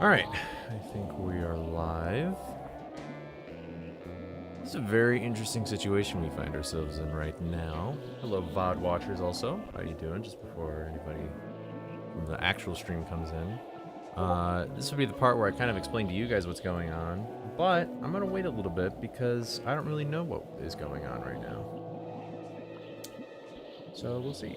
Alright, I think we are live. It's a very interesting situation we find ourselves in right now. Hello, VOD watchers also. How you doing? Just before anybody from the actual stream comes in. This would be the part where I kind of explain to you guys what's going on, but I'm going to wait a little bit because I don't really know what is going on right now. So we'll see.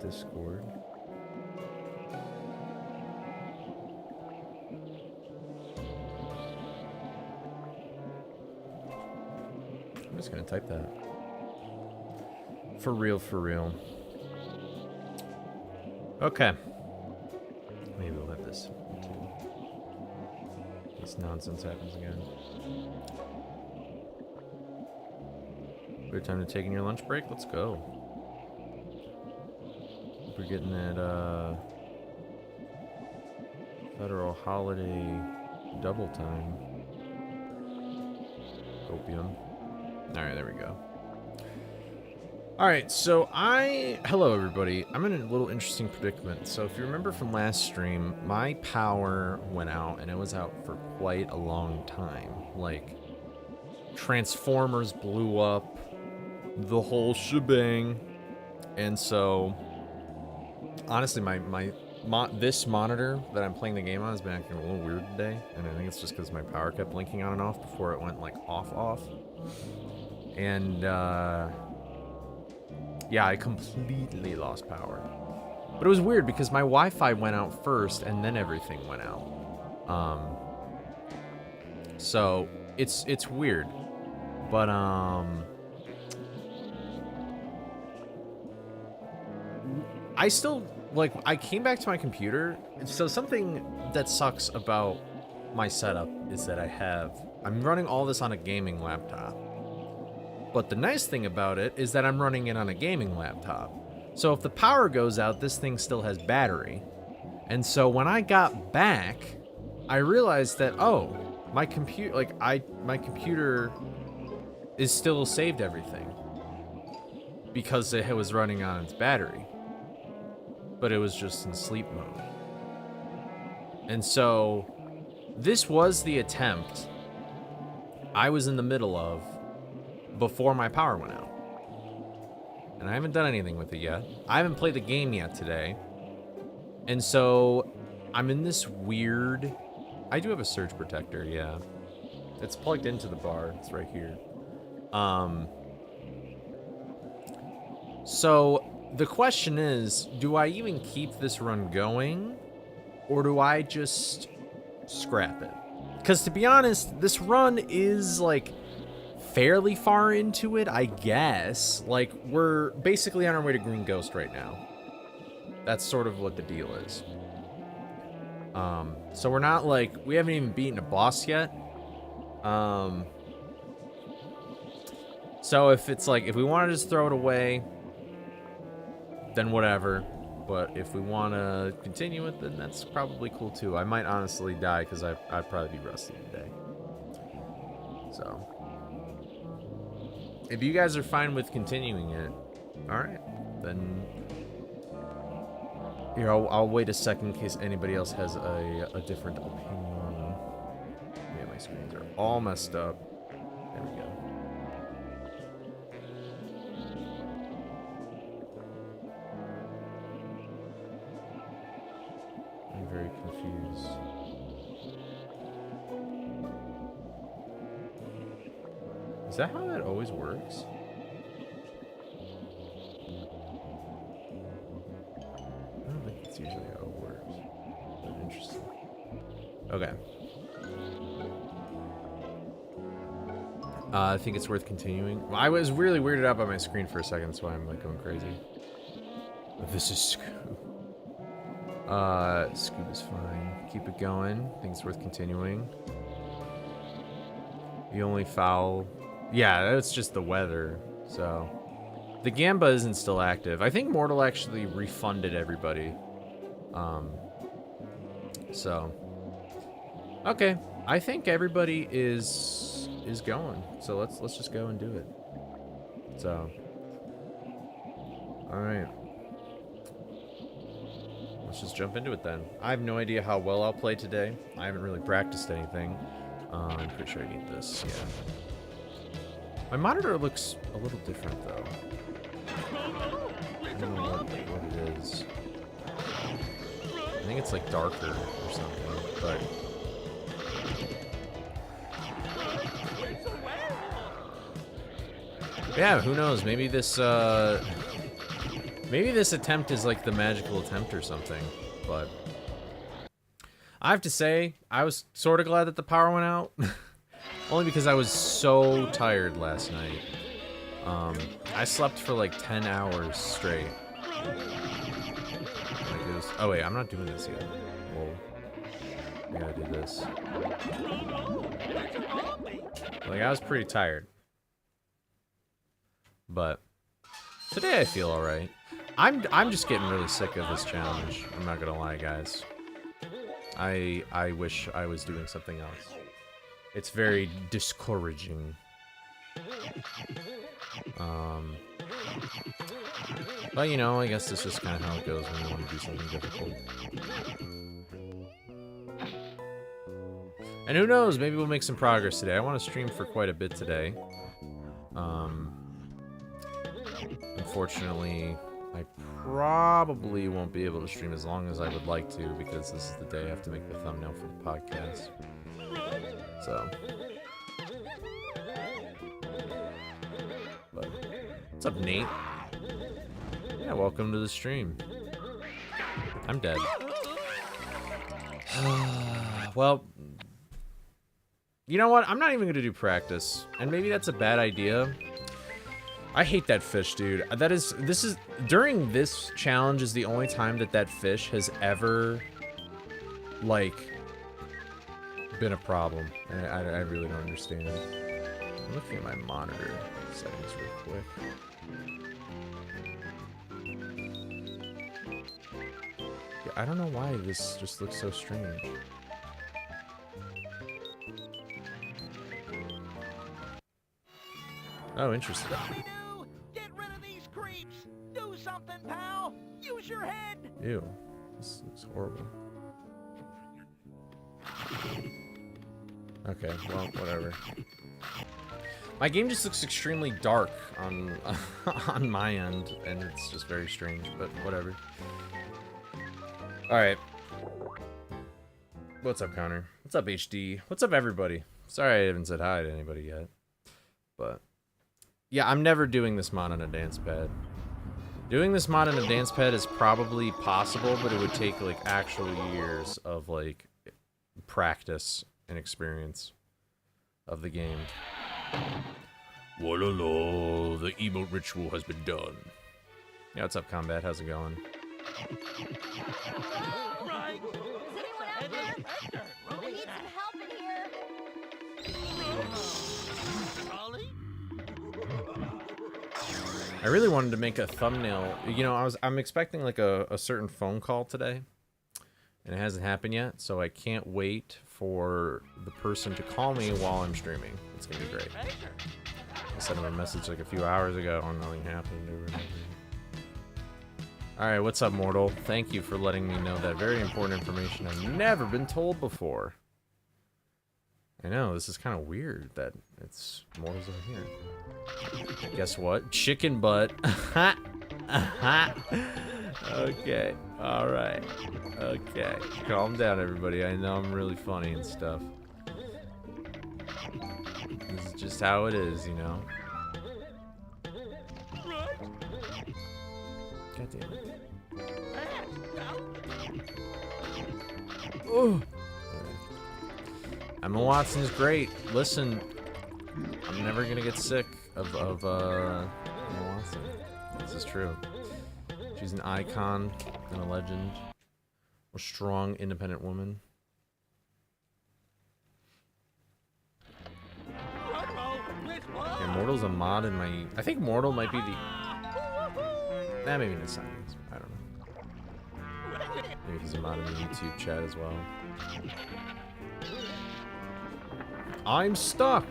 Discord. I'm just gonna type that. For real, for real. Okay. Maybe we'll have this too. This nonsense happens again. Good time to take in your lunch break? Let's go. We're getting that federal holiday double time. Opium. Alright, there we go. Alright, so hello everybody. I'm in a little interesting predicament. So if you remember from last stream, my power went out and it was out for quite a long time. Like, transformers blew up, the whole shebang. And so honestly, this monitor that I'm playing the game on has been acting a little weird today, and I think it's just because my power kept blinking on and off before it went like off. And yeah, I completely lost power. But it was weird because my Wi-Fi went out first, and then everything went out. So it's weird, but I still, like, I came back to my computer. So something that sucks about my setup is that I'm running all this on a gaming laptop. But the nice thing about it is that I'm running it on a gaming laptop. So if the power goes out, this thing still has battery. And so when I got back, I realized that, oh, my computer is still saved everything because it was running on its battery. But it was just in sleep mode. And so this was the attempt I was in the middle of before my power went out. And I haven't done anything with it yet. I haven't played the game yet today. And so I'm in this weird... I do have a surge protector, yeah. It's plugged into the bar. It's right here. So the question is, do I even keep this run going, or do I just scrap it? Because to be honest, this run is like fairly far into it, I guess. Like, we're basically on our way to Green Ghost right now. That's sort of what the deal is. So we're not like, we haven't even beaten a boss yet. So if it's like, if we want to just throw it away, then whatever. But if we want to continue it, then that's probably cool too. I might honestly die because I'd probably be rusty today. So if you guys are fine with continuing it, all right, then here, I'll wait a second in case anybody else has a different opinion. Yeah, my screens are all messed up. There we go. I'm very confused. Is that how that always works? I don't think it's usually how it works. But interesting. Okay. I think it's worth continuing. I was really weirded out by my screen for a second, that's why I'm like going crazy. But this is Scoob. Scoob is fine. Keep it going. I think it's worth continuing. The only foul... Yeah, that's just the weather, so... The Gamba isn't still active. I think Mortal actually refunded everybody. So, okay, I think everybody is going. So let's just go and do it. So, all right. Let's just jump into it then. I have no idea how well I'll play today. I haven't really practiced anything. I'm pretty sure I need this, yeah. My monitor looks a little different, though. I don't know what it is. I think it's, like, darker or something, but... yeah, who knows? Maybe this attempt is, like, the magical attempt or something, but... I have to say, I was sort of glad that the power went out. Only because I was so tired last night. I slept for like 10 hours straight. Like it was, oh wait, I'm not doing this yet. Whoa. I gotta do this. Like I was pretty tired. But today I feel alright. I'm just getting really sick of this challenge. I'm not gonna lie, guys. I wish I was doing something else. It's very discouraging. But you know, I guess that's just kind of how it goes when you want to do something difficult. And who knows, maybe we'll make some progress today. I want to stream for quite a bit today. Unfortunately, I probably won't be able to stream as long as I would like to, because this is the day I have to make the thumbnail for the podcast. So, but what's up, Nate? Yeah, welcome to the stream. I'm dead. Well, you know what? I'm not even gonna do practice, and maybe that's a bad idea. I hate that fish, dude. During this challenge is the only time that fish has ever, like, been a problem. I really don't understand it. I'm looking at my monitor settings real quick. Yeah, I don't know why this just looks so strange. Oh, interesting. Get rid of these creeps. Do something, pal. Use your head. Ew, this looks horrible. Okay, well, whatever. My game just looks extremely dark on on my end, and it's just very strange, but whatever. Alright. What's up, Connor? What's up, HD? What's up, everybody? Sorry I haven't said hi to anybody yet. But, yeah, I'm never doing this mod on a dance pad. Doing this mod on a dance pad is probably possible, but it would take, like, actual years of, like, practice and experience of the game. Walala, the emote ritual has been done. Yeah, what's up, Combat? How's it going? Right. Is anyone out there? We need some help in here. Coley? I really wanted to make a thumbnail. You know, I'm expecting like a certain phone call today, and it hasn't happened yet, so I can't wait for the person to call me while I'm streaming. It's gonna be great. I sent him a message like a few hours ago and nothing happened. Alright, what's up, Mortal? Thank you for letting me know that very important information I've never been told before. I know, this is kind of weird that it's Mortal's over here. Guess what? Chicken butt. Okay, alright. Okay, calm down, everybody. I know I'm really funny and stuff. This is just how it is, you know? God damn it. Oh. Emma Watson's great. Listen, I'm never gonna get sick of Emma Watson. This is true. She's an icon and a legend. A strong, independent woman. Yeah, Mortal's a mod in my... I think Mortal might be the... Nah, maybe it's not. I don't know. Maybe because I'm out of the YouTube chat as well. I'm stuck!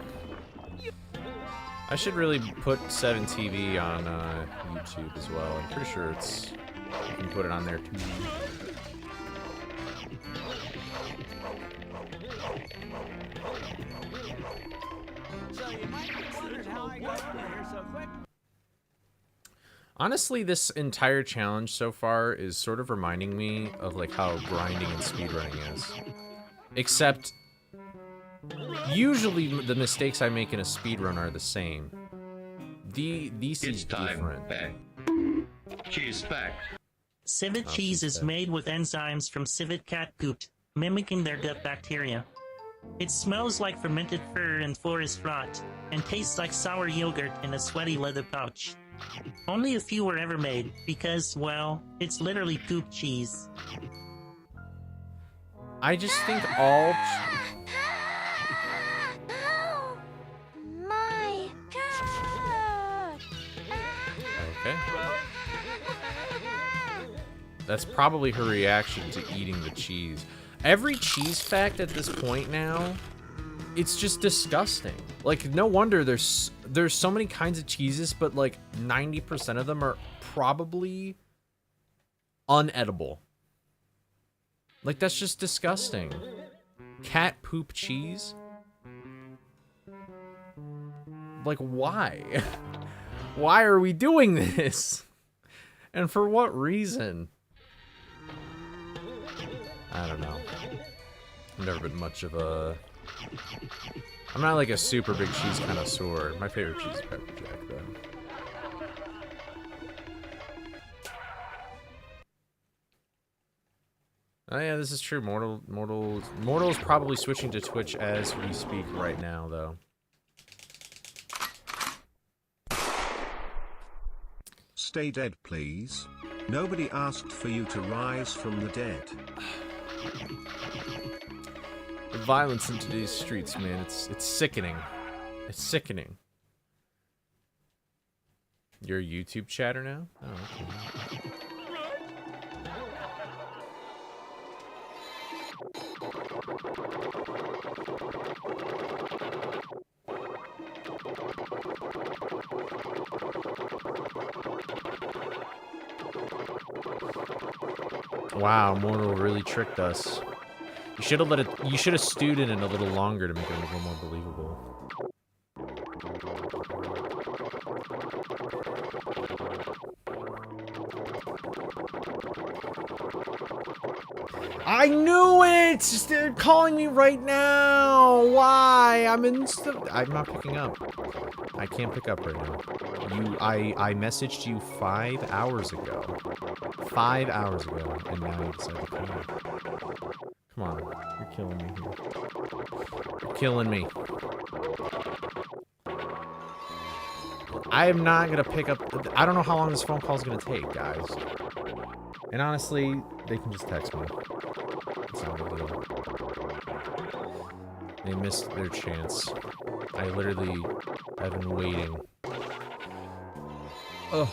I should really put 7TV on YouTube as well. I'm pretty sure it's... You can put it on there too. So you might be wondering how I got over here so quick. Honestly, this entire challenge so far is sort of reminding me of like how grinding and speedrunning is. Except, usually the mistakes I make in a speedrun are the same. These is different. Back. Cheese back. Civet cheese is made with enzymes from civet cat poop, mimicking their gut bacteria. It smells like fermented fur and forest rot, and tastes like sour yogurt in a sweaty leather pouch. Only a few were ever made, because, well, it's literally poop cheese. I just think all... Oh my god! Okay. That's probably her reaction to eating the cheese. Every cheese fact at this point now, it's just disgusting. Like, no wonder there's so many kinds of cheeses, but like 90% of them are probably unedible. Like, that's just disgusting. Cat poop cheese? Like, why? Why are we doing this? And for what reason? I don't know. I've never been much of a... I'm not like a super big cheese connoisseur. My favorite cheese is pepper jack, though. Oh yeah, this is true. Mortal is probably switching to Twitch as we speak right now, though. Stay dead, please. Nobody asked for you to rise from the dead. The violence in today's streets, man, it's sickening. It's sickening. You're a YouTube chatter now? Oh, okay. Wow, Mortal really tricked us. You should have let it. You should have stewed in it a little longer to make it a little more believable. I knew it! They're calling me right now! Why? I'm not picking up. I can't pick up right now. I messaged you 5 hours ago. 5 hours ago, and now you decided to call me. Come on, you're killing me here. You're killing me. I am not gonna pick up. I don't know how long this phone call is gonna take, guys. And honestly, they can just text me. It's not a big deal. They missed their chance. I literally have been waiting. Ugh.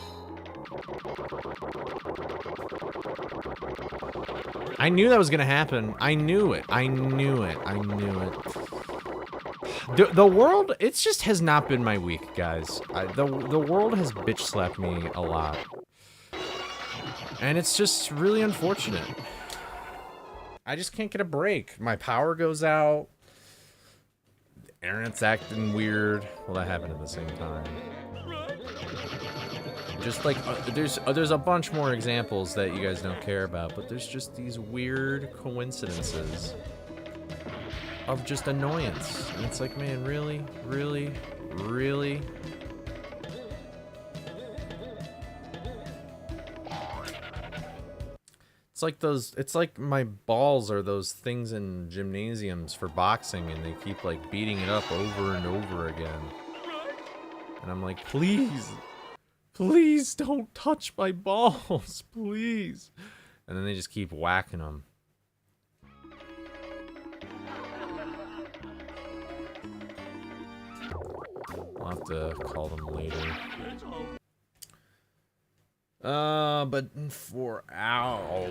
I knew that was gonna happen. I knew it. I knew it. I knew it. The world, it just has not been my week, guys. The world has bitch slapped me a lot. And it's just really unfortunate. I just can't get a break. My power goes out. The internet's acting weird. Well, that happened at the same time. Just like, there's a bunch more examples that you guys don't care about, but there's just these weird coincidences of just annoyance. And it's like, man, really? Really? Really? It's like it's like my balls are those things in gymnasiums for boxing, and they keep like beating it up over and over again. And I'm like, please, please don't touch my balls, please. And then they just keep whacking them. I'll have to call them later. But for hours.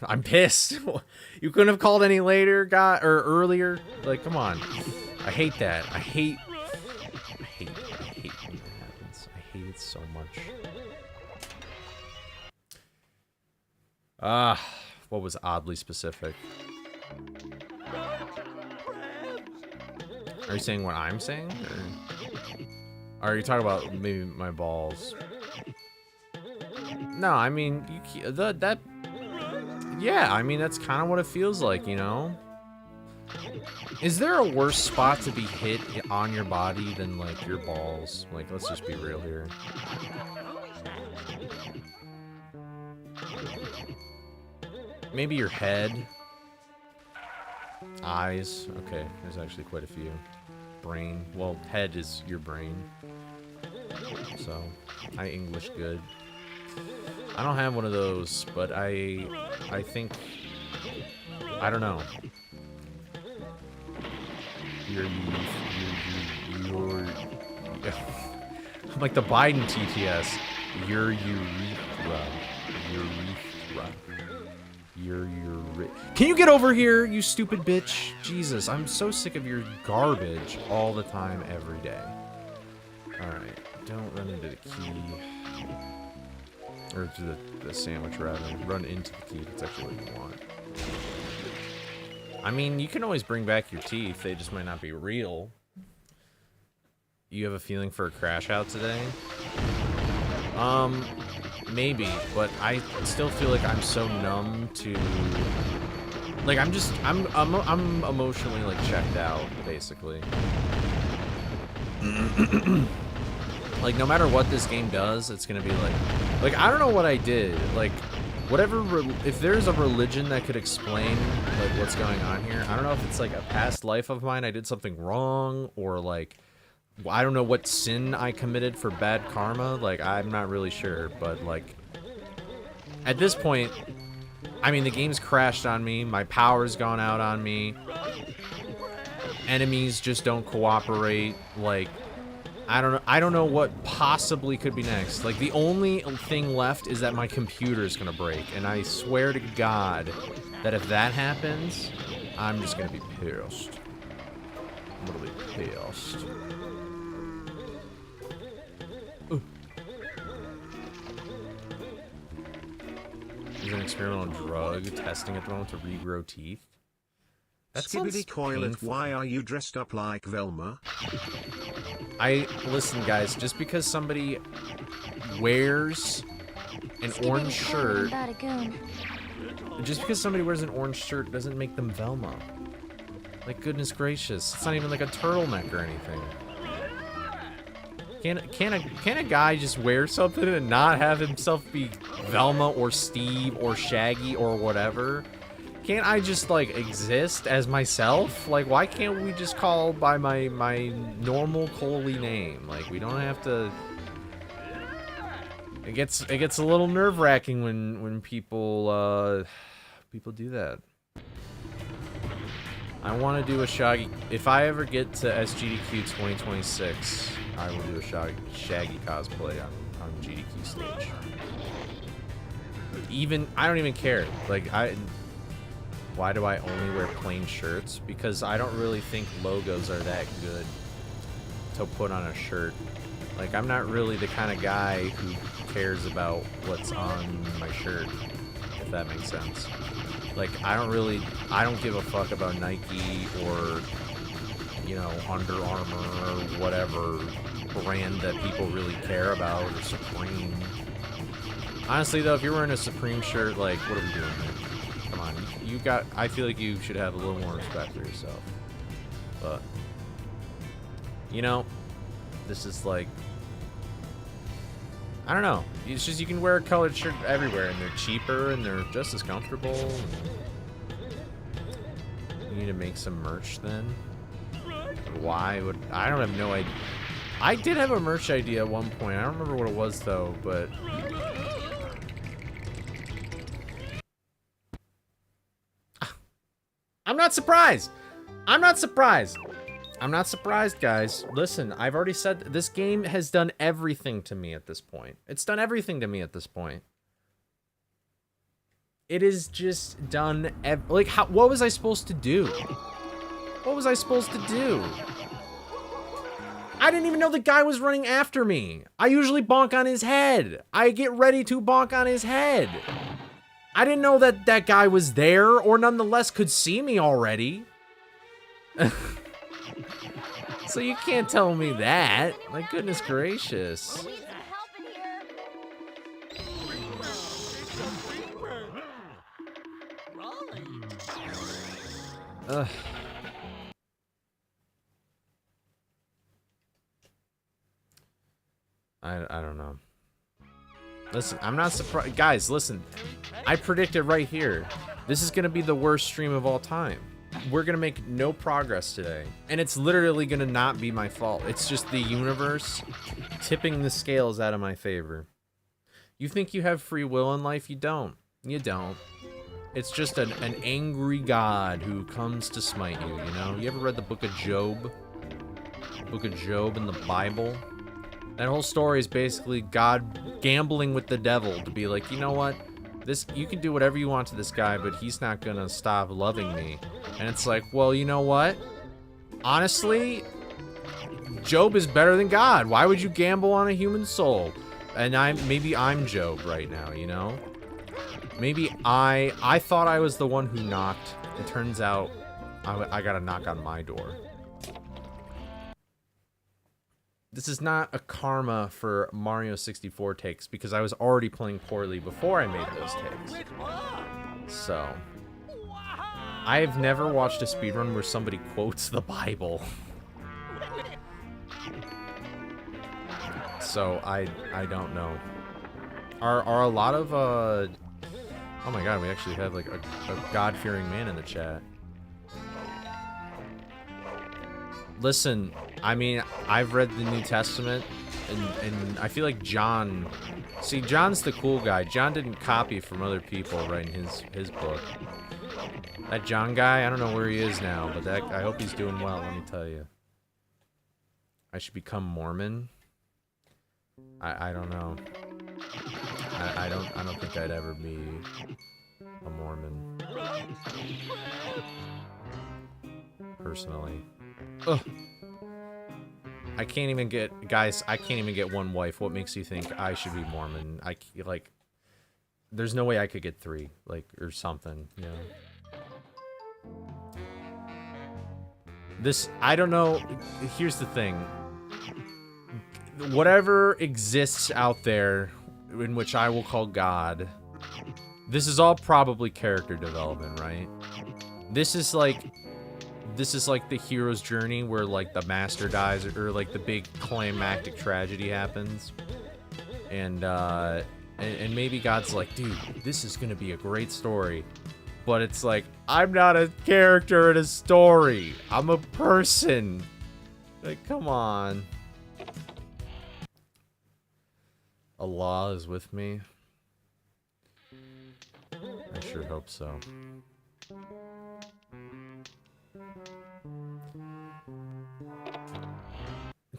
I'm pissed. You couldn't have called any later, guy, or earlier. Like, come on. I hate that. I hate when that happens. I hate it so much. What was oddly specific? Are you saying what I'm saying? Or are you talking about maybe my balls? No, I mean, yeah, I mean, that's kind of what it feels like, you know? Is there a worse spot to be hit on your body than, like, your balls? Like, let's just be real here. Maybe your head. Eyes. Okay, there's actually quite a few. Brain. Well, head is your brain. So, I English good. I don't have one of those, but I think... I don't know. You're I'm like the Biden TTS. Your urethra. Can you get over here, you stupid bitch? Jesus, I'm so sick of your garbage all the time, every day. Alright, don't run into the key. Or to the sandwich, rather. Run into the key, that's actually what you want. I mean, you can always bring back your teeth, they just might not be real. You have a feeling for a crash out today? Maybe, but I still feel like I'm so numb to... Like, I'm emotionally, like, checked out, basically. Like, no matter what this game does, it's gonna be like, I don't know what I did. Like, whatever, if there's a religion that could explain, like, what's going on here, I don't know if it's, like, a past life of mine, I did something wrong, or, like, I don't know what sin I committed for bad karma. Like, I'm not really sure, but, like, at this point, I mean, the game's crashed on me, my power's gone out on me, enemies just don't cooperate, like, I don't know what possibly could be next. Like, the only thing left is that my computer's gonna break, and I swear to God that if that happens, I'm just gonna be pissed. I'm gonna be pissed. There's an experimental drug testing at the moment to regrow teeth. That sounds Skibbity-coilet, why are you dressed up like Velma? Listen, guys, just because somebody wears an orange shirt, just because somebody wears an orange shirt doesn't make them Velma. Like, goodness gracious, it's not even like a turtleneck or anything. Can a guy just wear something and not have himself be Velma or Steve or Shaggy or whatever? Can't I just, like, exist as myself? Like, why can't we just call by my normal Coley name? Like, we don't have to... It gets a little nerve-wracking when people do that. I want to do a Shaggy... If I ever get to SGDQ 2026, I will do a Shaggy cosplay on GDQ stage. I don't even care. Like, why do I only wear plain shirts? Because I don't really think logos are that good to put on a shirt. Like, I'm not really the kind of guy who cares about what's on my shirt, if that makes sense. Like, I don't give a fuck about Nike or, you know, Under Armour or whatever brand that people really care about, or Supreme. Honestly, though, if you're wearing a Supreme shirt, like, what are we doing here? Come on, I feel like you should have a little more respect for yourself. But, you know, this is like, I don't know. It's just you can wear a colored shirt everywhere, and they're cheaper, and they're just as comfortable. You need to make some merch then. Why would I don't have no idea. I did have a merch idea at one point. I don't remember what it was though, but I'm not surprised. I'm not surprised. I'm not surprised, guys. Listen, I've already said this game has done everything to me at this point. It's done everything to me at this point. It is just done. Like, what was I supposed to do? What was I supposed to do? I didn't even know the guy was running after me. I usually bonk on his head. I get ready to bonk on his head. I didn't know that that guy was there or nonetheless could see me already. So you can't tell me that. My goodness gracious. We need some help in here. Ugh. I don't know. Listen, I'm not surprised. Guys, listen. I predicted right here. This is going to be the worst stream of all time. We're going to make no progress today. And it's literally going to not be my fault. It's just the universe tipping the scales out of my favor. You think you have free will in life? You don't. You don't. It's just an angry God who comes to smite you, you know? You ever read the book of Job? Book of Job in the Bible? That whole story is basically God gambling with the devil to be like, you know what? You can do whatever you want to this guy, but he's not gonna stop loving me. And it's like, well, you know what? Honestly, Job is better than God. Why would you gamble on a human soul? And maybe I'm Job right now, you know? Maybe I thought I was the one who knocked. It turns out I got a knock on my door. This is not a karma for Mario 64 takes because I was already playing poorly before I made those takes. So, I've never watched a speedrun where somebody quotes the Bible. So, I don't know. Are a lot of, oh my god, we actually have like a God-fearing man in the chat. Listen, I mean, I've read the New Testament, and I feel like John... See, John's the cool guy. John didn't copy from other people writing his book. That John guy, I don't know where he is now, but I hope he's doing well, let me tell you. I should become Mormon? I don't know. I don't think I'd ever be a Mormon. Personally. Ugh. I can't even get, guys, I can't even get one wife. What makes you think I should be Mormon? Like, there's no way I could get 3, like, or something, you know? I don't know, here's the thing. Whatever exists out there, in which I will call God, this is all probably character development, right? This is like the hero's journey where like the master dies or like the big climactic tragedy happens, and maybe God's like, dude, this is gonna be a great story, but it's like, I'm not a character in a story, I'm a person. Like, come on. Allah is with me. I sure hope so.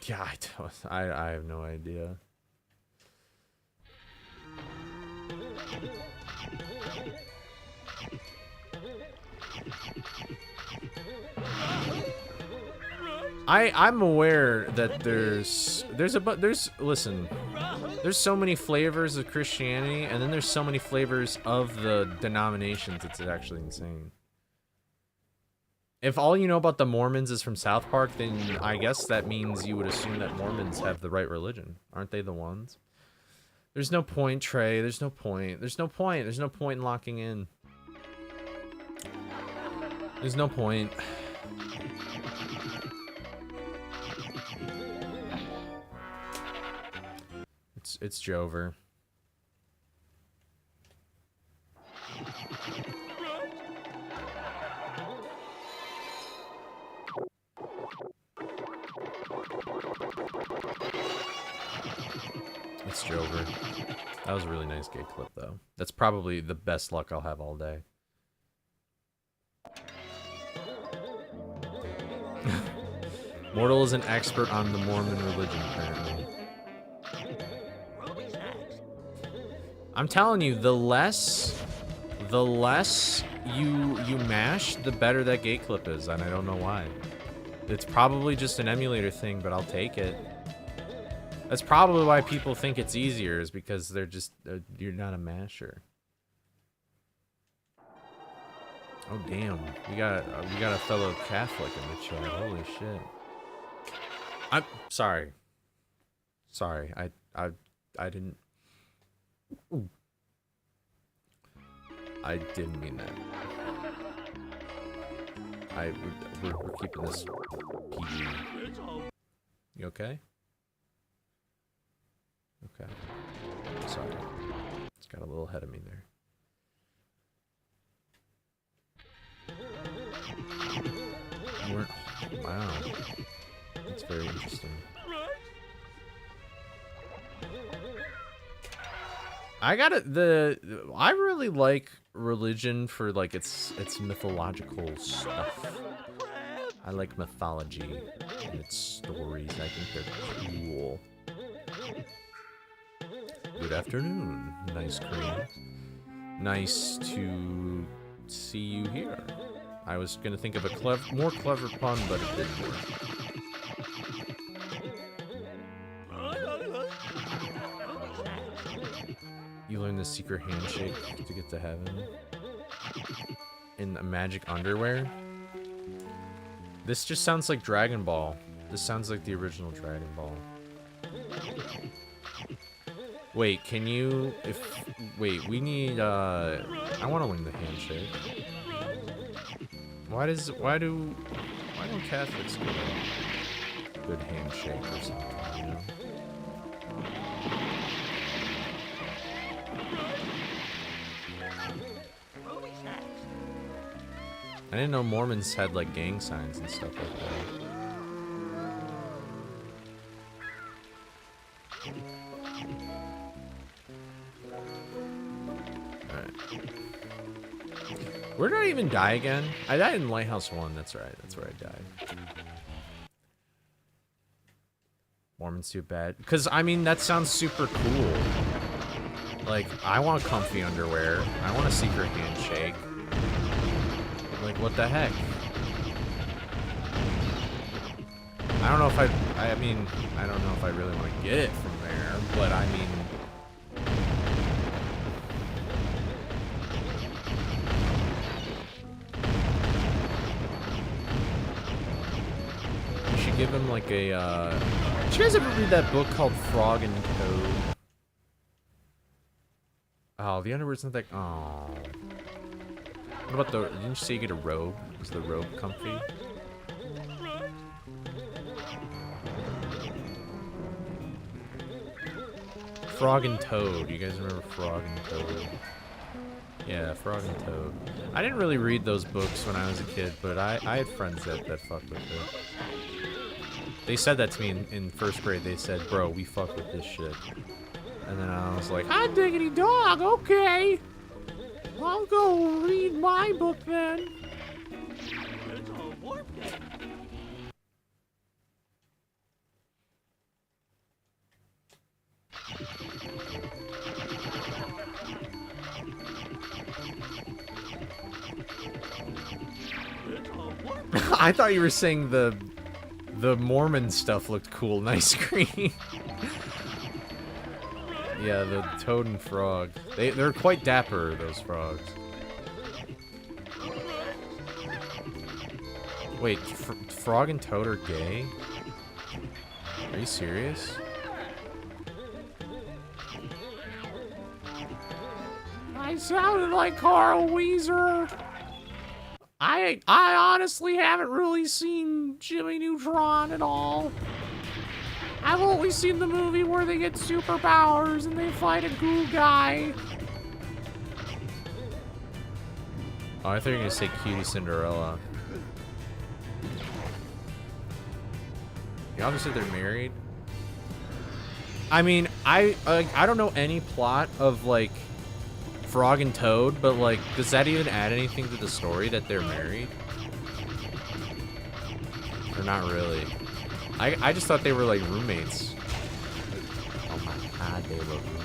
Yeah, I have no idea. I'm aware that listen, there's so many flavors of Christianity, and then there's so many flavors of the denominations, it's actually insane. If all you know about the Mormons is from South Park, then I guess that means you would assume that Mormons have the right religion. Aren't they the ones? There's no point, Trey. There's no point. There's no point. There's no point in locking in. There's no point. It's Jover. It's Jover. That was a really nice gate clip, though. That's probably the best luck I'll have all day. Mortal is an expert on the Mormon religion, apparently. I'm telling you, the less the less you mash, the better that gate clip is, and I don't know why. It's probably just an emulator thing, but I'll take it. That's probably why people think it's easier, is because they're just you're not a masher. Oh damn, we got a fellow Catholic in the chat. Holy shit. I'm sorry. Sorry, I didn't. Ooh. I didn't mean that. We're keeping this PG. You okay? Okay. Sorry. It's got a little ahead of me there. You weren't. Wow. That's very interesting. I really like religion for like its mythological stuff. I like mythology and its stories. I think they're cool. Good afternoon, nice cream. Nice to see you here. I was gonna think of a more clever pun, but it didn't work. You learn the secret handshake to get to heaven. In the magic underwear? This just sounds like Dragon Ball. This sounds like the original Dragon Ball. Wait, can you... Wait, we need, I want to learn the handshake. Why don't Catholics get a good handshake or something, you know? I didn't know Mormons had like gang signs and stuff like that. Alright. Where did I even die again? I died in Lighthouse 1, that's right. That's where I died. Mormons too bad. Because, I mean, that sounds super cool. Like, I want comfy underwear. I want a secret handshake. Like, what the heck? I don't know if I mean, I don't know if I really want to get it from there, but I mean... You should give him like a, Did you guys ever read that book called Frog and Toad? Oh, the underwear's not that... Oh... What about the... Didn't you say you get a robe? Is the robe comfy? Frog and Toad. You guys remember Frog and Toad? Yeah, Frog and Toad. I didn't really read those books when I was a kid, but I had friends that fucked with it. They said that to me in first grade. They said, bro, we fuck with this shit. And then I was like, hot diggity dog, okay. I'll go read my book then. It's a warp day. I thought you were saying the Mormon stuff looked cool. Nice green. Yeah, the toad and frog. They're quite dapper, those frogs. Wait, frog and toad are gay? Are you serious? I sounded like Carl Weezer. I honestly haven't really seen Jimmy Neutron at all. I've only seen the movie where they get superpowers and they fight a goo guy. Oh, I thought you were gonna say Cutie Cinderella. Yeah, obviously they're married. I mean, I don't know any plot of like Frog and Toad, but like, does that even add anything to the story that they're married? Or not really? I just thought they were like roommates. Oh my god, they were roommates.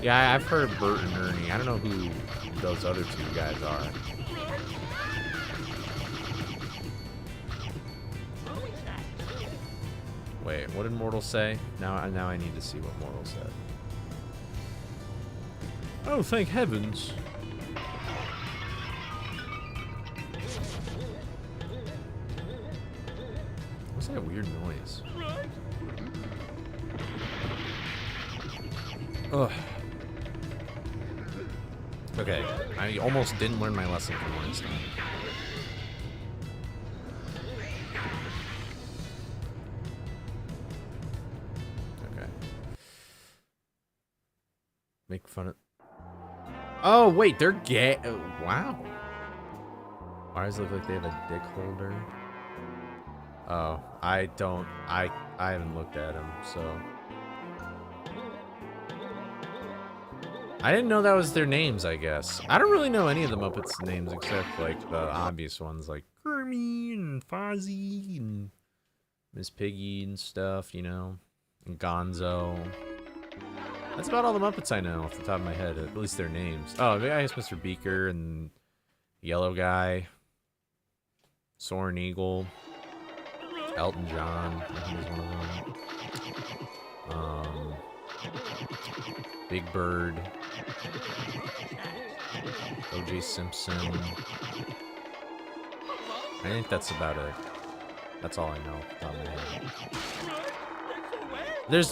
Yeah, I've heard of Bert and Ernie. I don't know who those other two guys are. Wait, what did Mortal say? Now I need to see what Mortal said. Oh, thank heavens. What's that weird noise? Ugh. Okay, I almost didn't learn my lesson from last time. Okay. Make fun of... Oh, wait, they're gay. Oh, wow. Why does it look like they have a dick holder? Oh, I haven't looked at them, so... I didn't know that was their names, I guess. I don't really know any of the Muppets' names except, like, the obvious ones, like Kermie and Fozzie and Miss Piggy and stuff, you know? And Gonzo. That's about all the Muppets I know off the top of my head, at least their names. Oh, I guess Mr. Beaker and Yellow Guy. Soaring Eagle. Elton John, I think is one of them. Big Bird. O.J. Simpson. I think that's about it. That's all I know off the top of my head. There's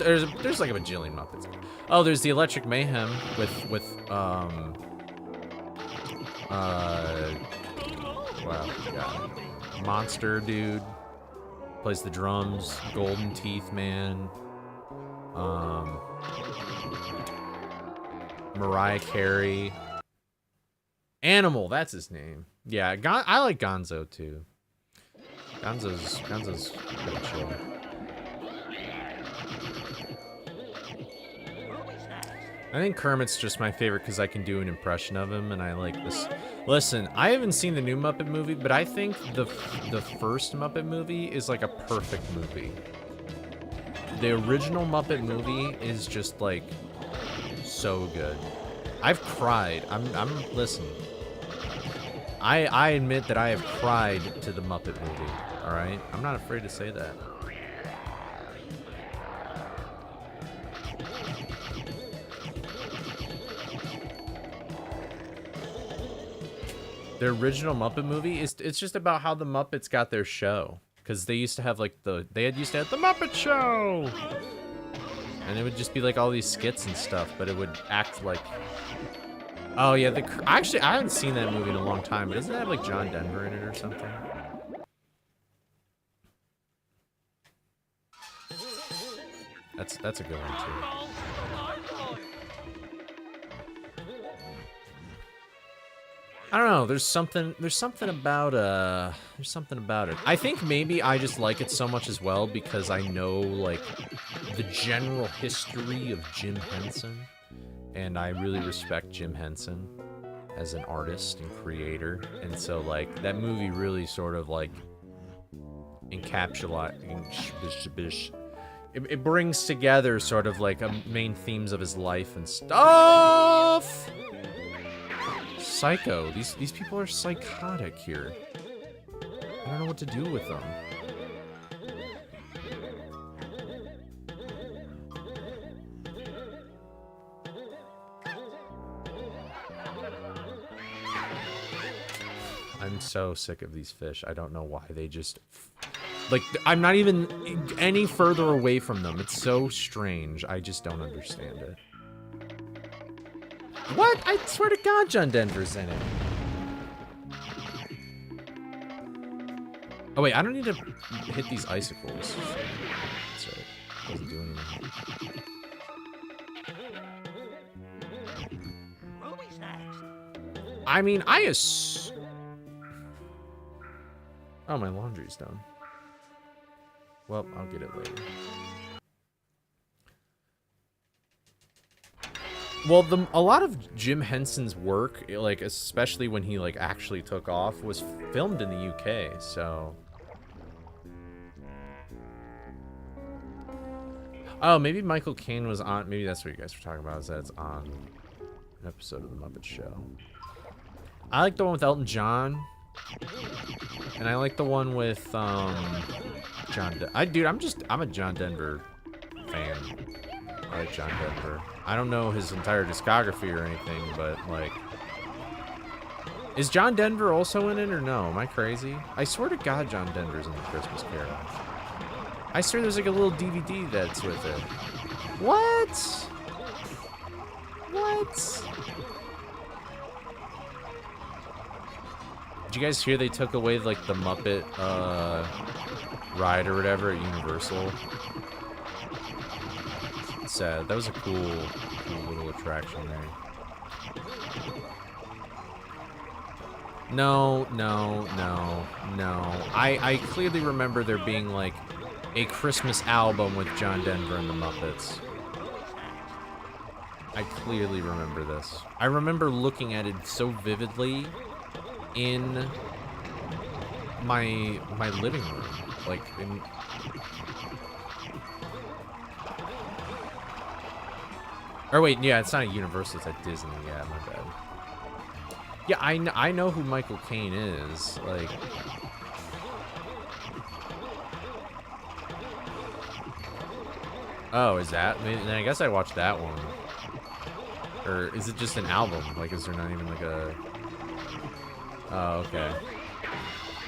like a bajillion Muppets. Oh, there's the Electric Mayhem with wow, yeah. Monster Dude plays the drums. Golden Teeth Man. Mariah Carey. Animal, that's his name. Yeah, I like Gonzo too. Gonzo's pretty chill. I think Kermit's just my favorite because I can do an impression of him, and I like this. Listen, I haven't seen the new Muppet movie, but I think the first Muppet movie is like a perfect movie. The original Muppet movie is just like so good. I've cried. Listen. I admit that I have cried to the Muppet movie. All right, I'm not afraid to say that. The original Muppet movie it's just about how the Muppets got their show, because they used to have like they used to have the Muppet Show, and it would just be like all these skits and stuff, but it would act like, oh yeah, actually I haven't seen that movie in a long time, but doesn't it have like John Denver in it or something? That's a good one too. I don't know, there's something about it. I think maybe I just like it so much as well because I know like the general history of Jim Henson, and I really respect Jim Henson as an artist and creator, and so like that movie really sort of like it brings together sort of like main themes of his life and stuff. Psycho. These people are psychotic here. I don't know what to do with them. I'm so sick of these fish. I don't know why they just... Like, I'm not even any further away from them. It's so strange. I just don't understand it. What? I swear to God, John Denver's in it. Oh wait, I don't need to hit these icicles. So it doesn't do anything. I mean, oh, my laundry's done. Well, I'll get it later. Well, a lot of Jim Henson's work, like especially when he like actually took off, was filmed in the UK. So, Oh, maybe Michael Caine was on. Maybe that's what you guys were talking about. Is that it's on an episode of the Muppet Show. I like the one with Elton John, and I like the one with John. I'm a John Denver fan. I like John Denver. I don't know his entire discography or anything, but like, is John Denver also in it or no? Am I crazy? I swear to God, John Denver's in the Christmas Carol. I swear there's like a little DVD that's with it. What? What? Did you guys hear they took away like the Muppet ride or whatever at Universal? It's sad. That was a cool little attraction there. No. I clearly remember there being like a Christmas album with John Denver and the Muppets. I clearly remember this. I remember looking at it so vividly in my living room, like in. Or wait, yeah, it's not at Universal, it's at Disney. Yeah, my bad. Yeah, I know who Michael Caine is. Like, oh, is that? Then I guess I watched that one. Or is it just an album? Like, is there not even like a? Oh, okay.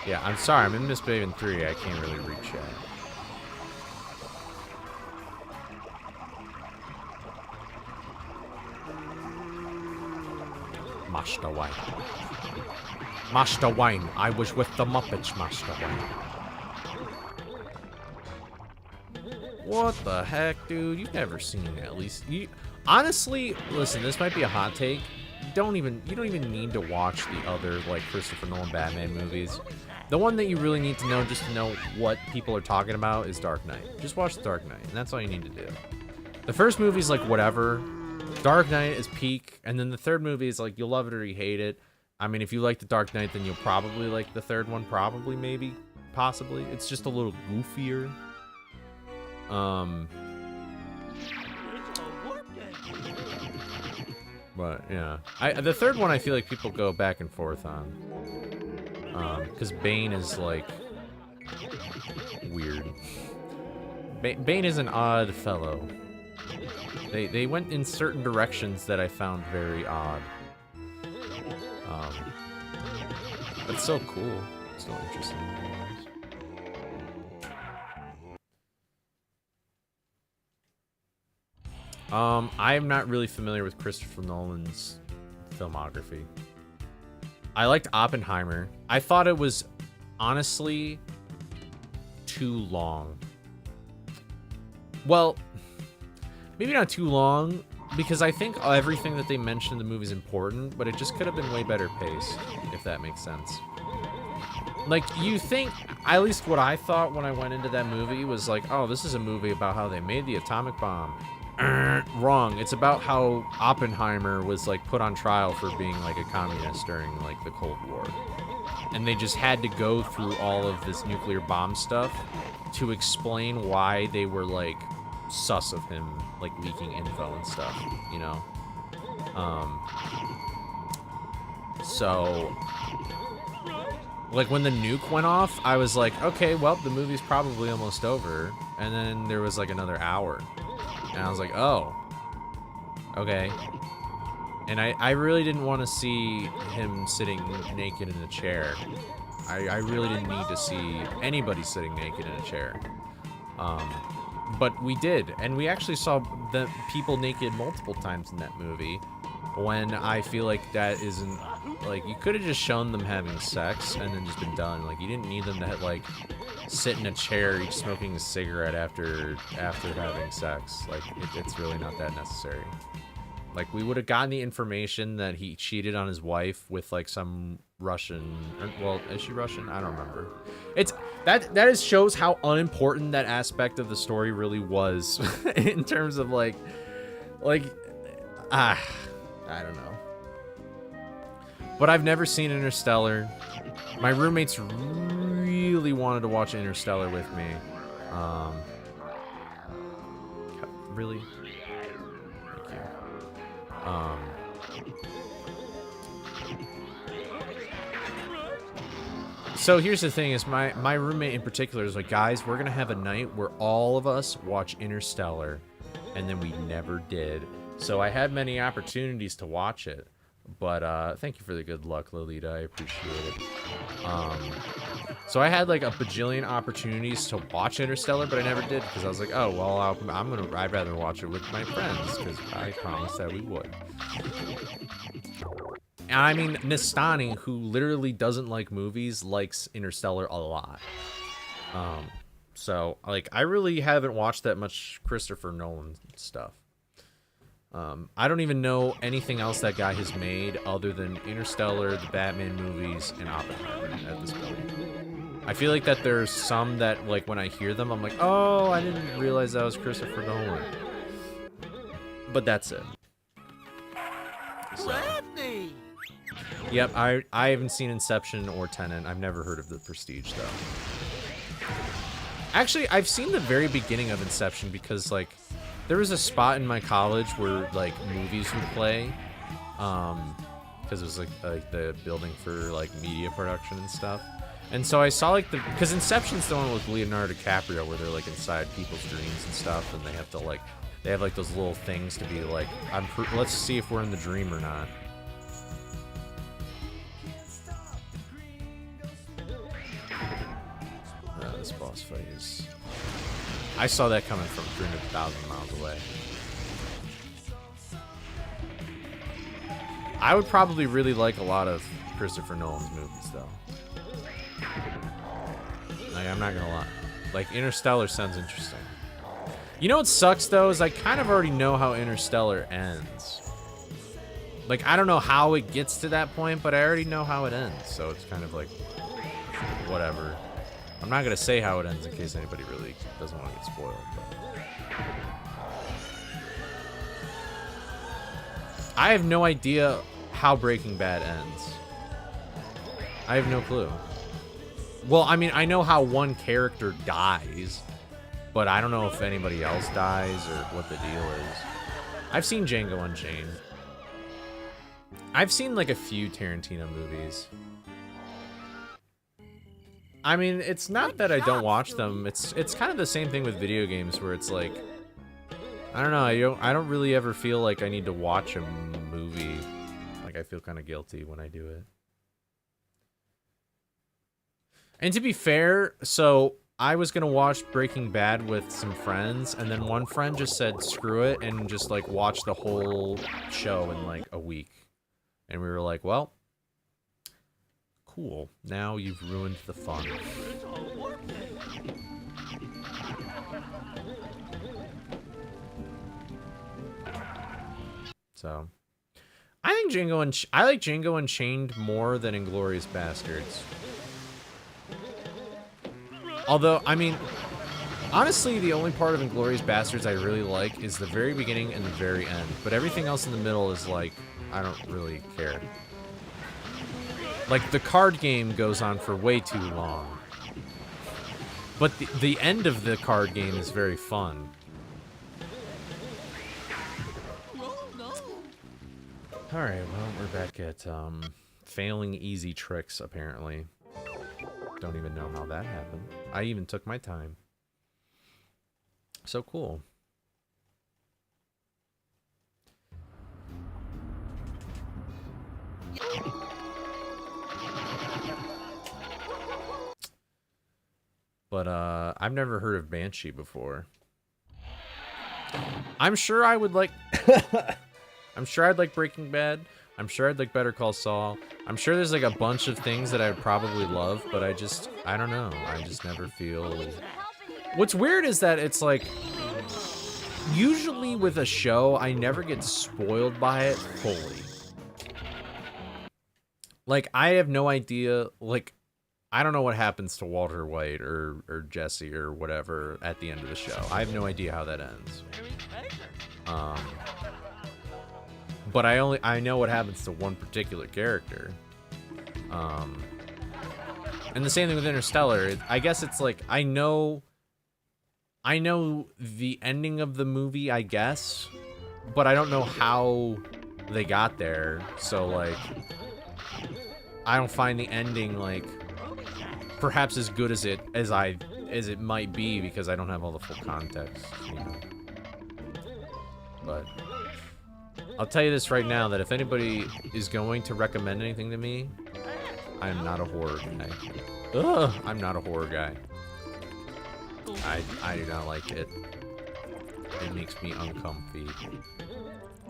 Yeah, I'm sorry. I'm in Misbehaving 3. I can't really read chat. Master Wine. Master Wine. I was with the Muppets, Master Wine. What the heck, dude? You've never seen it, at least. Honestly, listen, this might be a hot take. You don't even need to watch the other, like, Christopher Nolan Batman movies. The one that you really need to know, just to know what people are talking about, is Dark Knight. Just watch The Dark Knight, and that's all you need to do. The first movie's like whatever. Dark Knight is peak, and then the third movie is like you'll love it or you hate it. I mean, if you like The Dark Knight, then you'll probably like the third one. Probably, maybe, possibly. It's just a little goofier. But yeah, the third one I feel like people go back and forth on, because Bane is like weird. Bane is an odd fellow. They went in certain directions that I found very odd. But so cool, so interesting. I'm not really familiar with Christopher Nolan's filmography. I liked Oppenheimer. I thought it was honestly too long. Well, maybe not too long, because I think everything that they mentioned in the movie is important, but it just could have been way better paced, if that makes sense. Like, you think, at least what I thought when I went into that movie was like, oh, this is a movie about how they made the atomic bomb. Wrong. It's about how Oppenheimer was like put on trial for being like a communist during like the Cold War. And they just had to go through all of this nuclear bomb stuff to explain why they were like sus of him like leaking info and stuff, you know? So like when the nuke went off, I was like, okay, well, the movie's probably almost over. And then there was like another hour. And I was like, oh, okay. And I really didn't want to see him sitting naked in a chair. I really didn't need to see anybody sitting naked in a chair. But we did. And we actually saw the people naked multiple times in that movie. When I feel like that isn't, like, you could have just shown them having sex and then just been done. Like, you didn't need them to, like, sit in a chair each smoking a cigarette after having sex. Like, it's really not that necessary. Like, we would have gotten the information that he cheated on his wife with, like, some Russian, well, is she Russian? I don't remember. That shows how unimportant that aspect of the story really was in terms of, like, I don't know. But I've never seen Interstellar. My roommates really wanted to watch Interstellar with me. really? Thank you. So here's the thing: is my roommate in particular is like, guys, we're gonna have a night where all of us watch Interstellar, and then we never did. So I had many opportunities to watch it, but thank you for the good luck, Lolita. I appreciate it. So I had like a bajillion opportunities to watch Interstellar, but I never did because I was like, oh well, I'd rather watch it with my friends because I promised that we would. And I mean, Nistani, who literally doesn't like movies, likes Interstellar a lot. So like, I really haven't watched that much Christopher Nolan stuff. I don't even know anything else that guy has made other than Interstellar, the Batman movies, and Oppenheimer at this point. I feel like that there's some that, like, when I hear them, I'm like, oh, I didn't realize that was Christopher Nolan. But that's it. So. Yep, I haven't seen Inception or Tenet. I've never heard of The Prestige, though. Actually, I've seen the very beginning of Inception because, like, there was a spot in my college where, like, movies would play. Because it was, like, the building for, like, media production and stuff. And so I saw, like, because Inception's the one with Leonardo DiCaprio where they're, like, inside people's dreams and stuff. And they have to, like, they have, like, those little things to be, like, let's see if we're in the dream or not. This boss fight is... I saw that coming from 300,000 miles away. I would probably really like a lot of Christopher Nolan's movies, though. Like, I'm not gonna lie. Like, Interstellar sounds interesting. You know what sucks, though, is I kind of already know how Interstellar ends. Like, I don't know how it gets to that point, but I already know how it ends, so it's kind of like... whatever. I'm not gonna say how it ends in case anybody really doesn't want to get spoiled. But... I have no idea how Breaking Bad ends. I have no clue. Well, I mean, I know how one character dies, but I don't know if anybody else dies or what the deal is. I've seen Django Unchained. I've seen like a few Tarantino movies. I mean, it's not that I don't watch them. It's kind of the same thing with video games where it's like, I don't know, I don't really ever feel like I need to watch a movie. Like, I feel kind of guilty when I do it. And to be fair, so I was gonna watch Breaking Bad with some friends, and then one friend just said screw it and just like watch the whole show in like a week. And we were like, well, cool. Now you've ruined the fun. So, I think I like Django Unchained more than Inglourious Bastards. Although, I mean, honestly, the only part of Inglourious Bastards I really like is the very beginning and the very end. But everything else in the middle is like, I don't really care. Like, the card game goes on for way too long. But the end of the card game is very fun. Alright, well, we're back at, failing easy tricks, apparently. Don't even know how that happened. I even took my time. So cool. But, I've never heard of Banshee before. I'm sure I would like... I'm sure I'd like Breaking Bad. I'm sure I'd like Better Call Saul. I'm sure there's like a bunch of things that I would probably love, but I don't know. I just never feel... What's weird is that it's like... Usually with a show, I never get spoiled by it fully. Like, I have no idea, like... I don't know what happens to Walter White or Jesse or whatever at the end of the show. I have no idea how that ends. But I know what happens to one particular character. And the same thing with Interstellar. I guess it's like, I know I know the ending of the movie, I guess, but I don't know how they got there. So like, I don't find the ending like perhaps as good as it might be because I don't have all the full context, you know. But I'll tell you this right now, that if anybody is going to recommend anything to me, I am not a horror guy. Ugh, I'm not a horror guy. I do not like it. It makes me uncomfy.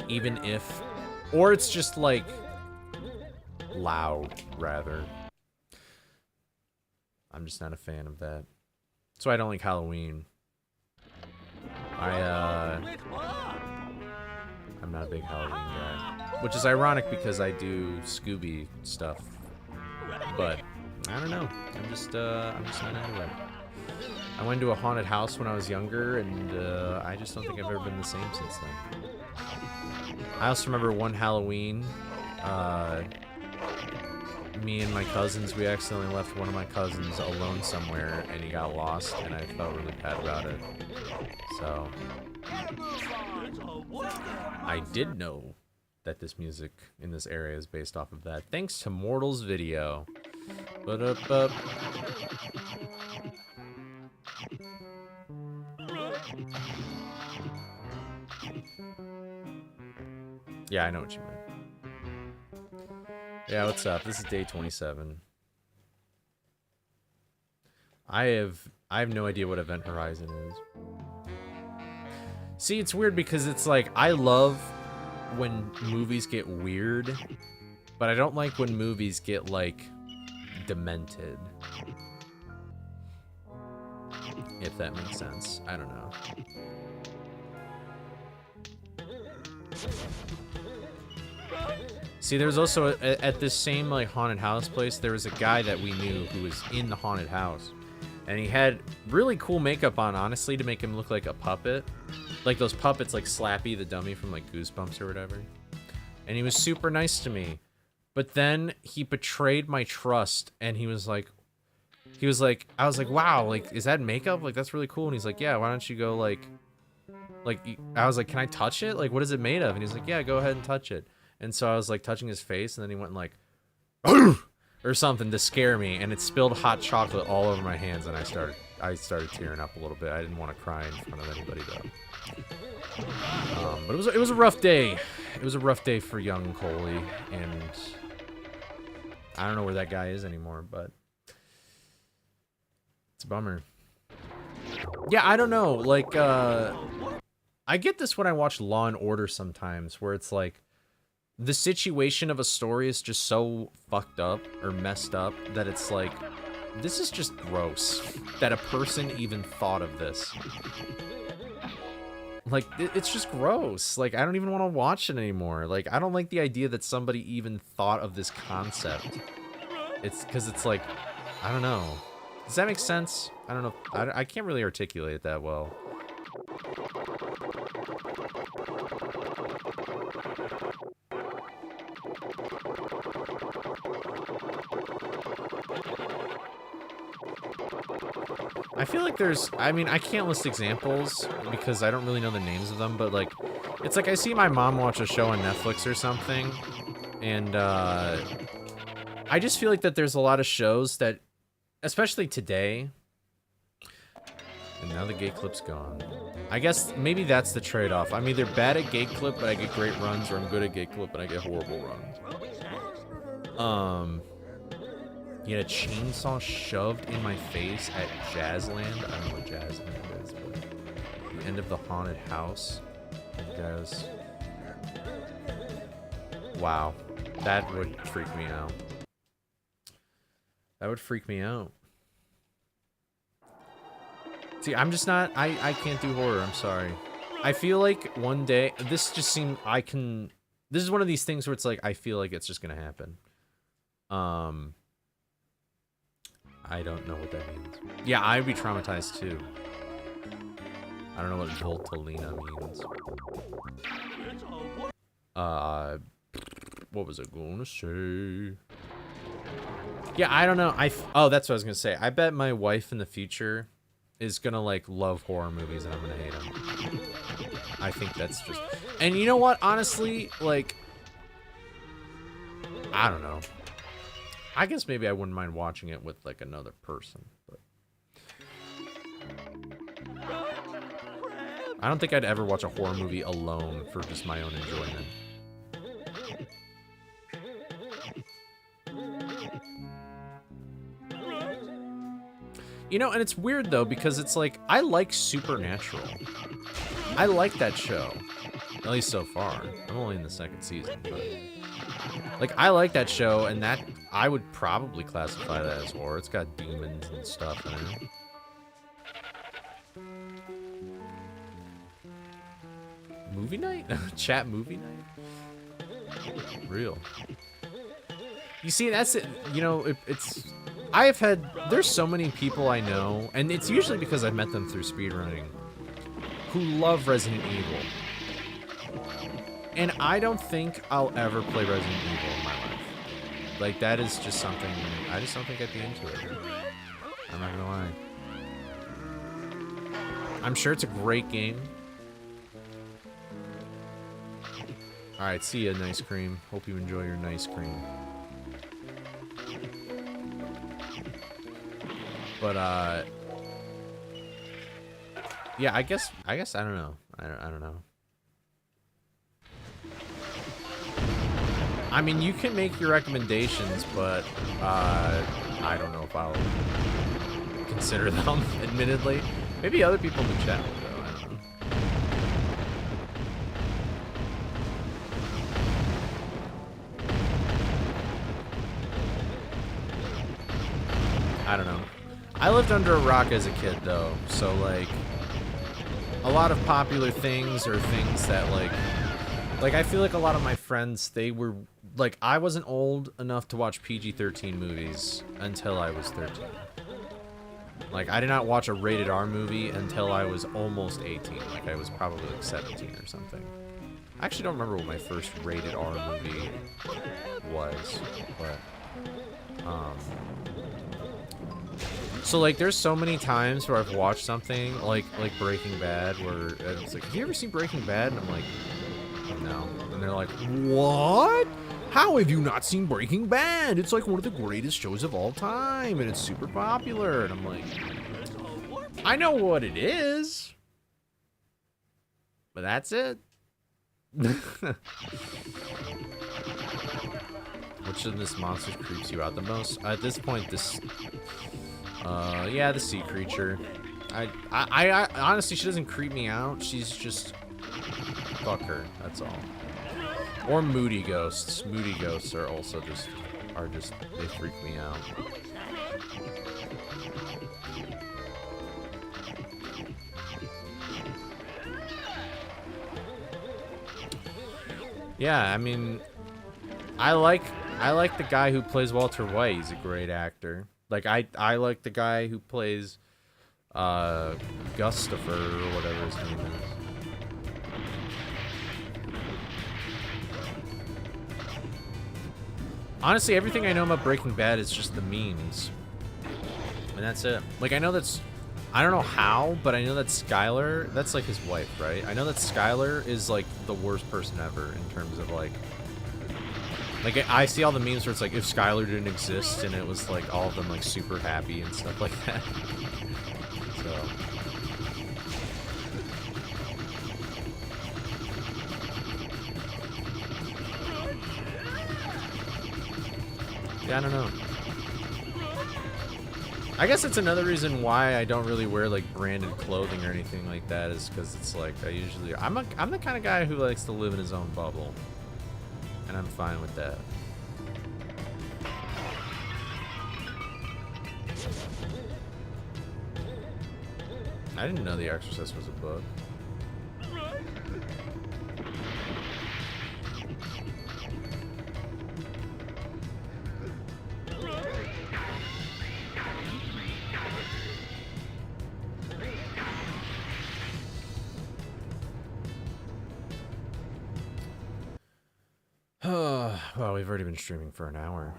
Even if... Or it's just, like, loud, rather. I'm just not a fan of that. That's why I don't like Halloween. I'm not a big Halloween guy. Which is ironic because I do Scooby stuff. But, I don't know. I'm just not into it. I went to a haunted house when I was younger, and I just don't think I've ever been the same since then. I also remember one Halloween, me and my cousins, we accidentally left one of my cousins alone somewhere, and he got lost, and I felt really bad about it. So, I did know that this music in this area is based off of that, thanks to Mortal's video. Ba-da-ba. Yeah, I know what you meant. Yeah, what's up? This is day 27. I have no idea what Event Horizon is. See, it's weird because it's like, I love when movies get weird, but I don't like when movies get, like, demented. If that makes sense. I don't know. See, there's also, at this same, like, haunted house place, there was a guy that we knew who was in the haunted house. And he had really cool makeup on, honestly, to make him look like a puppet. Like those puppets, like Slappy, the dummy from, like, Goosebumps or whatever. And he was super nice to me. But then he betrayed my trust, and he was like, I was like, wow, like, is that makeup? Like, that's really cool. And he's like, yeah, why don't you go, like, I was like, can I touch it? Like, what is it made of? And he's like, yeah, go ahead and touch it. And so I was, like, touching his face, and then he went, like, or something to scare me, and it spilled hot chocolate all over my hands, and I started tearing up a little bit. I didn't want to cry in front of anybody, though. But it was a rough day. It was a rough day for young Coley, and I don't know where that guy is anymore, but it's a bummer. Yeah, I don't know. Like, I get this when I watch Law and Order sometimes, where it's like, the situation of a story is just so fucked up or messed up that it's like, this is just gross that a person even thought of this. Like, it's just gross. Like, I don't even want to watch it anymore. Like, I don't like the idea that somebody even thought of this concept. It's because it's like, I don't know. Does that make sense? I don't know. I can't really articulate it that well. I feel like there's, I mean, I can't list examples because I don't really know the names of them, but like, it's like I see my mom watch a show on Netflix or something, and I just feel like that there's a lot of shows that, especially today, and now the gate clip's gone. I guess maybe that's the trade-off. I'm either bad at gate clip, but I get great runs, or I'm good at gate clip, but I get horrible runs. He had a chainsaw shoved in my face at Jazzland. I don't know what Jazzland is, but the end of the haunted house. Guys. Wow. That would freak me out. That would freak me out. See, I'm just not, I can't do horror, I'm sorry. I feel like one day, this just seemed, this is one of these things where it's like, I feel like it's just gonna happen. I don't know what that means. Yeah, I'd be traumatized too. I don't know what Voltalina means. What was I gonna say? Yeah, I don't know. Oh, that's what I was gonna say. I bet my wife in the future is gonna like love horror movies and I'm gonna hate them. I think that's just, and you know what? Honestly, like, I don't know. I guess maybe I wouldn't mind watching it with like another person, but I don't think I'd ever watch a horror movie alone for just my own enjoyment. You know, and it's weird though, because it's like, I like Supernatural. I like that show. At least so far. I'm only in the second season, but like, I like that show, and that I would probably classify that as horror. It's got demons and stuff in it. Movie night? Chat movie night? Real. You see, that's it. You know, there's so many people I know, and it's usually because I've met them through speedrunning, who love Resident Evil. And I don't think I'll ever play Resident Evil in my life. Like, that is just something, I just don't think I'd be into it. I'm not gonna lie. I'm sure it's a great game. Alright, see ya, Nice Cream. Hope you enjoy your Nice Cream. But, yeah, I guess, I don't know. I don't know. I mean, you can make your recommendations, but, I don't know if I'll consider them, admittedly. Maybe other people in the chat will, though. I don't know. I don't know. I lived under a rock as a kid, though, so, like, a lot of popular things are things that, like, I feel like a lot of my friends, they were, like, I wasn't old enough to watch PG-13 movies until I was 13. Like, I did not watch a rated R movie until I was almost 18. Like, I was probably, like, 17 or something. I actually don't remember what my first rated R movie was, but, so, like, there's so many times where I've watched something, like Breaking Bad, where it's like, have you ever seen Breaking Bad? And I'm like, no. And they're like, what? How have you not seen Breaking Bad? It's like one of the greatest shows of all time, and it's super popular. And I'm like, I know what it is, but that's it. Which of this monster creeps you out the most? At this point, this, yeah, the sea creature. I honestly, she doesn't creep me out. She's just, fuck her. That's all. Or moody ghosts. Moody ghosts are also just, they freak me out. Yeah, I mean, I like the guy who plays Walter White. He's a great actor. Like, I like the guy who plays Gustafer or whatever his name is. Honestly, everything I know about Breaking Bad is just the memes. And that's it. Like, I know that's, I don't know how, but I know that Skylar, that's like his wife, right? I know that Skylar is like the worst person ever in terms of like I see all the memes where it's like, if Skylar didn't exist, and it was like all of them like super happy and stuff like that. So. Yeah, I don't know. I guess it's another reason why I don't really wear like branded clothing or anything like that, is because it's like I'm the kind of guy who likes to live in his own bubble, and I'm fine with that. I didn't know The Exorcist was a book. Well, we've already been streaming for an hour.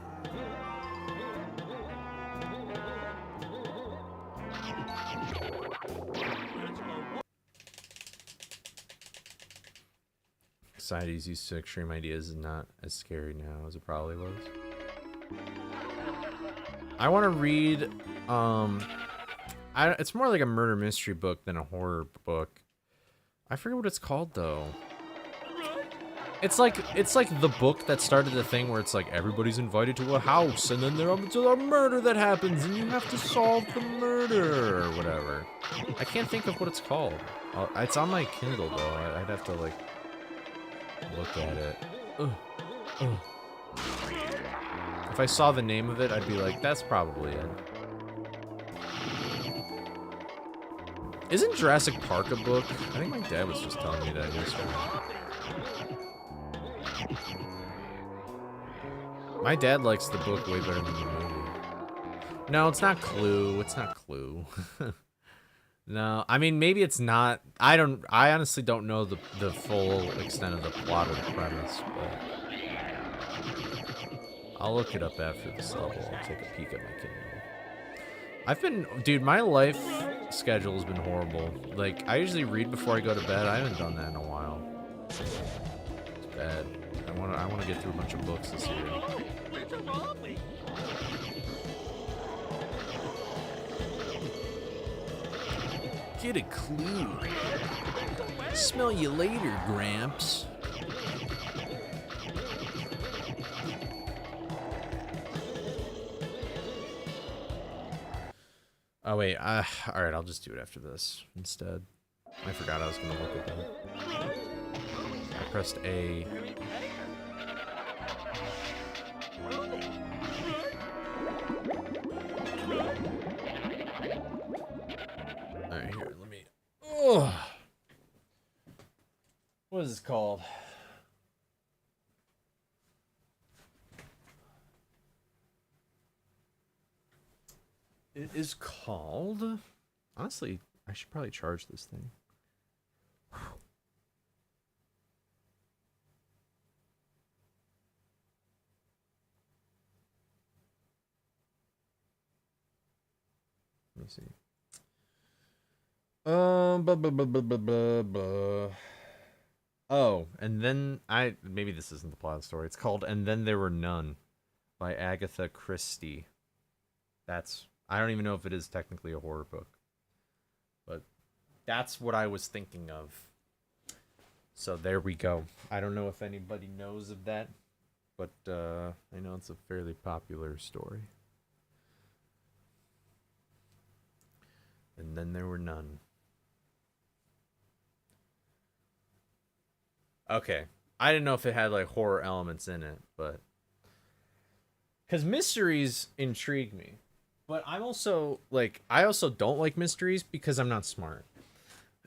society's used to extreme ideas is not as scary now as it probably was. I want to read, it's more like a murder mystery book than a horror book. I forget what it's called though. It's like the book that started the thing where it's like everybody's invited to a house and then there's a murder that happens and you have to solve the murder or whatever. I can't think of what it's called. It's on my Kindle though. I'd have to like look at it. Ugh. Ugh. If I saw the name of it, I'd be like, that's probably it. Isn't Jurassic Park a book? I think my dad was just telling me that yesterday. My dad likes the book way better than the movie. No, it's not Clue. It's not Clue. No, I mean, maybe it's not. I honestly don't know the full extent of the plot or the premise, but I'll look it up after this level. I'll take a peek at my Kindle. Dude, my life schedule has been horrible. Like, I usually read before I go to bed. I haven't done that in a while. It's bad. I want to get through a bunch of books this year. Get a clue. Smell you later, Gramps. Oh wait, alright, I'll just do it after this instead. I forgot I was gonna look at that. I pressed A. Alright, here, let me... Ugh. What is this called? It is called... Honestly, I should probably charge this thing. Let me see. Blah, blah, blah, blah, blah, blah, blah. Oh, and then maybe this isn't the plot of the story. It's called And Then There Were None by Agatha Christie. I don't even know if it is technically a horror book. But that's what I was thinking of. So there we go. I don't know if anybody knows of that, but I know it's a fairly popular story. And Then There Were None. Okay. I didn't know if it had like horror elements in it, but because mysteries intrigue me. But I'm also like, I also don't like mysteries because I'm not smart.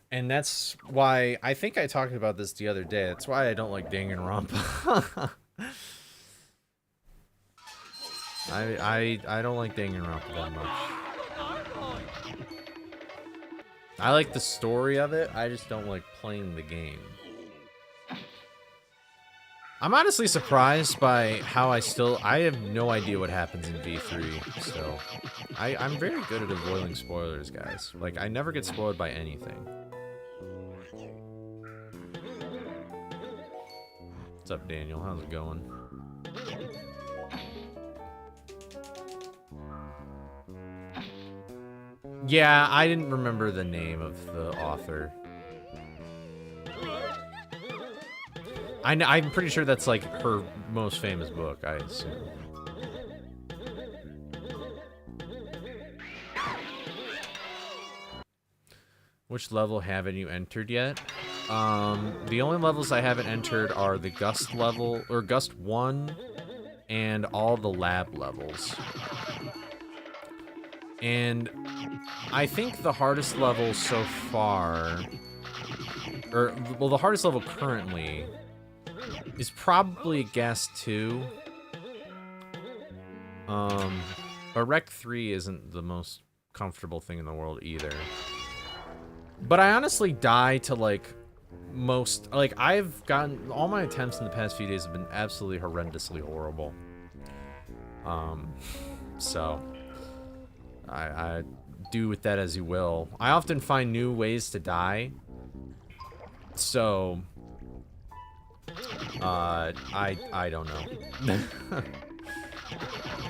And that's why I think I talked about this the other day. That's why I don't like Danganronpa. I don't like Danganronpa that much. I like the story of it. I just don't like playing the game. I'm honestly surprised by how I have no idea what happens in V3 still. I'm very good at avoiding spoilers, guys. Like, I never get spoiled by anything. What's up, Daniel? How's it going? Yeah, I didn't remember the name of the author. I'm pretty sure that's like her most famous book, I assume. Which level haven't you entered yet? The only levels I haven't entered are the Gust level, or Gust 1, and all the lab levels. And I think the hardest level so far, well, the hardest level currently is probably Gas 2. But Rec 3 isn't the most comfortable thing in the world either. But I honestly die to like I've gotten, all my attempts in the past few days have been absolutely horrendously horrible. So I do with that as you will. I often find new ways to die. So I don't know.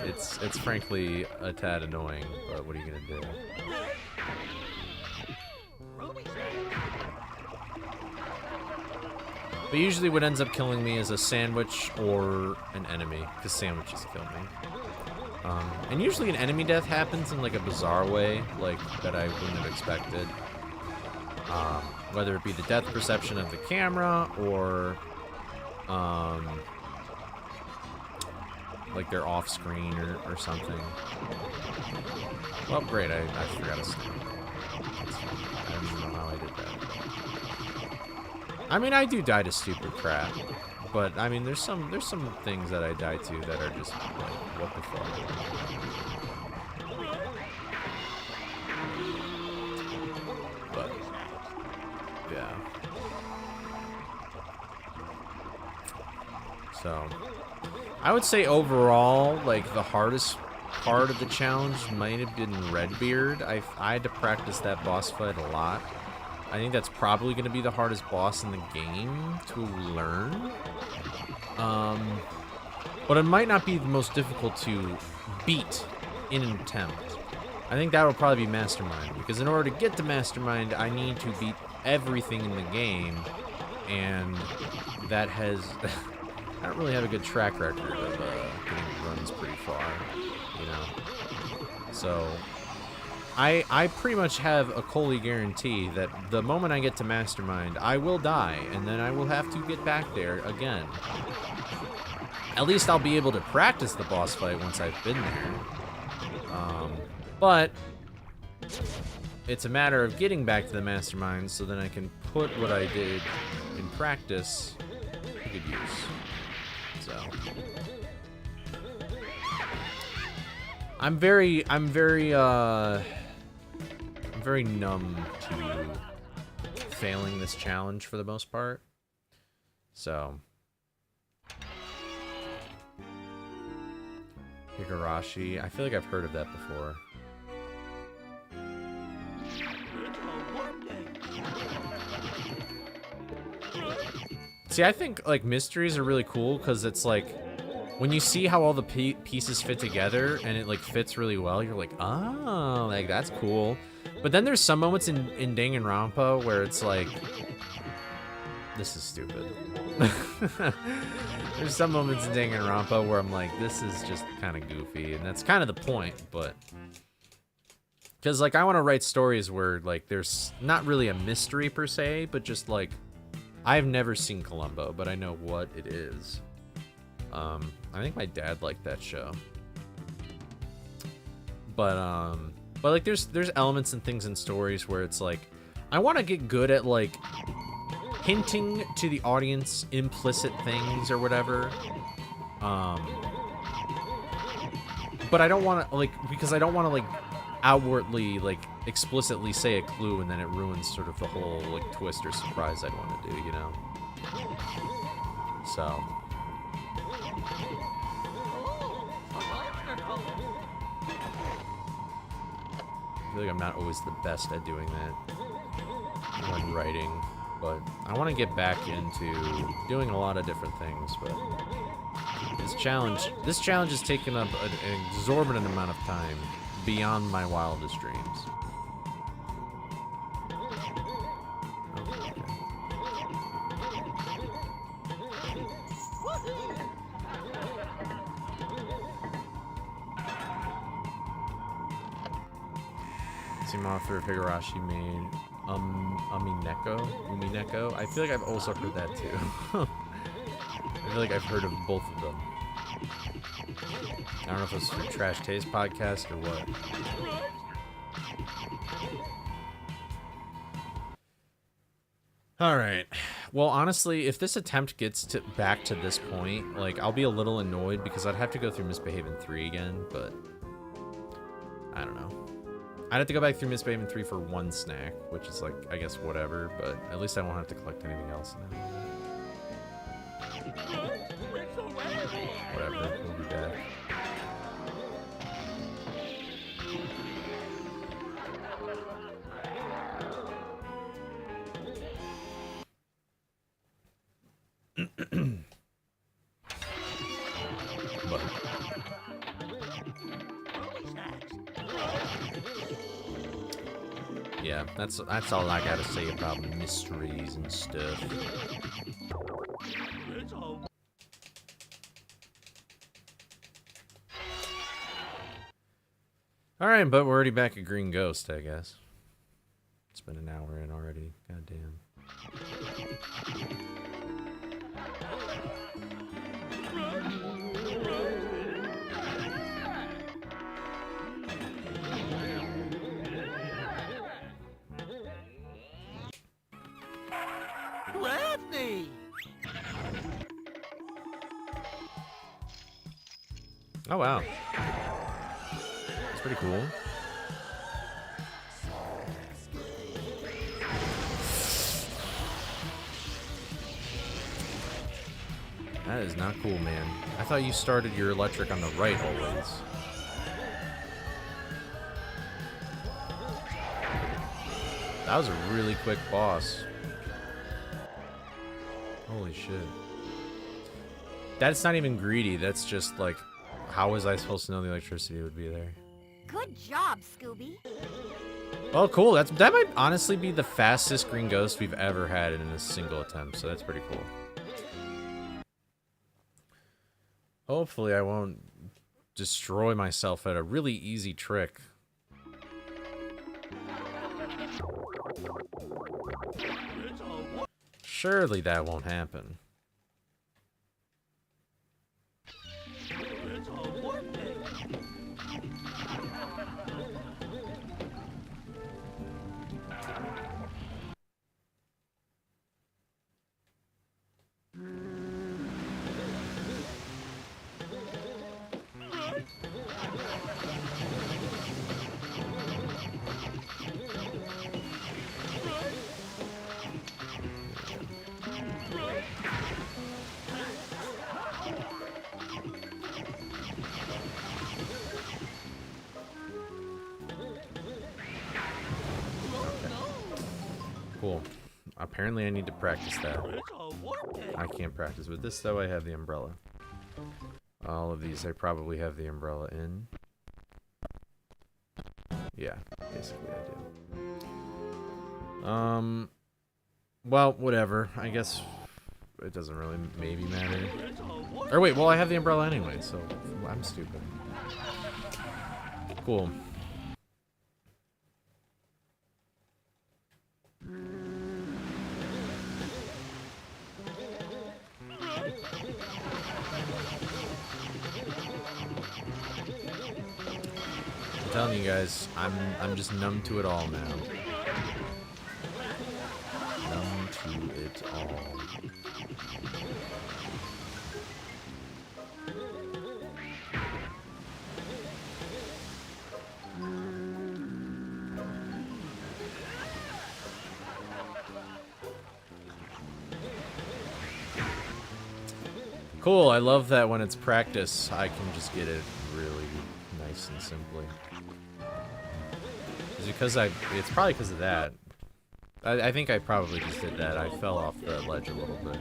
It's frankly a tad annoying, but what are you gonna do? But usually what ends up killing me is a sandwich or an enemy, because sandwiches kill me. And usually an enemy death happens in like a bizarre way, like that I wouldn't have expected. Whether it be the depth perception of the camera or like they're off screen or something. Well, great, I forgot to stand. I don't even know how I did that. I mean, I do die to stupid crap, but I mean, there's some things that I die to that are just like, what the fuck. But yeah. So I would say overall, like the hardest part of the challenge might have been Redbeard. I had to practice that boss fight a lot. I think that's probably going to be the hardest boss in the game to learn. But it might not be the most difficult to beat in an attempt. I think that will probably be Mastermind, because in order to get to Mastermind, I need to beat everything in the game, and that has... I don't really have a good track record of getting runs pretty far, you know? So... I pretty much have a Coley guarantee that the moment I get to Mastermind, I will die, and then I will have to get back there again. At least I'll be able to practice the boss fight once I've been there. But it's a matter of getting back to the Mastermind so then I can put what I did in practice to good use. So... I'm very numb to failing this challenge for the most part. So Higurashi, I feel like I've heard of that before. See, I think like mysteries are really cool because it's like when you see how all the pieces fit together and it like fits really well, you're like, oh, like that's cool. But then there's some moments in Danganronpa where it's like, this is stupid. There's some moments in Danganronpa where I'm like, this is just kind of goofy, and that's kind of the point, but... Because, like, I want to write stories where, like, there's not really a mystery per se, but just, like, I've never seen Columbo, but I know what it is. I think my dad liked that show. But like, there's elements and things in stories where it's like, I want to get good at, like, hinting to the audience implicit things or whatever. But I don't want to, like, because I don't want to, like, outwardly, like, explicitly say a clue and then it ruins sort of the whole, like, twist or surprise I'd want to do, you know? So... I feel like I'm not always the best at doing that when writing, but I want to get back into doing a lot of different things, but this challenge has taken up an exorbitant amount of time beyond my wildest dreams. Same author of Higurashi made Umineko. I feel like I've also heard that too. I feel like I've heard of both of them. I don't know if it's a Trash Taste podcast or what. Alright. Well, honestly, if this attempt gets back to this point, like, I'll be a little annoyed because I'd have to go through Misbehaving 3 again, but... I don't know. I'd have to go back through Misbehaving 3 for one snack, which is, like, I guess whatever, but at least I won't have to collect anything else now. Whatever, we'll be back. Yeah, that's all I gotta say about mysteries and stuff. Alright, but we're already back at Green Ghost, I guess. It's been an hour in already. God damn. Daphne! Oh, wow. That's pretty cool. That is not cool, man. I thought you started your electric on the right always. That was a really quick boss. Holy shit. That's not even greedy. That's just like, how was I supposed to know the electricity would be there? Good job, Scooby. Well, cool. That might honestly be the fastest Green Ghost we've ever had in a single attempt, so that's pretty cool. Hopefully I won't destroy myself at a really easy trick. Surely that won't happen. Cool. Apparently I need to practice that. I can't practice with this though. I have the umbrella. All of these I probably have the umbrella in. Yeah, basically I do. Well, whatever. I guess it doesn't really maybe matter. Or wait, well I have the umbrella anyway, so I'm stupid. Cool. I'm telling you guys, I'm just numb to it all now. Numb to it all. Cool, I love that when it's practice, I can just get it really nice and simply. It's probably because of that. I think I probably just did that. I fell off the ledge a little bit.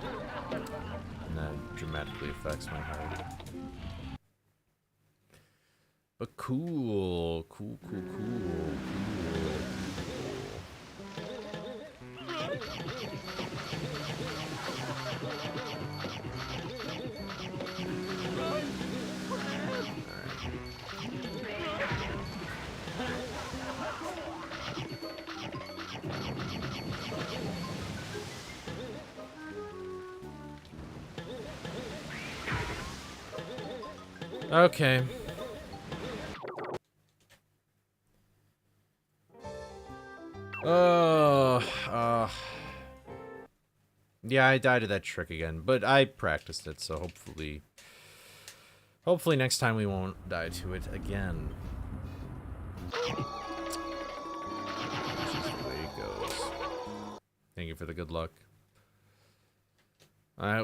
And that dramatically affects my heart. But cool. Cool. Okay. Yeah, I died to that trick again, but I practiced it, so hopefully next time we won't die to it again. That's just the way it goes. Thank you for the good luck.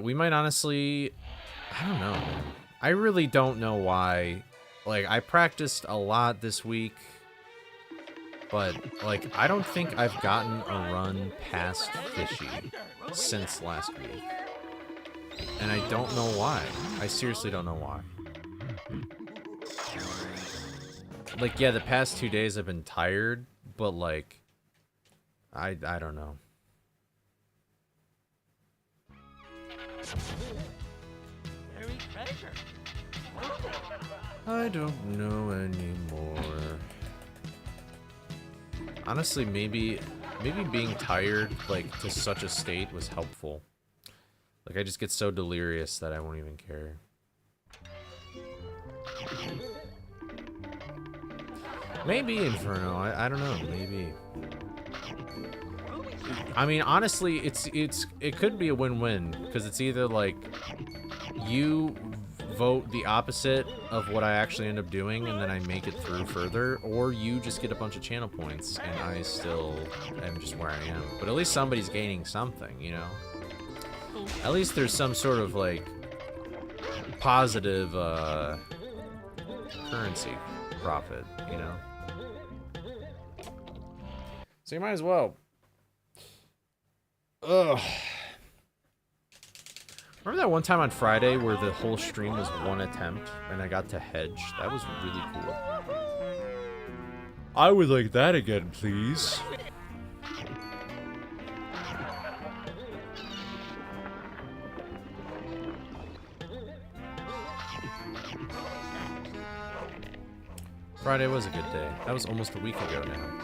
We might honestly, I don't know. I really don't know why. Like, I practiced a lot this week, but, like, I don't think I've gotten a run past Fishy since last week. And I don't know why. I seriously don't know why. Like, yeah, the past 2 days I've been tired, but, like, I don't know. Buried treasure. I don't know anymore. Honestly, maybe being tired, like, to such a state was helpful. Like, I just get so delirious that I won't even care. Maybe Inferno, I don't know, maybe. I mean, honestly, it could be a win-win, because it's either, like, you vote the opposite of what I actually end up doing, and then I make it through further, or you just get a bunch of channel points, and I still am just where I am. But at least somebody's gaining something, you know? At least there's some sort of, like, positive, currency profit, you know? So you might as well. Ugh. Remember that one time on Friday where the whole stream was one attempt and I got to hedge? That was really cool. I would like that again, please. Friday was a good day. That was almost a week ago now.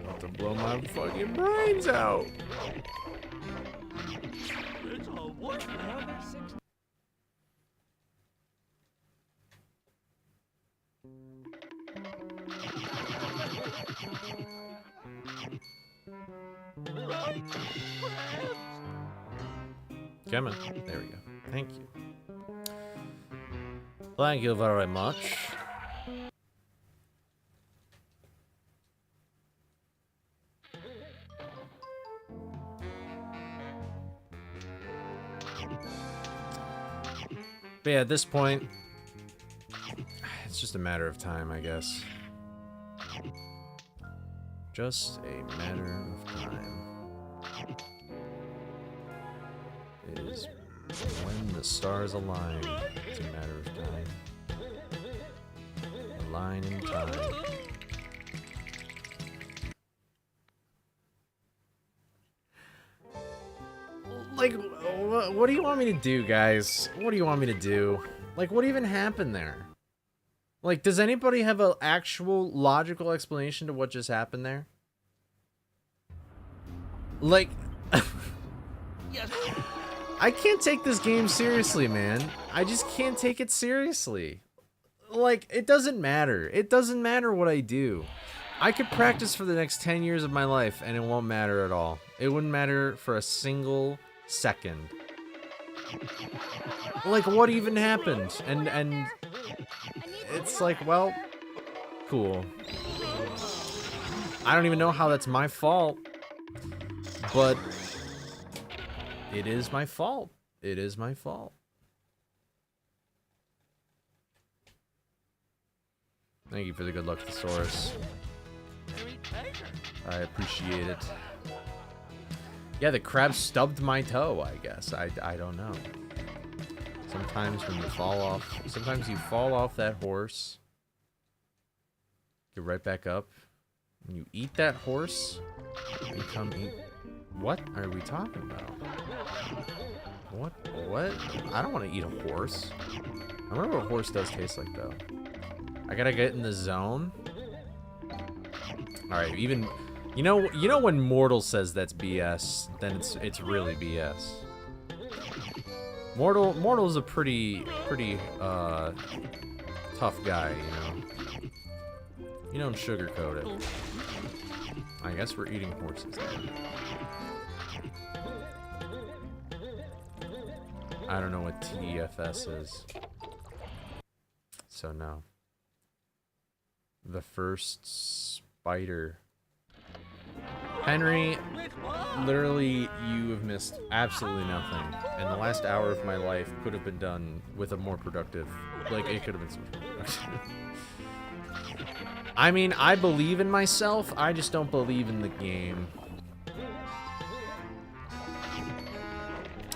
About to blow my fucking brains out. It's a wonderland. Right, friends. Coming. There we go. Thank you. Thank you very much. But yeah, at this point, it's just a matter of time, I guess. Just a matter of time. It is when the stars align. It's a matter of time. A line in time. Like, what do you want me to do, guys? What do you want me to do? Like, what even happened there? Like, does anybody have an actual logical explanation to what just happened there? Like, Yes. I can't take this game seriously, man. I just can't take it seriously. Like, it doesn't matter. It doesn't matter what I do. I could practice for the next 10 years of my life, and it won't matter at all. It wouldn't matter for a single second. Like, what even happened? And it's like, well, cool. I don't even know how that's my fault. But it is my fault. It is my fault. Thank you for the good luck, Thesaurus. Buried treasure. I appreciate it. Yeah, the crab stubbed my toe, I guess. I don't know. Sometimes when you fall off, sometimes you fall off that horse, get right back up. When you eat that horse, you come eat. What are we talking about? What? I don't want to eat a horse. I remember what a horse does taste like, though. I gotta get in the zone. All right, even you know when Mortal says that's BS, then it's really BS. Mortal's a pretty tough guy, you know. You don't sugarcoat it. I guess we're eating horses then. I don't know what TFS is. So no. The first spider. Henry, literally, you have missed absolutely nothing. And the last hour of my life could have been done with a more productive... Like, it could have been so much more productive. I mean, I believe in myself, I just don't believe in the game.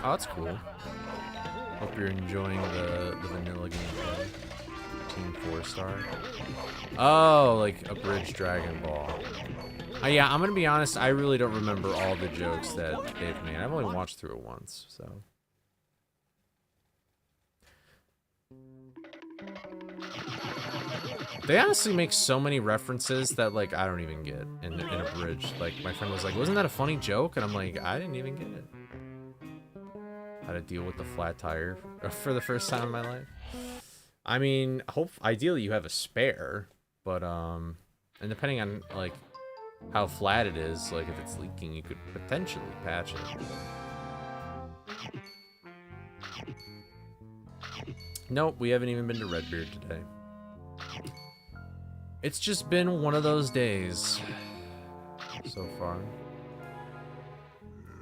Oh, that's cool. Hope you're enjoying the vanilla gameplay. Team 4-star. Oh, like a bridge Dragon Ball. Yeah, I'm gonna be honest, I really don't remember all the jokes that they've made. I've only watched through it once, so. They honestly make so many references that, like, I don't even get in a bridge. Like, my friend was like, wasn't that a funny joke? And I'm like, I didn't even get it. How to deal with the flat tire for the first time in my life. I mean, ideally you have a spare, but, and depending on, like, how flat it is, like if it's leaking, you could potentially patch it. Nope, we haven't even been to Redbeard today. It's just been one of those days so far.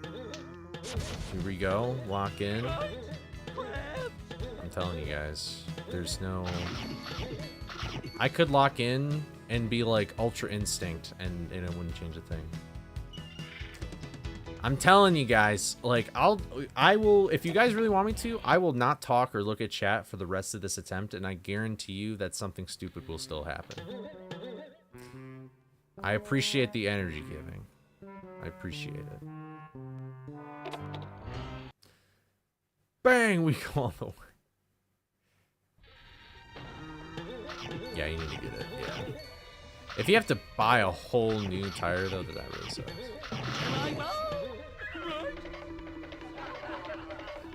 Here we go, lock in. I'm telling you guys, there's no... I could lock in and be like Ultra Instinct and it wouldn't change a thing. I'm telling you guys, like, I will, if you guys really want me to, I will not talk or look at chat for the rest of this attempt, and I guarantee you that something stupid will still happen. I appreciate the energy giving. I appreciate it. Bang, we go all the way. Yeah, you need to get it, yeah. If you have to buy a whole new tire, though, that really sucks.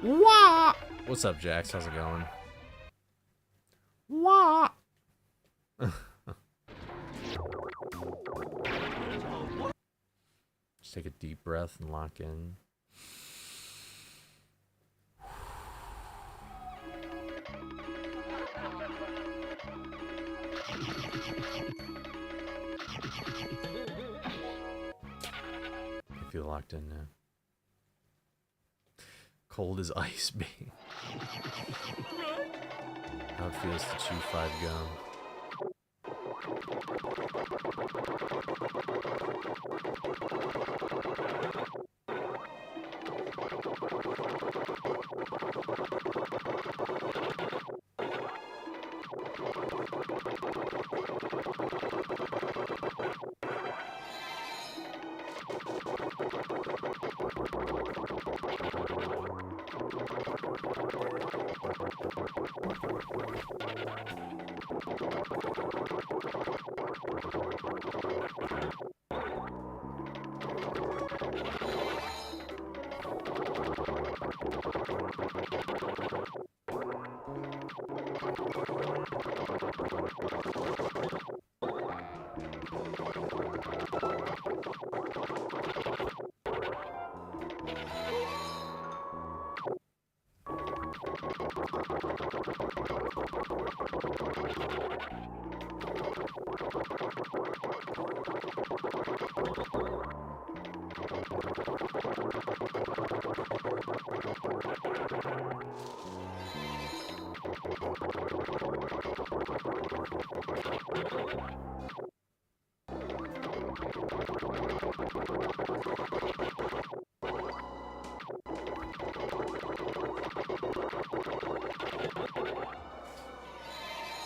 Wah! What's up, Jax? How's it going? Wah! Just take a deep breath and lock in. I feel locked in now. Cold as ice, babe. How it feels to chew 5 gum.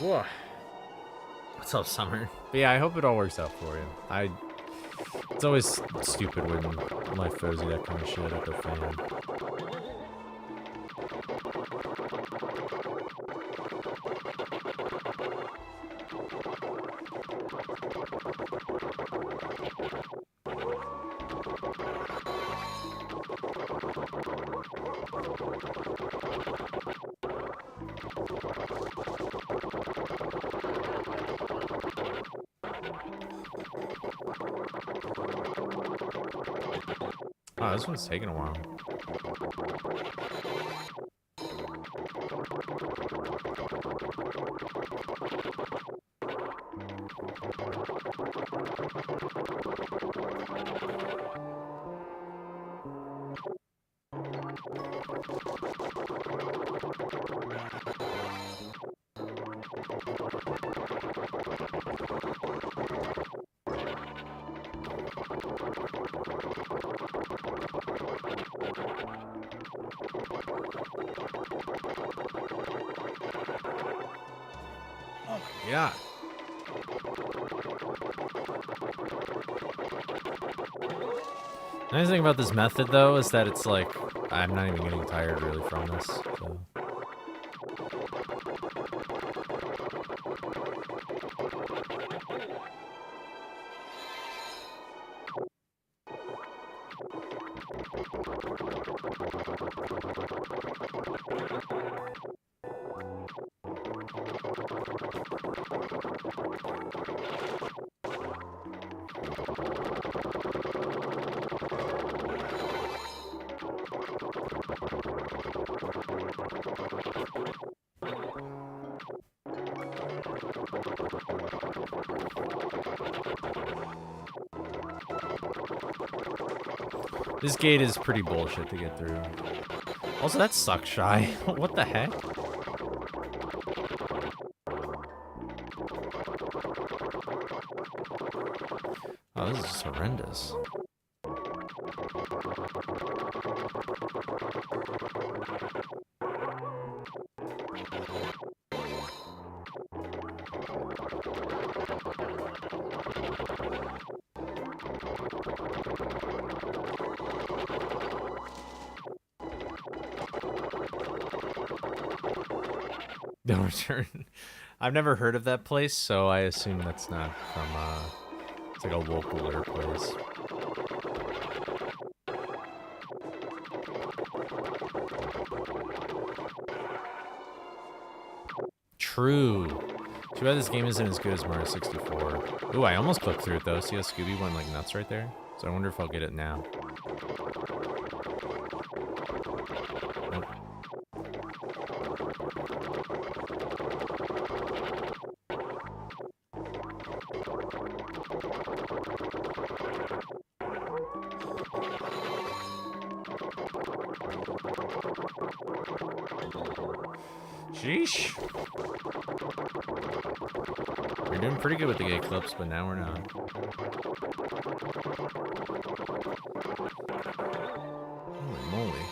Whoa. What's up, Summer? But yeah, I hope it all works out for you. It's always stupid when life throws you that kind of shit at the fan. Oh, this one's taking a while. my god. The nice thing about this method, though, is that it's like, I'm not even getting tired really from this. So. This gate is pretty bullshit to get through. Also, that sucks, Shy. What the heck? Oh, this is just horrendous. No return. I've never heard of that place, so I assume that's not from, it's like a localer place. True. Too bad this game isn't as good as Mario 64. Ooh, I almost clicked through it, though. See how Scooby went, like, nuts right there? So I wonder if I'll get it now. Nope. Sheesh. We're doing pretty good with the gate clips, but now we're not. Holy moly.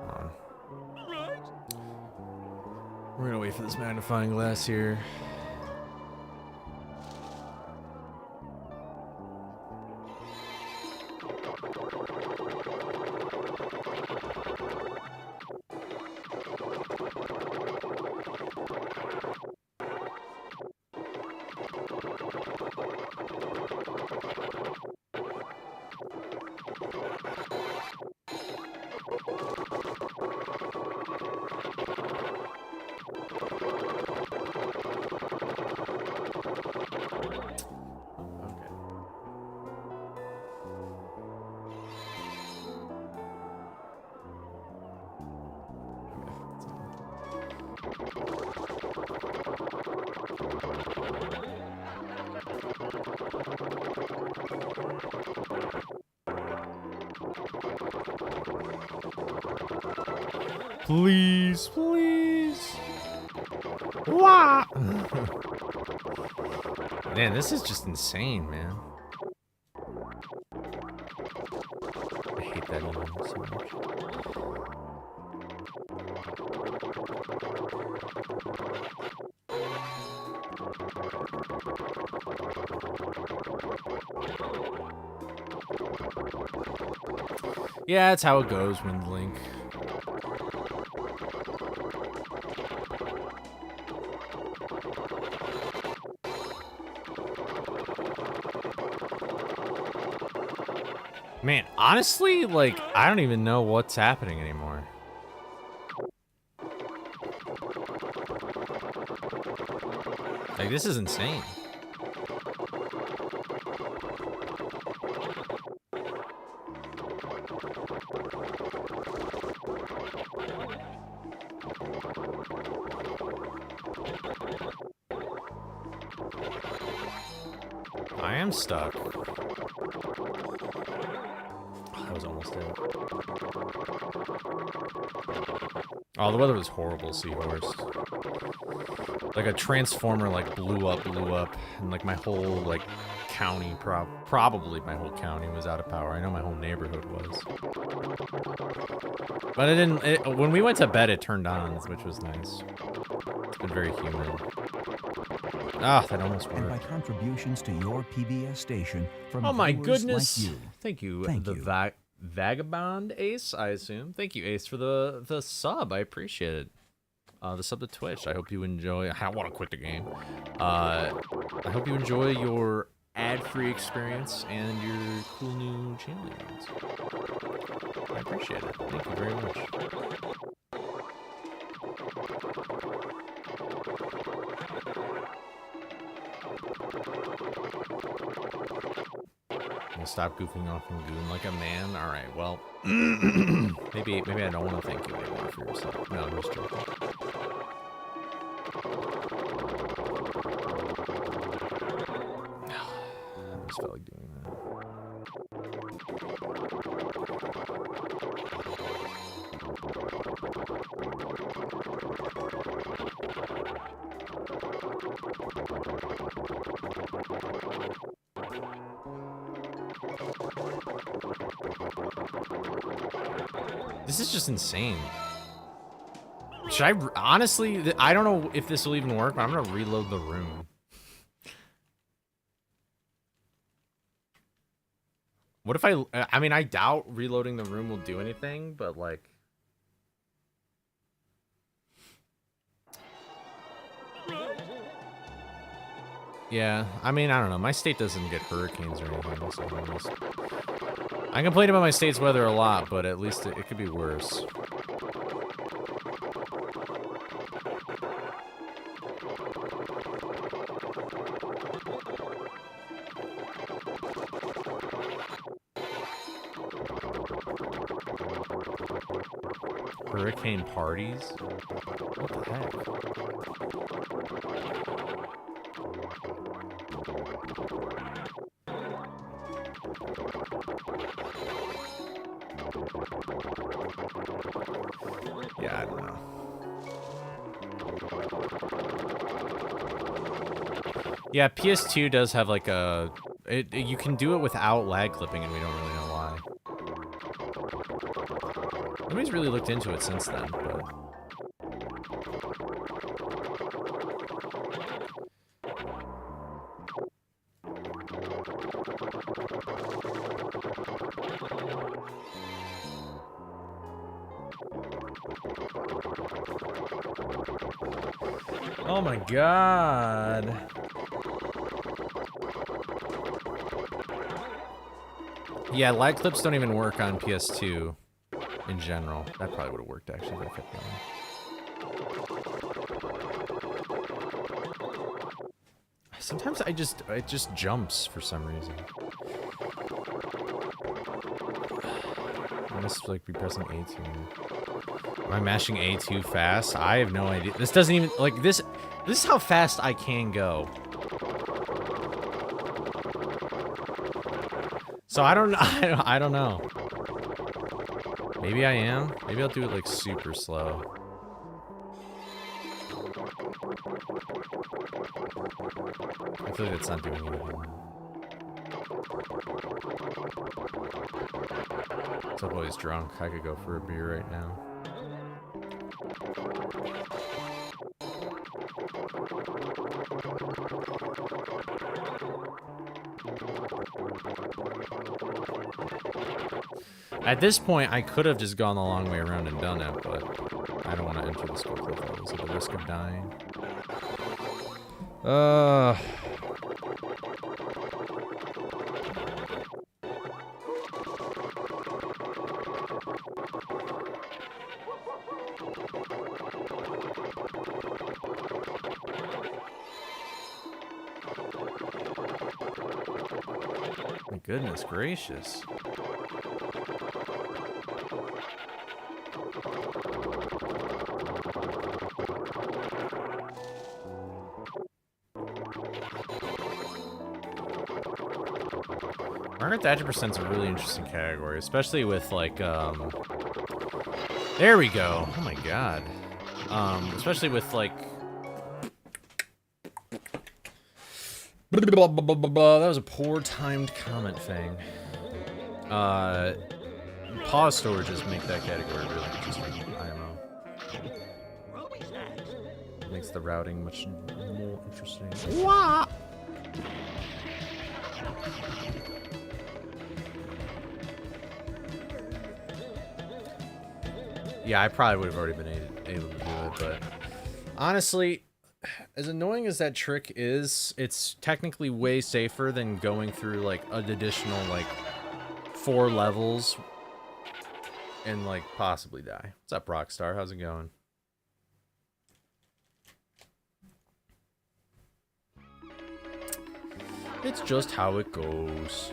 Come on. We're gonna wait for this magnifying glass here. Please, please. Wah! Man, this is just insane, man. I hate that even so much. Yeah, that's how it goes when Link. Man, honestly, like, I don't even know what's happening anymore. Like, this is insane. I am stuck. That was almost it. Oh, the weather was horrible, Seahorse. Like a transformer, like, blew up, and like my whole, like, county, probably my whole county was out of power. I know my whole neighborhood was. But it didn't. When we went to bed, it turned on, which was nice. It's been very humid. Ah, that almost And by worked. contributions to your PBS station from Oh my viewers goodness! like you. Thank you, Thank the you. Vagabond Ace, I assume. Thank you, Ace, for the sub. I appreciate it. The sub to Twitch. I hope you enjoy. I don't want to quit the game. I hope you enjoy your ad-free experience and your cool new channel events. I appreciate it. Thank you very much. I'll stop goofing off and goon like a man. All right, well, maybe I don't want to thank you anymore for yourself. No, I'm just joking. I just felt like doing that. This is just insane. Should I honestly? I don't know if this will even work, but I'm gonna reload the room. What if I mean, I doubt reloading the room will do anything, but like. Yeah, I mean, I don't know. My state doesn't get hurricanes or anything, so I complain about my state's weather a lot, but at least it could be worse. Hurricane parties? What the heck? Yeah, I don't know. Yeah, PS2 does have like a... you can do it without lag clipping, and we don't really know why. Nobody's really looked into it since then, but... Oh my god. Yeah, lag clips don't even work on PS2 in general. That probably would have worked actually if I kept going. Sometimes it just jumps for some reason. I must like be pressing A2. Am I mashing A too fast? I have no idea. This doesn't even like this. This is how fast I can go. So I don't know. Maybe I am. Maybe I'll do it like super slow. I feel like it's not doing anything. Subway's drunk. I could go for a beer right now. At this point, I could have just gone the long way around and done it, but I don't want to enter the skill cliff levels at the risk of dying. My goodness gracious. Margaret Thatcher percent's a really interesting category, especially with like there we go. Oh my god. Especially with like blah, blah, blah, blah, blah. That was a poor timed comment thing. pause storages make that category really interesting. IMO. Makes the routing much more interesting. Wah! Yeah, I probably would have already been able to do it, but honestly, as annoying as that trick is, it's technically way safer than going through like an additional like 4 levels and like possibly die. What's up, Rockstar? How's it going? It's just how it goes.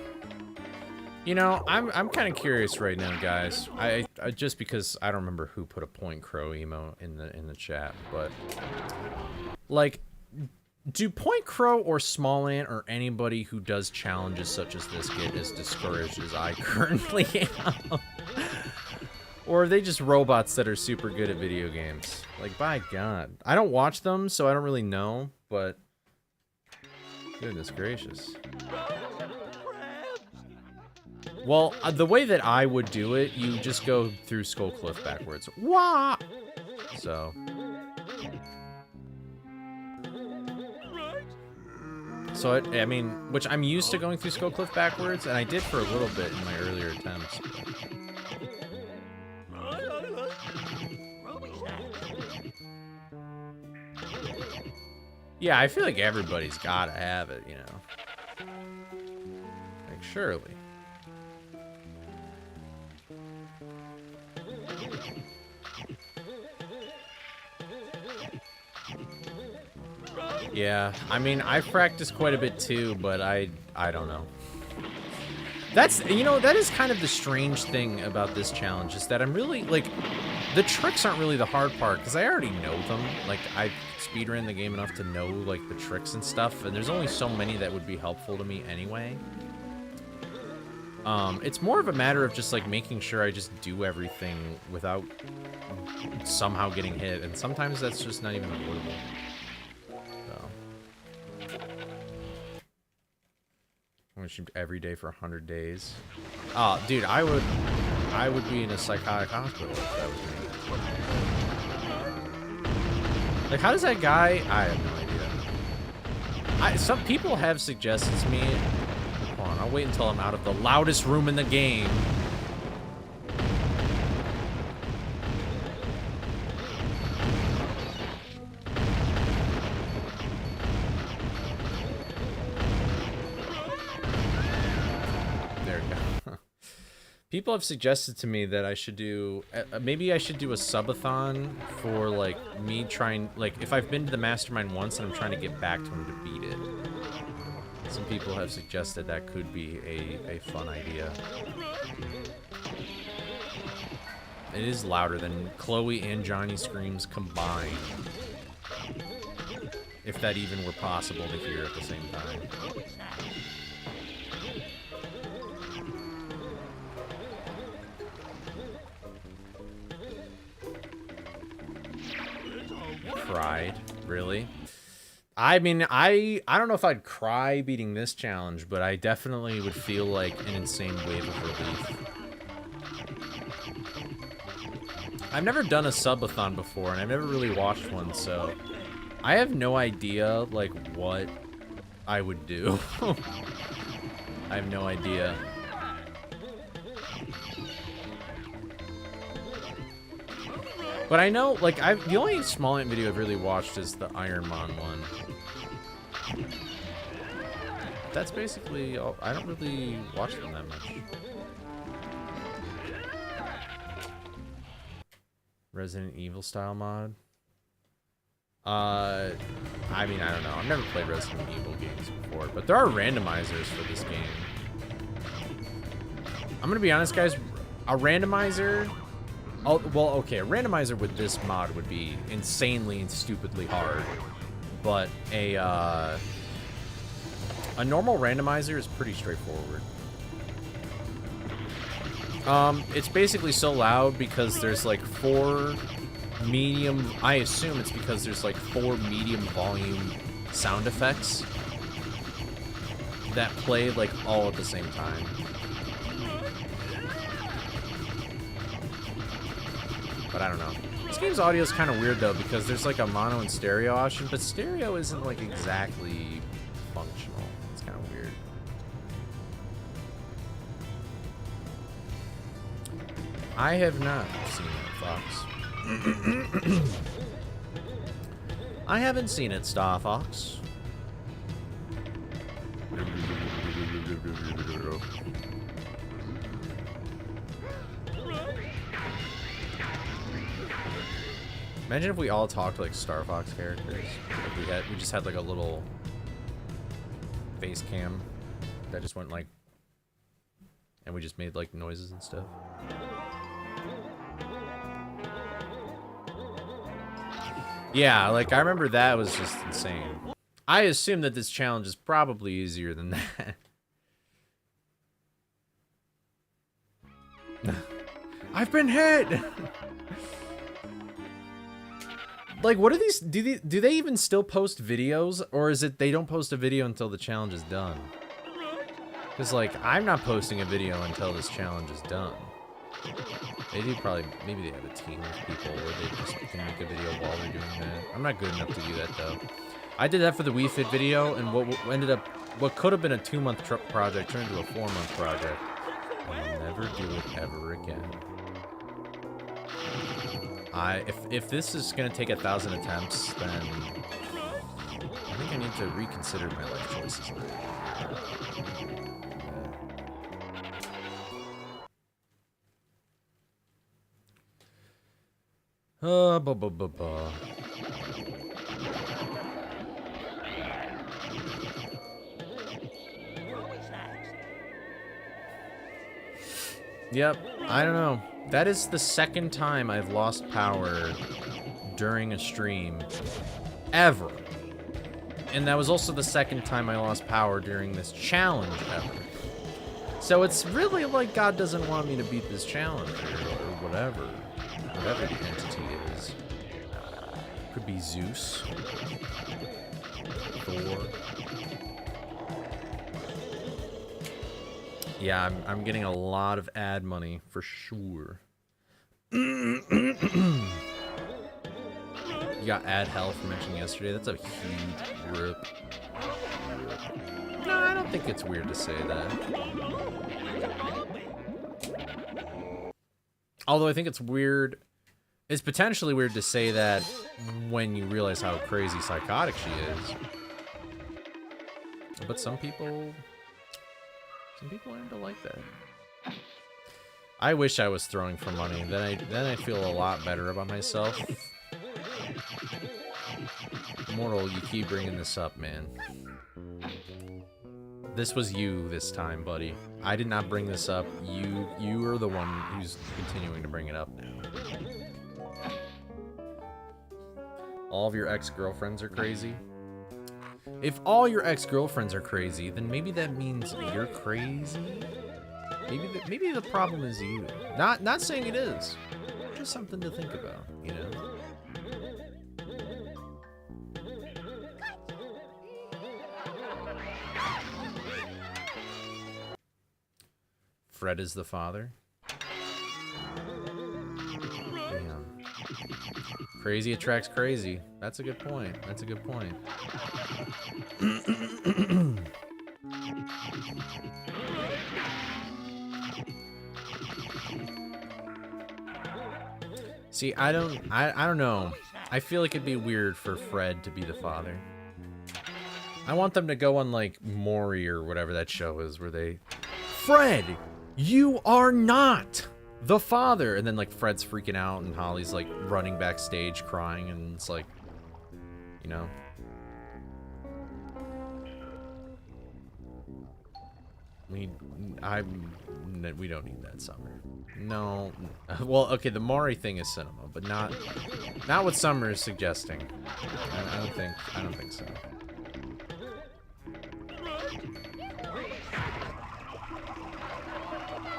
You know, I'm kind of curious right now, guys. I just because I don't remember who put a Point Crow emo in the chat, but like, do Point Crow or Small Ant or anybody who does challenges such as this get as discouraged as I currently am? Or are they just robots that are super good at video games? Like, by God, I don't watch them, so I don't really know. But goodness gracious. Well, the way that I would do it, you just go through Skull Cliff backwards. Wah! So. So, I mean, which I'm used to going through Skull Cliff backwards, and I did for a little bit in my earlier attempts. Yeah, I feel like everybody's gotta have it, you know. Like, surely. Yeah, I mean, I've practiced quite a bit too, but I don't know. That's, you know, that is kind of the strange thing about this challenge, is that I'm really, like, the tricks aren't really the hard part, because I already know them. Like, I speedrun the game enough to know, like, the tricks and stuff, and there's only so many that would be helpful to me anyway. It's more of a matter of just, like, making sure I just do everything without somehow getting hit, and sometimes that's just not even avoidable. I'm gonna shoot every day for 100 days. Oh, dude, I would be in a psychotic hospital if that was me. Like, how does that guy? I have no idea. Some people have suggested to me. Hold on, I'll wait until I'm out of the loudest room in the game. People have suggested to me that I should do, maybe I should do a subathon for, like, me trying, like, if I've been to the Mastermind once and I'm trying to get back to him to beat it. Some people have suggested that could be a fun idea. It is louder than Chloe and Johnny screams combined. If that even were possible to hear at the same time. Cried, really? I mean, I don't know if I'd cry beating this challenge, but I definitely would feel like an insane wave of relief. I've never done a subathon before, and I've never really watched one, so I have no idea, like, what I would do. I have no idea. But I know, like, the only Small Ant video I've really watched is the Ironmon one. That's basically all. I don't really watch them that much. Resident Evil style mod? I mean, I don't know. I've never played Resident Evil games before, but there are randomizers for this game. I'm gonna be honest, guys. A randomizer... Oh, well, okay, a randomizer with this mod would be insanely and stupidly hard, but a normal randomizer is pretty straightforward. It's basically so loud because there's like 4 medium, I assume it's because there's like 4 medium volume sound effects that play like all at the same time. But I don't know. This game's audio is kind of weird though because there's like a mono and stereo option, but stereo isn't like exactly functional. It's kind of weird. I have not seen that, Fox. I haven't seen it, Star Fox. Imagine if we all talked like Star Fox characters. Like we just had like a little face cam that just went like, and we just made like noises and stuff. Yeah, like I remember that was just insane. I assume that this challenge is probably easier than that. I've been hit. Like, what are these? Do they even still post videos, or is it they don't post a video until the challenge is done? Because like I'm not posting a video until this challenge is done. They do probably, maybe they have a team of people where they just can make a video while they're doing that. I'm not good enough to do that though. I did that for the Wii Fit video, and what could have been a 2-month project turned into a 4-month project. I'll never do it ever again. If this is gonna take 1,000 attempts, then I think I need to reconsider my life choices. Yep, I don't know. That is the second time I've lost power during a stream ever. And that was also the second time I lost power during this challenge ever. So it's really like God doesn't want me to beat this challenge or whatever. Whatever the entity is. Could be Zeus. Thor. Yeah, I'm getting a lot of ad money for sure. You got ad hell for mentioning yesterday. That's a huge rip. No, I don't think it's weird to say that. Although I think it's weird. It's potentially weird to say that when you realize how crazy psychotic she is. But some people aren't to like that. I wish I was throwing for money. Then I'd feel a lot better about myself. Mortal, you keep bringing this up, man. This was you this time, buddy. I did not bring this up. You are the one who's continuing to bring it up now. All of your ex-girlfriends are crazy? If all your ex-girlfriends are crazy, then maybe that means you're crazy? Maybe the problem is you. Not saying it is. Just something to think about, you know? Fred is the father? Damn. Crazy attracts crazy. That's a good point. That's a good point. See, I don't know. I feel like it'd be weird for Fred to be the father. I want them to go on like Maury or whatever that show is where they... Fred! You are not the father! And then like Fred's freaking out and Holly's like running backstage crying and it's like, you know. We don't need that Summer. No. Well, okay, the Maury thing is cinema, but not what Summer is suggesting. I don't think so.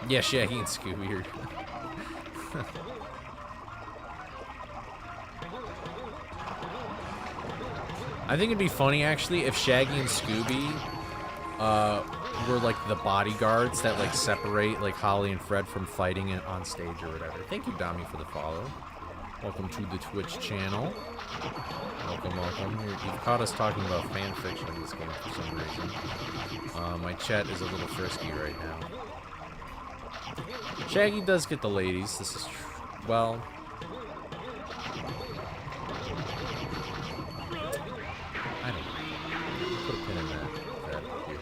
Yeah, Shaggy and Scooby are... I think it'd be funny, actually, if Shaggy and Scooby were, like, the bodyguards that, like, separate, like, Holly and Fred from fighting on stage or whatever. Thank you, Dami, for the follow. Welcome to the Twitch channel. Welcome. You've caught us talking about fan fiction in this game for some reason. My chat is a little frisky right now. Shaggy does get the ladies. This is well. I don't know. Put a pin in that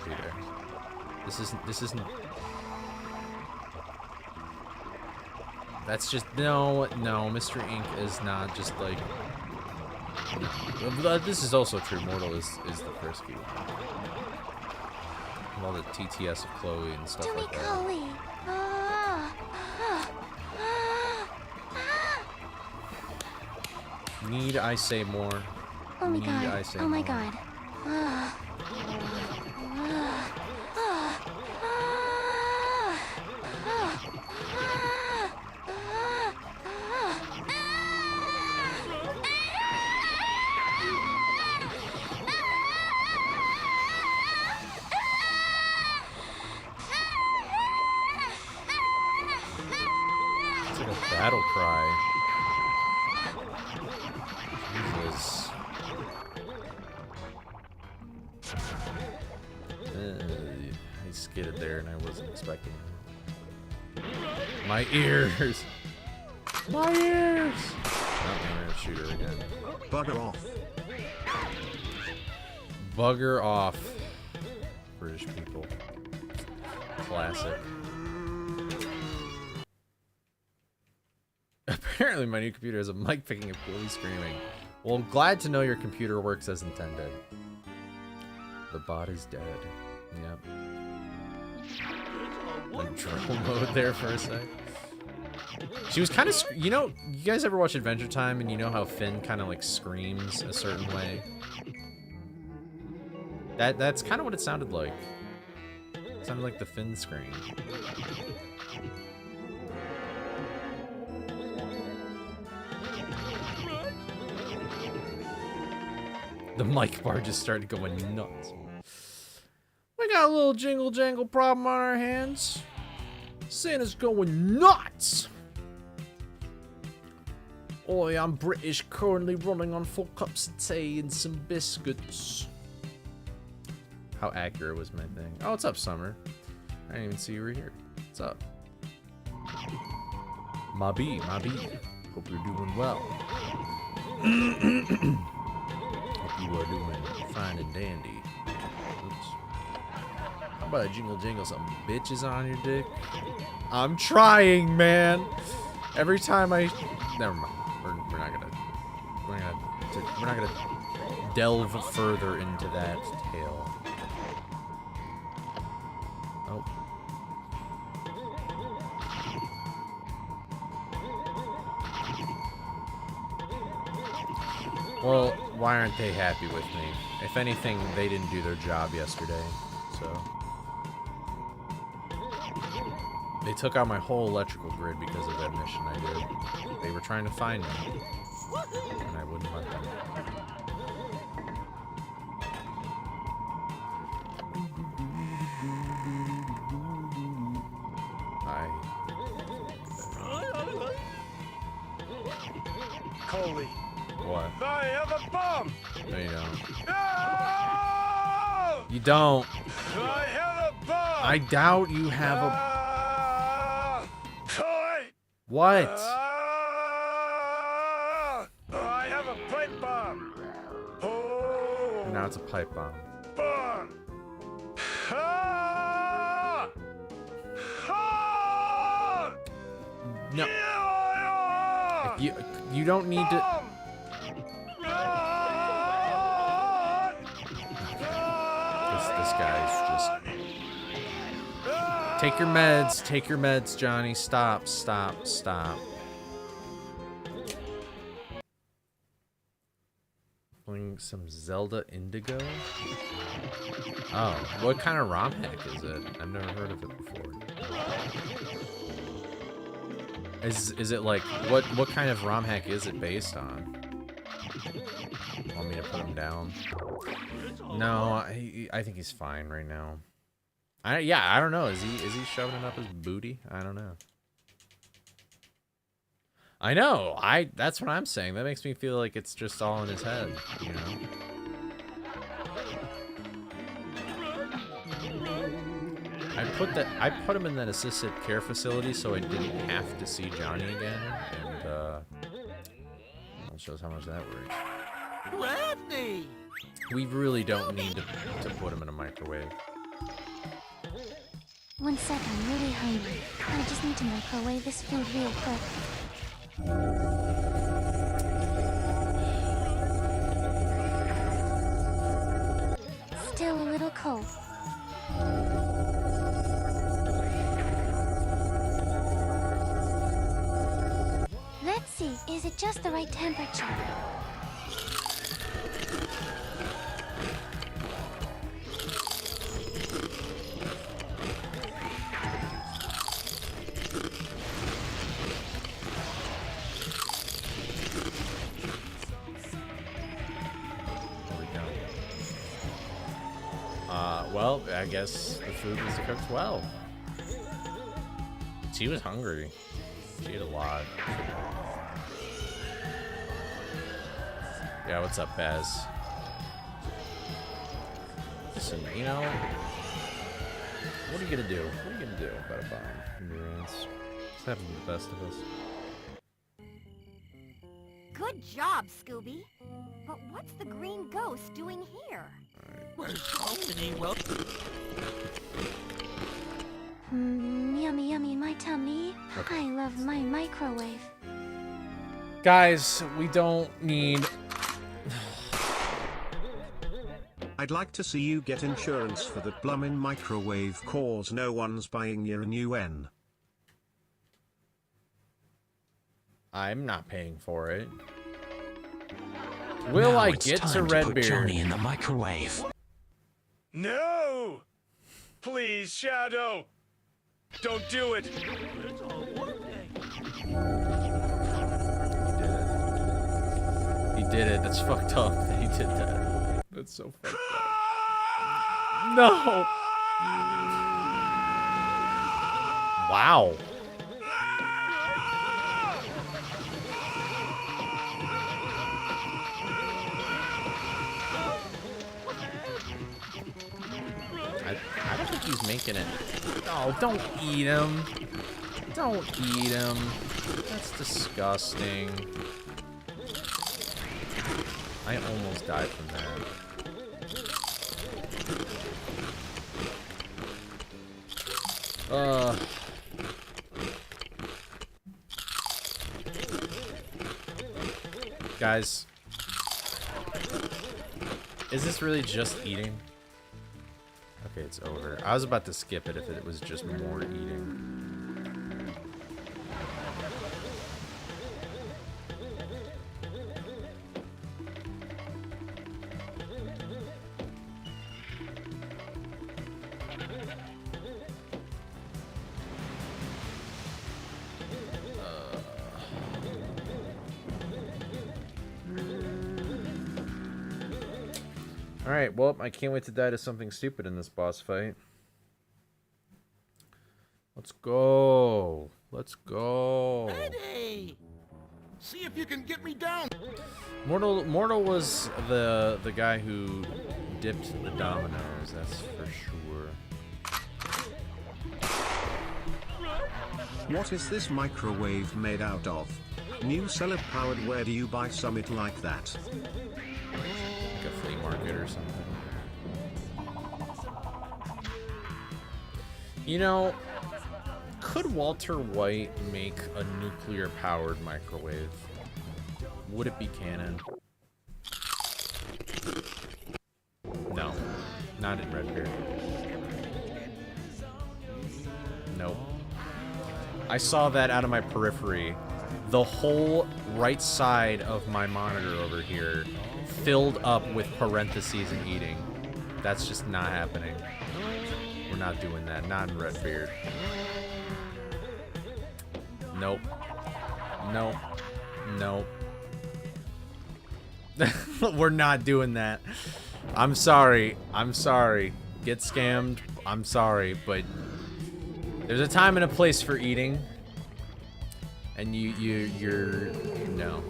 there. This isn't. That's just no. Mr. Ink is not just like. This is also true. Mortal is the frisky. All the TTS of Chloe and stuff like that. Coley. Need I say more? Oh my Need god. I say Oh my more? god. It's like a battle cry. Jesus. I skidded there and I wasn't expecting it. My ears! My ears! Oh, I'm gonna shoot her again. Bugger off. Bugger off. British people. Classic. Apparently my new computer has a mic picking up Coley screaming. Well, I'm glad to know your computer works as intended. The bot is dead. Yep. Like drill mode there for a sec. She was kind of, you know, you guys ever watch Adventure Time and you know how Finn kind of like screams a certain way? That's kind of what it sounded like. It sounded like the Finn scream. The mic bar just started going nuts. We got a little jingle jangle problem on our hands. Santa's going nuts. Oi, I'm British, currently running on 4 cups of tea and some biscuits. How accurate was my thing? Oh, what's up, Summer? I didn't even see you were here. What's up? My B. Hope you're doing well. Hope you are doing fine and dandy. Oops. How about a jingle jangle some bitches on your dick? I'm trying, man. Every time I... Never mind. We're not gonna delve further into that tale. Oh. Well, why aren't they happy with me? If anything, they didn't do their job yesterday, so. They took out my whole electrical grid because of that mission I did. They were trying to find me, and I wouldn't let them. Coley. What? I have a bomb! No, you don't. No! You don't. I have a bomb! I doubt you have a... Coley! What? I have a pipe bomb! Oh! Now it's a pipe bomb. Bomb! Ah! Ah! No. Yeah! You don't need to... Bomb! Ah! This guy's just... Take your meds, Johnny. Stop. Playing some Zelda Indigo? Oh, what kind of ROM hack is it? I've never heard of it before. Is it like, what kind of ROM hack is it based on? Want me to put him down? No, I think he's fine right now. I don't know. Is he shoving it up his booty? I don't know. I know. That's what I'm saying. That makes me feel like it's just all in his head, you know? I put him in that assisted care facility so I didn't have to see Johnny again, and that shows how much that works. Rodney! We really don't need to put him in a microwave. One sec, I'm really hungry. I just need to microwave this food real quick. Still a little cold. Let's see, is it just the right temperature? Well, I guess the food was cooked well. She was hungry. She ate a lot. Yeah, what's up, Baz? Listen, you know, what are you gonna do? What are you gonna do about a bomb? Endurance. It's happened to the best of us. Good job, Scooby. But what's the green ghost doing here? There's so many Yummy, yummy, my tummy. Okay. I love my microwave. Guys, we don't need... I'd like to see you get insurance for that bloomin' microwave, cause no one's buying you a new N. I'm not paying for it. Will I get to Redbeard? Johnny in the microwave. No! Please, Shadow! Don't do it! It's all working. He did it. That's fucked up that he did that. That's so fucked up. No! Wow. I don't think he's making it. Oh, don't eat him. Don't eat him. That's disgusting. I almost died from that. Guys. Is this really just eating? Okay, it's over. I was about to skip it if it was just more eating. Alright, well, I can't wait to die to something stupid in this boss fight. Let's go. Let's go. Eddie! See if you can get me down. Mortal was the guy who dipped the dominoes, that's for sure. What is this microwave made out of? New seller powered, where do you buy summit like that? Like a flea market or something. You know, could Walter White make a nuclear powered microwave? Would it be canon? No, not in Redbeard. Nope. I saw that out of my periphery. The whole right side of my monitor over here filled up with parentheses and eating. That's just not happening. We're not doing that. Not in Redbeard. Nope. Nope. Nope. We're not doing that. I'm sorry. I'm sorry. Get scammed. I'm sorry, but there's a time and a place for eating. And you're no.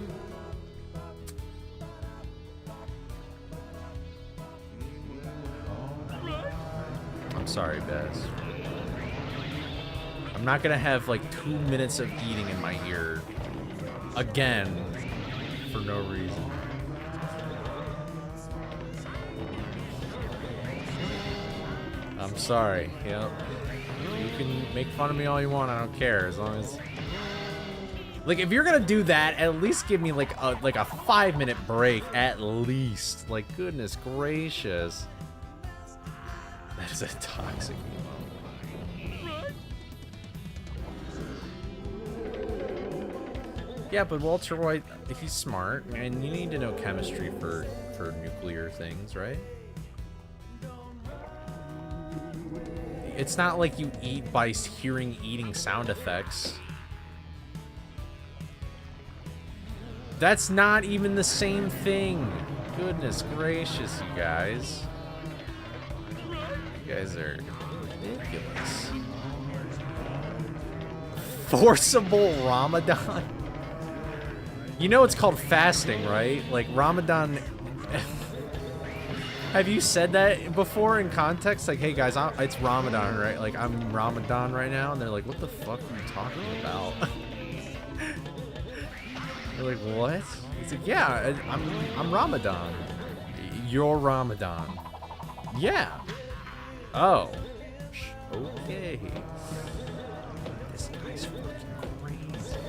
I'm sorry, Baz. I'm not gonna have like 2 minutes of eating in my ear again for no reason. I'm sorry. Yep. You can make fun of me all you want. I don't care, as long as. Like, if you're gonna do that, at least give me like a 5-minute break, at least. Like, goodness gracious. That is a toxic emo. Yeah, but Walter White, he's smart, and you need to know chemistry for nuclear things, right? It's not like you eat by hearing eating sound effects. That's not even the same thing. Goodness gracious, you guys. You guys are ridiculous. Forcible Ramadan? You know it's called fasting, right? Like, Ramadan... Have you said that before in context? Like, hey guys, it's Ramadan, right? Like, I'm Ramadan right now, and they're like, what the fuck are you talking about? They're like, what? He's like, yeah, I'm Ramadan. You're Ramadan. Yeah. Oh. Okay. This guy's fucking crazy.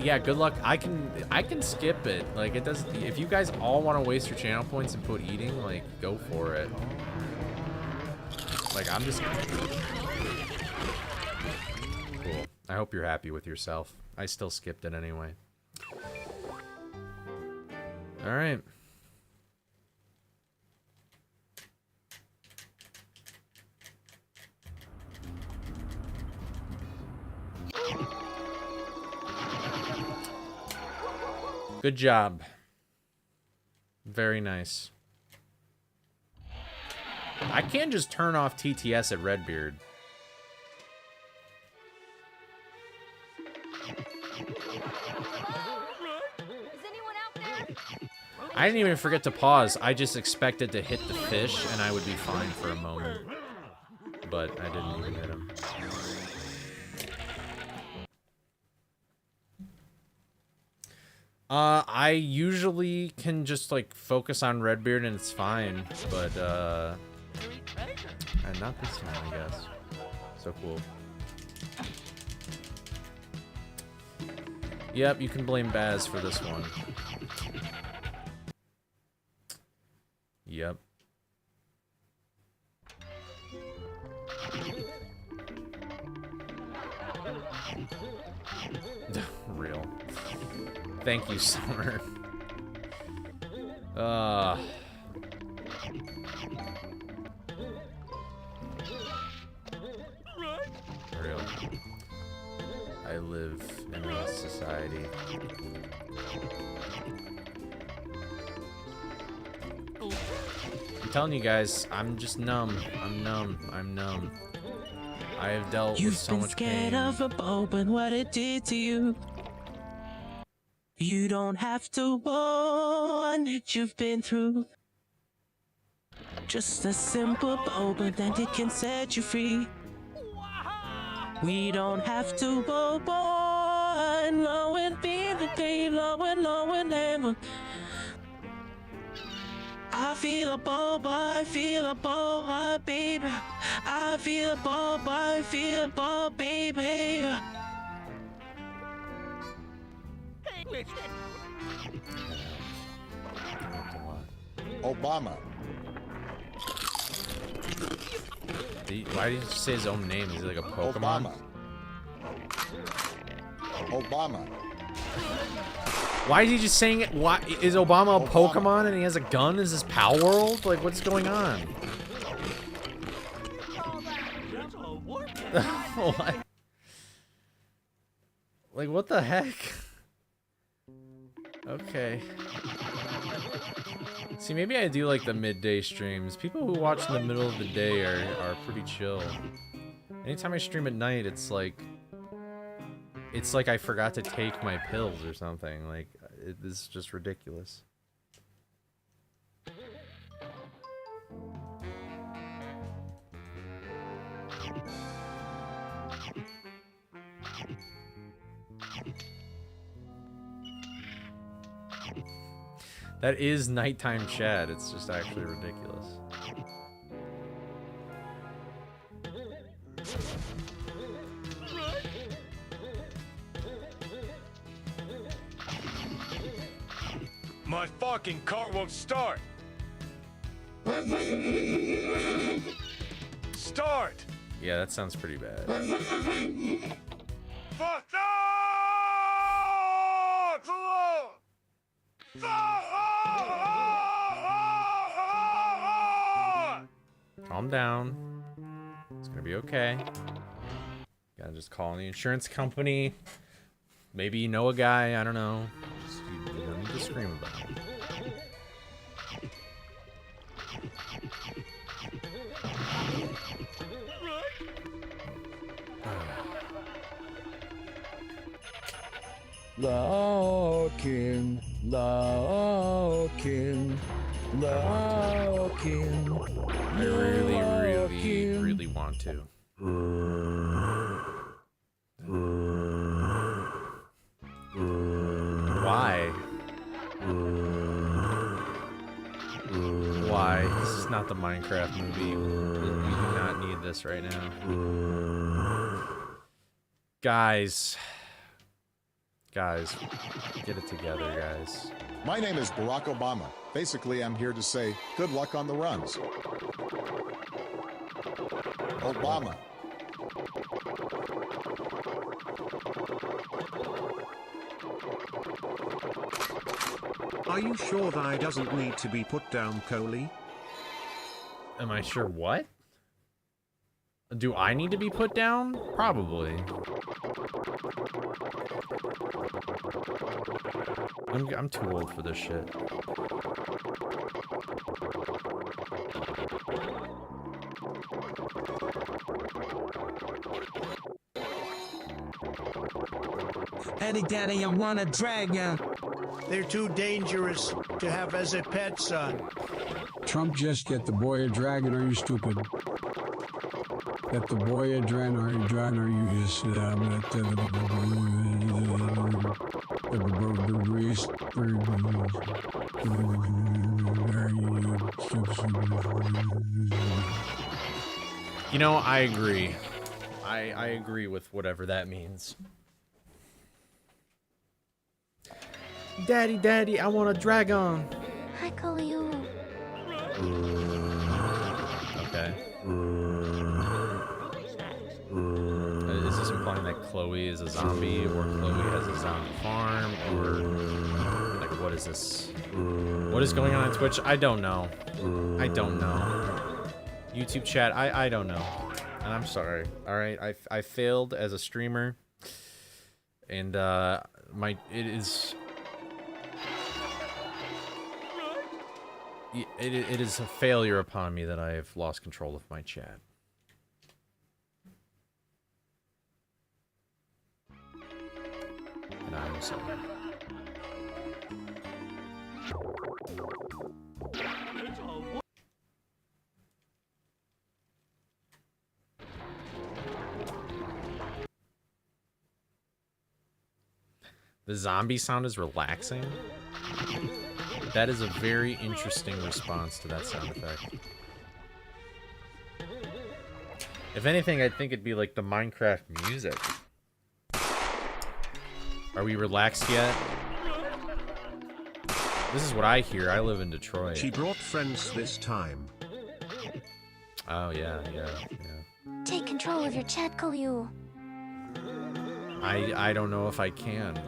Yeah, good luck. I can skip it. Like, it doesn't. If you guys all want to waste your channel points and put eating, like, go for it. Like, I'm just. Cool. I hope you're happy with yourself. I still skipped it anyway. All right. Good job. Very nice. I can just turn off TTS at Redbeard. I didn't even forget to pause. I just expected to hit the fish and I would be fine for a moment. But I didn't even hit him. I usually can just, like, focus on Redbeard and it's fine, but, and not this time, I guess. So cool. Yep, you can blame Baz for this one. Yep. Real. Thank you, Summer. Real. I live in a society. I'm telling you guys, I'm just numb. I'm numb. I'm numb. I have dealt with so much pain. You've been scared of a bow, but what it did to you. You don't have to warn that you've been through. Just a simple bow, but then it can set you free. We don't have to go born, low and be the day, low and never. I feel a bow, I feel a bow, baby. I feel a bow, I feel a bow, baby. Obama. Why did you say his own name? Is he like a Pokemon? Obama. Why is he just saying it? Why is Obama a Pokemon and he has a gun? Is this Pal World? Like, what's going on? What? Like, what the heck? Okay. See, maybe I do like the midday streams. People who watch in the middle of the day are pretty chill. Anytime I stream at night, it's like I forgot to take my pills or something. Like, this is just ridiculous. That is nighttime chat. It's just actually ridiculous. My fucking car won't start. Start. Yeah, that sounds pretty bad. Fuck. Calm down. It's gonna be okay. Gotta just call the insurance company. Maybe you know a guy, I don't know. Just, you don't need to scream about it. Looking, looking, looking. I really want to. Why? Why? This is not the Minecraft movie. We do not need this right now. Guys, get it together, guys. My name is Barack Obama. Basically, I'm here to say good luck on the runs. Obama. Are you sure that doesn't need to be put down, Coley? Am I sure what? Do I need to be put down? Probably. I'm too old for this shit. Eddie Daddy, I wanna drag ya. They're too dangerous to have as a pet, son. Trump just get the boy a dragon, are you stupid? Get the boy a dragon, are you dragon, are you just You know, I agree. I agree with whatever that means. Daddy, I want a dragon. Hi, Coley. Okay. Is this implying that Chloe is a zombie, or Chloe has a zombie farm, or like what is this? What is going on Twitch? I don't know. I don't know. YouTube chat, I don't know. And I'm sorry. All right, I failed as a streamer, and it is a failure upon me that I have lost control of my chat. And I'm sorry. The zombie sound is relaxing. That is a very interesting response to that sound effect. If anything, I think it'd be like the Minecraft music. Are we relaxed yet? This is what I hear. I live in Detroit. She brought friends this time. Oh, yeah. Take control of your chat, Coley. I don't know if I can.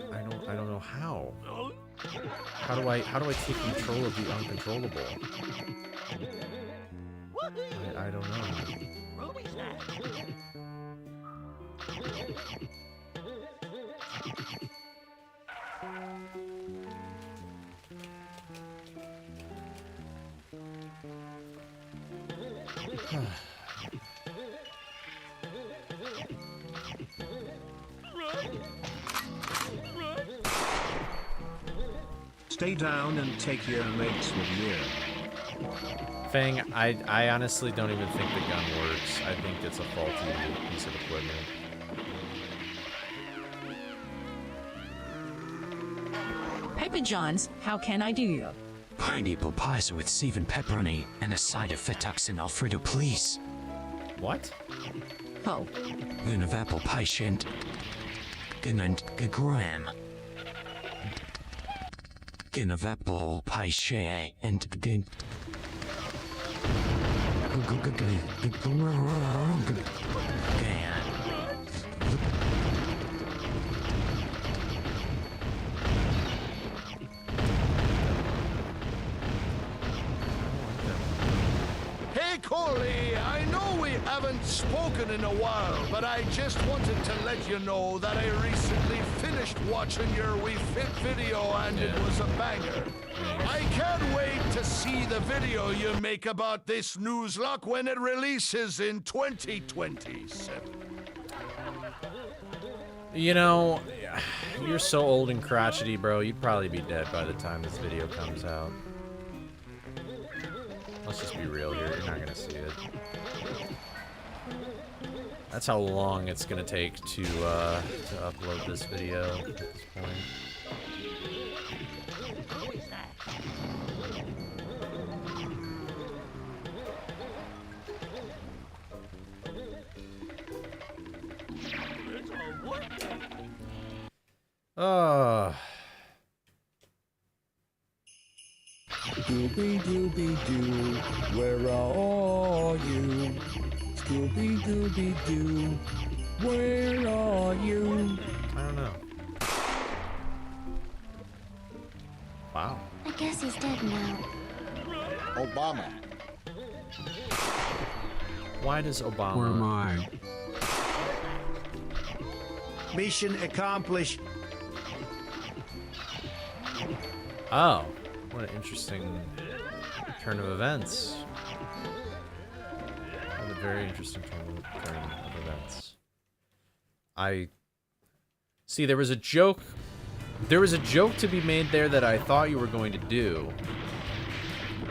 I don't know how. How do I take control of the uncontrollable? I don't know. stay down and take your mates with you. Fang, I honestly don't even think the gun works. I think it's a faulty piece of equipment. Pepper John's, how can I do you? Pineapple pies with Steven pepperoni and a side of fettuccine Alfredo, please. What? Oh. Then of apple pie and gram. Gin of apple pie shay and gin. Hey, Coley, I know we haven't spoken in a while, but I just wanted to let you know that I recently finished watching your We Fit video and it was a banger. I can't wait to see the video you make about this Nuzlocke when it releases in 2027. You know, you're so old and crotchety, bro. You'd probably be dead by the time this video comes out. Let's just be real here. You're not gonna see it. That's how long it's gonna take to upload this video at this point. Scooby Dooby Doo, where are you? Scooby Dooby Doo, where are you? I don't know. Wow. I guess he's dead now. Obama. Why does Obama? Where am I? Mission accomplished. Oh, what an interesting turn of events. What a very interesting turn of events. I see there was a joke. There was a joke to be made there that I thought you were going to do,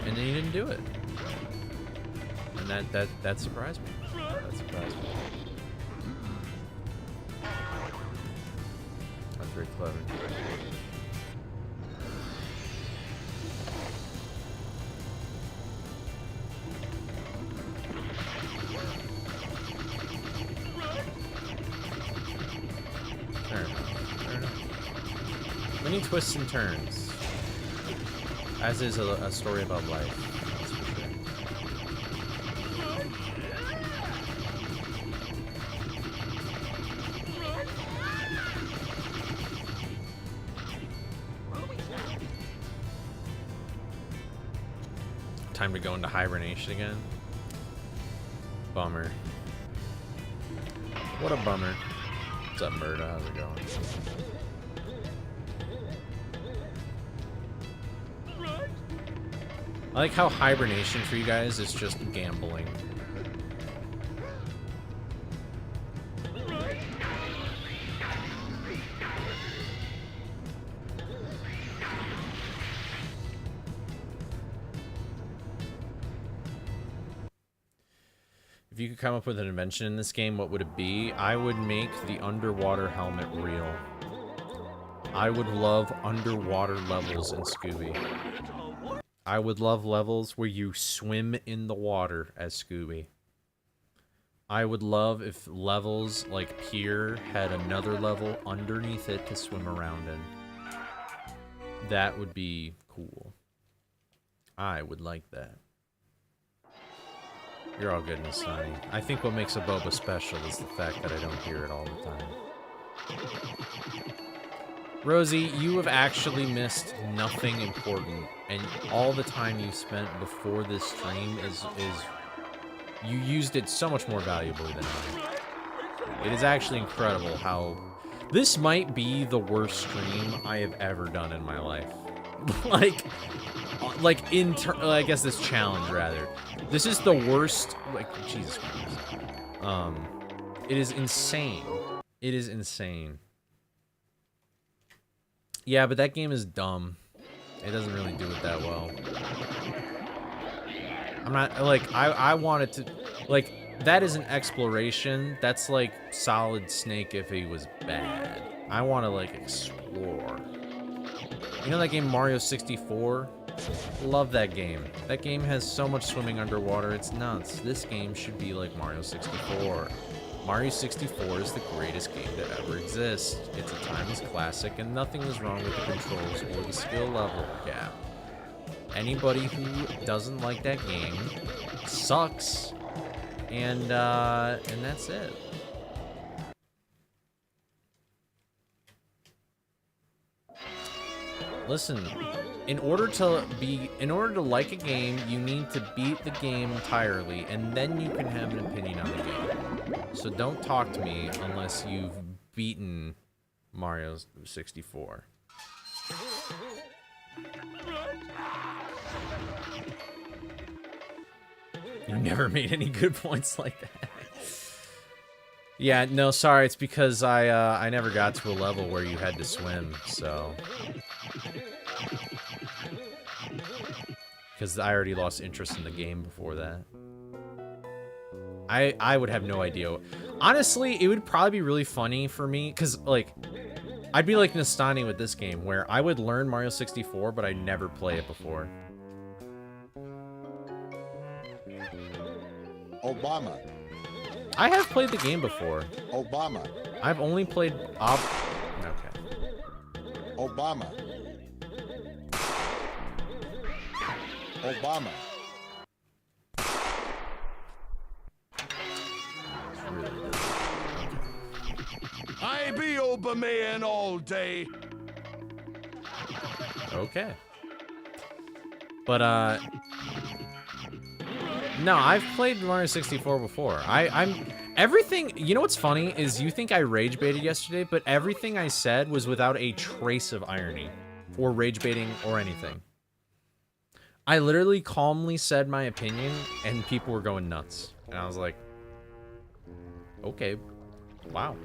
and then you didn't do it. And that surprised me. That surprised me. That's very clever. Many twists and turns, as is a story about life. That's for sure. Time to go into hibernation again. Bummer. What a bummer. What's up, Murda? How's it going? I like how hibernation for you guys is just gambling. If you could come up with an invention in this game, what would it be? I would make the underwater helmet real. I would love underwater levels in Scooby. I would love levels where you swim in the water as Scooby. I would love if levels like Pier had another level underneath it to swim around in. That would be cool. I would like that. You're all goodness, Sonny. I think what makes a boba special is the fact that I don't hear it all the time. Rosie, you have actually missed nothing important, and all the time you spent before this stream is you used it so much more valuably than I. It is actually incredible how this might be the worst stream I have ever done in my life. I guess this challenge rather. This is the worst. Like Jesus Christ. It is insane. It is insane. Yeah, but that game is dumb. It doesn't really do it that well. I'm not, like, I wanted to, like, that is an exploration. That's like Solid Snake if he was bad. I want to, like, explore. You know that game Mario 64? Love that game. That game has so much swimming underwater, it's nuts. This game should be like Mario 64. Mario 64 is the greatest game to ever exist. It's a timeless classic, and nothing is wrong with the controls or the skill level gap. Anybody who doesn't like that game sucks, and that's it. Listen, in order to like a game, you need to beat the game entirely, and then you can have an opinion on the game. So don't talk to me unless you've beaten Mario 64. You never made any good points like that. Yeah, no, sorry, it's because I never got to a level where you had to swim, so. Because I already lost interest in the game before that. I would have no idea. Honestly, it would probably be really funny for me, because, like, I'd be like Nastani with this game, where I would learn Mario 64, but I'd never play it before. Obama. I have played the game before. Obama. I've only played okay. Obama. Obama. I be Obama all day. Okay. But, no, I've played Mario 64 before. I'm everything, you know what's funny is you think I rage baited yesterday, but everything I said was without a trace of irony or rage baiting or anything. I literally calmly said my opinion and people were going nuts. And I was like, okay, wow.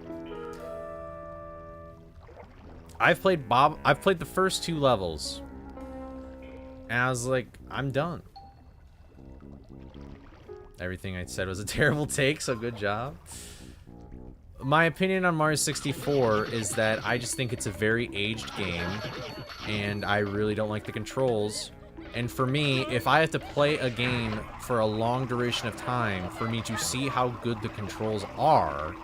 I've played the first 2 levels. And I was like, I'm done. Everything I said was a terrible take, so good job. My opinion on Mario 64 is that I just think it's a very aged game, and I really don't like the controls. And for me, if I have to play a game for a long duration of time for me to see how good the controls are,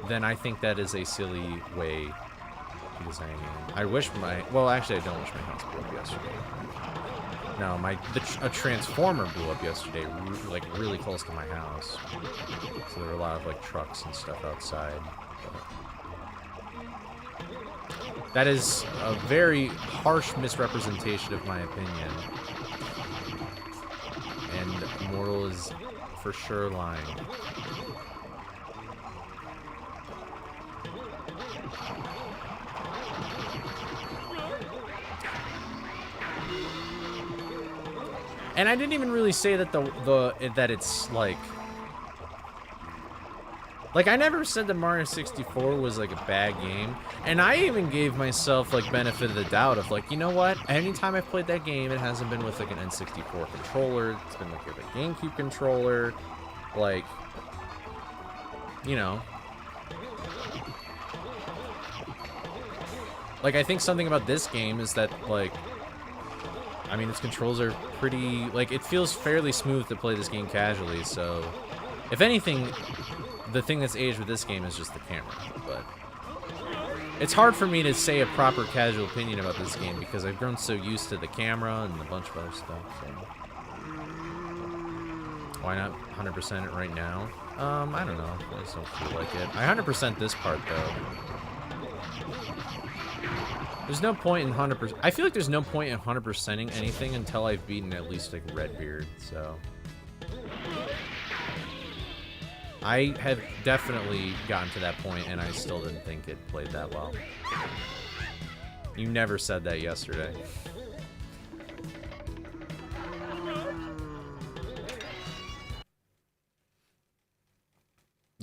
then I think that is a silly way to design a game. I wish well, actually, I don't wish my house blew up yesterday. No, a transformer blew up yesterday, like really close to my house. So there were a lot of like trucks and stuff outside. That is a very harsh misrepresentation of my opinion. And Mortal is for sure lying. And I didn't even really say that that it's like I never said that Mario 64 was like a bad game, and I even gave myself like benefit of the doubt of like, you know what? Anytime I've played that game, it hasn't been with like an N64 controller. It's been like with a GameCube controller, like, you know. Like, I think something about this game is that like, I mean, its controls are pretty, like, it feels fairly smooth to play this game casually, so if anything, the thing that's aged with this game is just the camera, but it's hard for me to say a proper casual opinion about this game because I've grown so used to the camera and a bunch of other stuff, so why not 100% it right now? I don't know, I just don't feel like it. I 100% this part, though. There's no point in 100%. I feel like there's no point in 100%ing anything until I've beaten at least like Redbeard, so. I have definitely gotten to that point and I still didn't think it played that well. You never said that yesterday.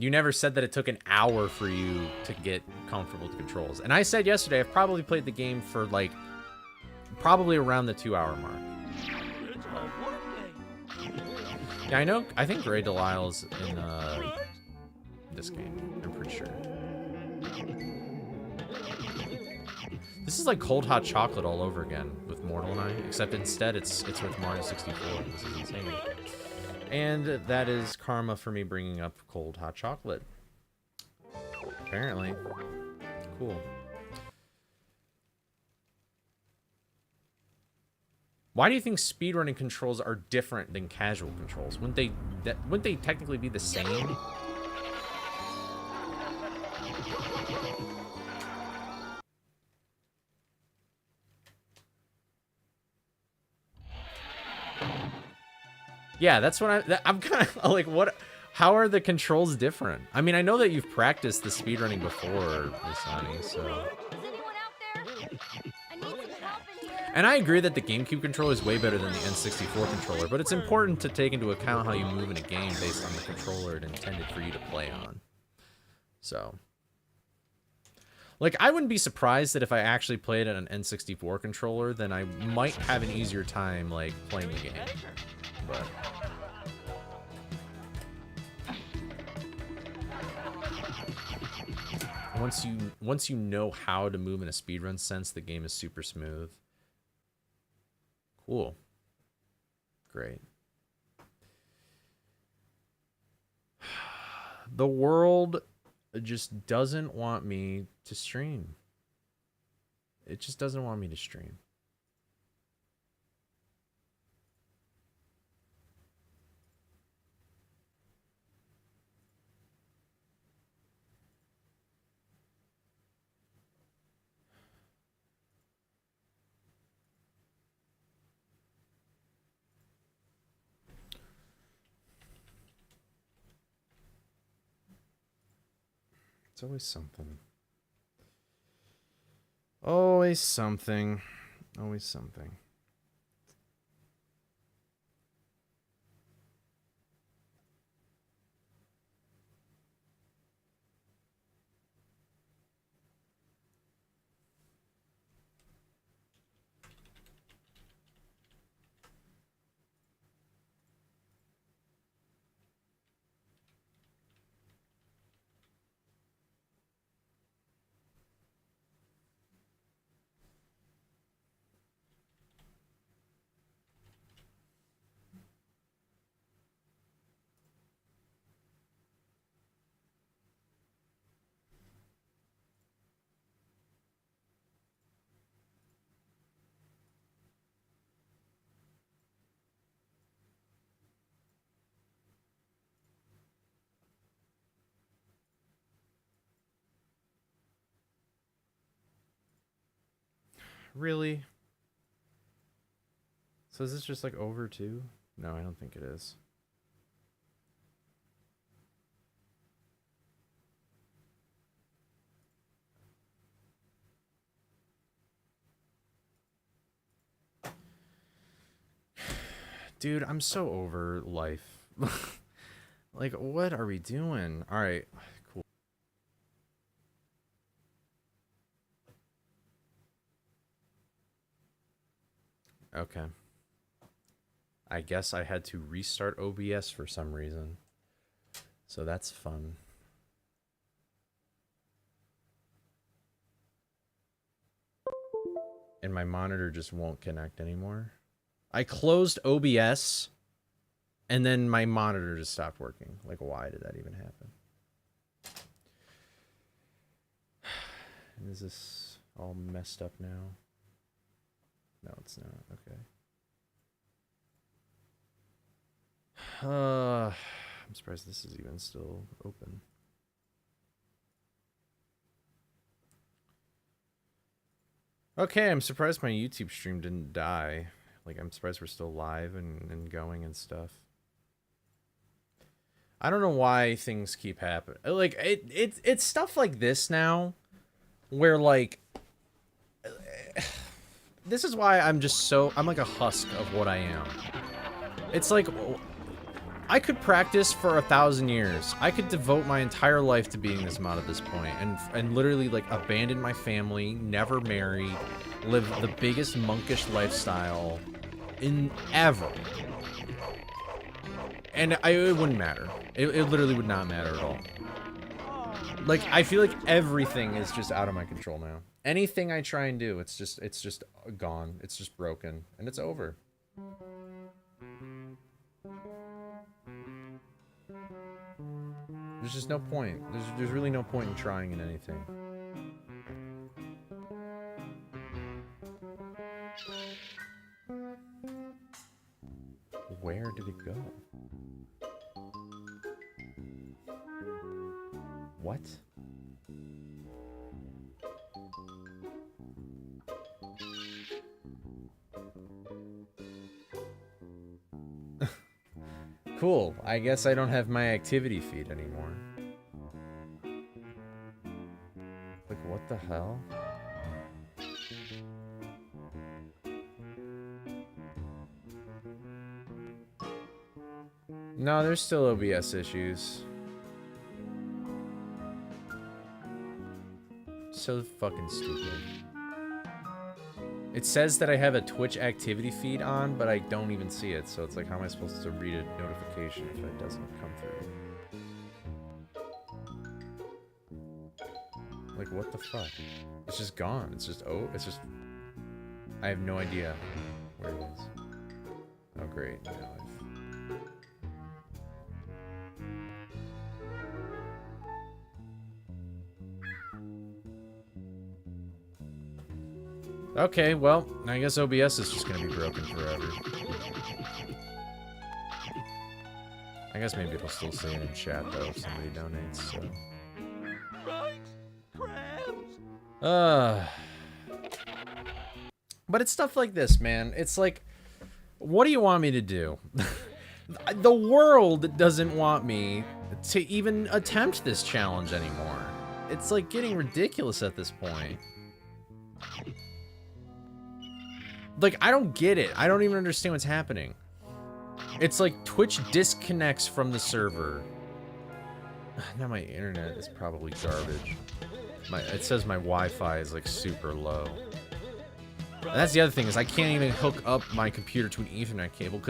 You never said that it took an hour for you to get comfortable with the controls. And I said yesterday, I've probably played the game for like probably around the 2-hour mark. Yeah, I know. I think Gray Delisle's in this game. I'm pretty sure. This is like Cold Hot Chocolate all over again with Mortal and I, except instead it's with Mario 64. This is insane. And that is karma for me bringing up Cold Hot Chocolate. Apparently. Cool. Why do you think speedrunning controls are different than casual controls? Wouldn't they technically be the same? Yeah, that's what I'm kind of like, what? How are the controls different? I mean, I know that you've practiced the speedrunning before, Misani, so... And I agree that the GameCube controller is way better than the N64 controller, but it's important to take into account how you move in a game based on the controller it intended for you to play on. So... Like, I wouldn't be surprised that if I actually played on an N64 controller, then I might have an easier time, like, playing the game. But... Once you know how to move in a speedrun sense, the game is super smooth. Cool. Great. The world just doesn't want me to stream. It just doesn't want me to stream. It's always something. Always something. Always something. Really? So is this just like over too? No, I don't think it is. Dude, I'm so over life. Like, what are we doing? All right, cool. Okay. I guess I had to restart OBS for some reason. So that's fun. And my monitor just won't connect anymore. I closed OBS and then my monitor just stopped working. Like, why did that even happen? Is this all messed up now? No, it's not. Okay. I'm surprised this is even still open. Okay, I'm surprised my YouTube stream didn't die. Like, I'm surprised we're still live and going and stuff. I don't know why things keep happening. Like, it's stuff like this now where, like... This is why I'm just so... I'm like a husk of what I am. It's like... I could practice for 1,000 years. I could devote my entire life to being this mod at this point. And literally, like, abandon my family, never marry, live the biggest monkish lifestyle in ever. And it wouldn't matter. It literally would not matter at all. Like, I feel like everything is just out of my control now. Anything I try and do, it's just gone. It's just broken. And it's over. There's just no point. There's really no point in trying in anything. Where did it go? What? Cool. I guess I don't have my activity feed anymore. Like, what the hell? No, there's still OBS issues. So fucking stupid. It says that I have a Twitch activity feed on, but I don't even see it. So it's like, how am I supposed to read a notification if it doesn't come through? Like, what the fuck? It's just gone. It's just, oh, it's just... I have no idea where it is. Oh, great. Now okay, well, I guess OBS is just gonna be broken forever. I guess maybe it'll still say it in chat, though, if somebody donates, so... Right, crabs. But it's stuff like this, man. It's like, what do you want me to do? The world doesn't want me to even attempt this challenge anymore. It's like getting ridiculous at this point. Like, I don't get it. I don't even understand what's happening. It's like Twitch disconnects from the server. Now my internet is probably garbage. It says my Wi-Fi is like super low. And that's the other thing, is I can't even hook up my computer to an Ethernet cable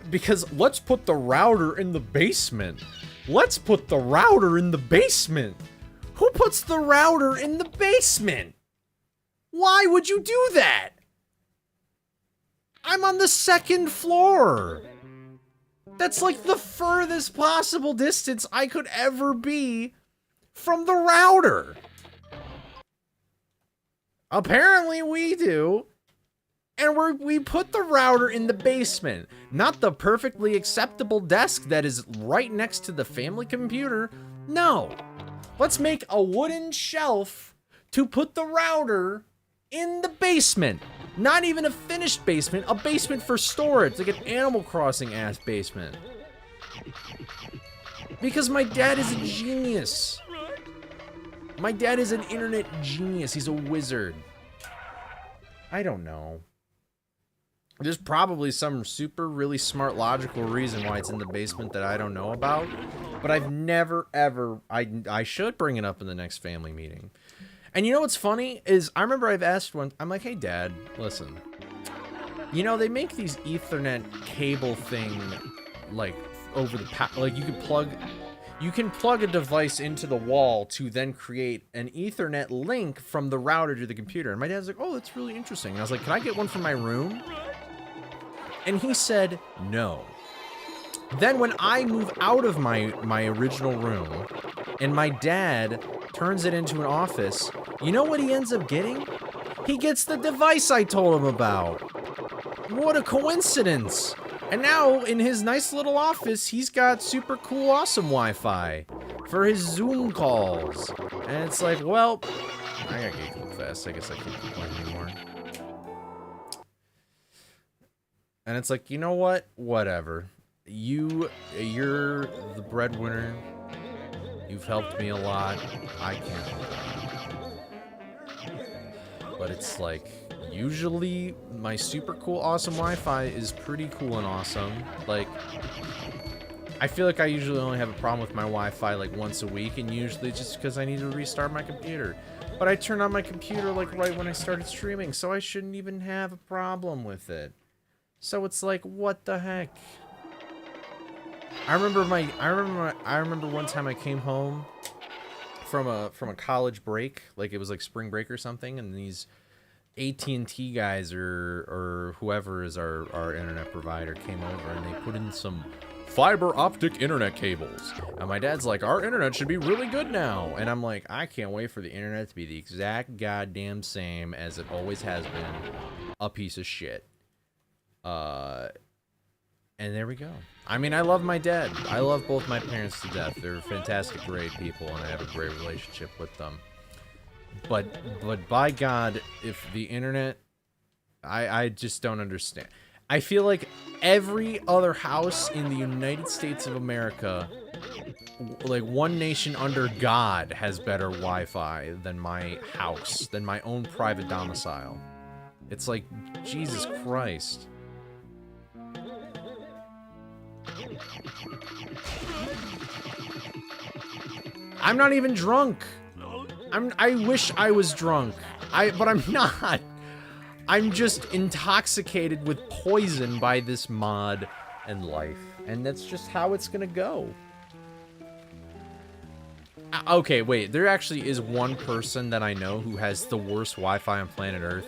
because let's put the router in the basement. Let's put the router in the basement. Who puts the router in the basement? Why would you do that? I'm on the 2nd floor. That's like the furthest possible distance I could ever be from the router. Apparently we do. And we put the router in the basement. Not the perfectly acceptable desk that is right next to the family computer. No. Let's make a wooden shelf to put the router in the basement. Not even a finished basement, a basement for storage, like an Animal Crossing ass basement. Because my dad is a genius. My dad is an internet genius. He's a wizard. I don't know. There's probably some super really smart logical reason why it's in the basement that I don't know about. But I've never ever, I should bring it up in the next family meeting. And you know what's funny is I remember I've asked one, I'm like, hey dad, listen, you know, they make these Ethernet cable thing like over the, like you can plug a device into the wall to then create an Ethernet link from the router to the computer. And my dad's like, oh, that's really interesting. And I was like, can I get one for my room? And he said, no. Then when I move out of my original room and my dad turns it into an office, you know what he ends up getting? He gets the device I told him about. What a coincidence. And now in his nice little office, he's got super cool, awesome Wi-Fi for his Zoom calls. And it's like, well, I gotta get cool fast. I guess I can't complain anymore. And it's like, you know what? Whatever. You're the breadwinner. You've helped me a lot. I can't help it. But it's like, usually my super cool, awesome Wi-Fi is pretty cool and awesome. Like, I feel like I usually only have a problem with my Wi-Fi like once a week, and usually just because I need to restart my computer. But I turned on my computer like right when I started streaming, so I shouldn't even have a problem with it. So it's like, what the heck? I remember one time I came home from a college break, like it was like spring break or something, and these AT&T guys or whoever is our internet provider came over and they put in some fiber optic internet cables. And my dad's like, our internet should be really good now. And I'm like, I can't wait for the internet to be the exact goddamn same as it always has been. A piece of shit. And there we go. I mean, I love my dad. I love both my parents to death. They're fantastic, great people, and I have a great relationship with them. But by God, if the internet, I just don't understand. I feel like every other house in the United States of America, like one nation under God, has better Wi-Fi than my house, than my own private domicile. It's like, Jesus Christ. I'm not even drunk. I wish I was drunk. But I'm not. I'm just intoxicated with poison by this mod and life. And that's just how it's gonna go. Okay, wait. There actually is one person that I know who has the worst Wi-Fi on planet Earth.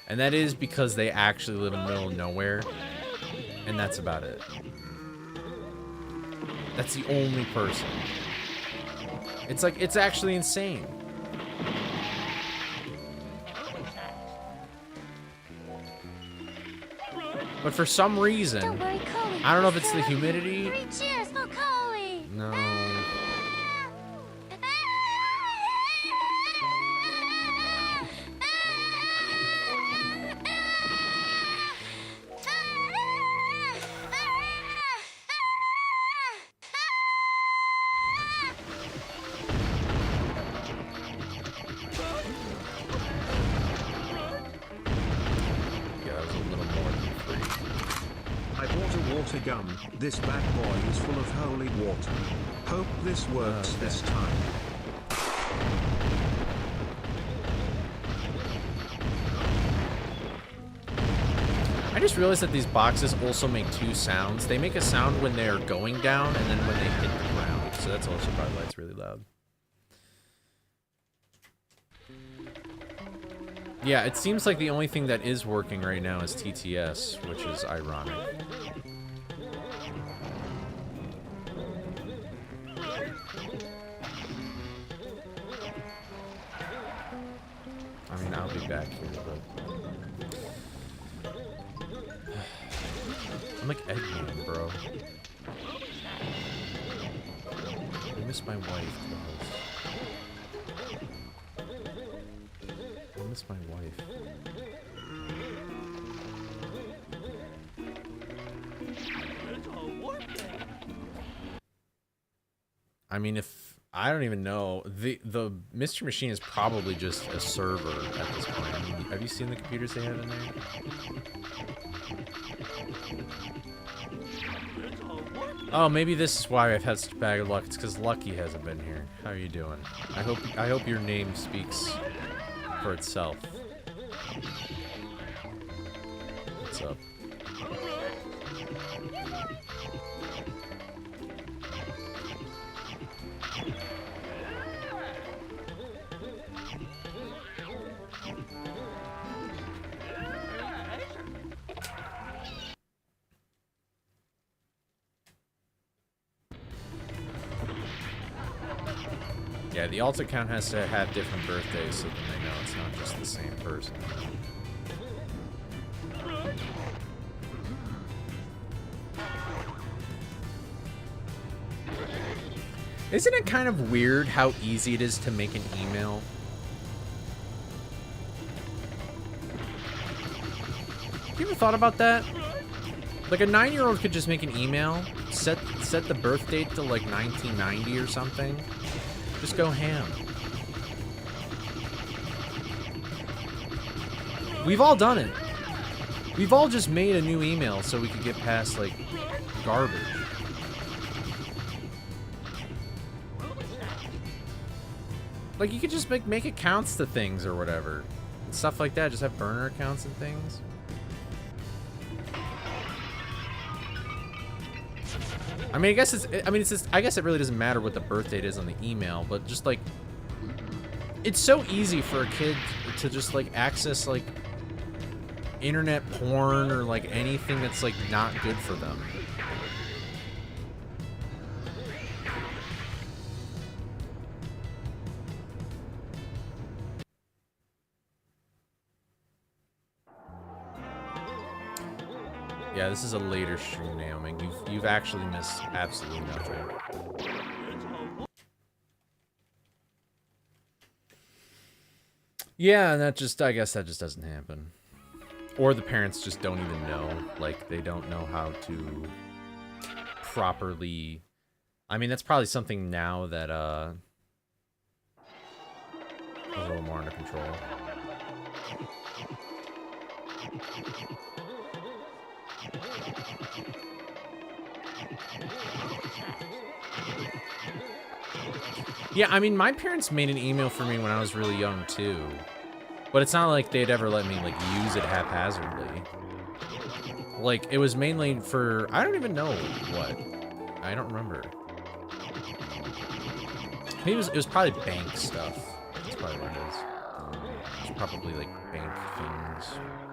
And that is because they actually live in the middle of nowhere. And that's about it. That's the only person. It's like, it's actually insane. But for some reason, Don't worry, Coley. I don't know if it's the humidity. 3 cheers for Coley. No. Gun. This bad boy is full of holy water. Hope this works this time. I just realized that these boxes also make 2 sounds. They make a sound when they're going down and then when they hit the ground. So that's also probably why it's really loud. Yeah, it seems like the only thing that is working right now is TTS, which is ironic. I mean, I'll be back here, but... I'm like Eggman, bro. I miss my wife, guys. I miss my wife. I mean, if... I don't even know. The Mystery Machine is probably just a server at this point. I mean, have you seen the computers they have in there? Oh, maybe this is why I've had such bad luck. It's because Lucky hasn't been here. How are you doing? I hope your name speaks for itself. What's up? Yeah, the alt account has to have different birthdays so then they know it's not just the same person. Isn't it kind of weird how easy it is to make an email? You ever thought about that? Like a 9-year-old could just make an email, set the birth date to like 1990 or something. Just go ham. We've all done it. We've all just made a new email so we could get past like garbage. Like, you could just make accounts to things or whatever. And stuff like that. Just have burner accounts and things. I mean, I guess it's just, I guess it really doesn't matter what the birth date is on the email, but just like, it's so easy for a kid to just like access like internet porn or like anything that's like not good for them. Yeah, this is a later stream, Naomi. You've actually missed absolutely nothing. Yeah, and that just, I guess that just doesn't happen. Or the parents just don't even know. Like, they don't know how to properly... I mean, that's probably something now that, is a little more under control. Yeah, I mean, my parents made an email for me when I was really young, too. But it's not like they'd ever let me, like, use it haphazardly. Like, it was mainly for... I don't even know what. I don't remember. Maybe it was probably bank stuff. That's probably what it is. It's probably, like, bank things.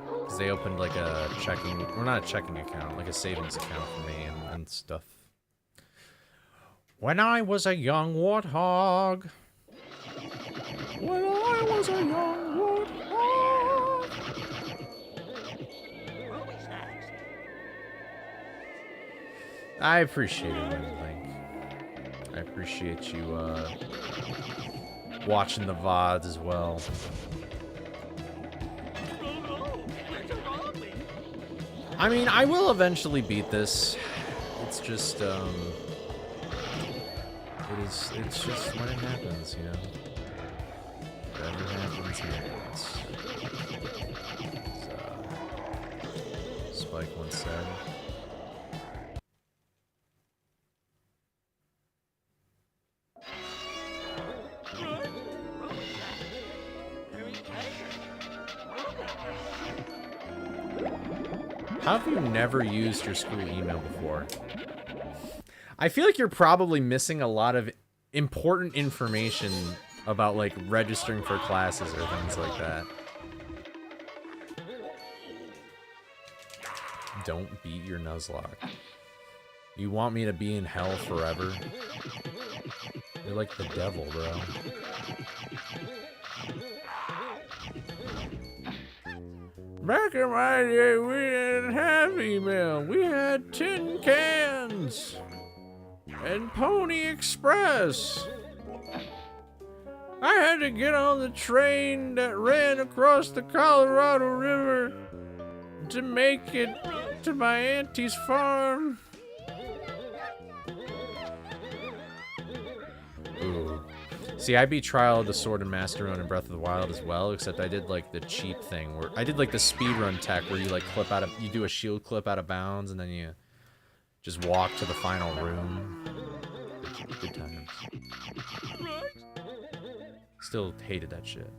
Because they opened, like, a checking... Well, not a checking account. Like, a savings account for me and stuff. When I was a young warthog. When I was a young warthog. I appreciate it, Link. I appreciate you, watching the VODs as well. I mean, I will eventually beat this. It's just, it's just when it happens, you know? Whatever happens, happens. Spike once said. How have you never used your school email before? I feel like you're probably missing a lot of important information about, like, registering for classes or things like that. Don't beat your Nuzlocke. You want me to be in hell forever? You're like the devil, bro. Back in my day, we didn't have email. We had tin cans and Pony Express. I had to get on the train that ran across the Colorado River to make it to my auntie's farm. Ooh. See, I beat Trial of the Sword and Master Mode in Breath of the Wild as well, except I did like the cheap thing where I did like the speedrun tech where you like clip out of, you do a shield clip out of bounds and then you just walk to the final room. Good times. Still hated that shit.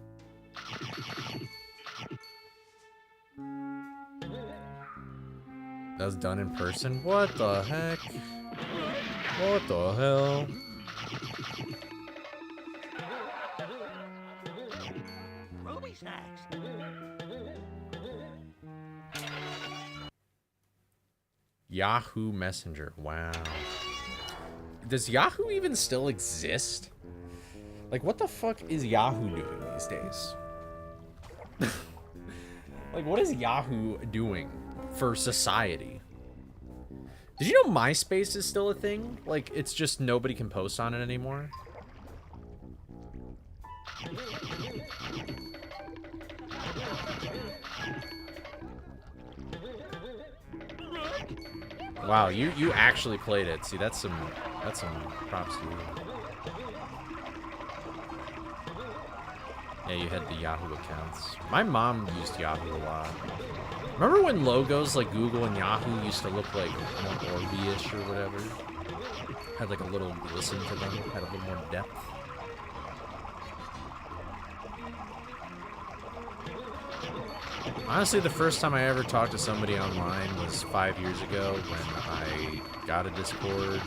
That was done in person? What the heck? What the hell? Yahoo Messenger. Wow. Does Yahoo even still exist? Like, what the fuck is Yahoo doing these days? Like, what is Yahoo doing for society? Did you know MySpace is still a thing? Like, it's just nobody can post on it anymore? Wow, you actually played it. See, that's some props to you. Yeah, you had the Yahoo accounts. My mom used Yahoo a lot. Remember when logos like Google and Yahoo used to look like more Orby-ish or whatever? Had like a little glisten to them, had a little more depth. Honestly, the first time I ever talked to somebody online was 5 years ago when I got a Discord.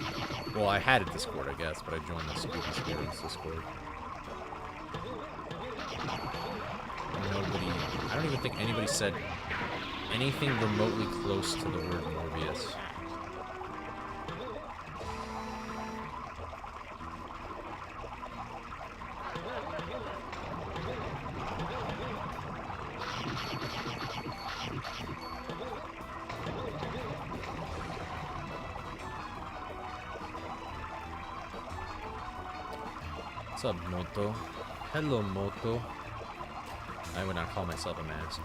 Well, I had a Discord, I guess, but I joined the Scooby Nuzlocke Discord. I don't even think anybody said anything remotely close to the word Morbius. What's up, Moto? Hello, Moto. I would not call myself a master.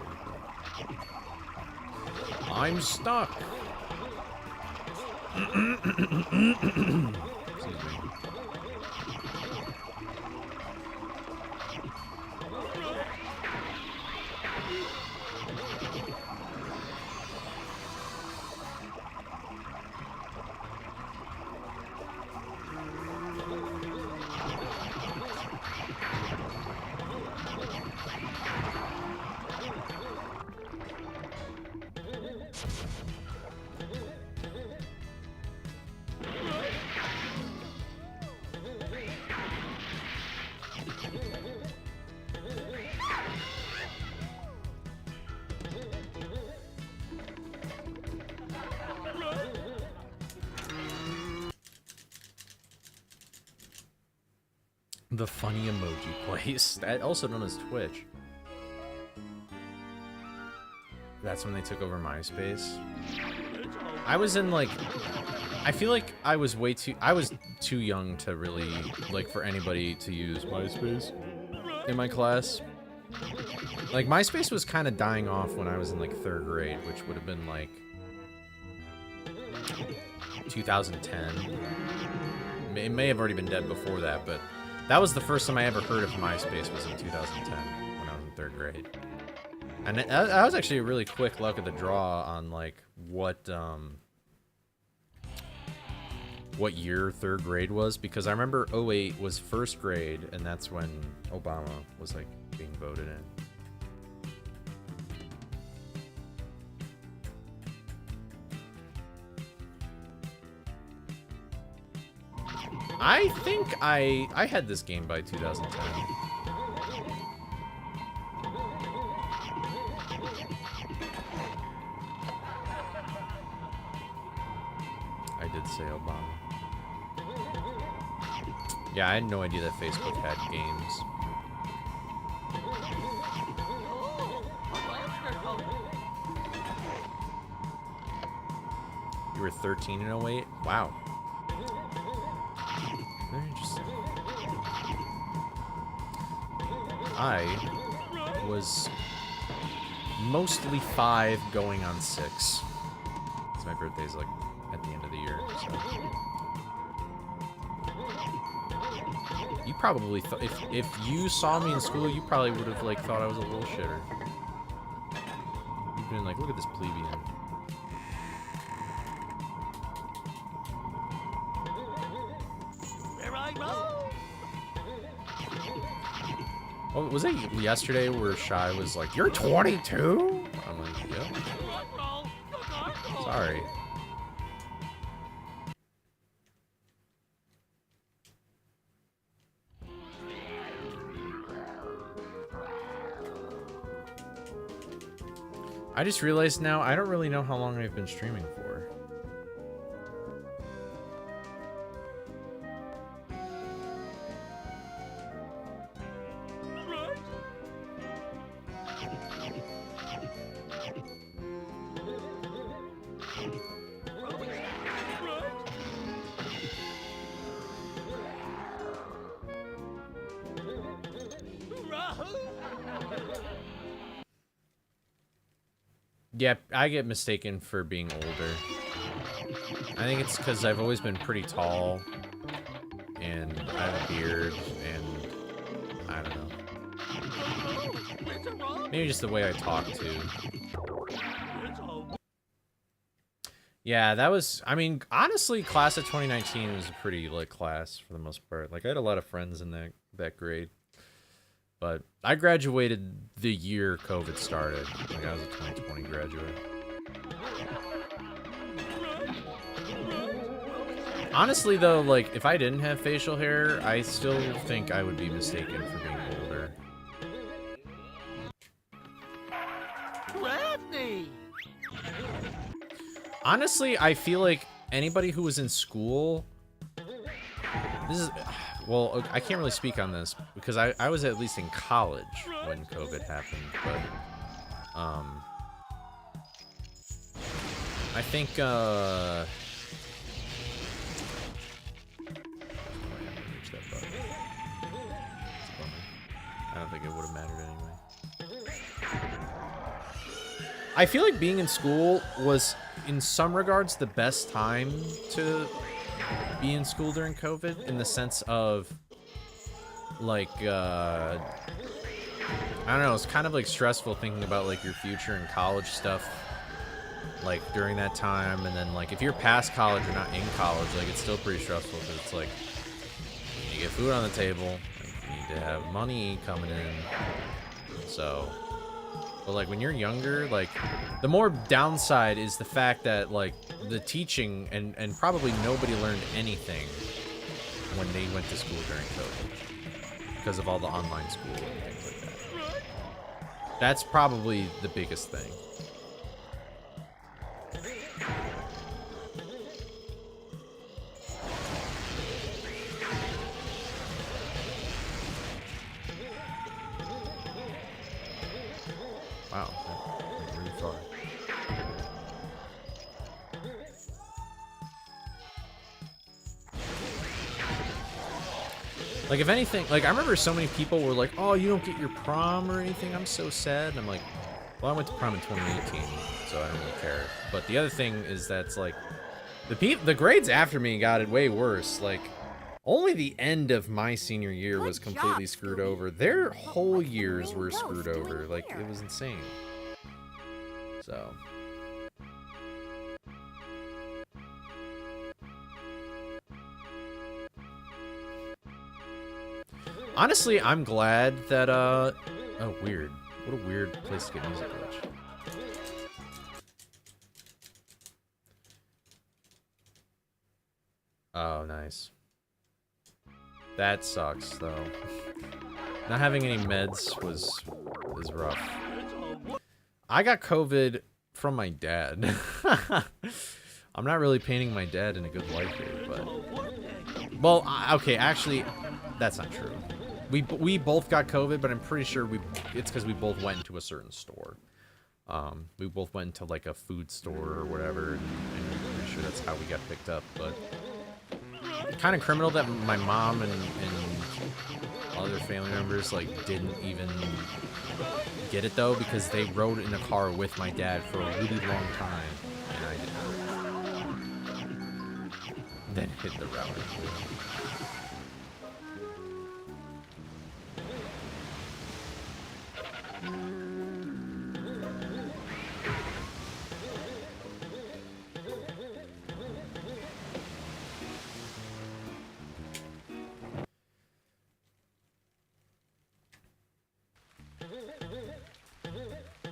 I'm stuck. Excuse me. The funny emoji place, also known as Twitch. That's when they took over MySpace. I was in like, I feel like I was too young to really, like, for anybody to use MySpace in my class. Like, MySpace was kind of dying off when I was in like 3rd grade, which would have been like 2010. It may have already been dead before that, but that was the first time I ever heard of MySpace was in 2010 when I was in 3rd grade. And I was actually a really quick luck of the draw on like what year 3rd grade was, because I remember 08 was 1st grade, and that's when Obama was like being voted in. I think I had this game by 2010. I did say Obama. Yeah, I had no idea that Facebook had games. You were 13 in 08? Wow. Very interesting. I was mostly 5 going on 6. Because my birthday's like at the end of the year, so. You probably thought, if you saw me in school, you probably would have like thought I was a little shitter. You've been like, look at this plebeian. Oh, was it yesterday where Shy was like, "You're 22?" I'm like, "Yep." Sorry. I just realized now I don't really know how long I've been streaming for. Yeah, I get mistaken for being older. I think it's because I've always been pretty tall, and I have a beard, and I don't know. Maybe just the way I talk, too. Yeah, that was, I mean, honestly, class of 2019 was a pretty lit class for the most part. Like, I had a lot of friends in that grade. But I graduated the year COVID started. Like, I was a 2020 graduate. Honestly, though, like, if I didn't have facial hair, I still think I would be mistaken for being older. Rodney! Honestly, I feel like anybody who was in school... This is... Well, I can't really speak on this, because I was at least in college when COVID happened, but... I think, I don't think it would have mattered anyway. I feel like being in school was, in some regards, the best time to be in school during COVID, in the sense of, like, I don't know, it's kind of like stressful thinking about like your future and college stuff, like during that time, and then like if you're past college or not in college, like it's still pretty stressful because it's like you need to get food on the table, like, you need to have money coming in. So, but like when you're younger, like the more downside is the fact that like the teaching and probably nobody learned anything when they went to school during COVID because of all the online school and things like that. That's probably the biggest thing. Wow, that went really far. Like, if anything, like, I remember so many people were like, oh, you don't get your prom or anything, I'm so sad. And I'm like, well, I went to prom in 2018, so I don't really care. But the other thing is that's, like, the grades after me got it way worse. Like, only the end of my senior year was completely screwed over. Their whole years were screwed over. Like, it was insane. So... honestly, I'm glad that, oh, weird. What a weird place to get music glitch. Oh, nice. That sucks, though. Not having any meds is rough. I got COVID from my dad. I'm not really painting my dad in a good light here, but... well, okay, actually, that's not true. We both got COVID, but I'm pretty sure it's because we both went into a certain store. We both went into like a food store or whatever, and I'm pretty sure that's how we got picked up. But kind of criminal that my mom and other family members like didn't even get it though, because they rode in a car with my dad for a really long time, and I didn't. Then hit the router.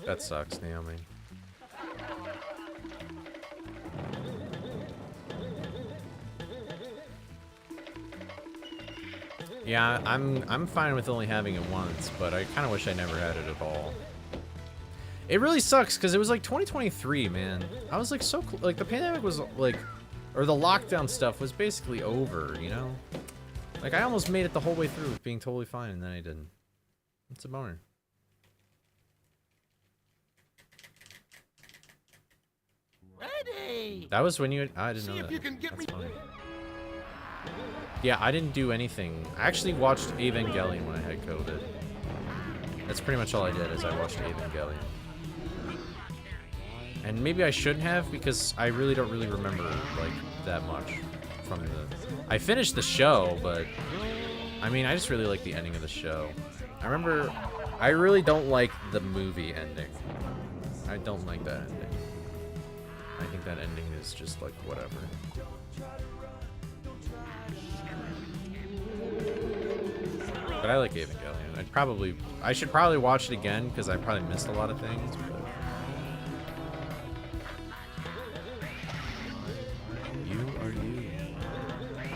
That sucks, Naomi. Yeah, I'm fine with only having it once, but I kind of wish I never had it at all. It really sucks because it was like 2023, man. I was like so like the pandemic was like, or the lockdown stuff was basically over, you know? Like I almost made it the whole way through with being totally fine, and then I didn't. It's a bummer. Ready. That was when you. I didn't know that. You can get That's me. funny. Yeah, I didn't do anything. I actually watched Evangelion when I had COVID. That's pretty much all I did, is I watched Evangelion. And maybe I shouldn't have, because I really don't remember like that much from the. I finished the show, but I mean, I just really like the ending of the show. I remember. I really don't like the movie ending. I don't like that ending. I think that ending is just like whatever. But I like Evangelion. I should probably watch it again because I probably missed a lot of things. But you are you.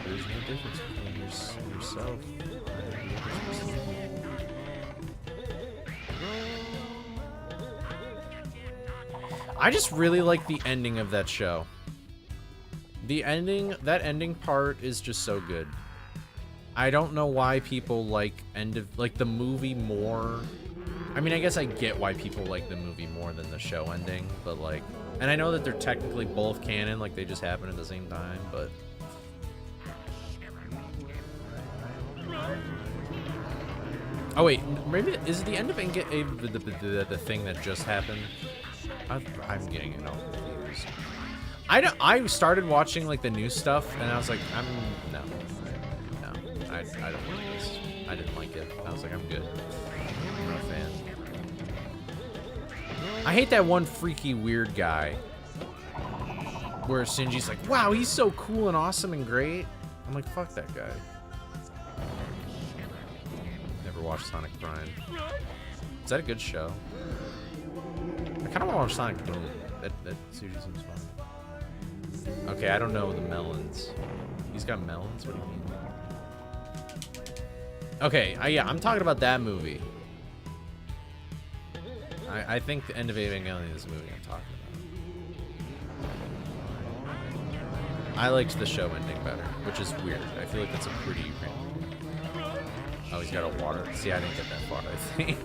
There's no difference between yourself. I just really like the ending of that show. That ending part is just so good. I don't know why people like the movie more. I mean, I guess I get why people like the movie more than the show ending, but like, and I know that they're technically both canon, like they just happen at the same time, but oh wait, maybe is the end of the thing that just happened? I'm getting it all confused. I started watching like the new stuff, and I was like, no, I don't like this. I didn't like it. I was like, I'm good. I'm not a fan. I hate that one freaky weird guy where Shinji's like, wow, he's so cool and awesome and great. I'm like, fuck that guy. Never watched Sonic Prime. Is that a good show? I kind of want to watch Sonic Boom. That series seems fun. Okay, I don't know the melons. He's got melons? What do you mean? Okay, yeah, I'm talking about that movie. I think the end of Evangelion is the movie I'm talking about. I liked the show ending better, which is weird. I feel like that's a pretty random. Oh, he's got a water. See, I didn't get that far, I think.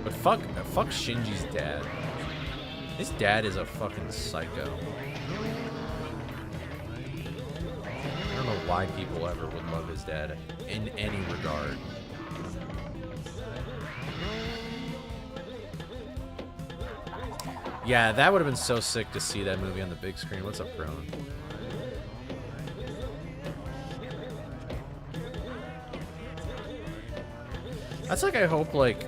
But fuck Shinji's dad. His dad is a fucking psycho. I don't know why people ever would love his dad in any regard. Yeah, that would have been so sick to see that movie on the big screen. What's up, Crone? That's like, I hope, like...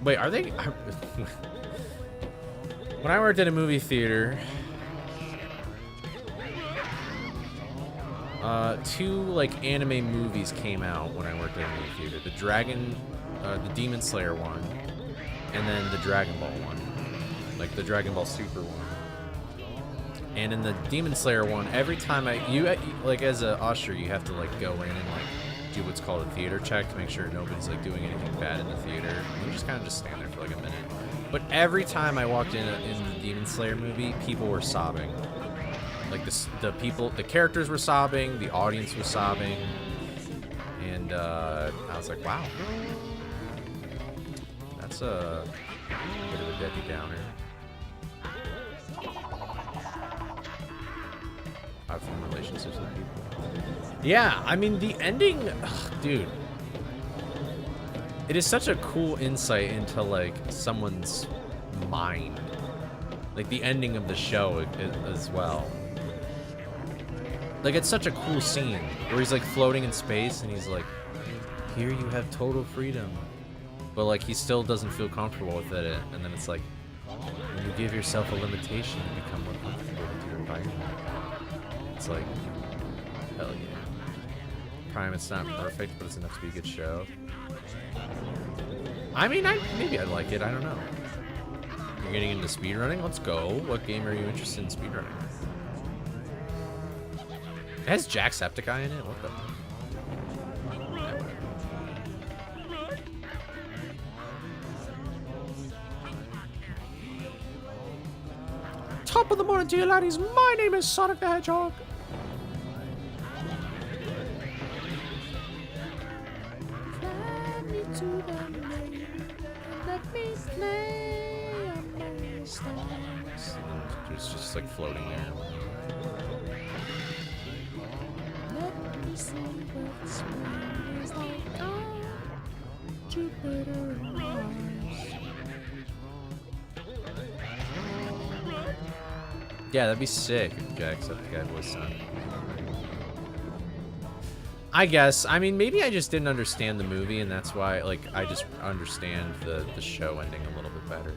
Wait, are they... When I worked at a movie theater... two, like, anime movies came out when I worked at a movie theater. The Demon Slayer one, and then the Dragon Ball one. Like, the Dragon Ball Super one. And in the Demon Slayer one, every time like, as a usher, you have to, like, go in and, like, do what's called a theater check to make sure nobody's, like, doing anything bad in the theater. And you just kind of just stand there for, like, a minute. But every time I walked in the Demon Slayer movie, people were sobbing. Like, the characters were sobbing, the audience was sobbing, and I was like, wow, that's a bit of a Debbie Downer. I've formed relationships with people. Yeah, I mean, the ending, dude, it is such a cool insight into, like, someone's mind. Like, the ending of the show as well. Like, it's such a cool scene where he's, like, floating in space and he's like, here you have total freedom. But, like, he still doesn't feel comfortable with it. And then it's like, when you give yourself a limitation, you become more comfortable with your environment. It's like, hell yeah. Prime, it's not perfect, but it's enough to be a good show. I mean, maybe I'd like it. I don't know. You're getting into speedrunning? Let's go. What game are you interested in speedrunning? It has Jacksepticeye in it? What the? Top of the morning to you, laddies. My name is Sonic the Hedgehog. Fly me to the moon. Let me play on my stars. It's just like floating there. Let me see what spring is like on Jupiter and Mars. Yeah, that'd be sick if Jacksepticeye was Sonic. I guess. I mean, maybe I just didn't understand the movie, and that's why, like, I just understand the show ending a little bit better.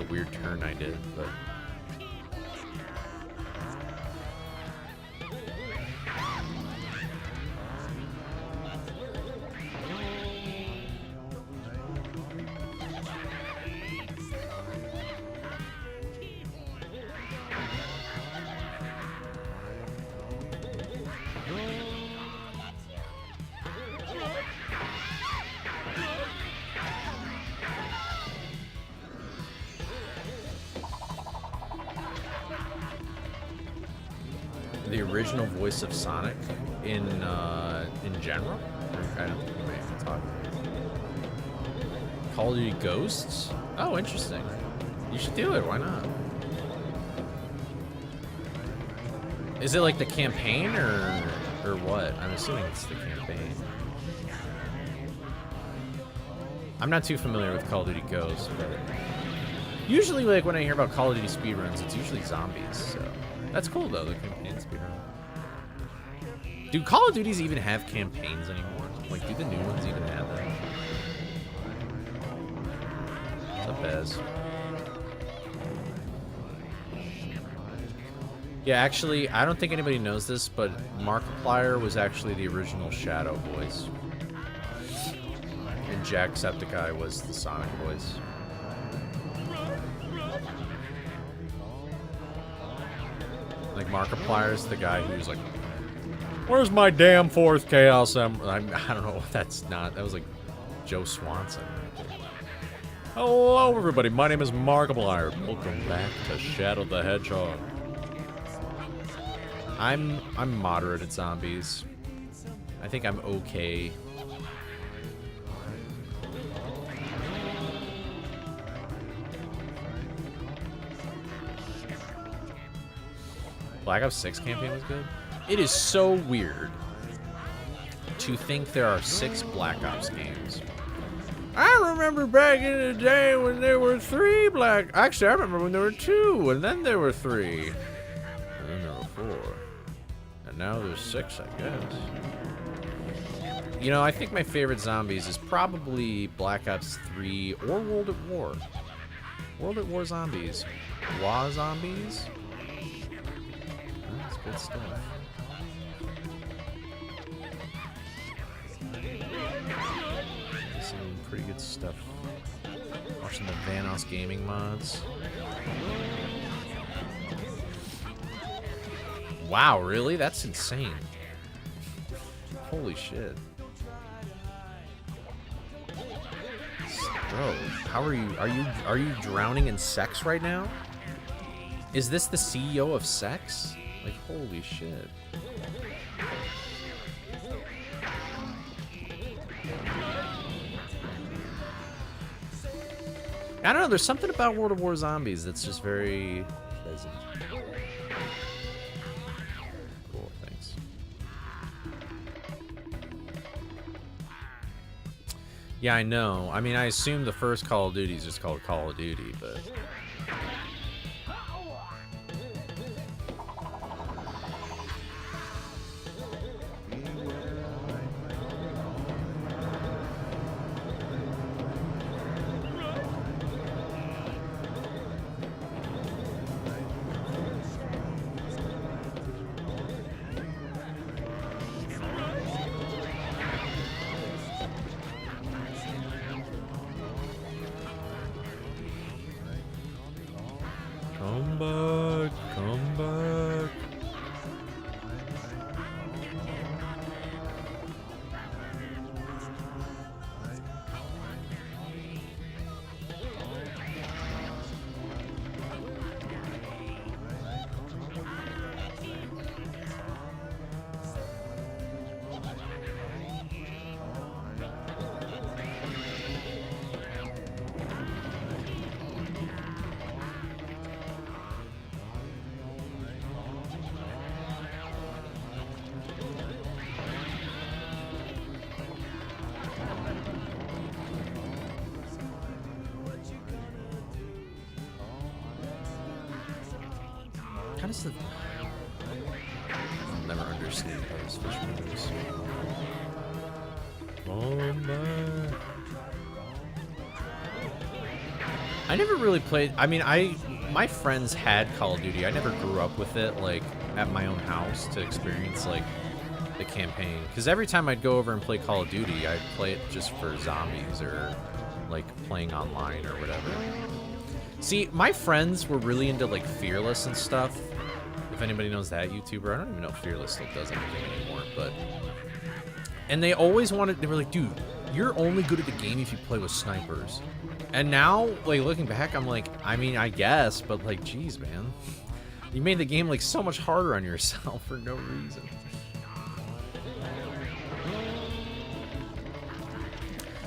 that weird turn I did, but... The original voice of Sonic in general? I don't think we may talk. Call of Duty Ghosts? Oh, interesting. You should do it, why not? Is it like the campaign or what? I'm assuming it's the campaign. I'm not too familiar with Call of Duty Ghosts, but usually like when I hear about Call of Duty speedruns, it's usually zombies, so that's cool though, the campaign speedrun. Do Call of Duties even have campaigns anymore? Like, do the new ones even have that? What's up, Bez? Yeah, actually, I don't think anybody knows this, but Markiplier was actually the original Shadow voice. And Jacksepticeye was the Sonic voice. Like, Markiplier's the guy who's like, where's my damn fourth Chaos Emerald? I don't know, that's not, that was like Joe Swanson. Hello, everybody, my name is Markiplier. Welcome back to Shadow the Hedgehog. I'm moderate at zombies. I think I'm okay. Black Ops 6 campaign was good. It is so weird to think there are 6 Black Ops games. I remember back in the day when there were 3 Actually, I remember when there were 2, and then there were 3. And then there were 4. And now there's 6, I guess. You know, I think my favorite zombies is probably Black Ops 3 or World at War. World at War zombies. WA zombies? That's good stuff. Some pretty good stuff. Watching the Vanos gaming mods. Wow, really? That's insane. Holy shit. Bro, how are you drowning in sex right now? Is this the CEO of sex? Like, holy shit. I don't know, there's something about World of War Zombies that's just very pleasant. Cool, thanks. Yeah, I know. I mean, I assume the first Call of Duty is just called Call of Duty, but... Come back, come back. How does the... I'll never understand how this fish moves. Come back. I never really played. I mean, my friends had Call of Duty. I never grew up with it, like, at my own house to experience, like, the campaign. Because every time I'd go over and play Call of Duty, I'd play it just for zombies or, like, playing online or whatever. See, my friends were really into, like, Fearless and stuff. If anybody knows that YouTuber, I don't even know if Fearless still does anything anymore, but... And they always wanted, they were like, dude, you're only good at the game if you play with snipers. And now, like, looking back, I'm like, I mean, I guess, but, like, geez, man. You made the game, like, so much harder on yourself for no reason.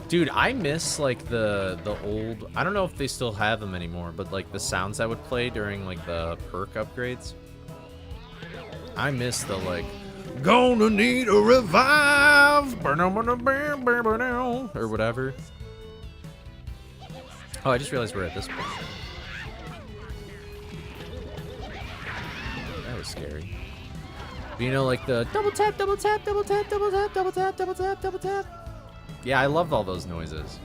Dude, I miss, like, the old... I don't know if they still have them anymore, but, like, the sounds I would play during, like, the perk upgrades. I miss the, like... Gonna need a revive! Or whatever. Oh, I just realized we're at this point. That was scary. But you know, like the double tap, double tap, double tap, double tap, double tap, double tap, double tap. Yeah, I loved all those noises.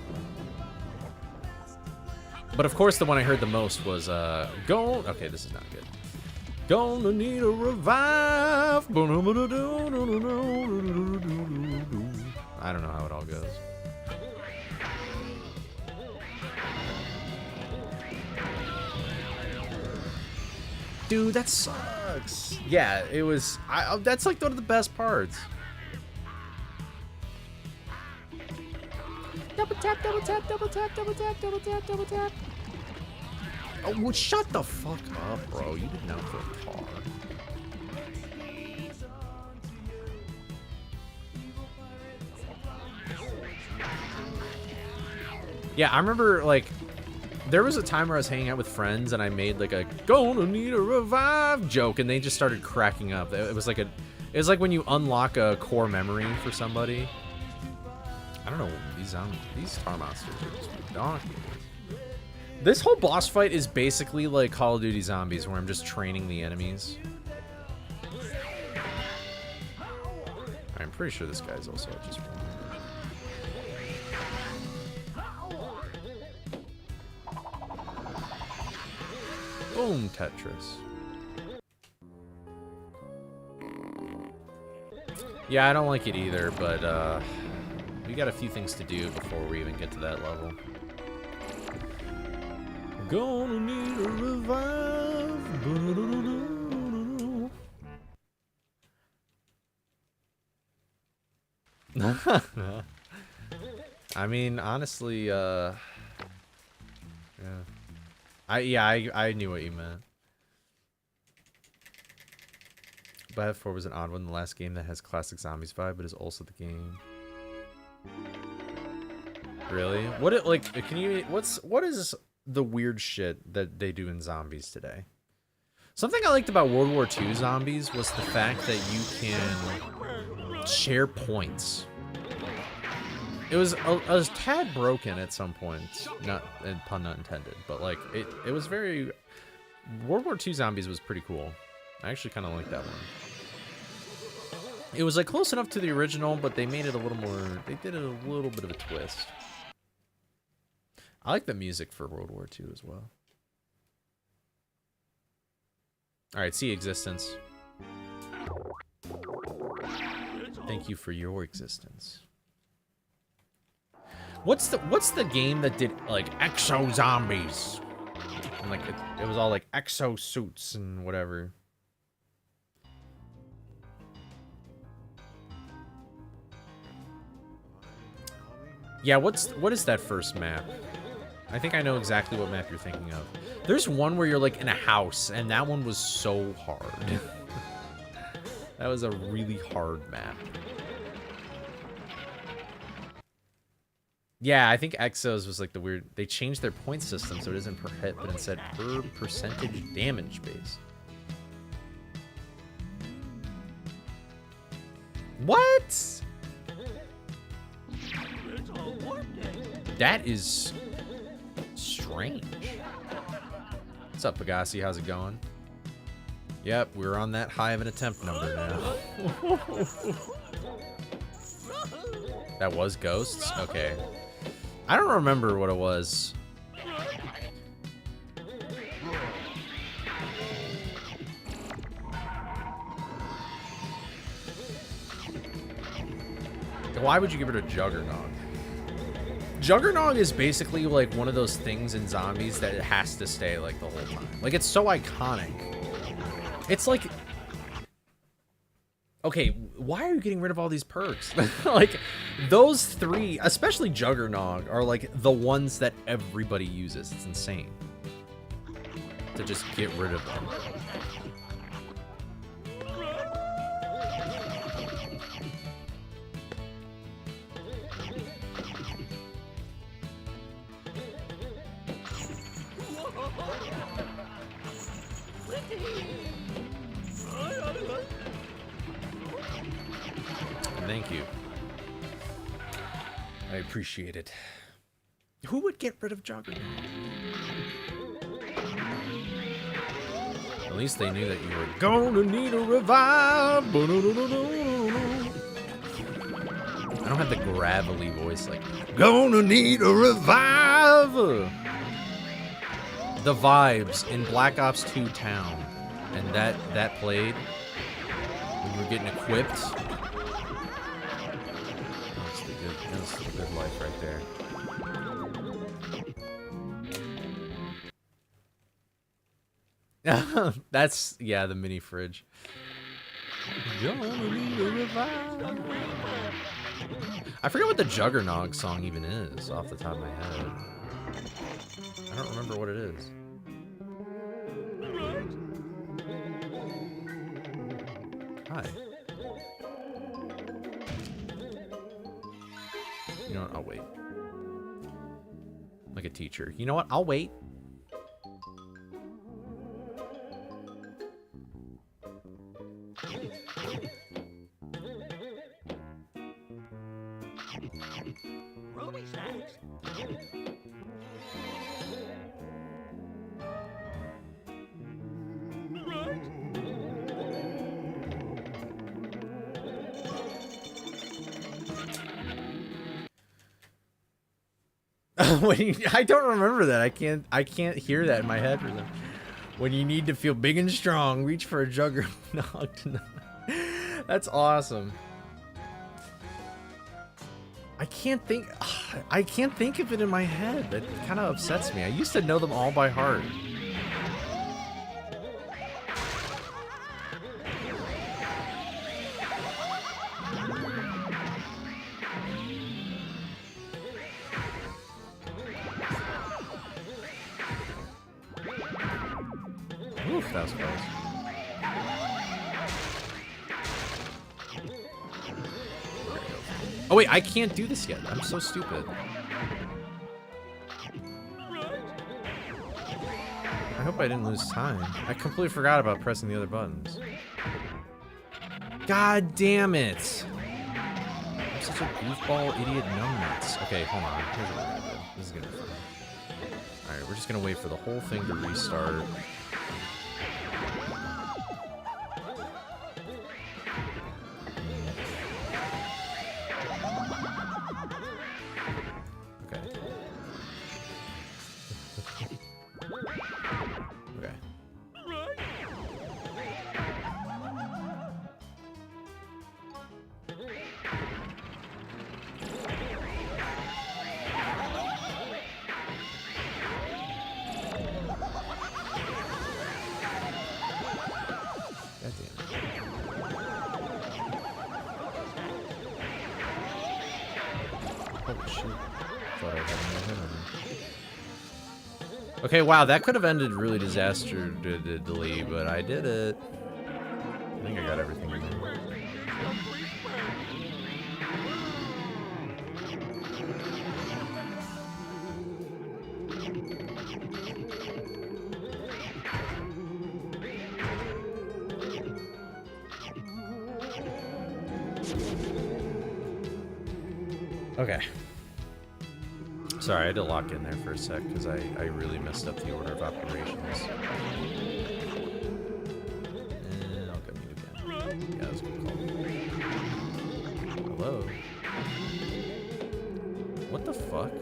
But of course, the one I heard the most was go. Okay, this is not good. Gonna need a revive. I don't know how it all goes. Dude, that sucks. Yeah, it was. That's like one of the best parts. Double tap, double tap, double tap, double tap, double tap, double tap. Oh, well, shut the fuck up, bro. You didn't know for a car. Yeah, I remember, like, there was a time where I was hanging out with friends and I made, like, a gonna need a revive joke, and they just started cracking up. It was like when you unlock a core memory for somebody. I don't know, these tar monsters are just donkey. This whole boss fight is basically like Call of Duty Zombies, where I'm just training the enemies. I'm pretty sure this guy's also just one. Boom, Tetris. Yeah, I don't like it either, but we got a few things to do before we even get to that level. Gonna need a revive. I mean, honestly, yeah. I knew what you meant. Bad 4 was an odd one, the last game that has classic zombies vibe, but is also the game. Really? What it like? Can you? What is the weird shit that they do in zombies today? Something I liked about World War II zombies was the fact that you can share points. It was a tad broken at some points, not pun not intended, but like it was very. World War II zombies was pretty cool. I actually kind of like that one. It was like close enough to the original, but they made it a little more. They did it a little bit of a twist. I like the music for World War II as well. All right, see existence. Thank you for your existence. What's the game that did like exo zombies? And like it was all like exo suits and whatever. Yeah, what is that first map? I think I know exactly what map you're thinking of. There's one where you're like in a house, and that one was so hard. That was a really hard map. Yeah, I think Exos was like the weird... They changed their point system so it isn't per hit, but instead per percentage damage base. What? That is strange. What's up, Pegasi? How's it going? Yep, we're on that high of an attempt number now. That was ghosts? Okay. I don't remember what it was. Why would you get rid of Juggernog? Juggernog is basically like one of those things in zombies that it has to stay like the whole time. Like, it's so iconic. It's like... Okay, why are you getting rid of all these perks? Like, those three, especially Juggernog, are like the ones that everybody uses. It's insane to just get rid of them. Thank you. I appreciate it. Who would get rid of Juggernog? At least they knew that you were gonna need a revive. I don't have the gravelly voice like, gonna need a revive. The vibes in Black Ops 2 Town, and that played when you were getting equipped. That's the good life right there. That's, yeah, the mini fridge. I forget what the Juggernog song even is off the top of my head. I don't remember what it is. Hi. You know what? I'll wait. Like a teacher. You know what? I'll wait. Ruby snacks. When you, I don't remember that. I can't hear that in my head. When you need to feel big and strong, reach for a Juggernog. That's awesome. I can't think of it in my head. That kind of upsets me. I used to know them all by heart. Oof, that was close. Oh wait, I can't do this yet. I'm so stupid. I hope I didn't lose time. I completely forgot about pressing the other buttons. God damn it! I'm such a goofball, idiot, numbnuts. Okay, hold on. Here's what we're gonna do. This is gonna be fun. Alright, we're just gonna wait for the whole thing to restart. Okay, wow, that could have ended really disastrously, but I did it. I think I got everything in there. Okay. Sorry, I had to lock in there for a sec because I really messed up the order of operations. And I'll go mute again. Yeah, that was a good call. Hello? What the fuck?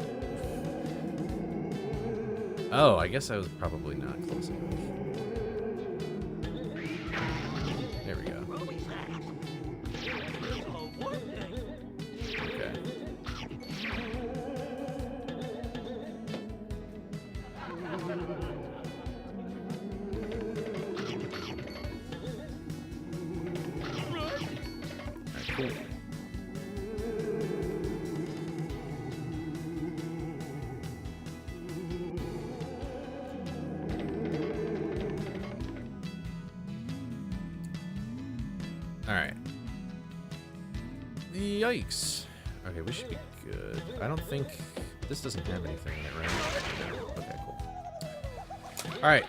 Oh, I guess I was probably not close enough. There we go. Cool. Alright. Yikes. Okay, we should be good. I don't think... This doesn't have anything in it, right? Okay, cool. Alright.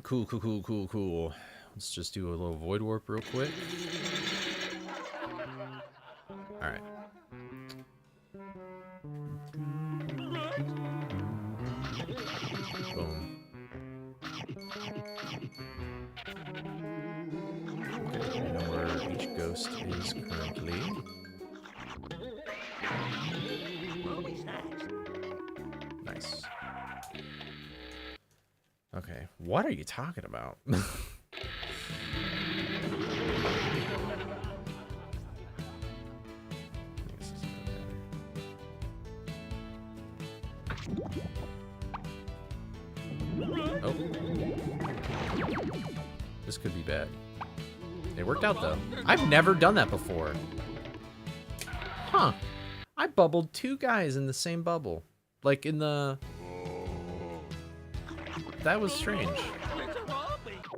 Cool. Let's just do a little void warp real quick. Alright. Boom. Okay, we know where each ghost is currently. Nice. Okay, what are you talking about? Oh. This could be bad. It worked out, though. I've never done that before. Huh. I bubbled 2 guys in the same bubble. Like, in the... That was strange.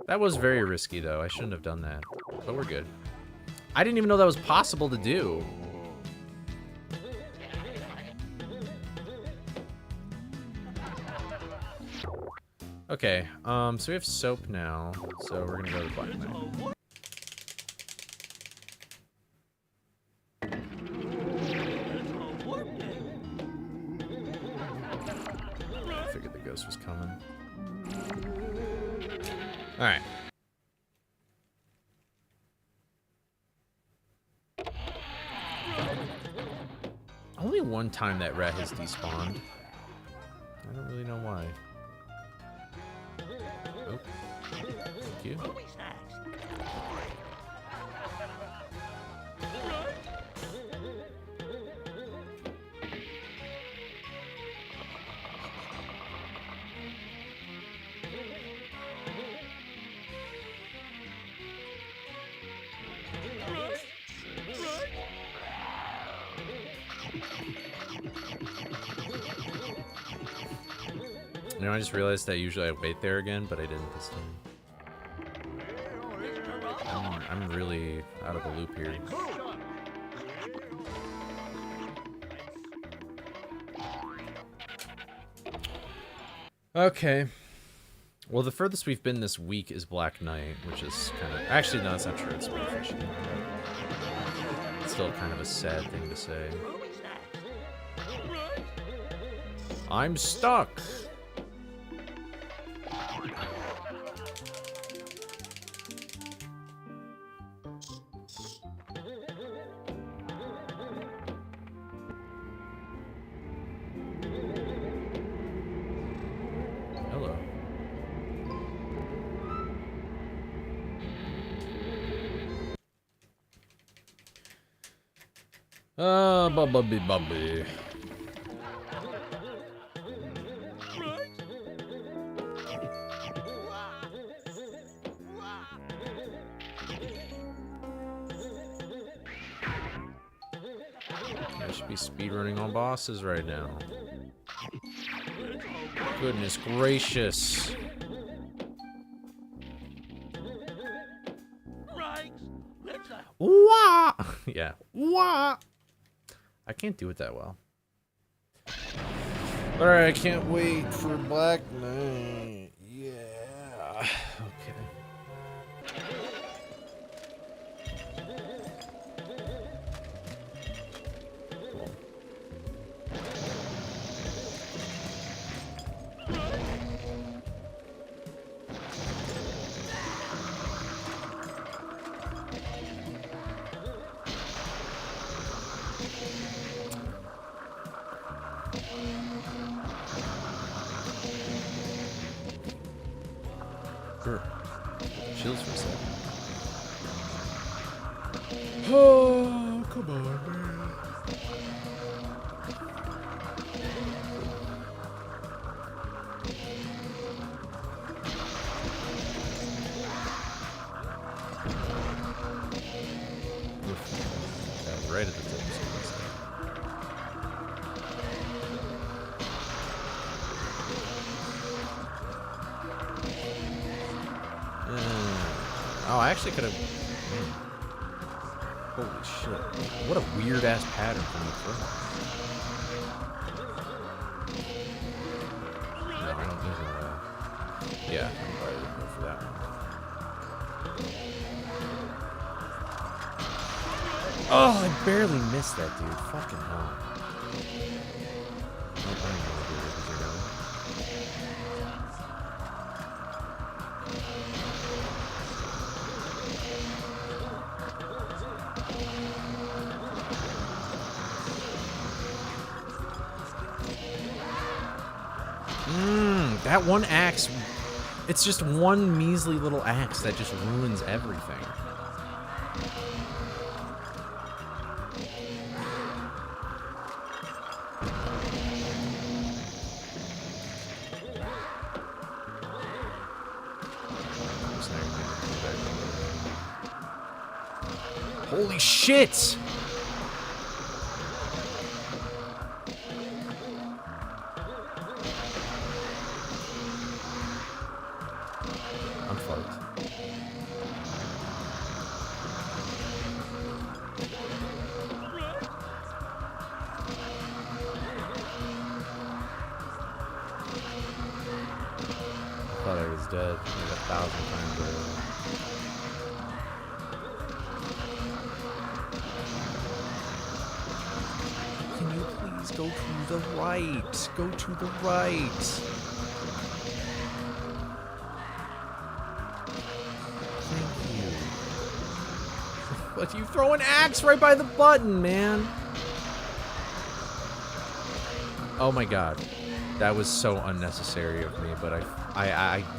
That was very risky, though. I shouldn't have done that. But we're good. I didn't even know that was possible to do. Okay, so we have soap now, so we're gonna go to Black Knight. I figured the ghost was coming. Alright. Only one time that rat has despawned. I don't really know why. Oh. Thank you. You know, I just realized that usually I wait there again, but I didn't this time. I'm really out of the loop here. Okay. Well, the furthest we've been this week is Black Knight, which is kind of... Actually, no, that's not true. It's been fishing. It's still kind of a sad thing to say. I'm stuck! Bubby. I should be speedrunning on bosses right now. Goodness gracious. Wah! Yeah. Wah! I can't do it that well. Alright, I can't wait for Black Knight. Yeah. Okay. Cool. Sure. Shields for a second. Oh, come on, man. right at the tip of Scooby's head. Oh, I actually could have... Holy shit. What a weird-ass pattern from the front. No, I don't need to... Yeah, I'm probably going to go for that one. Oh, I barely missed that, dude. Fucking hell. I don't know what to do with it, you know? That one axe, it's just one measly little axe that just ruins everything. Holy shit! I'm fucked. I thought I was dead like 1,000 times earlier. Can you please go to the right? Go to the right. Thank you. But you throw an axe right by the button, man. Oh my god. That was so unnecessary of me, but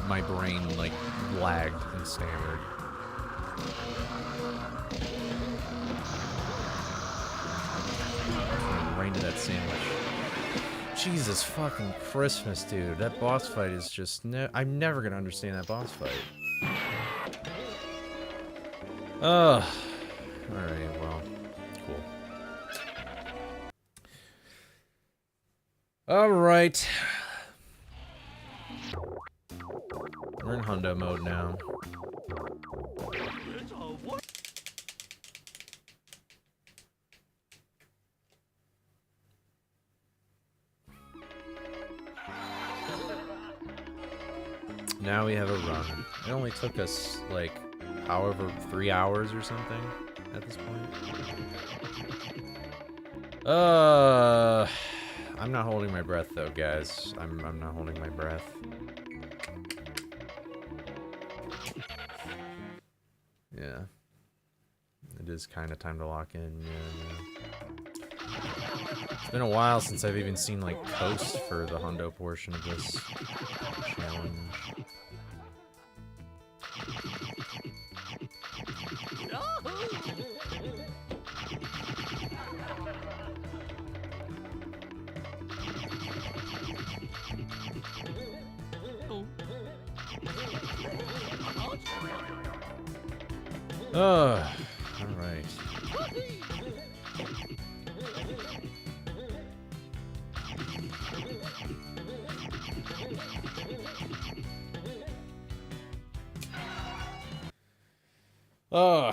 my brain like lagged and stammered. Right into that sandwich. Jesus fucking Christmas, dude. That boss fight is just... I'm never gonna understand that boss fight. Ugh. Alright, well. Cool. Alright. We're in hundo mode now. Now we have a run. It only took us, like, however, 3 hours or something at this point. I'm not holding my breath, though, guys. I'm not holding my breath. Yeah. It is kind of time to lock in, yeah. It's been a while since I've even seen, like, Coast for the hundo portion of this challenge. All right. Oh,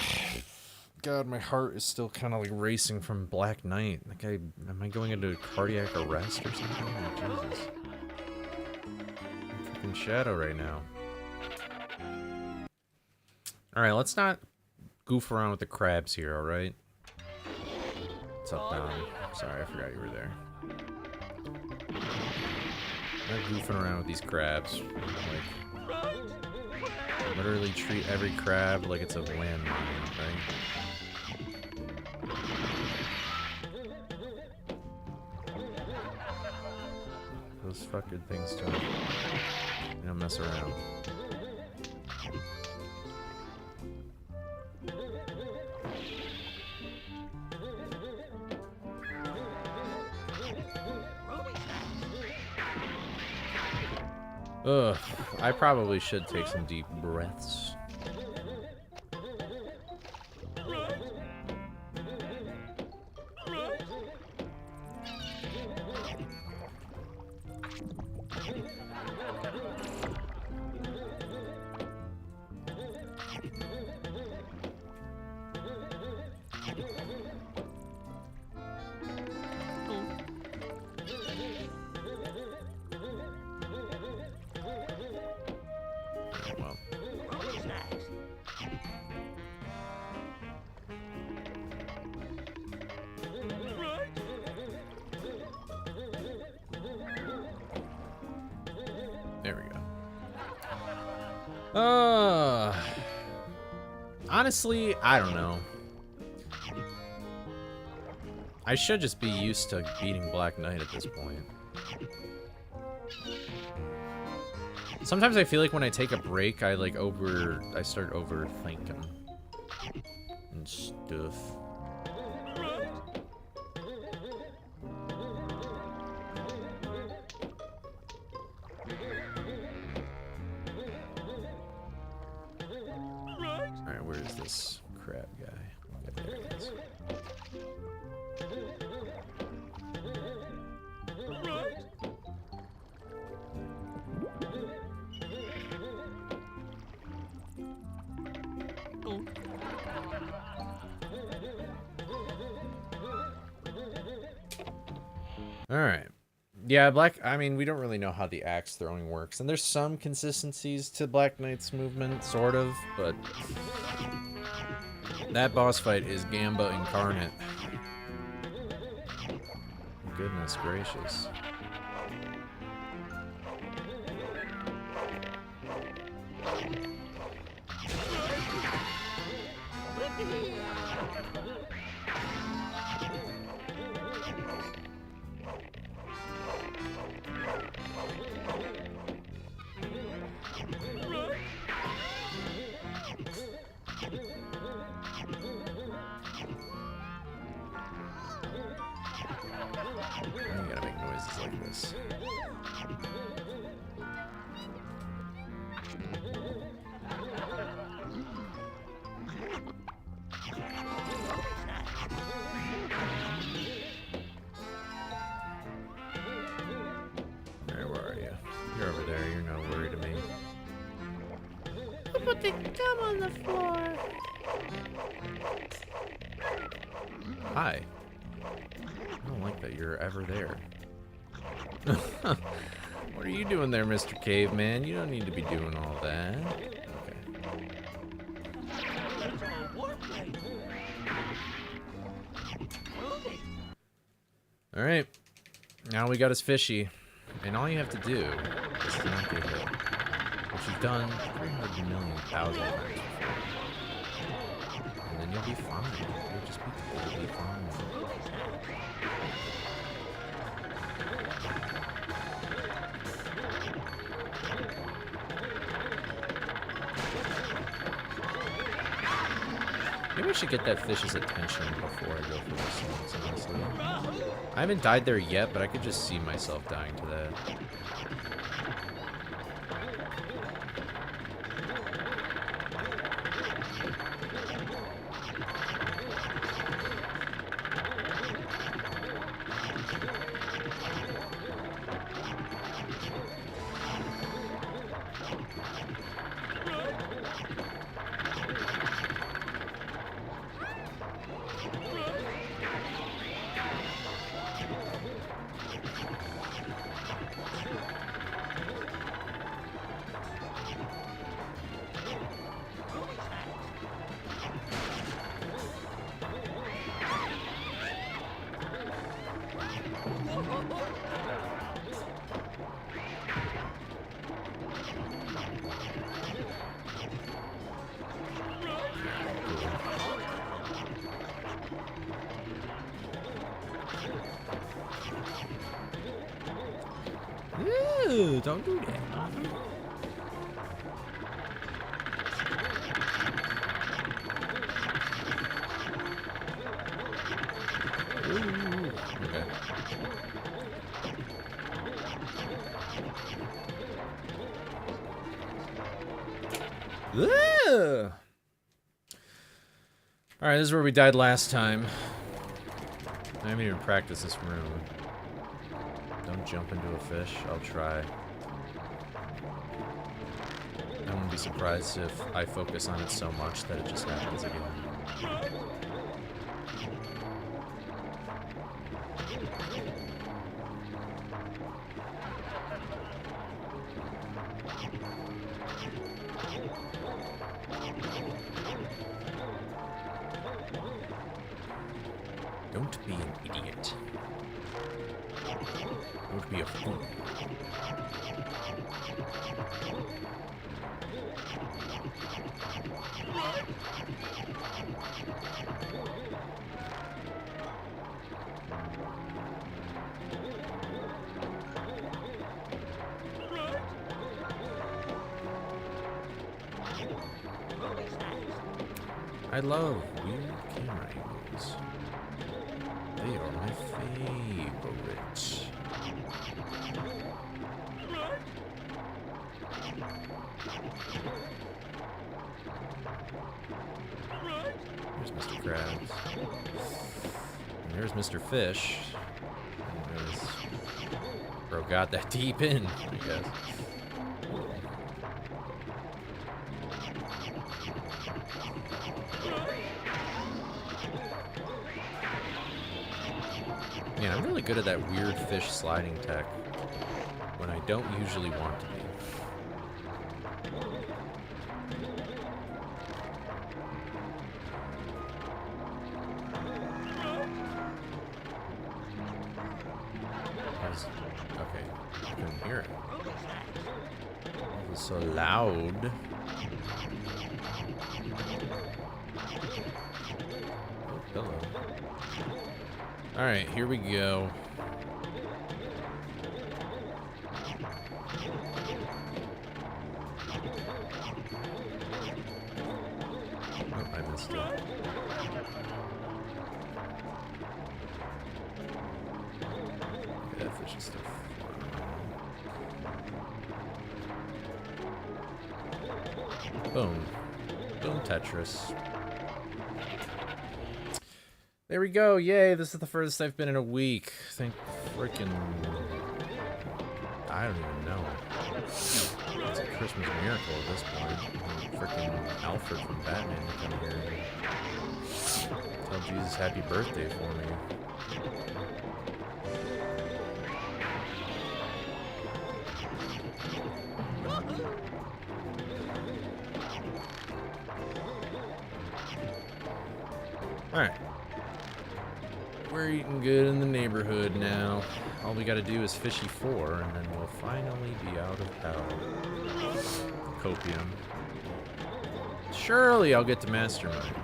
God, my heart is still kind of like racing from Black Knight. Like, am I going into cardiac arrest or something? Oh, Jesus. I'm fucking Shadow right now. All right, let's not goof around with the crabs here, all right? What's up, Don? Sorry, I forgot you were there. I'm not goofing around with these crabs. Like, literally treat every crab like it's a landmine, right? Those fucking things don't, you don't mess around. Ugh, I probably should take some deep breaths. Honestly, I don't know. I should just be used to beating Black Knight at this point. Sometimes I feel like when I take a break, I start overthinking and stuff. Alright, where is this crab guy? Okay, there it is. Alright. Yeah, I mean, we don't really know how the axe throwing works. And there's some consistencies to Black Knight's movement, sort of, but that boss fight is Gamba incarnate. Goodness gracious. You gotta make noises like this. Where are you? You're over there. You're no worry to me. Who put the gum on the floor? Hi. I don't like that you're ever there. What are you doing there, Mr. Caveman? You don't need to be doing all that. Okay. Alright. Now we got his fishy. And all you have to do is to not get hit. Which you've done 300 million thousand times before. And then you'll be fine. You'll just be totally fine. Maybe I should get that fish's attention before I go for this one, honestly. I haven't died there yet, but I could just see myself dying to that. Ew, don't do that. Ooh, okay. Ugh. Alright, this is where we died last time. I haven't even practiced this room. Don't jump into a fish. I'll try. I wouldn't be surprised if I focus on it so much that it just happens again. Don't be an idiot. Don't be a fool. I love weird camera angles. They are my favorites. There's Mr. Krabs. And there's Mr. Fish. And there's... Bro got that deep in, I guess. Man, I'm really good at that weird fish sliding tech when I don't usually want to be. Okay, I couldn't hear it. It was so loud. Oh, hello. Alright, here we go. Oh, I missed it. Okay, that fish is still flying. Boom. Boom, Tetris. There we go. Yay, this is the furthest I've been in a week. Thank freaking... I don't even know. It's a Christmas miracle at this point. Freaking Alfred from Batman to come here and tell Jesus happy birthday for me. Alright. We're eating good in the neighborhood now. All we gotta do is fishy 4, and then we'll finally be out of hell. Copium. Surely I'll get to Mastermind.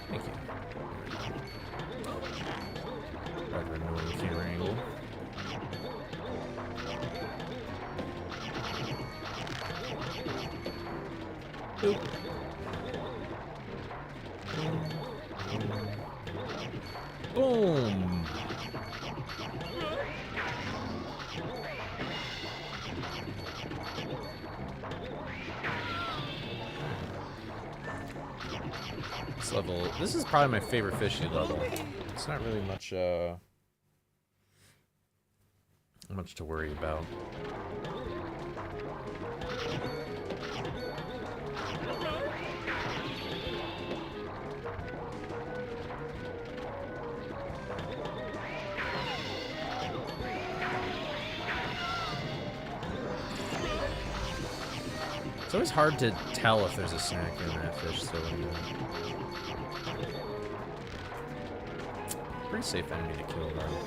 Thank you. Rather annoying camera angle. Boop. Boom. This level, this is probably my favorite fishy level. It's not really much much to worry about. It's always hard to tell if there's a snack in that fish cylinder. Pretty safe enemy to kill though.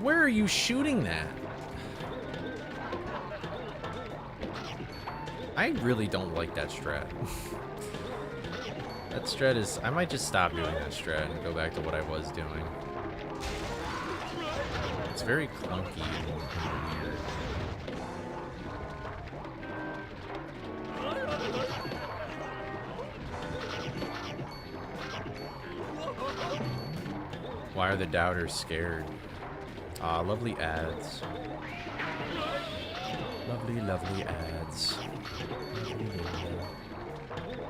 Where are you shooting that? I really don't like that strat. That strat is... I might just stop doing that strat and go back to what I was doing. It's very clunky and weird. Why are the doubters scared? Ah, lovely ads. Lovely, lovely ads. Lovely, lovely.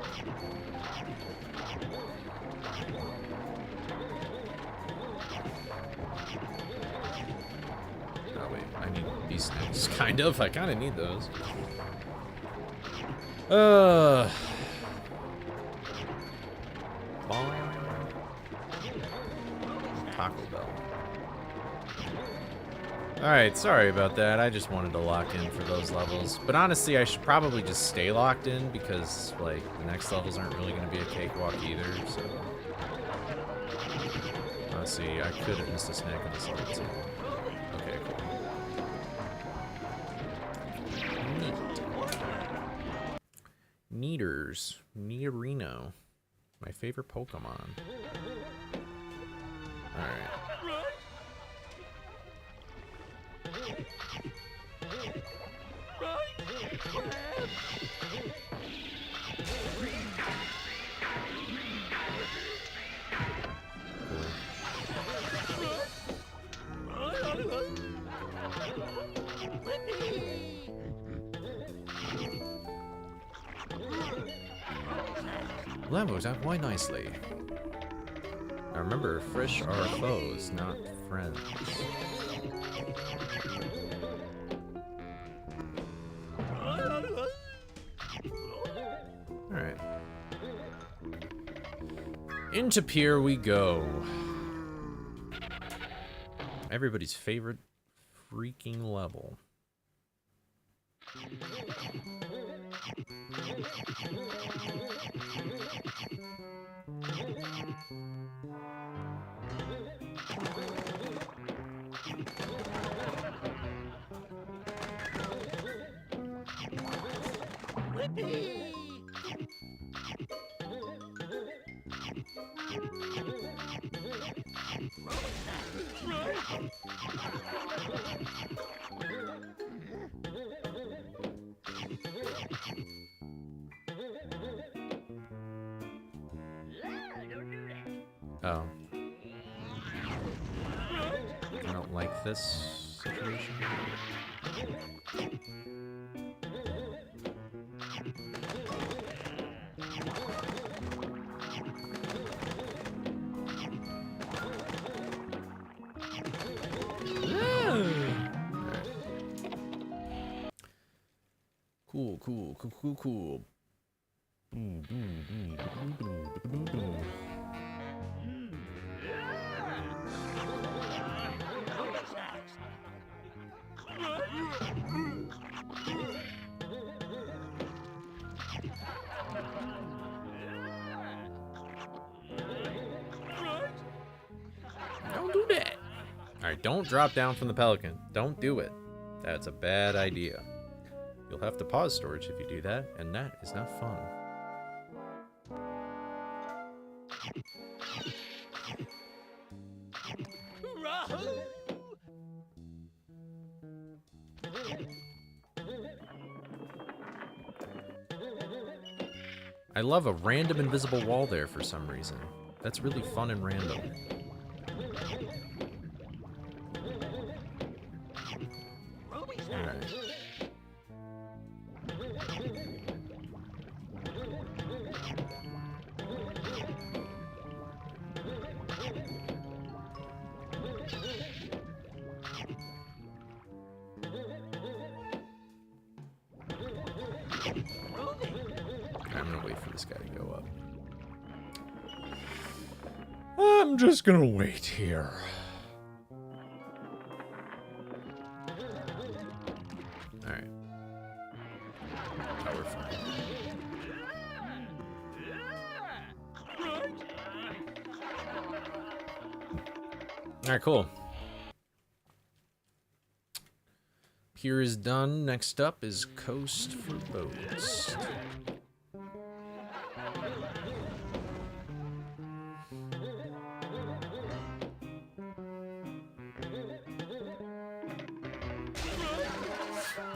Oh wait, I need these snacks. Kind of. I kind of need those. Taco Bell. Alright, sorry about that. I just wanted to lock in for those levels. But honestly, I should probably just stay locked in because, like, the next levels aren't really going to be a cakewalk either, so... Let's see, I could have missed a snack on this level too. Okay, cool. Neat. Neaters. Neaterino. My favorite Pokemon. Alright. Levels out quite nicely. Now remember, fish are foes, not friends. Alright. Into pier we go. Everybody's favorite freaking level. Oh. I don't like this situation. Cool. Don't do that. Alright, don't drop down from the pelican. Don't do it. That's a bad idea. You'll have to pause storage if you do that, and that is not fun. I love a random invisible wall there for some reason. That's really fun and random. Alright. I'm gonna wait for this guy to go up. I'm just gonna wait here. Alright. Oh, we're fine. Alright, cool. Pier is done. Next up is Coast for Boats.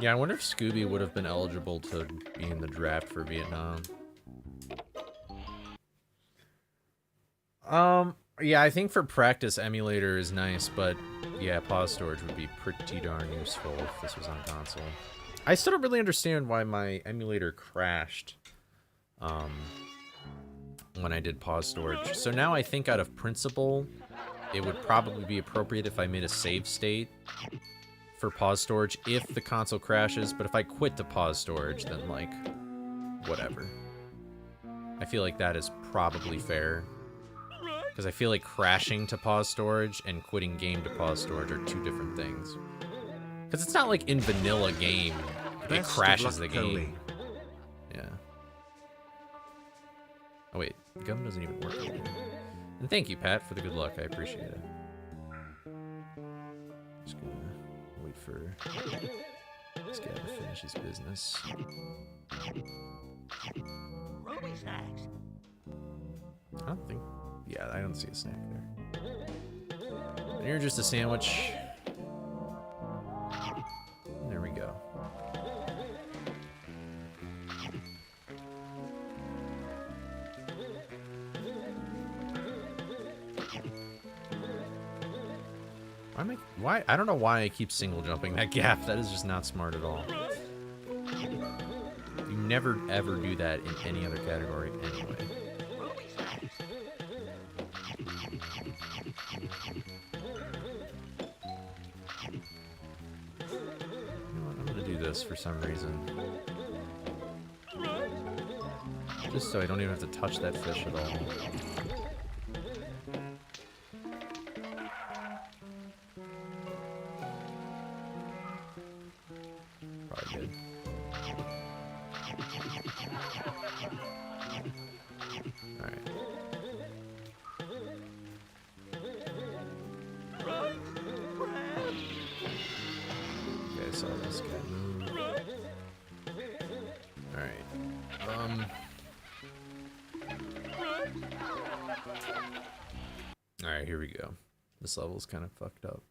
Yeah, I wonder if Scooby would have been eligible to be in the draft for Vietnam. Yeah, I think for practice, emulator is nice, but yeah, pause storage would be pretty darn useful if this was on console. I still don't really understand why my emulator crashed when I did pause storage. So now I think out of principle, it would probably be appropriate if I made a save state for pause storage if the console crashes, but if I quit to pause storage, then like, whatever. I feel like that is probably fair. Because I feel like crashing to pause storage and quitting game to pause storage are two different things. Because it's not like in vanilla game, it crashes the game. Coley. Yeah. Oh wait, the gun doesn't even work anymore. And thank you, Pat, for the good luck. I appreciate it. Just gonna wait for this guy to finish his business. Ruby snacks. I don't think... Yeah, I don't see a snack there. And you're just a sandwich. There we go. Why? I don't know why I keep single jumping that gap. That is just not smart at all. You never ever do that in any other category anyway. You know what? I'm gonna do this for some reason. Just so I don't even have to touch that fish at all. Probably good. Alright. Okay, I saw this guy move. Alright. Alright, here we go. This level's kind of fucked up.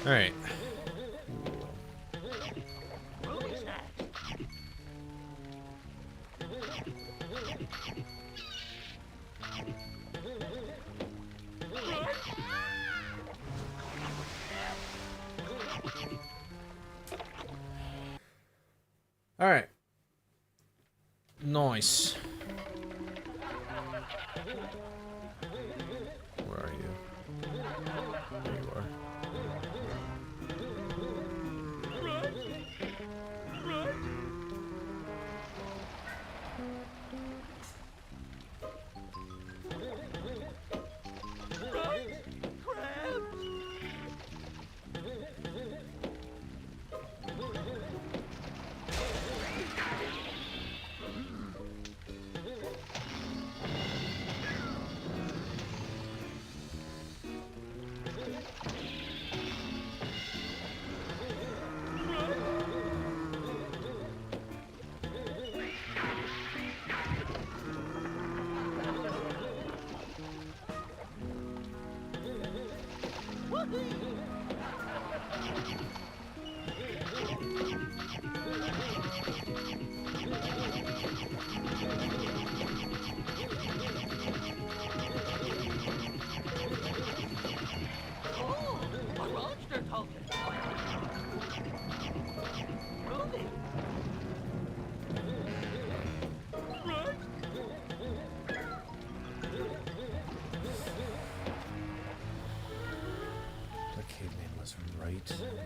All right. All right. Nice. Where are you? There you are.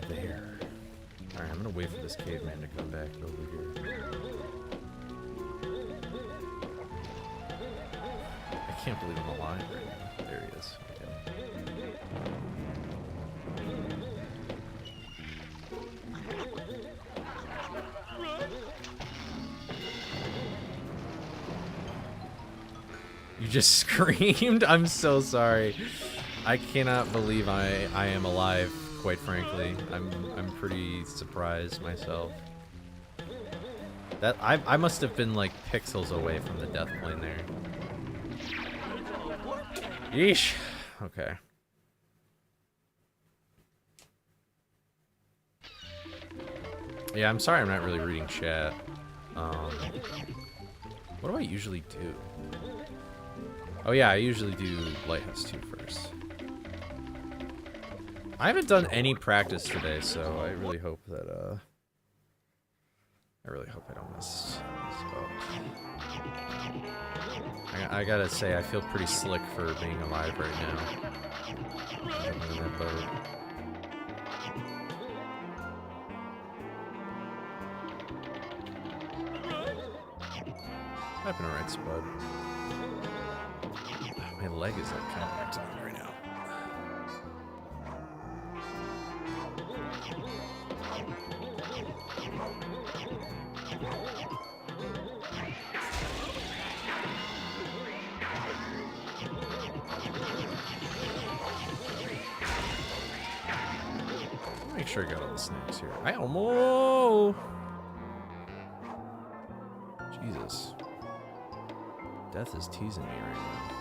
There. Alright, I'm gonna wait for this caveman to come back over here. I can't believe I'm alive right now. There he is. Okay. You just screamed? I'm so sorry. I cannot believe I am alive, quite frankly. I'm pretty surprised myself. That I must have been like pixels away from the death plane there. Yeesh. Okay. Yeah, I'm sorry I'm not really reading chat. What do I usually do? Oh yeah, I usually do Lighthouse 2 first. I haven't done any practice today, so I really hope that I don't mess up. I gotta say, I feel pretty slick for being alive right now. I'm in that boat. I've been alright, Spud. My leg is like kind of acting right now. Make sure I got all the snacks here. I almost. Jesus. Death is teasing me right now.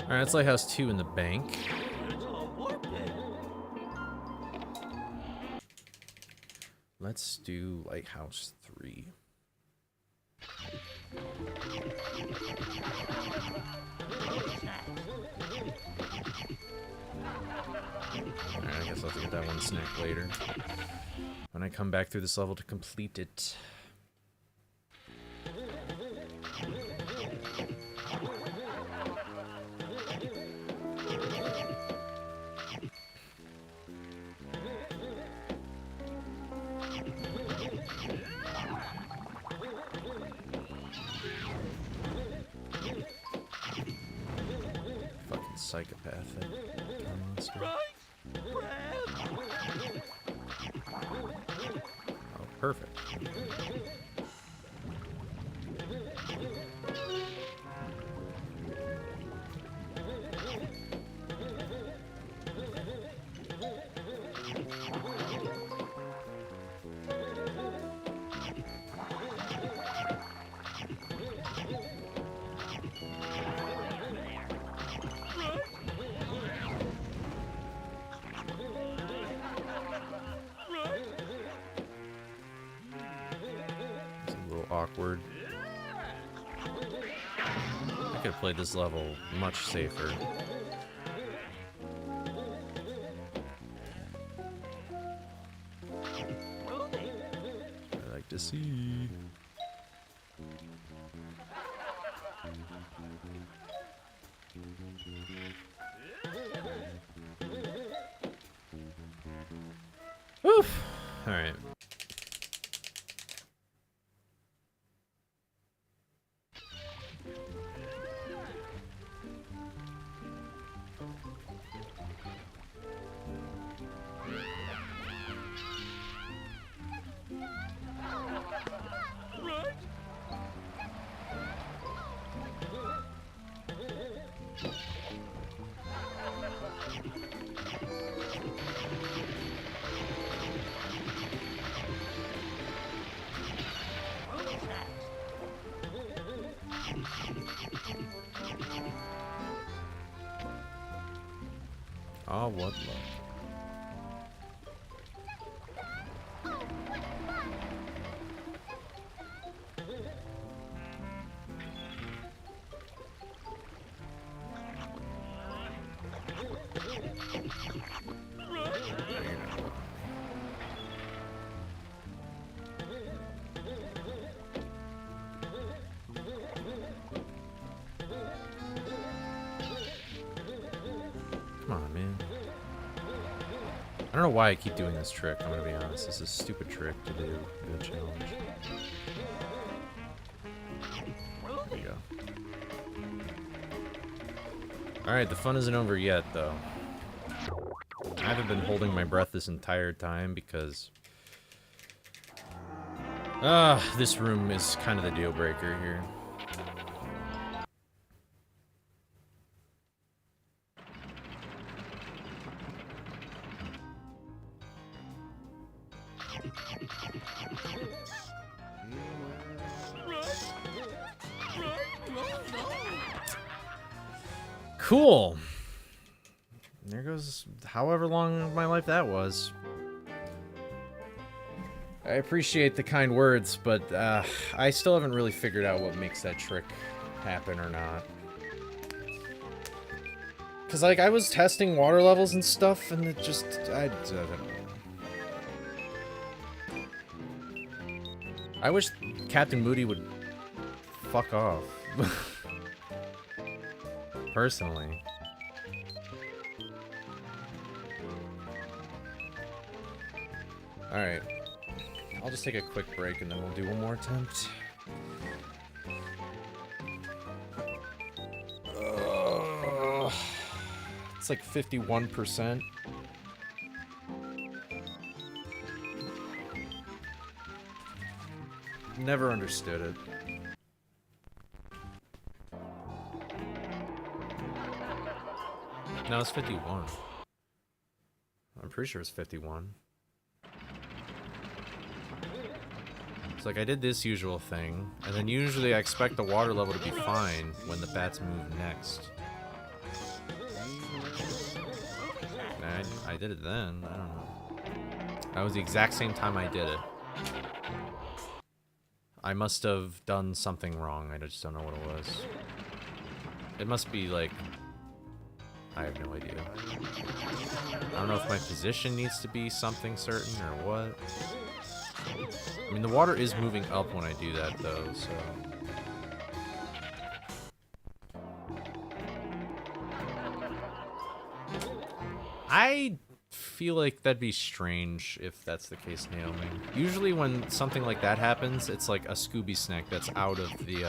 Alright, it's Lighthouse 2 in the bank. Let's do Lighthouse 3. Alright, I guess I'll have to get that one snack later. When I come back through this level to complete it. Psychopath. Oh, perfect. Awkward. I could have played this level much safer. I like to see. Oof. All right. Ah, what luck. don't know why I keep doing this trick, I'm gonna be honest. This is a stupid trick to do in the challenge. There you go. Alright, the fun isn't over yet, though. I haven't been holding my breath this entire time because... this room is kind of the deal breaker here. Cool. There goes however long of my life that was. I appreciate the kind words, but I still haven't really figured out what makes that trick happen or not. Cause like I was testing water levels and stuff, and it just I don't know. I wish Captain Moody would fuck off. Personally. Alright. I'll just take a quick break and then we'll do one more attempt. It's like 51%. Never understood it. No, it's 51. I'm pretty sure it's 51. It's like I did this usual thing, and then usually I expect the water level to be fine when the bats move next. And I did it then, I don't know. That was the exact same time I did it. I must have done something wrong, I just don't know what it was. It must be like... I have no idea. I don't know if my position needs to be something certain or what. I mean, the water is moving up when I do that, though, so... I feel like that'd be strange if that's the case, Naomi. Usually when something like that happens, it's like a Scooby snack that's out of the,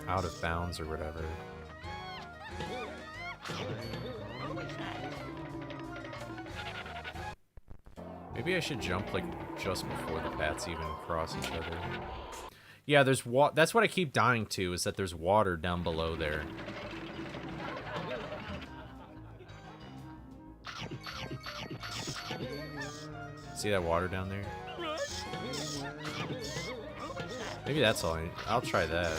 out of bounds or whatever. Maybe I should jump, like, just before the bats even cross each other. Yeah, there's that's what I keep dying to, is that there's water down below there. See that water down there? Maybe that's all I'll try that.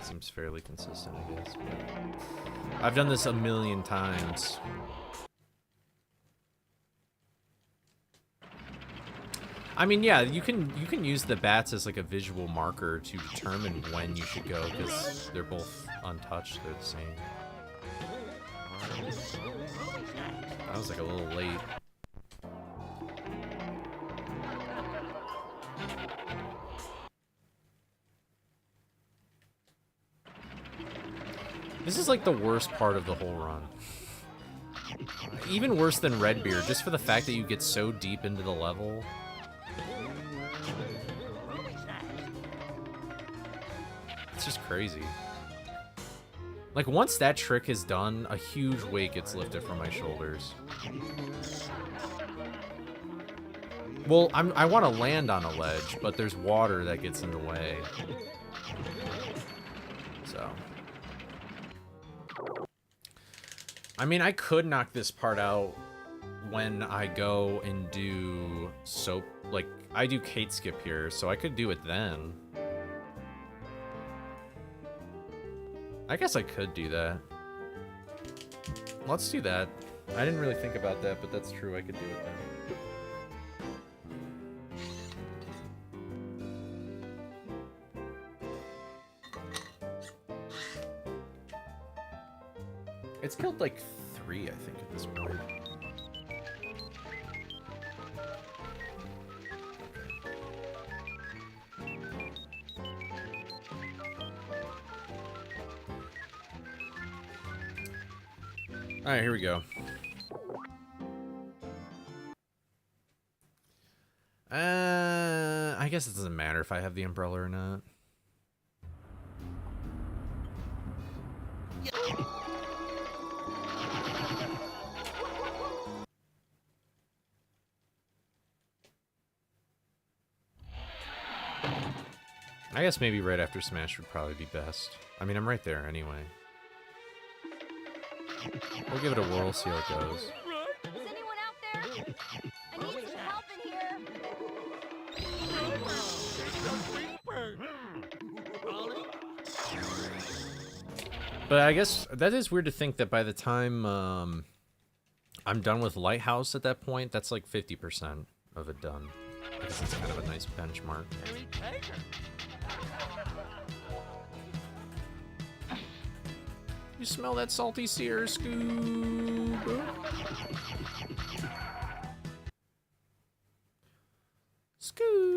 Seems fairly consistent, I guess. But I've done this a million times. I mean, yeah, you can use the bats as like a visual marker to determine when you should go, because they're both untouched, they're the same. That was like a little late. This is like the worst part of the whole run. Even worse than Redbeard, just for the fact that you get so deep into the level. It's just crazy. Like, once that trick is done, a huge weight gets lifted from my shoulders. Well, I want to land on a ledge, but there's water that gets in the way. So. I mean, I could knock this part out when I go and do soap. Like, I do Kate skip here, so I could do it then. I guess I could do that. Let's do that. I didn't really think about that, but that's true. I could do it then. It's killed like 3, I think, at this point. Alright, here we go. guess it doesn't matter if I have the umbrella or not. I guess maybe right after Smash would probably be best. I mean, I'm right there anyway. We'll give it a whirl, see how it goes. Is anyone out there? I need some help in here. But I guess that is weird to think that by the time I'm done with Lighthouse at that point, that's like 50% of it done. I guess it's kind of a nice benchmark. You smell that salty sear, Scoob? Scoob.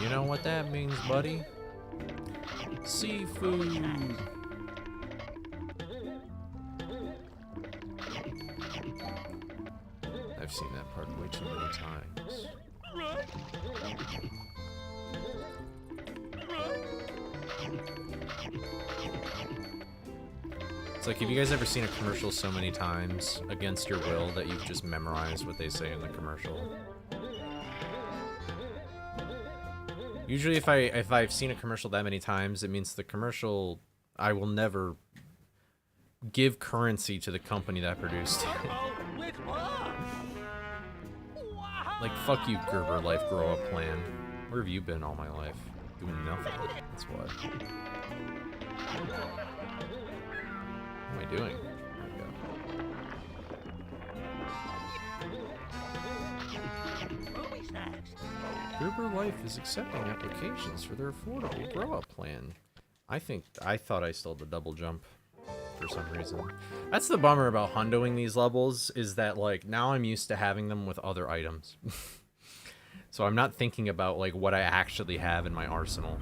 You know what that means, buddy? Seafood. I've seen that part way too many times. It's like, have you guys ever seen a commercial so many times against your will that you've just memorized what they say in the commercial? Usually if I've seen a commercial that many times, it means the commercial, I will never give currency to the company that produced it. Like, fuck you, Gerber Life Grow Up Plan. Where have you been all my life? Doing nothing. That's what. What am I doing? There we go. Gerber Life is accepting applications for their affordable Grow Up Plan. I thought I stole the double jump for some reason. That's the bummer about hundoing these levels, is that, like, now I'm used to having them with other items. So I'm not thinking about, like, what I actually have in my arsenal.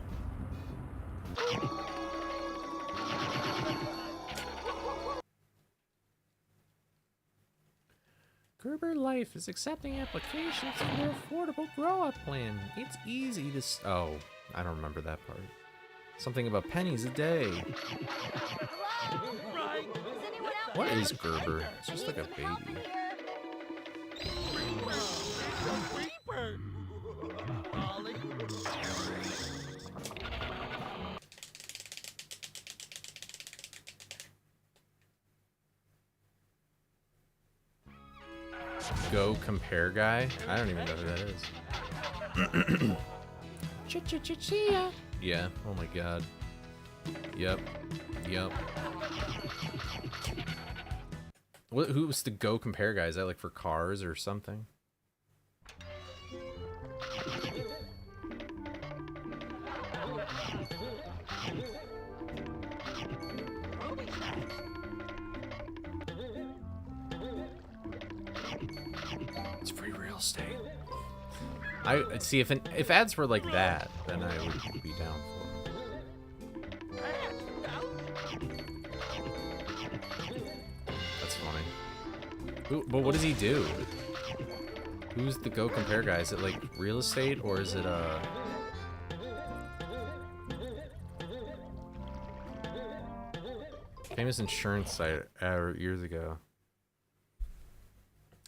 Gerber Life is accepting applications for their affordable grow-up plan. It's easy to oh, I don't remember that part. Something about pennies a day. What is Gerber? It's just like a baby. Go compare guy? I don't even know who that is. Yeah, oh my god. Yep. Who's the go compare guy? Is that like for cars or something? It's free real estate. I see if ads were like that, then I would be down for it. That's funny. But what does he do? Who's the go compare guy? Is it like real estate or is it famous insurance site years ago?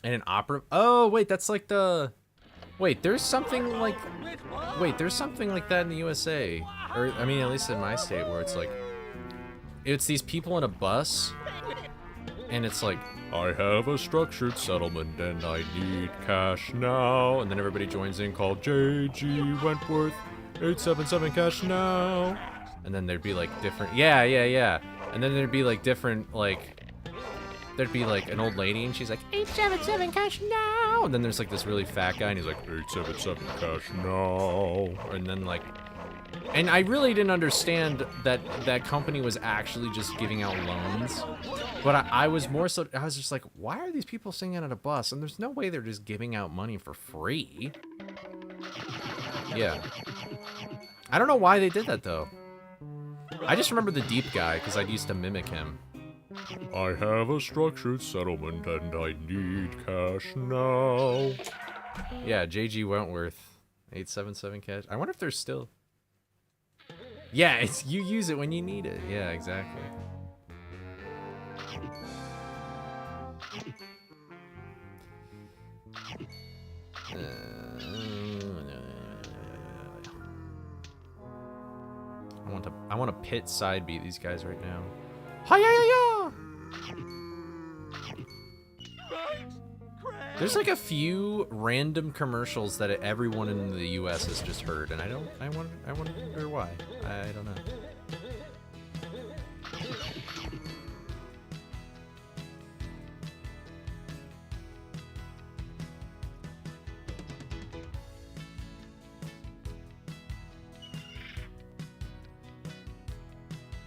And an opera. Oh wait, that's like the. Wait, there's something like. Wait, there's something like that in the USA, or I mean, at least in my state, where it's like, it's these people in a bus, and it's like, I have a structured settlement and I need cash now, and then everybody joins in called JG Wentworth 877 cash now, and then there'd be like different. Yeah, and then there'd be like different like. There'd be like an old lady and she's like 877 cash now, and then there's like this really fat guy and he's like 877 cash now, and then like, and I really didn't understand that that company was actually just giving out loans, but I was more so, I was just like, why are these people singing at a bus? And there's no way they're just giving out money for free. Yeah, I don't know why they did that though. I just remember the deep guy because I used to mimic him. I have a structured settlement and I need cash now. Yeah, JG Wentworth. 877 cash. I wonder if there's still... Yeah, it's you use it when you need it. Yeah, exactly. I want to pit side beat these guys right now. Hi-ya-ya-ya! There's like a few random commercials that everyone in the US has just heard, and I wonder why. I don't know.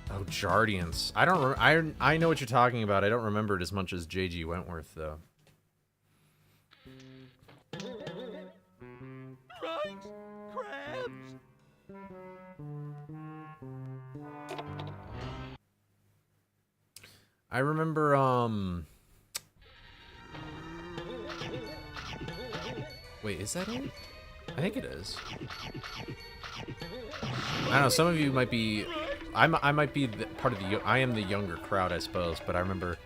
Oh, Jardiance. I don't. I know what you're talking about. I don't remember it as much as JG Wentworth, though. Right, crabs. I remember. Wait, is that it? I think it is. I don't know. Some of you might be. I might be part of the. I am the younger crowd, I suppose. But I remember.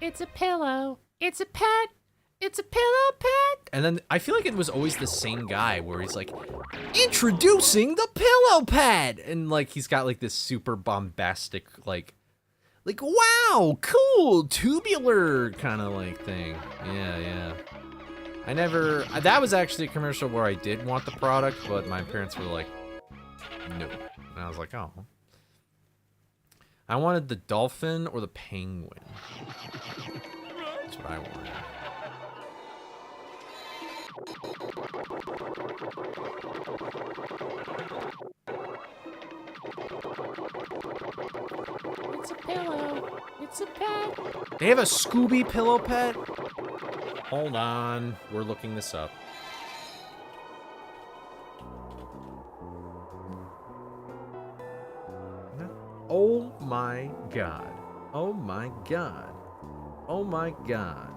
It's a pillow. It's a pet. It's a pillow pet. And then I feel like it was always the same guy where he's like, introducing the pillow pet, and like he's got like this super bombastic like wow, cool, tubular kind of like thing. Yeah. I never. That was actually a commercial where I did want the product, but my parents were like, no. And I was like, oh. I wanted the dolphin or the penguin. That's what I wanted. It's a pillow. It's a pet. They have a Scooby pillow pet? Hold on. We're looking this up. Oh my god. Oh my god. Oh my god.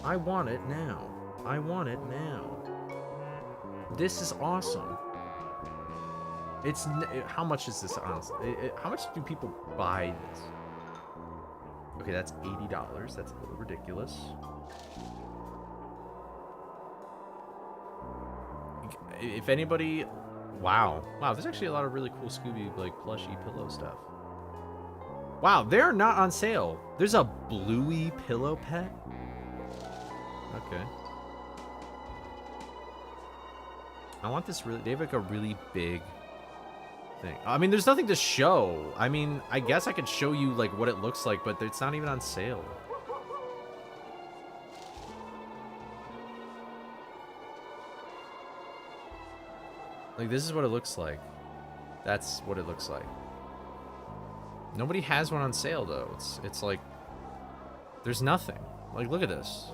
I want it now. I want it now. This is awesome. It's how much is this on? How much do people buy this? Okay, that's $80. That's a little ridiculous. If anybody, wow, there's actually a lot of really cool Scooby like plushy pillow stuff. Wow, they're not on sale. There's a Bluey pillow pet. Okay. I want this really. They have like a really big thing. I mean, there's nothing to show. I mean, I guess I could show you like what it looks like, but it's not even on sale. Like, this is what it looks like. That's what it looks like. Nobody has one on sale though. It's like there's nothing. Like, look at this.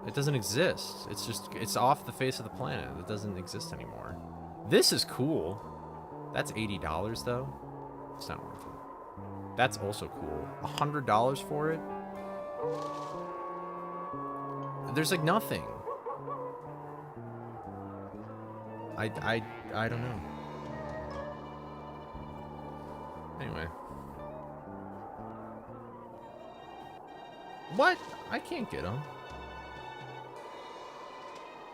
It doesn't exist. It's just, it's off the face of the planet. It doesn't exist anymore. This is cool. That's $80 though. It's not worth it. That's also cool. $100 for it? There's like nothing. I don't know. Anyway. What? I can't get them.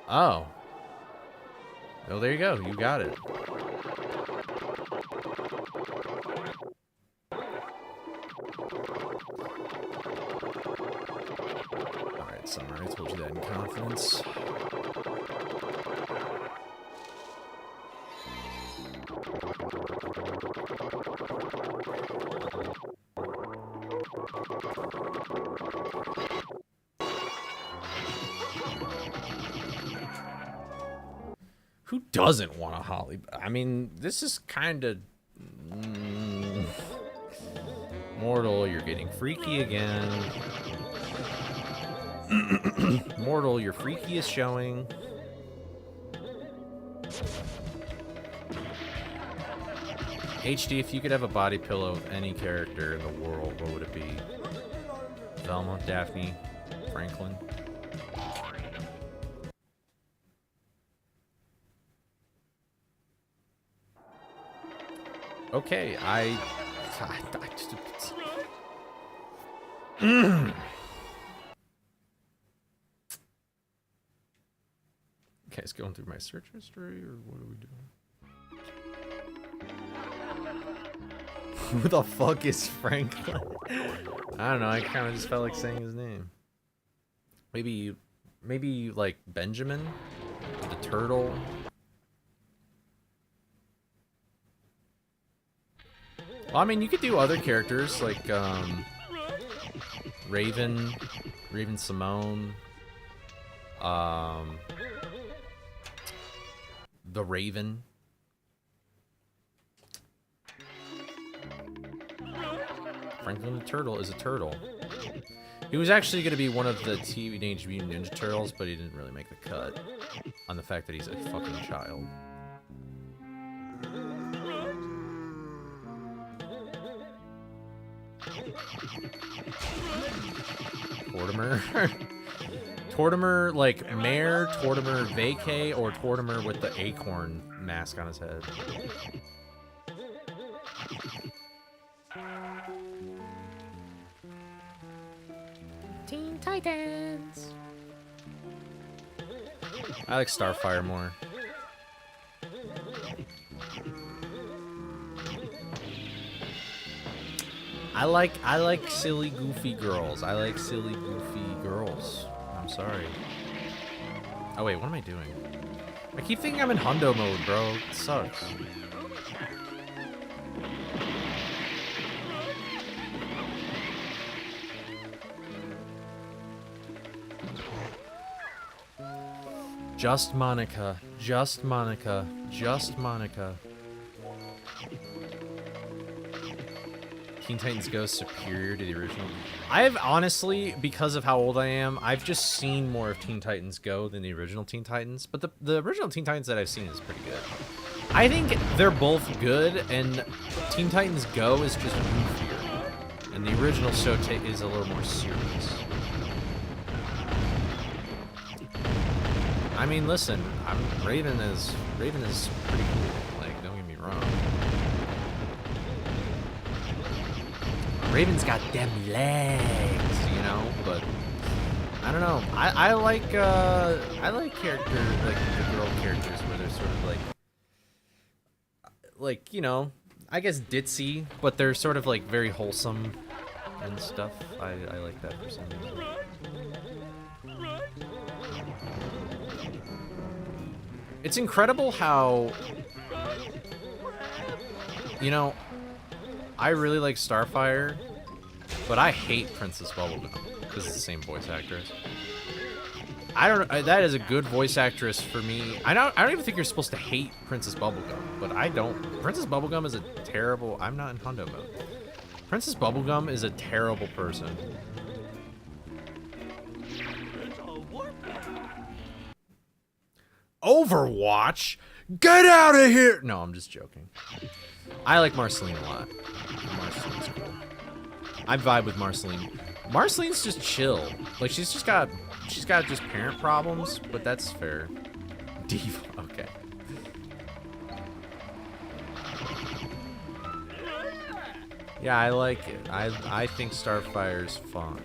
Oh. Oh, there you go. You got it. Alright, Summer. I told you that in confidence. Who doesn't want a holly? I mean, this is kind of... Mortal, you're getting freaky again. Mortal, your freaky is showing. HD, if you could have a body pillow of any character in the world, what would it be? Velma, Daphne, Franklin? Okay, I Okay, it's going through my search history, or what are we doing? Who the fuck is Franklin? I don't know, I kind of just felt like saying his name. Maybe like Benjamin? The turtle? Well, I mean, you could do other characters, like, Raven Simone, the Raven. Franklin the Turtle is a turtle. He was actually going to be one of the Teenage Mutant Ninja Turtles, but he didn't really make the cut on the fact that he's a fucking child. Tortimer? Tortimer, like Mayor, Tortimer Vacay, or Tortimer with the acorn mask on his head? Teen Titans. I like Starfire more. I like silly, goofy girls. I like silly, goofy girls. I'm sorry. Oh wait, what am I doing? I keep thinking I'm in hundo mode, bro. It sucks. Just Monica. Just Monica. Just Monica. Teen Titans Go superior to the original. I've honestly, because of how old I am, I've just seen more of Teen Titans Go than the original Teen Titans. But the original Teen Titans that I've seen is pretty good. I think they're both good, and Teen Titans Go is just goofier. And the original show is a little more serious. I mean, listen, Raven is pretty cool. Like, don't get me wrong. Raven's got them legs, you know, but I don't know. I like characters, like the girl characters where they're sort of like, you know, I guess ditzy, but they're sort of like very wholesome and stuff. I like that for some reason. It's incredible how, you know, I really like Starfire, but I hate Princess Bubblegum because it's the same voice actress. I don't. That is a good voice actress for me. I don't even think you're supposed to hate Princess Bubblegum, but I don't. Princess Bubblegum is a terrible. I'm not in hundo mode. Princess Bubblegum is a terrible person. Overwatch? Get out of here! No, I'm just joking. I like Marceline a lot. Marceline's cool. I vibe with Marceline. Marceline's just chill. Like, she's got just parent problems, but that's fair. Diva, okay. Yeah, I like it. I think Starfire's fun.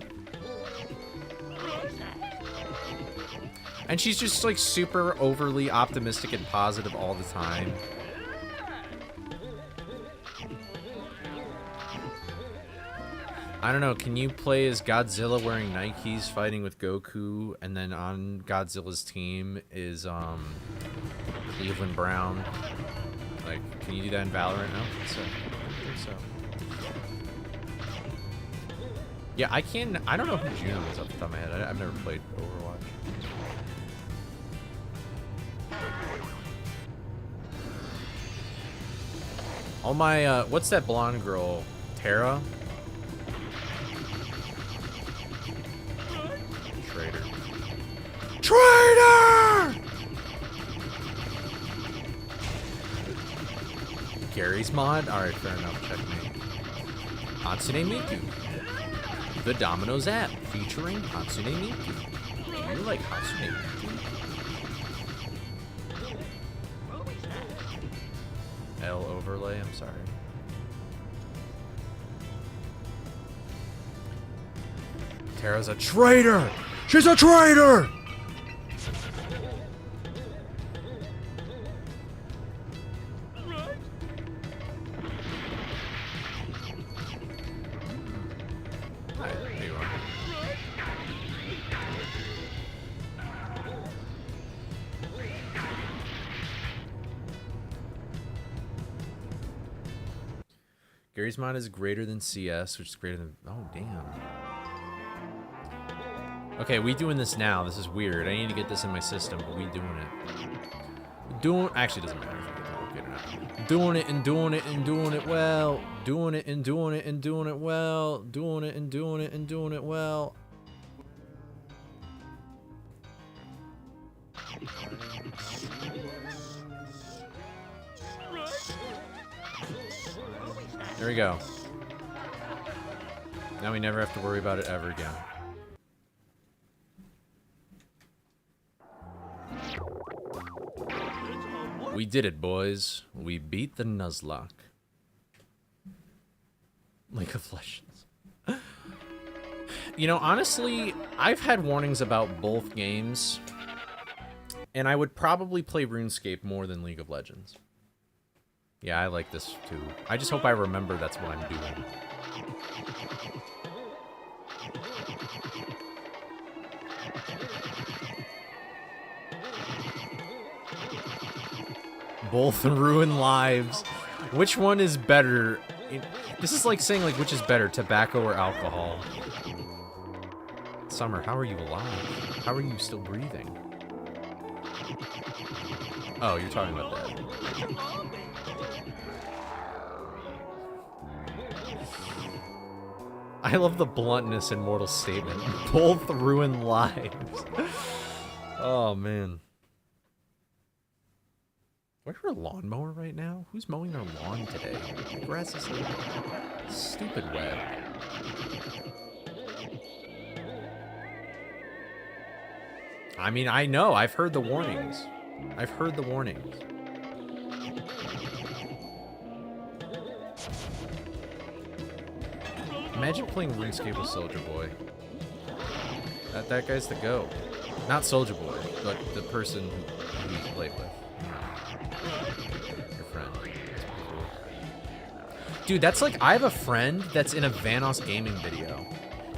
And she's just like super overly optimistic and positive all the time. I don't know, can you play as Godzilla wearing Nikes fighting with Goku, and then on Godzilla's team is Cleveland Brown? Like, can you do that in Valorant? No? I think so. Yeah, I don't know who Juno is off the top of my head. I've never played Overwatch. Oh my, what's that blonde girl? Tara? Traitor. Traitor! Gary's mod? Alright, fair enough. Checkmate. Hatsune Miku. The Domino's app featuring Hatsune Miku. Do you like Hatsune Miku? L overlay, I'm sorry. Tara's a traitor! She's a traitor! Gary's mod is greater than CS, which is greater than... Oh, damn. Okay, we doing this now. This is weird. I need to get this in my system, but we doing it. Actually, it doesn't matter if we get the okay or not. Doing it and doing it and doing it well. Doing it and doing it and doing it well. Doing it and doing it and doing it well. There we go. Now we never have to worry about it ever again. We did it, boys. We beat the Nuzlocke. League of Legends. You know, honestly, I've had warnings about both games, and I would probably play RuneScape more than League of Legends. Yeah, I like this too. I just hope I remember that's what I'm doing. Both ruin lives. Which one is better? This is like saying, like, which is better, tobacco or alcohol? Summer, how are you alive? How are you still breathing? Oh, you're talking about that. I love the bluntness in Mortal's statement. Both ruin lives. Oh, man. Do I hear a lawnmower right now? Who's mowing their lawn today? The grass is like stupid wet. I mean, I know. I've heard the warnings. I've heard the warnings. Imagine playing RuneScape with Soldier Boy. That guy's the GOAT. Not Soldier Boy, but the person who you played with. Your friend. Dude, that's like, I have a friend that's in a Vanoss gaming video.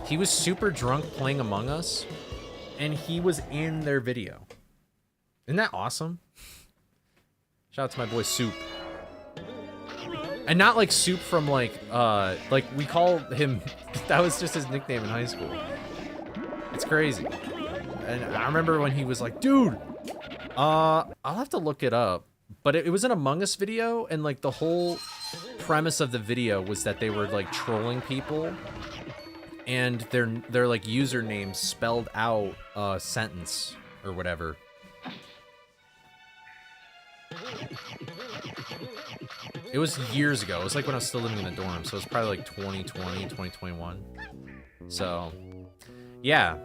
He was super drunk playing Among Us, and he was in their video. Isn't that awesome? Shout out to my boy Soup. And not like Soup from like we call him, that was just his nickname in high school. It's crazy. And I remember when he was like, dude, I'll have to look it up. But it was an Among Us video, and like the whole premise of the video was that they were like trolling people, and their like username spelled out a sentence or whatever. It was years ago. It was like when I was still living in the dorm, so it was probably like 2020, 2021. So, yeah,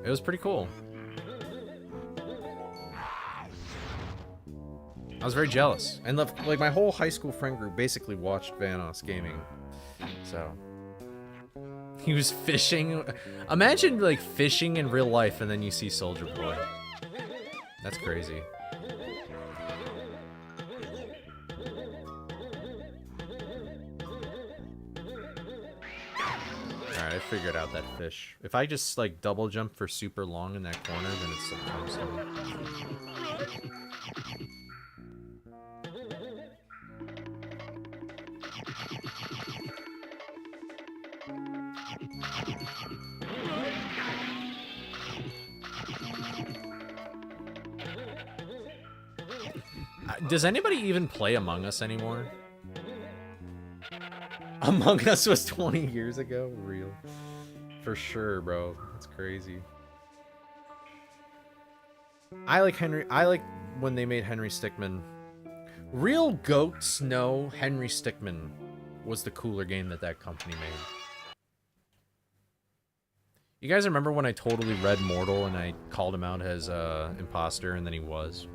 it was pretty cool. I was very jealous, and like my whole high school friend group basically watched Vanoss gaming. So he was fishing. Imagine like fishing in real life, and then you see Soldier Boy. That's crazy. Alright, I figured out that fish. If I just like double jump for super long in that corner, then it's sometimes. Does anybody even play Among Us anymore? Among Us was 20 years ago? Real. For sure, bro. That's crazy. I like when they made Henry Stickmin. Real Goats know Henry Stickmin was the cooler game that company made. You guys remember when I totally read Mortal and I called him out as imposter and then he was?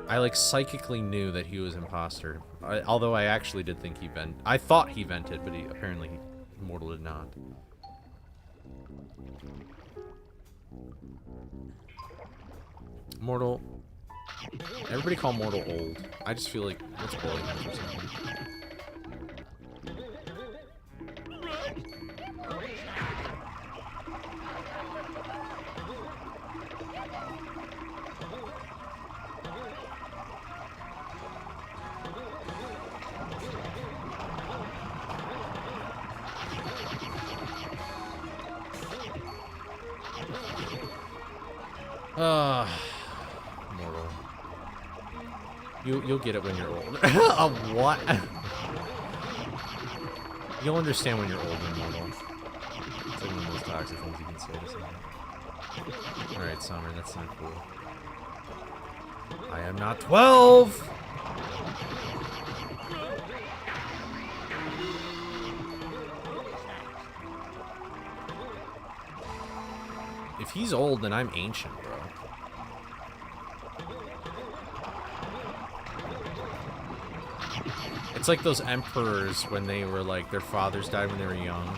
I like psychically knew that he was imposter. Although I actually did think he vented. I thought he vented, but apparently Mortal did not. Mortal. Everybody call Mortal old. I just feel like let's bully him or something. Mortal. You'll get it when you're old. What? You'll understand when you're old and Mortal. It's like one of those toxic things you can say to someone. Alright, Summer, that's not cool. I am not 12! If he's old, then I'm ancient, bro. It's like those emperors when they were like, their fathers died when they were young.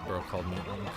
Bro called me old.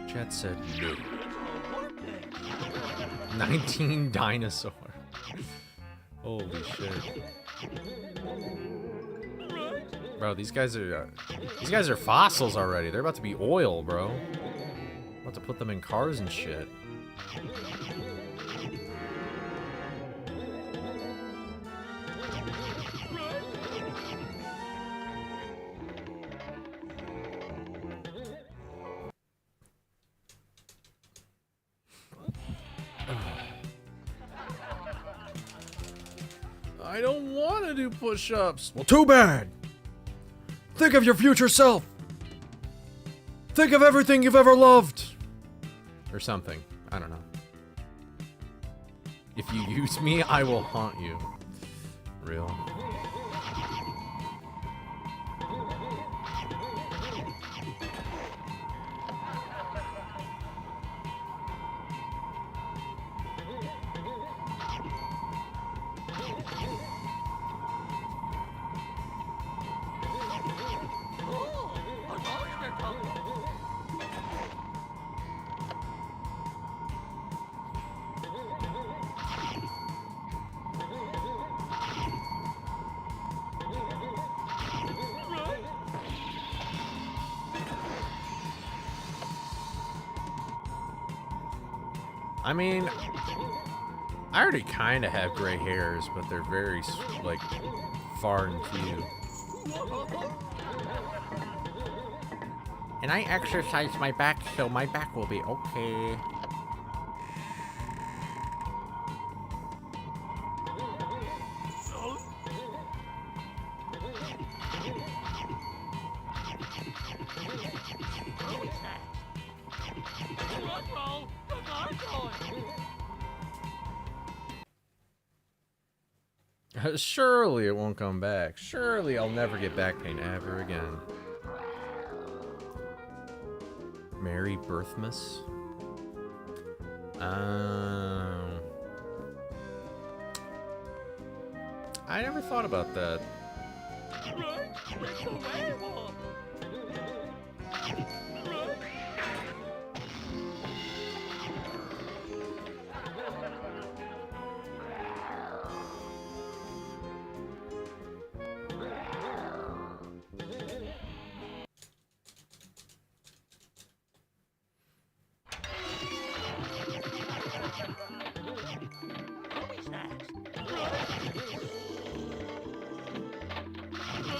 Chat said no. 19 dinosaur. Holy shit. Bro, these guys are fossils already. They're about to be oil, bro. About to put them in cars and shit. I don't want to do push-ups. Well, too bad. Think of your future self. Think of everything you've ever loved. Or something. I don't know. If you use me, I will haunt you. Real. I mean, I already kind of have gray hairs, but they're very, like, far and few. And I exercise my back, so my back will be okay. Surely it won't come back. Surely I'll never get back pain ever again. Mary Birthmas? I never thought about that.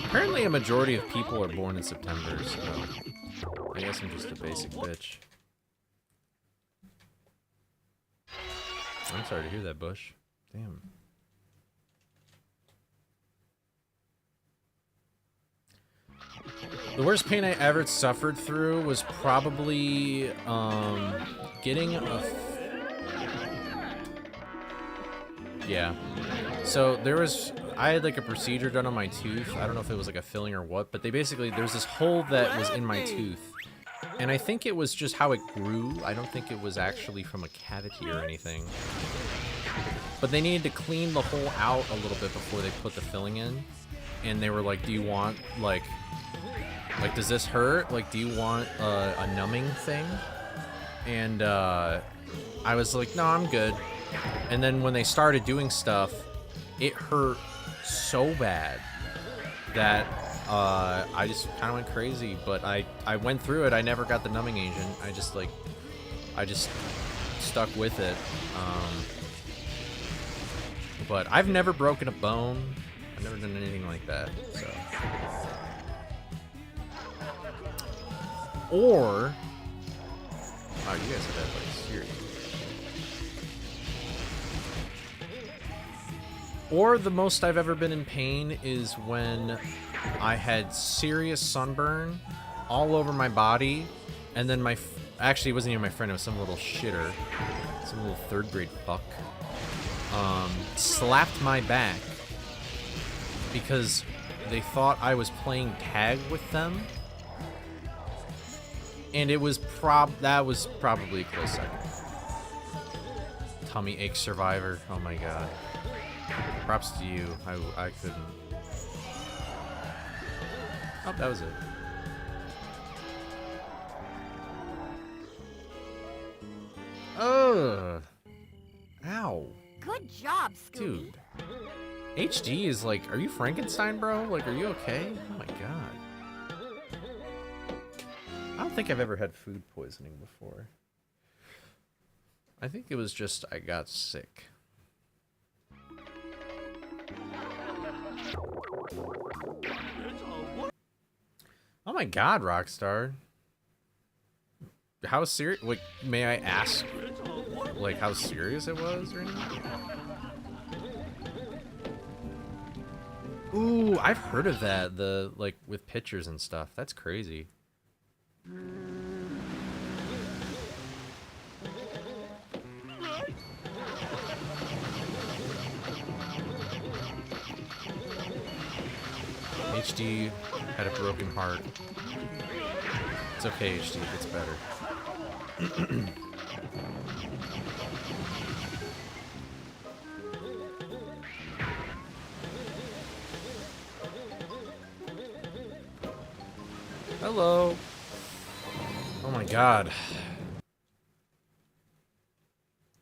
Apparently a majority of people are born in September, so I guess I'm just a basic bitch. I'm sorry to hear that, Bush. Damn. The worst pain I ever suffered through was probably getting a... Yeah. So I had like a procedure done on my tooth. I don't know if it was like a filling or what, but there's this hole that was in my tooth. And I think it was just how it grew. I don't think it was actually from a cavity or anything. But they needed to clean the hole out a little bit before they put the filling in. And they were like, do you want, like, does this hurt? Like, do you want a numbing thing? And I was like, no, I'm good. And then when they started doing stuff, it hurt so bad that I just kind of went crazy. But I went through it. I never got the numbing agent. I just stuck with it. But I've never broken a bone. I've never done anything like that. So. Or, wow, you guys have that like serious. Or the most I've ever been in pain is when I had serious sunburn all over my body, and then actually it wasn't even my friend, it was some little shitter, some little third grade fuck, slapped my back because they thought I was playing tag with them, and it was that was probably a close second. Tummy ache survivor, oh my god. Props to you. I couldn't. Oh, that was it. Ugh. Ow. Good job, Scooby. Dude. HD is like, are you Frankenstein, bro? Like, are you okay? Oh my god. I don't think I've ever had food poisoning before. I think it was just I got sick. Oh my god, Rockstar. How serious? Like, may I ask, like, how serious it was or anything? Ooh, I've heard of that. Like, with pictures and stuff. That's crazy. HD had a broken heart. It's okay, HD. It gets better. Hello. Oh my god.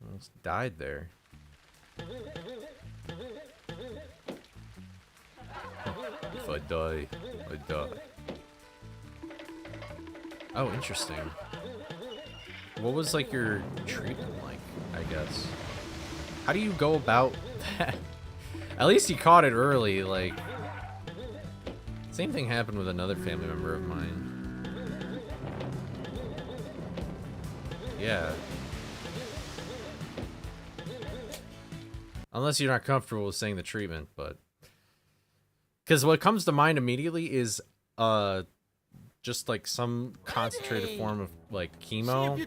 Almost died there. If I die, I die. Oh, interesting. What was, like, your treatment like, I guess? How do you go about that? At least you caught it early, like... Same thing happened with another family member of mine. Yeah. Unless you're not comfortable with saying the treatment, but... Because what comes to mind immediately is, just like some concentrated form of like chemo,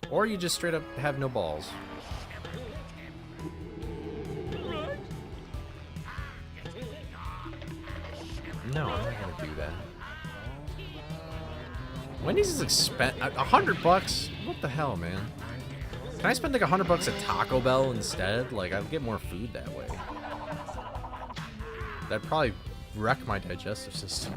or you just straight up have no balls. No, I'm not gonna do that. Wendy's is expensive. $100? What the hell, man? Can I spend like $100 at Taco Bell instead? Like, I'd get more food that way. That'd probably wreck my digestive system.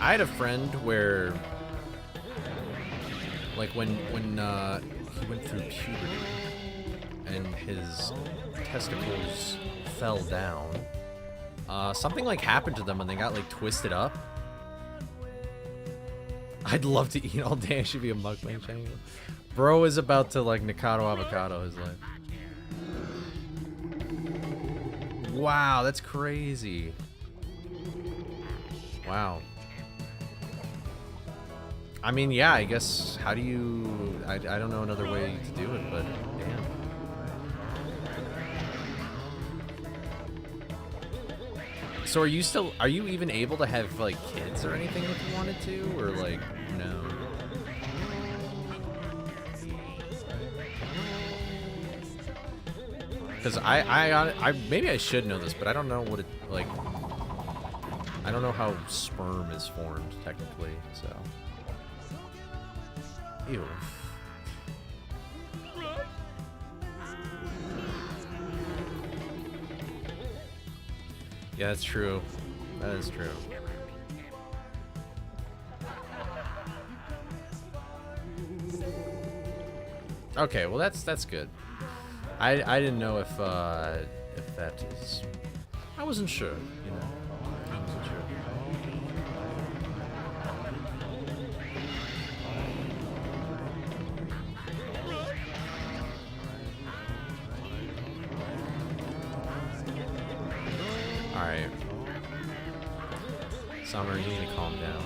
I had a friend where, like, when he went through puberty and his testicles fell down, something like happened to them and they got like twisted up. I'd love to eat all day. I should be a mukbang channel. Bro is about to like Nikado avocado his life. Wow, that's crazy. Wow. I mean, yeah, I guess, how do you... I don't know another way to do it, but damn. So are you even able to have, like, kids or anything if you wanted to? Or, like, no? Because I maybe I should know this, but I don't know what it, like... I don't know how sperm is formed, technically, so... Ew. Yeah, that's true. That is true. Okay, well that's good. I didn't know if that is. I wasn't sure, you know. I wasn't sure. Alright. Summer, you need to calm down.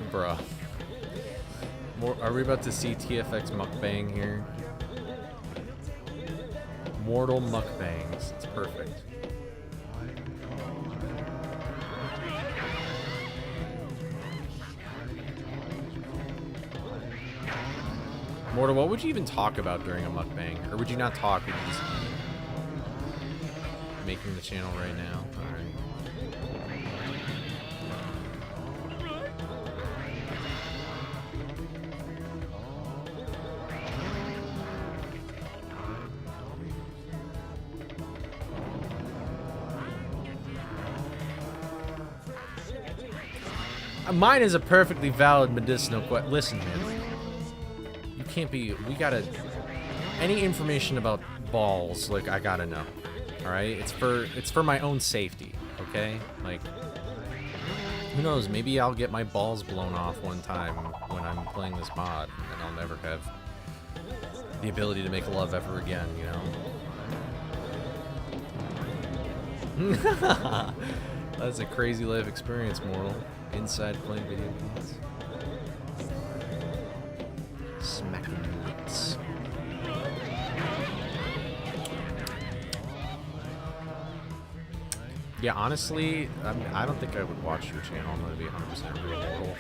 Bruh. Are we about to see TFX mukbang here? Mortal mukbangs. It's perfect. Mortal, what would you even talk about during a mukbang? Or would you not talk? Would you just making the channel right now? Alright. Mine is a perfectly valid medicinal question. Listen, man. You can't be... We gotta... Any information about balls, like, I gotta know. Alright? It's for my own safety, okay? Like... Who knows? Maybe I'll get my balls blown off one time when I'm playing this mod, and I'll never have the ability to make love ever again, you know? That's a crazy life experience, Mortal. Inside playing video games. Smacking nuts. Yeah, honestly, I don't think I would watch your channel. I'm gonna be 100% real, Mortal.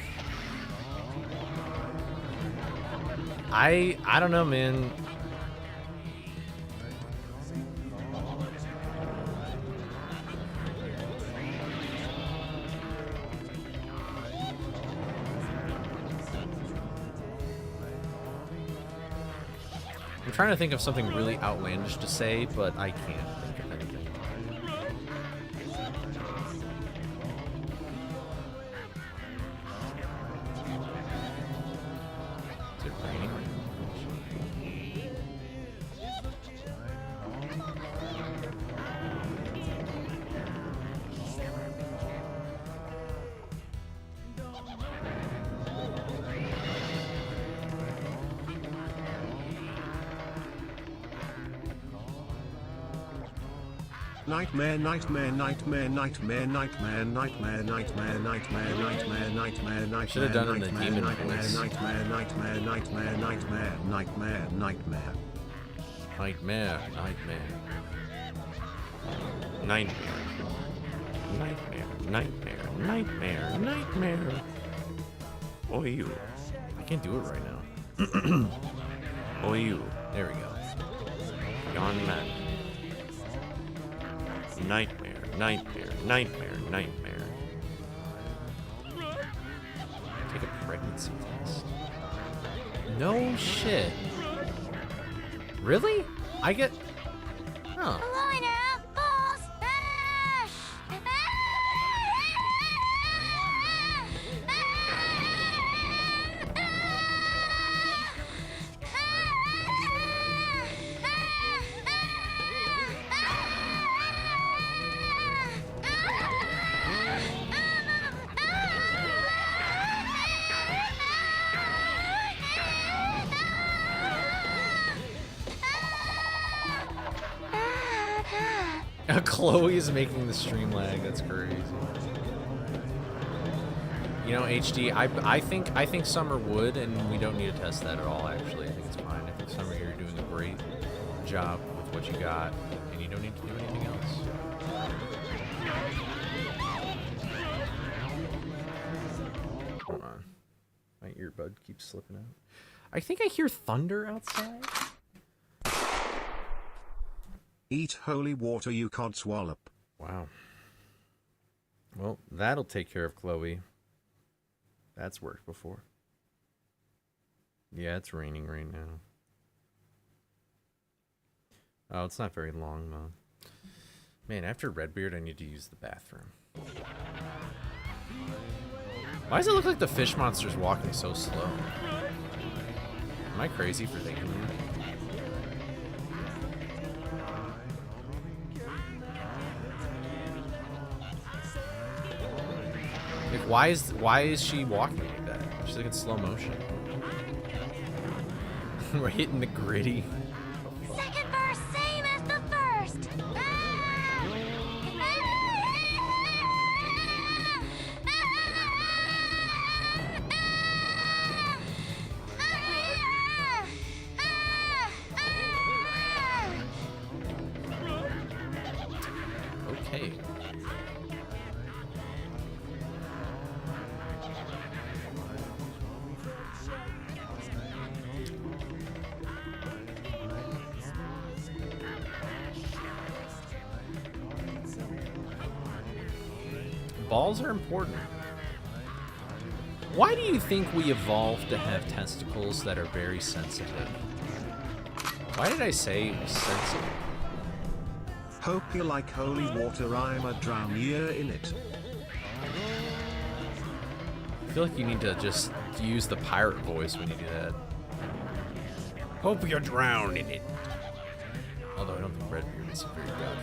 I don't know, man. I'm trying to think of something really outlandish to say, but I can't think of anything. Is it raining? Nightmare, nightmare, nightmare, nightmare, nightmare, nightmare, nightmare, nightmare, nightmare, nightmare, nightmare. Should have done it in the demon nightmare, voice. nightmare, nightmare, nightmare, nightmare, nightmare, nightmare. Nightmare, nightmare. Nightmare. Nightmare, nightmare, nightmare, nightmare. Oh, you. I can't do it right now. Oh, you. There we go. Gone mad. Nightmare, nightmare, nightmare, nightmare. Take a pregnancy test. No shit. Really? I get... Huh. Hello now, boss! Chloe's making the stream lag. That's crazy. You know, HD, I think Summer would, and we don't need to test that at all, actually. I think it's fine. I think, Summer, you're doing a great job with what you got, and you don't need to do anything else. Hold on. My earbud keeps slipping out. I think I hear thunder outside. Eat holy water, you codswallop. Wow. Well, that'll take care of Chloe. That's worked before. Yeah, it's raining right now. Oh, it's not very long, though. Man, after Redbeard, I need to use the bathroom. Why does it look like the fish monster's walking so slow? Am I crazy for thinking that? Like, why is she walking like that? She's like in slow motion. We're hitting the gritty. Second verse, same as the first. Okay. Balls are important. Why do you think we evolved to have testicles that are very sensitive? Why did I say sensitive? Hope you like holy water, I'm a drown year in it. I feel like you need to just use the pirate voice when you do that. Hope you're drowned in it. Although I don't think Redbeard is very good.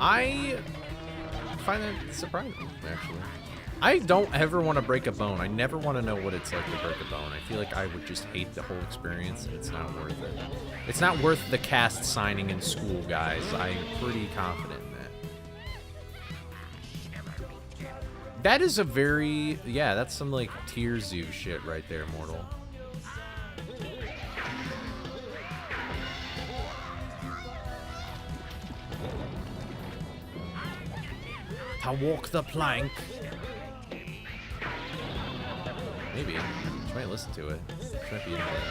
I find that surprising, actually. I don't ever want to break a bone. I never want to know what it's like to break a bone. I feel like I would just hate the whole experience, and it's not worth it. It's not worth the cast signing in school, guys. I'm pretty confident in that. That is a very... Yeah, that's some, like, Tier Zoo shit right there, Mortal. To walk the plank. Maybe. She might listen to it. She might be into that.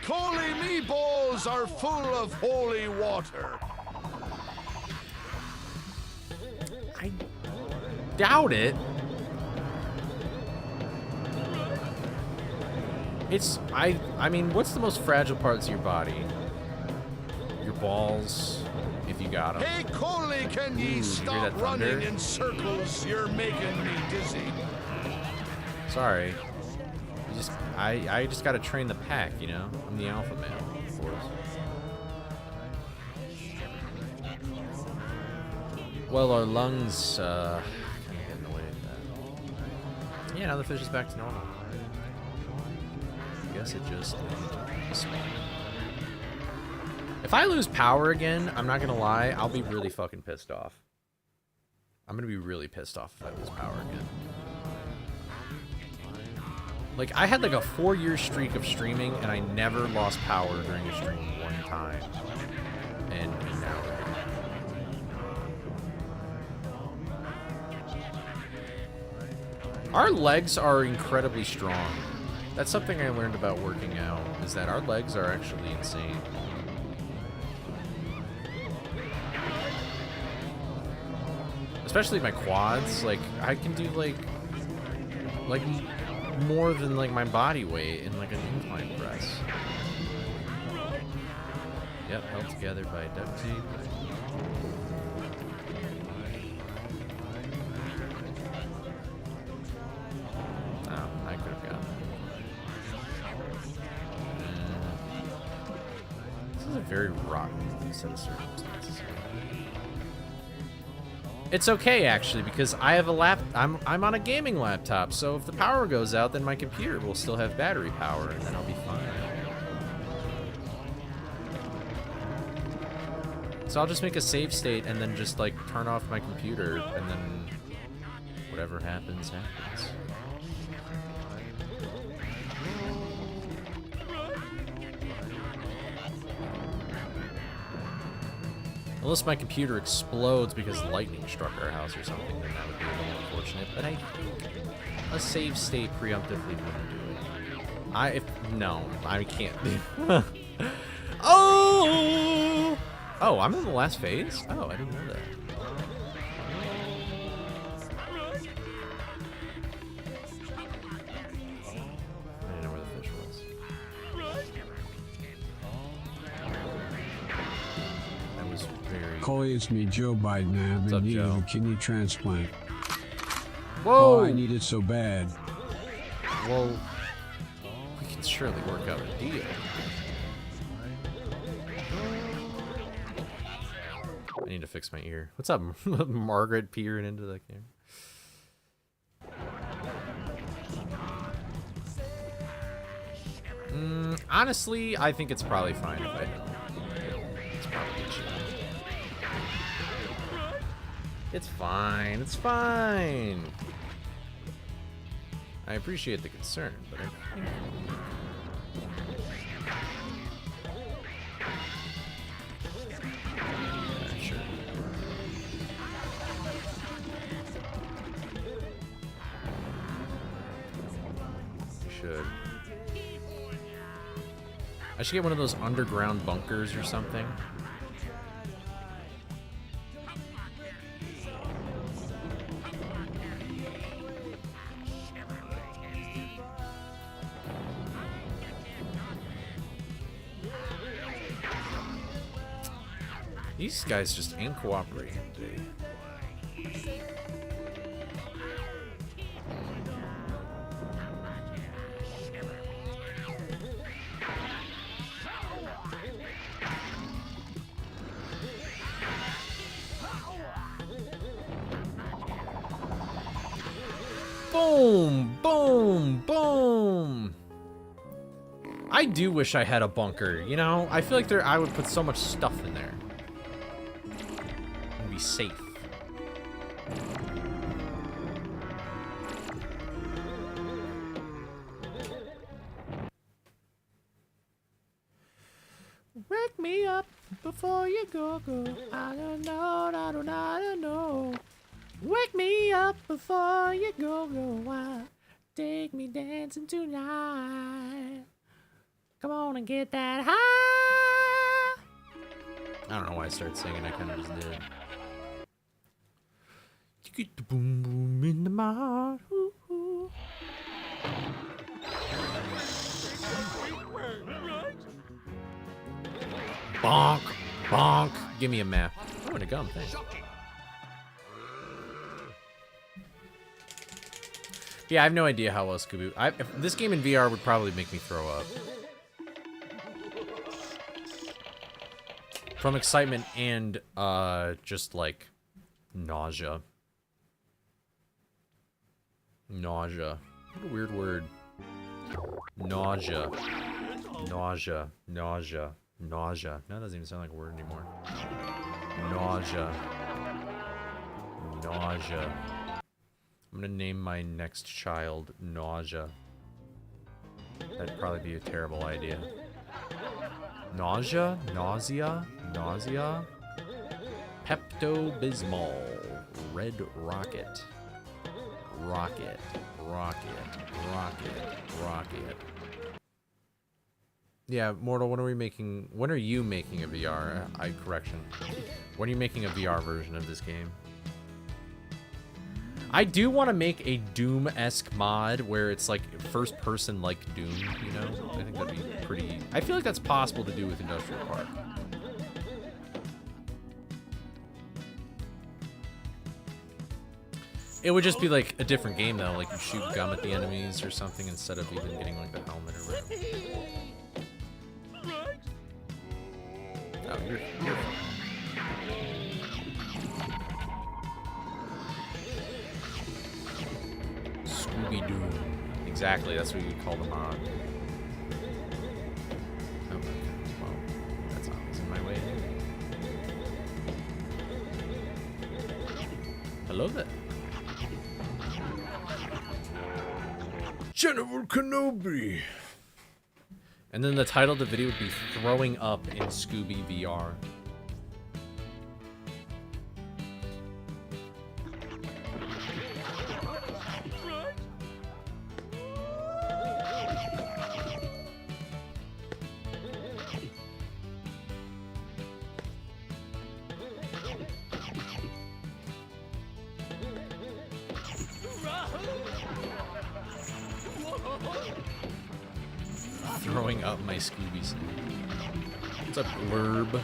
Coley meatballs are full of holy water. I doubt it. It's, I mean, what's the most fragile parts of your body? Your balls, if you got them. Hey, Coley, can ye stop running in circles? You're making me dizzy. Sorry. I just gotta train the pack, you know? I'm the alpha male. force. Well, our lungs kind of get in the way of that. Yeah, now the fish is back to normal. I guess it just... If I lose power again, I'm not gonna lie, I'll be really fucking pissed off. I'm gonna be really pissed off if I lose power again. Like, I had like a 4-year streak of streaming, and I never lost power during a stream one time. And now... Our legs are incredibly strong. That's something I learned about working out, is that our legs are actually insane. Especially my quads, like, I can do, like more than, like, my body weight in, like, an incline press. Yep, held together by duct tape. Oh, I could have gotten that. This is a very rotten set of circumstances here. It's okay, actually, because I have a I'm on a gaming laptop, so if the power goes out, then my computer will still have battery power, and then I'll be fine. So I'll just make a save state and then just, like, turn off my computer, and then whatever happens, happens. Unless my computer explodes because lightning struck our house or something, then that would be a little unfortunate. But I think a save state preemptively wouldn't do it. No, I can't. Oh! Oh, I'm in the last phase? Oh, I didn't know that. I didn't know where the fish was. That was very... Coley, it's me, Joe Biden. I have been needing a kidney transplant. Whoa! Oh, I need it so bad. Well, we can surely work out a deal. I need to fix my ear. What's up, Margaret peering into the camera? Honestly, I think it's probably fine if I don't. It's probably chill. It's fine. It's fine. I appreciate the concern, but I think... Sure. Should. I should get one of those underground bunkers or something. These guys just ain't cooperating today. Boom! Boom! Boom! I do wish I had a bunker, you know? I feel like I would put so much stuff in there. And be safe. Wake me up before you go. I don't know, I don't know. Wake me up before you go. Take me dancing tonight. Come on and get that high. I don't know why I started singing. I kind of just did. You get the boom boom in the mouth. Ooh, ooh. Bonk, bonk. Give me a map. Oh, and a gum. Thanks. Yeah, I have no idea how well Scooby... If this game in VR would probably make me throw up. From excitement and just like nausea. Nausea. What a weird word. Nausea. Nausea. Nausea. Nausea. No, that doesn't even sound like a word anymore. Nausea. Nausea. I'm gonna name my next child Nausea. That'd probably be a terrible idea. Nausea? Nausea? Nausea? Pepto-Bismol. Red Rocket. Rocket. Rocket. Rocket. Rocket. Yeah, Mortal, when are we making... When are you making a VR? Correction. When are you making a VR version of this game? I do want to make a Doom-esque mod where it's like first person like Doom, you know? I think that'd be pretty... I feel like that's possible to do with Industrial Park. It would just be like a different game though, like you shoot gum at the enemies or something instead of even getting like the helmet or whatever. Oh, you're Scooby Doo. Exactly, that's what you call the mod. Oh, okay. Well, that's always in my way. Hello there. General Kenobi. And then the title of the video would be Throwing Up in Scooby VR. Throwing up my Scooby suit. What's up, Blurb?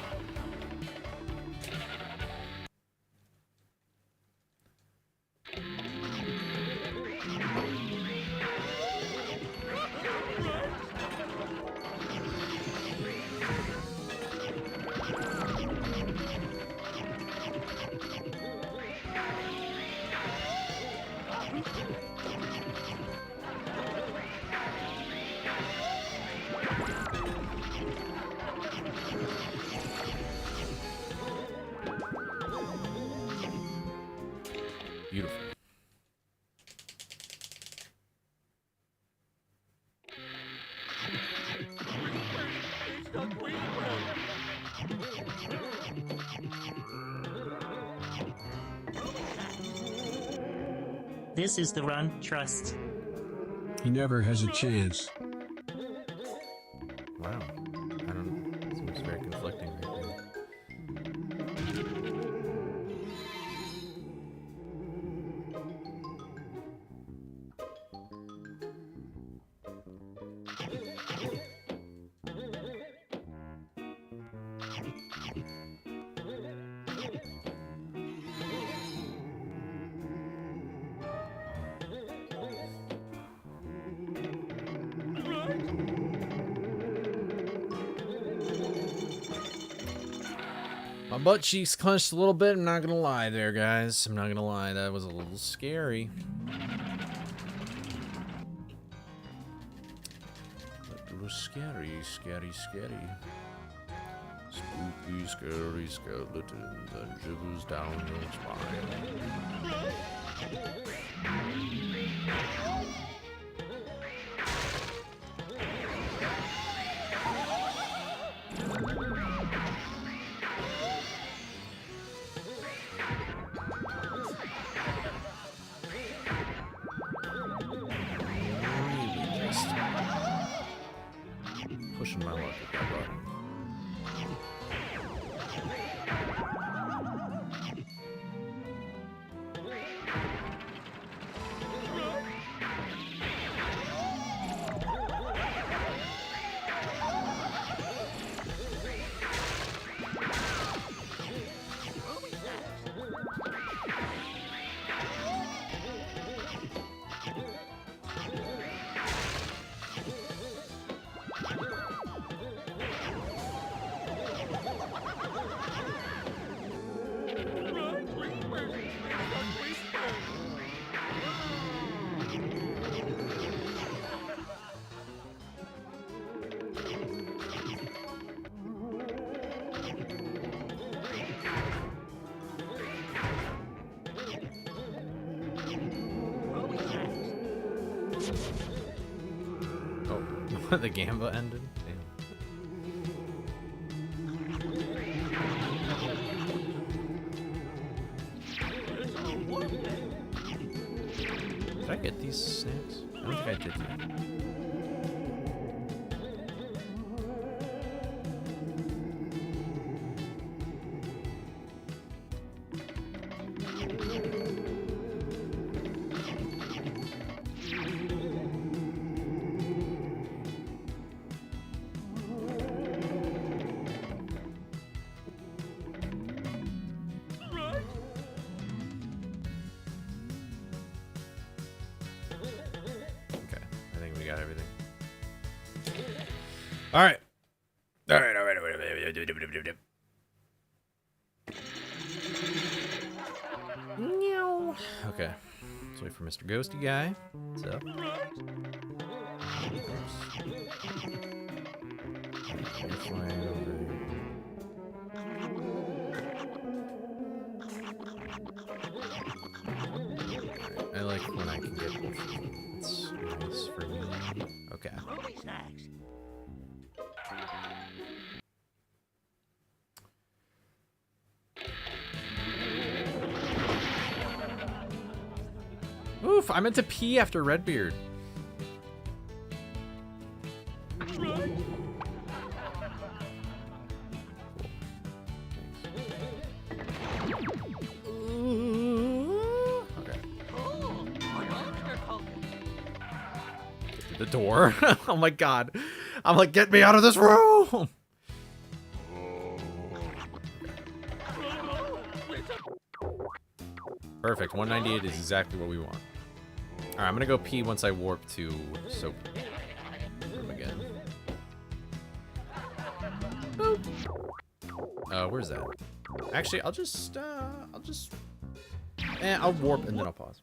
Beautiful. This is the run, trust. He never has a chance. Wow. I don't know. It seems very conflicting right there. My butt cheeks clenched a little bit. I'm not gonna lie there, guys. I'm not gonna lie. That was a little scary. That was scary, scary, scary. Spooky, scary skeletons and shivers down your spine. Pushing my luck with that button. The Gamba ended. Damn. Did I get these snacks? I don't think I did yet. All right. Okay. Let's wait for Mr. Ghosty Guy. What's up? I like when I can get both. It's nice for me. Okay. Oof, I meant to pee after Redbeard. Okay. The door? Oh my god. I'm like, get me out of this room! Perfect, 198 is exactly what we want. Alright, I'm gonna go pee once I warp to soap room again. Boop. Where's that? Actually, I'll warp and then I'll pause.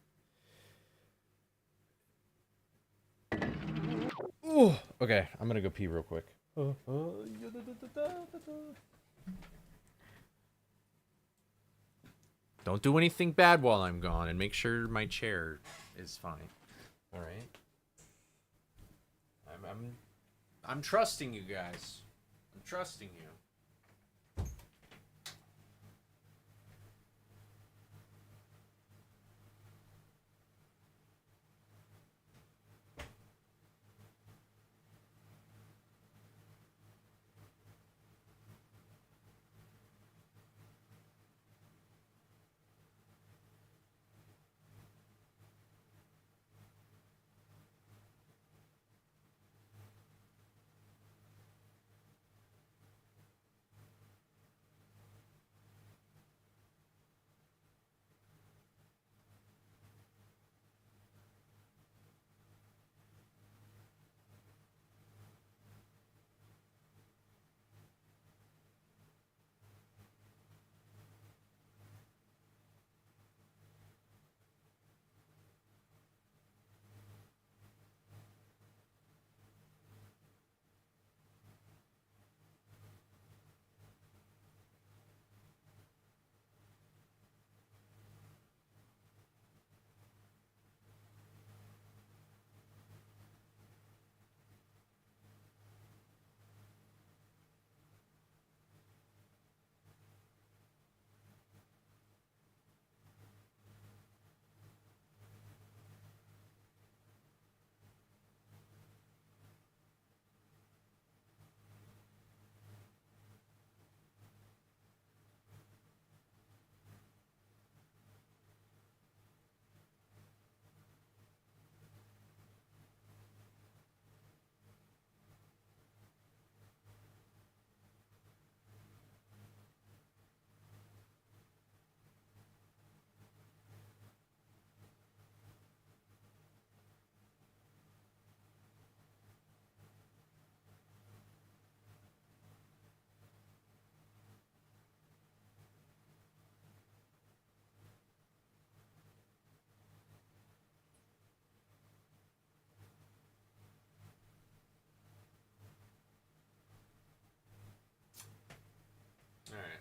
Ooh, okay, I'm gonna go pee real quick. Don't do anything bad while I'm gone, and make sure my chair is fine. All right. I'm trusting you guys. I'm trusting you. Alright.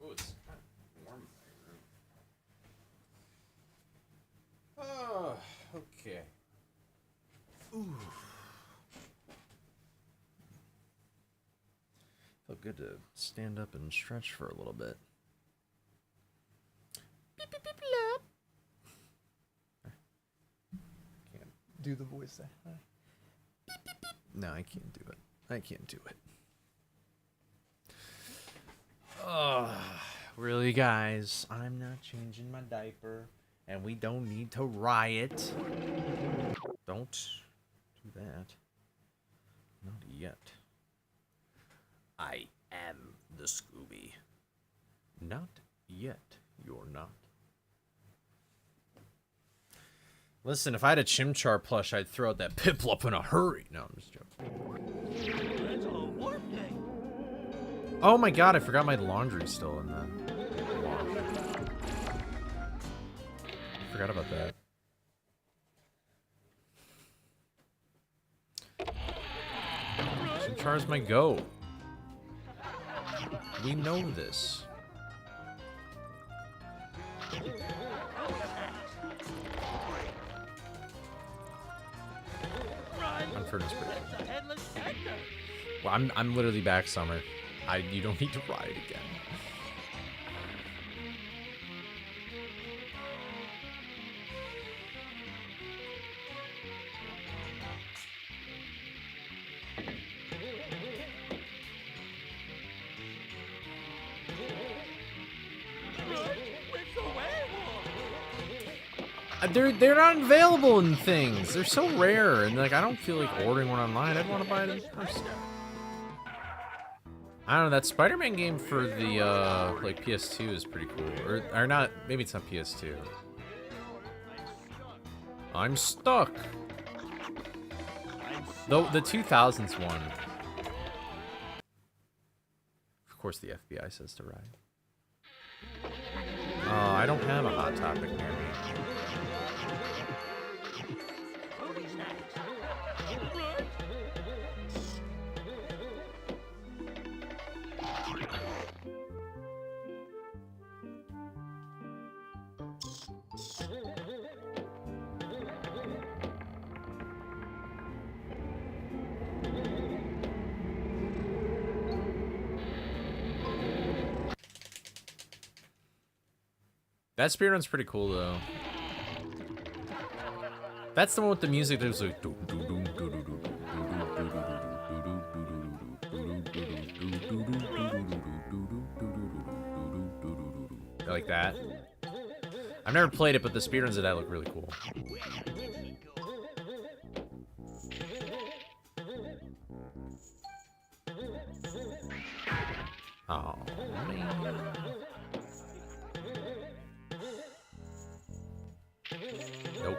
Oh, it's kind of warm in my room. Oh, okay. Ooh. good to stand up and stretch for a little bit. Beep, beep, beep, lop. Can't do the voice. Beep, beep, beep. No, I can't do it. I can't do it. Really, guys? I'm not changing my diaper, and we don't need to riot. Don't do that. Not yet. I am the Scooby. Not yet. You're not. Listen, if I had a Chimchar plush, I'd throw out that Piplup in a hurry. No, I'm just joking. Oh my god, I forgot my laundry's still in the wash. I forgot about that. Chimchar's my go. We know this. Unford Inspiration. Well, I'm literally back, Summer. You don't need to ride again. They're not available in things. They're so rare, and like I don't feel like ordering one online. I'd want to buy it in person. I don't know, that Spider-Man game for the like PS2 is pretty cool. Or not, maybe it's not PS2. I'm stuck. Though the 2000s one. Of course the FBI says to ride. I don't have a Hot Topic near me. That speedrun's pretty cool though. That's the one with the music that was like like that. I've never played it, but the speedruns of that look really cool. Oh man. Nope.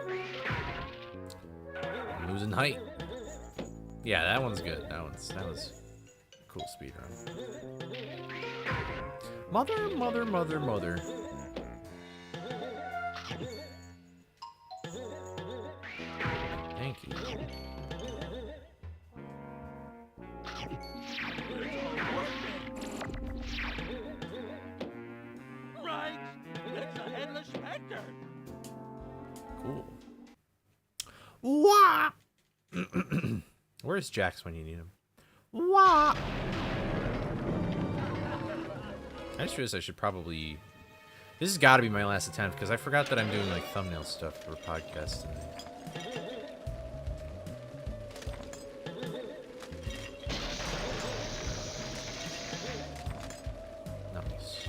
I'm losing height. Yeah, that one's good. That was a cool speedrun. Mother, mother, mother, mother. Thank you. Right, it's a headless specter. Cool. Wah! Where's Jax when you need him? Wah! I just realized I should probably... This has got to be my last attempt, because I forgot that I'm doing, like, thumbnail stuff for podcasts tonight. Nice.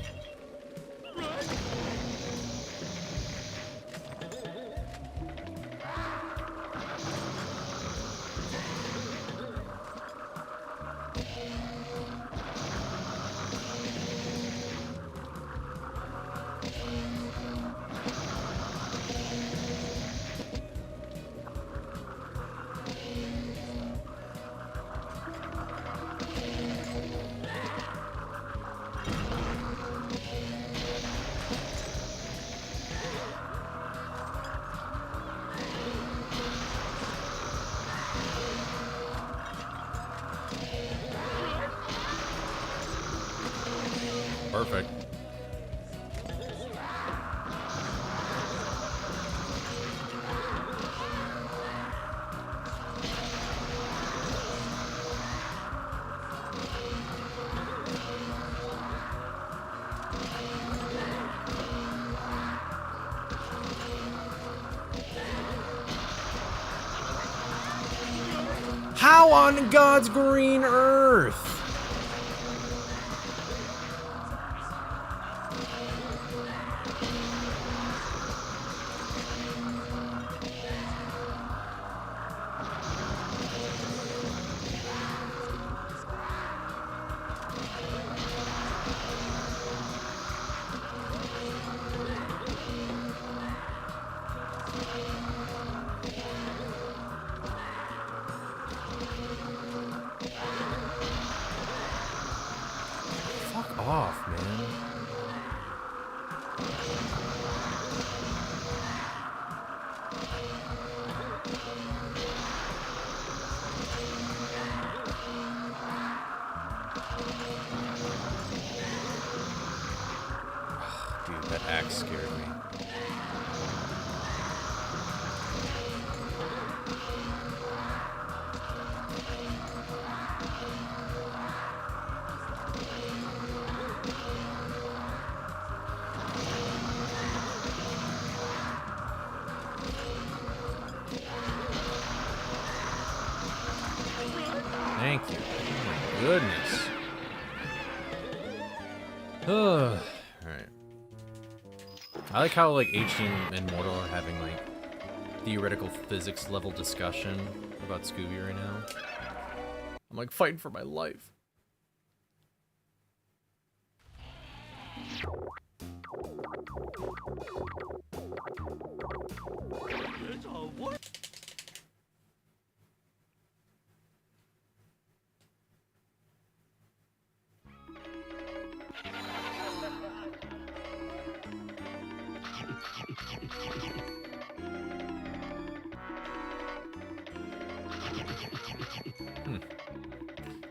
Perfect. How on God's green earth? Fuck off, man. Dude, that axe scared me. Thank you. Oh my goodness. Ugh. Alright. I like how like HD and Mortal are having like theoretical physics level discussion about Scooby right now. I'm like fighting for my life.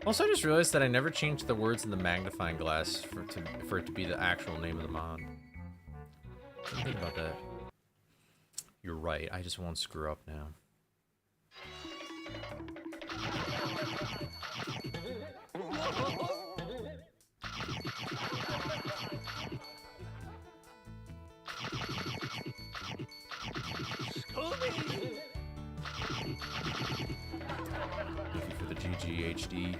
Also, I just realized that I never changed the words in the magnifying glass for it to be the actual name of the mod. Didn't think about that. You're right, I just won't screw up now. Thank you for the GGHD.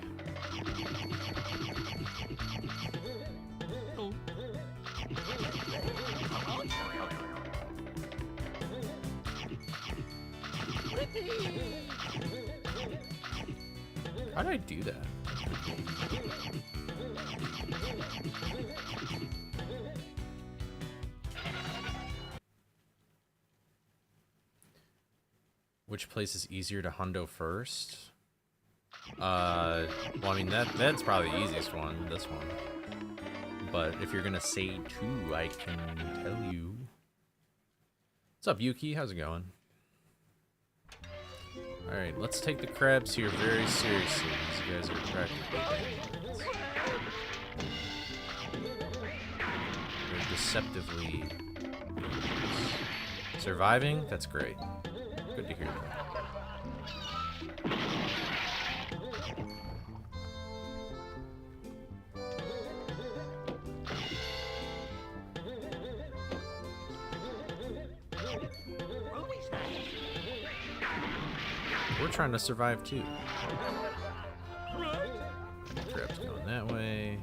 How did I do that? Which place is easier to hundo first? Well, I mean, that's probably the easiest one, this one. But if you're gonna say two, I can tell you. What's up, Yuki? How's it going? Alright, let's take the crabs here very seriously. These guys are practically dangerous. They're deceptively dangerous. Surviving? That's great. Good to hear that. We're trying to survive too. Crab's going that way.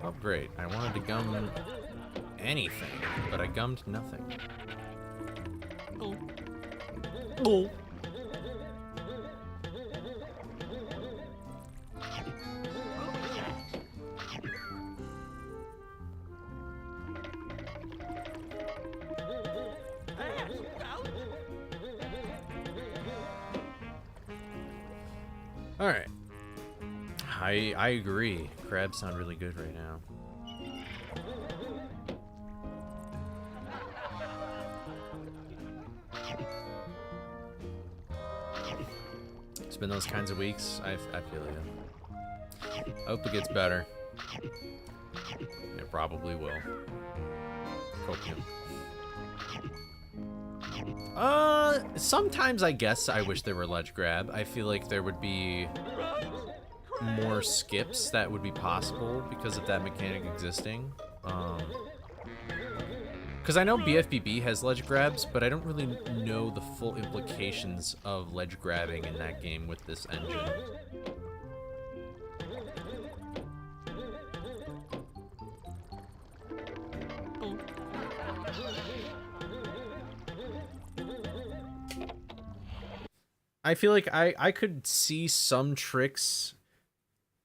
Oh, great. I wanted to gum anything, but I gummed nothing. Oh. Alright. I agree. Crabs sound really good right now. It's been those kinds of weeks. I feel you. I hope it gets better. It probably will. Copium. Sometimes I guess I wish there were ledge grab. I feel like there would be more skips that would be possible because of that mechanic existing. Because I know BFBB has ledge grabs, but I don't really know the full implications of ledge grabbing in that game with this engine. I feel like I could see some tricks.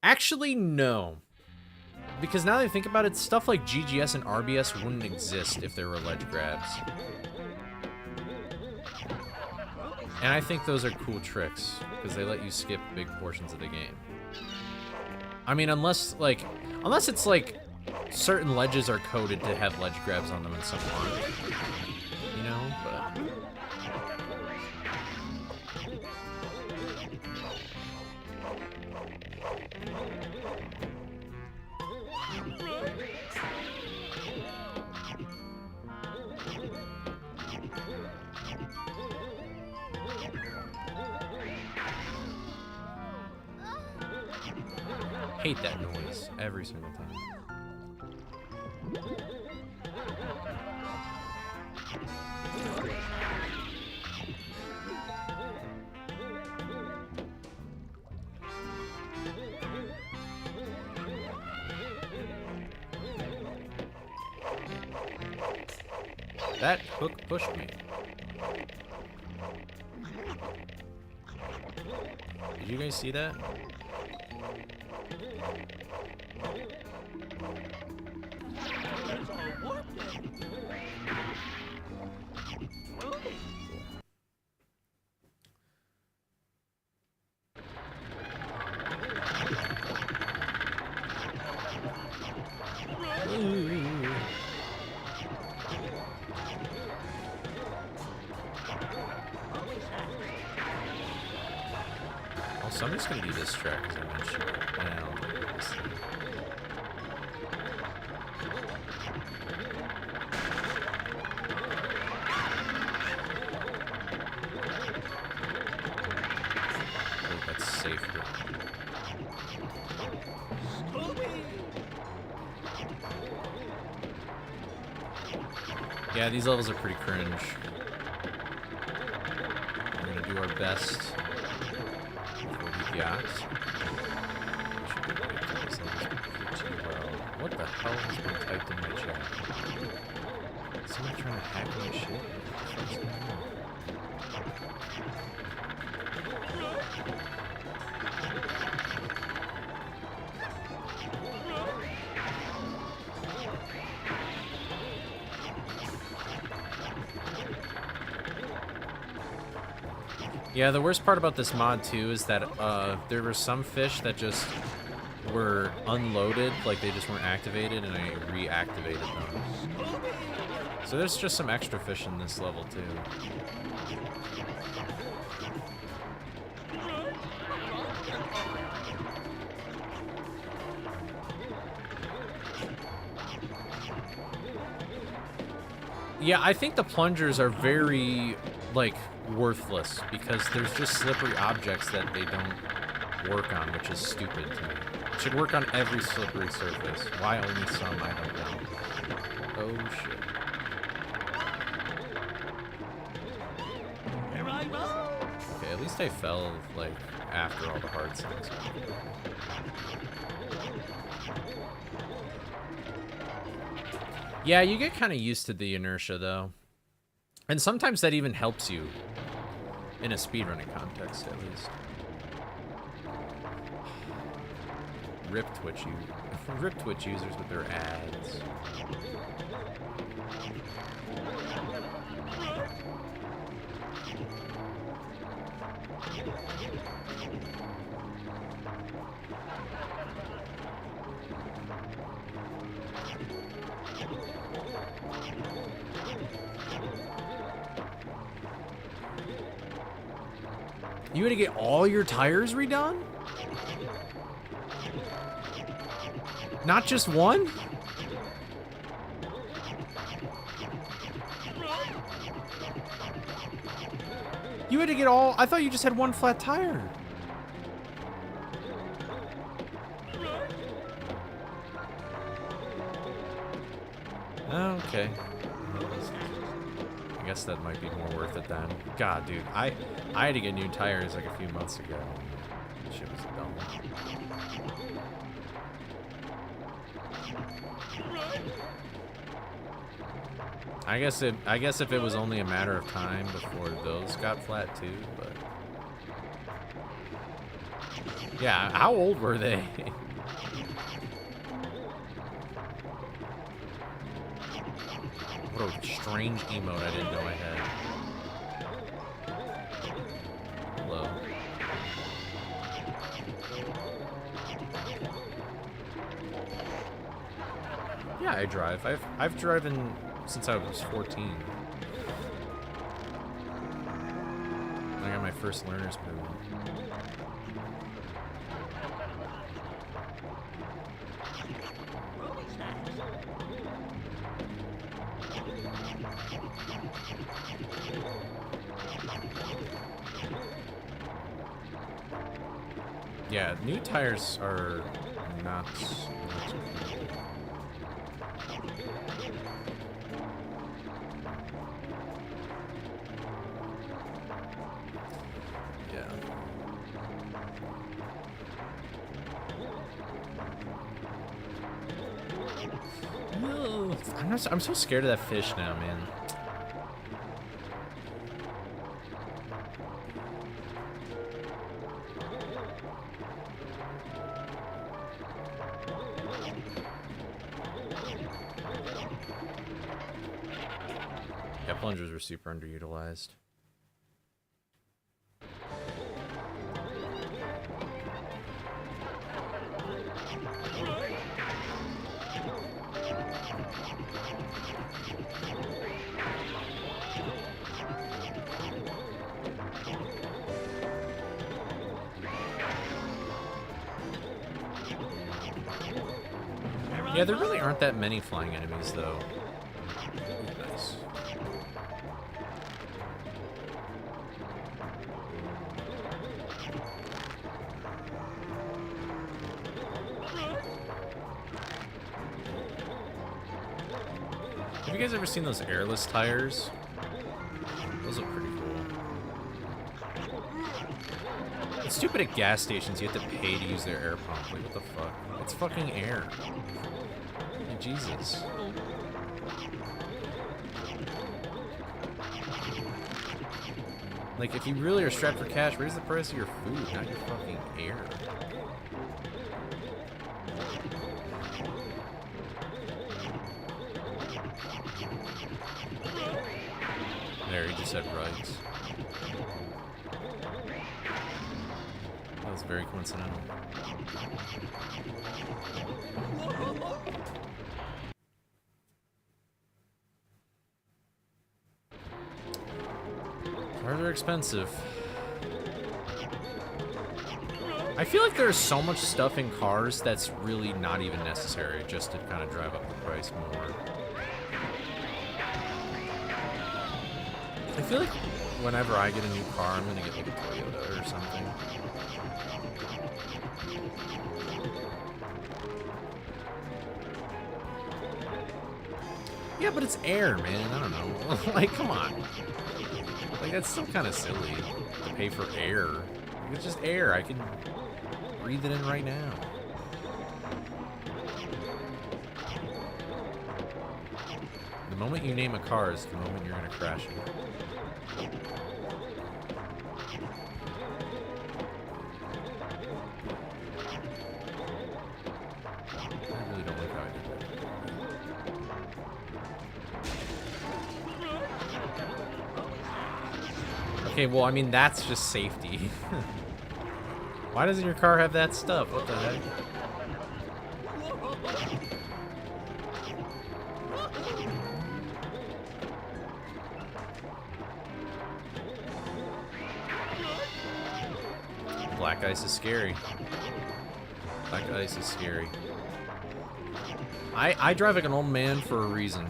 Actually, no. Because now that I think about it, stuff like GGS and RBS wouldn't exist if there were ledge grabs. And I think those are cool tricks, because they let you skip big portions of the game. I mean, unless it's like certain ledges are coded to have ledge grabs on them and some aren't. You know, but... hate that noise every single time. That hook pushed me. Did you guys see that? So I'm just gonna do this track because I mentioned it. And I'll do this thing. I think that's safer. Yeah, these levels are pretty cringe. We're gonna do our best. Yeah. What the hell has been typed in my chat? Is someone trying to hack my shit? What's going on? Yeah, the worst part about this mod too is that there were some fish that just were unloaded, like they just weren't activated, and I reactivated them. So there's just some extra fish in this level too. Yeah, I think the plungers are very, like, worthless because there's just slippery objects that they don't work on, which is stupid to me. It should work on every slippery surface. Why only some, I don't know. Oh shit. Here I go. Okay, at least I fell, like, after all the hard things. Yeah, you get kind of used to the inertia though. And sometimes that even helps you in a speedrunning context, at least. Rip Twitch users with their ads. You gonna get all your tires redone? Not just one? You had to get all... I thought you just had one flat tire. Okay. I guess that might be more worth it then. God, dude, I had to get new tires like a few months ago. Shit was dumb. I guess if it was only a matter of time before those got flat too, but yeah, how old were they? What a strange emote I didn't know I had. Hello. Yeah, I drive. I've driven since I was 14. I got my first learner's permit. Yeah, new tires are not too cool. Yeah. No. I'm so scared of that fish now, man. Yeah, plungers were super underutilized. Yeah, there really aren't that many flying enemies, though. Ooh, nice. Have you guys ever seen those airless tires? Those look pretty cool. It's stupid at gas stations, you have to pay to use their air pump. Like, what the fuck? It's fucking air. Like, Jesus. Like, if you really are strapped for cash, raise the price of your food, not your fucking air. There, he just said rights. That was very coincidental. Cars are expensive. I feel like there's so much stuff in cars that's really not even necessary, just to kind of drive up the price more. I feel like whenever I get a new car, I'm gonna get like a Toyota or something. Yeah, but it's air, man. I don't know. Like, come on. Like, that's still kind of silly to pay for air. Like, it's just air. I can breathe it in right now. The moment you name a car is the moment you're gonna crash it. I really don't like how I did that. Okay, well, I mean, that's just safety. Why doesn't your car have that stuff? What the heck? Black ice is scary. Black ice is scary. I drive like an old man for a reason.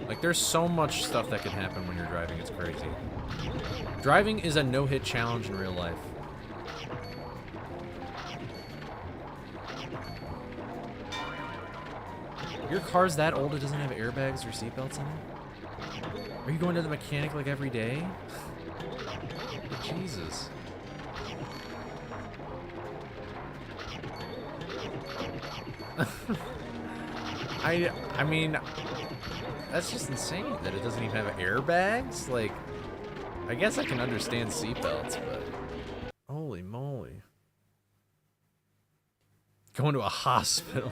Like, there's so much stuff that can happen when you're driving, it's crazy. Driving is a no-hit challenge in real life. Your car's that old it doesn't have airbags or seatbelts in it? Are you going to the mechanic like every day? Jesus. I mean, that's just insane that it doesn't even have airbags. Like, I guess I can understand seatbelts, but holy moly. Going to a hospital.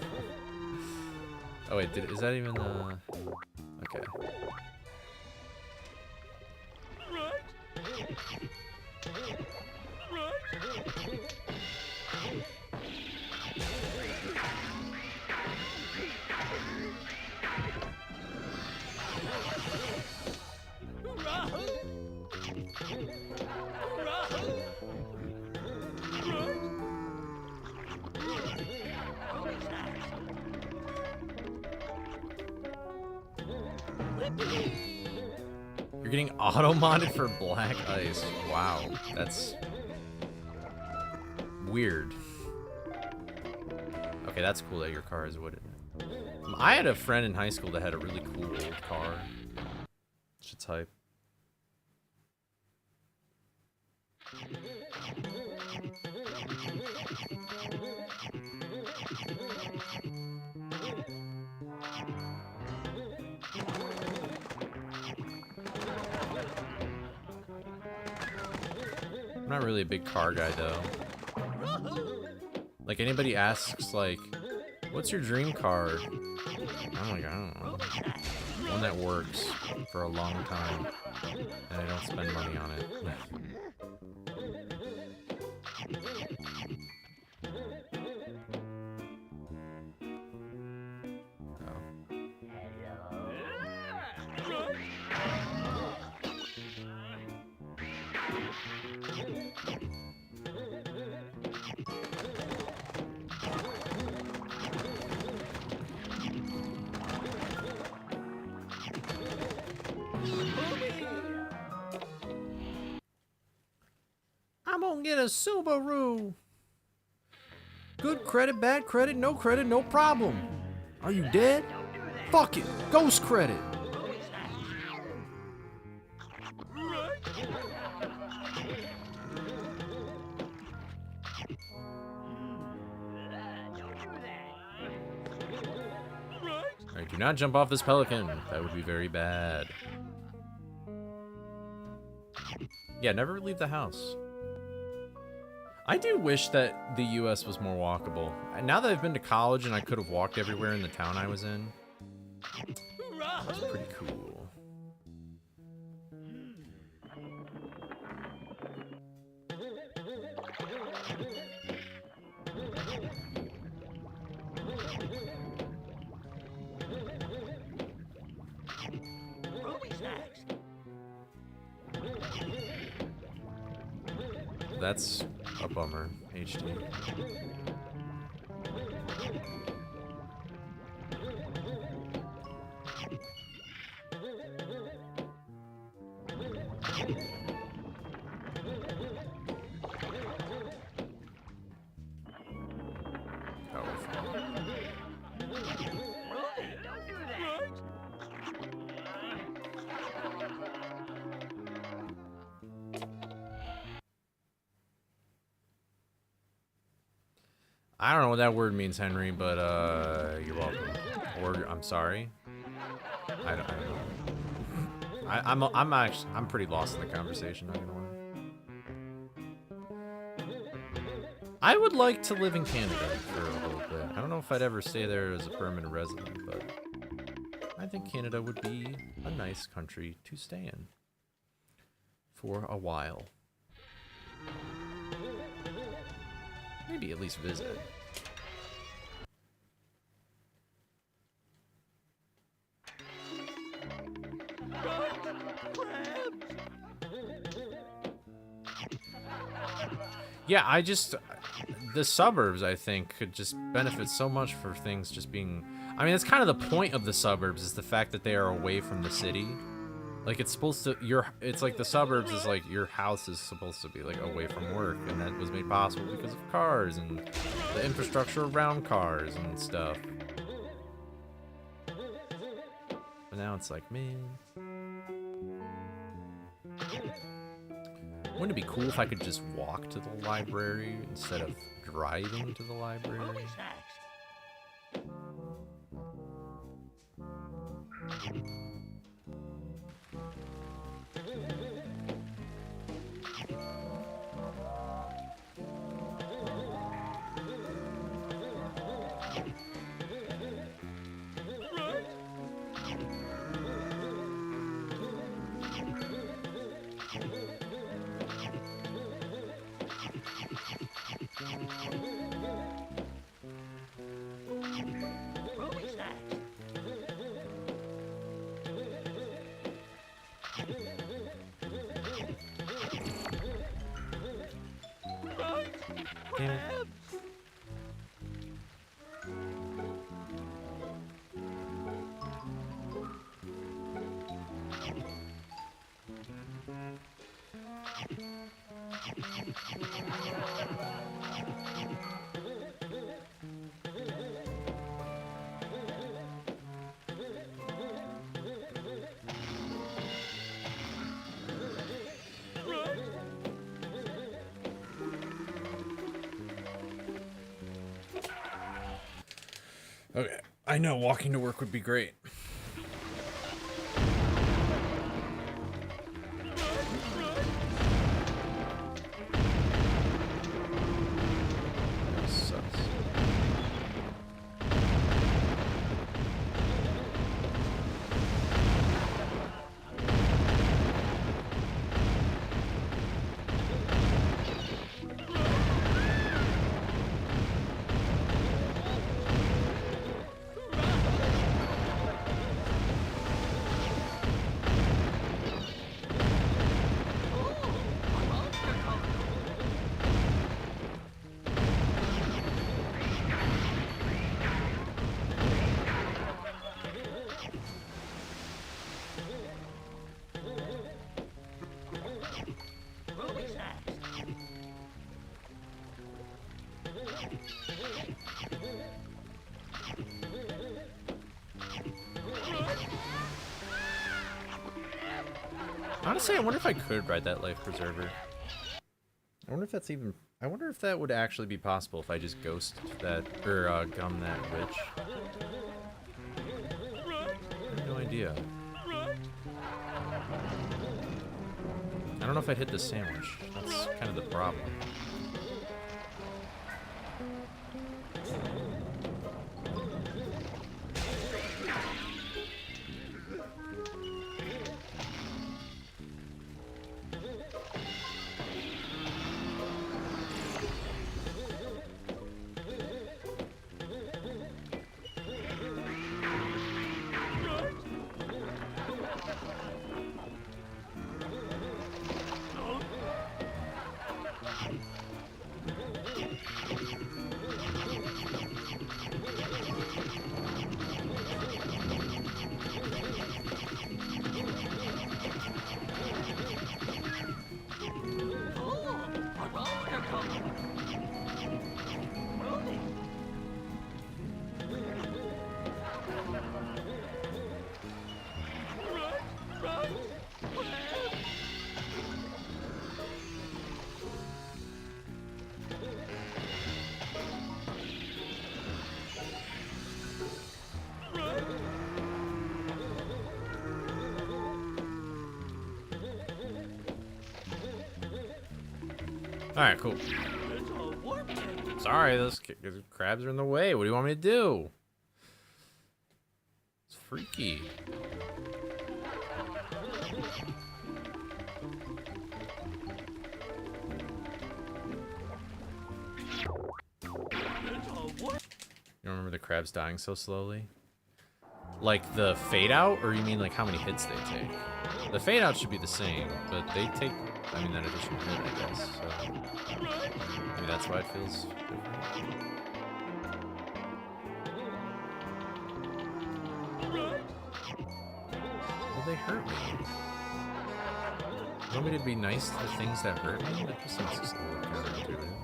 Oh wait, is that even okay. You're getting auto-modded for black ice. Wow, that's weird. Okay, that's cool that your car is wooden. I had a friend in high school that had a really cool old car. Shit's hype. I'm not really a big car guy though. Like anybody asks like, what's your dream car? I'm like, I don't know. One that works for a long time and I don't spend money on it. I'm gonna get a Subaru. Good credit, bad credit, no problem. Are you dead? Fuck it, ghost credit. Alright, do not jump off this pelican. That would be very bad. Yeah, never leave the house. I do wish that the US was more walkable. And now that I've been to college and I could have walked everywhere in the town I was in, that's pretty cool. That's a bummer, HD. I don't know what that word means, Henry, but you're welcome. Or I'm sorry. I don't know. I'm pretty lost in the conversation, not gonna lie. I would like to live in Canada for a little bit. I don't know if I'd ever stay there as a permanent resident, but I think Canada would be a nice country to stay in for a while. Maybe at least visit. Yeah, the suburbs, I think, could just benefit so much for things just being... I mean, that's kind of the point of the suburbs, is the fact that they are away from the city. Like, it's supposed to... It's like the suburbs is like your house is supposed to be, like, away from work, and that was made possible because of cars and the infrastructure around cars and stuff. now it's like, man. Wouldn't it be cool if I could just walk to the library instead of driving to the library? Damn it. Okay, I know walking to work would be great. That sucks. Honestly, I wonder if I could ride that life preserver. I wonder if that's even... I wonder if that would actually be possible if I just ghost that... or gum that witch. I have no idea. I don't know if I'd hit the sandwich. That's kind of the problem. Alright, cool. Sorry, those crabs are in the way. What do you want me to do? It's freaky. You remember the crabs dying so slowly? Like the fade out, or you mean like how many hits they take? The fade out should be the same, but they take, I mean, that additional hit, I guess. So maybe that's why it feels different. Well, they hurt me. You want me to be nice to the things that hurt me? That just seems just a little counterintuitive.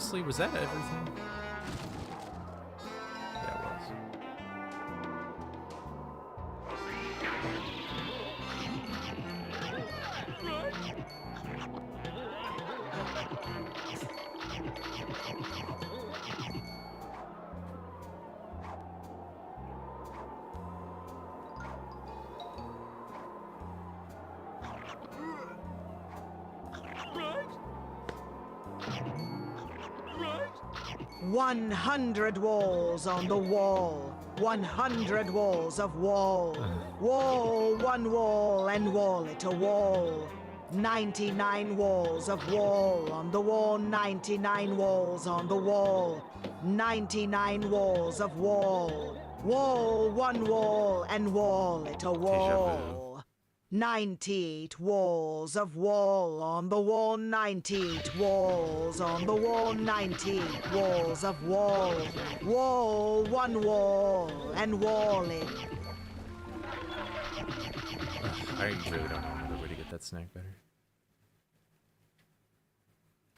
honestly, was that everything? Yeah, it was. Right. 100 walls on the wall. 100 walls of wall. Wall, one wall, and wall it a wall. 99 walls of wall on the wall. 99 walls on the wall. 99 walls of wall. Wall, one wall, and wall it a wall. 98 walls of wall on the wall. 98 walls on the wall. 98 walls of wall. Wall, one wall, and wall it. I really don't know another way to get that snack better.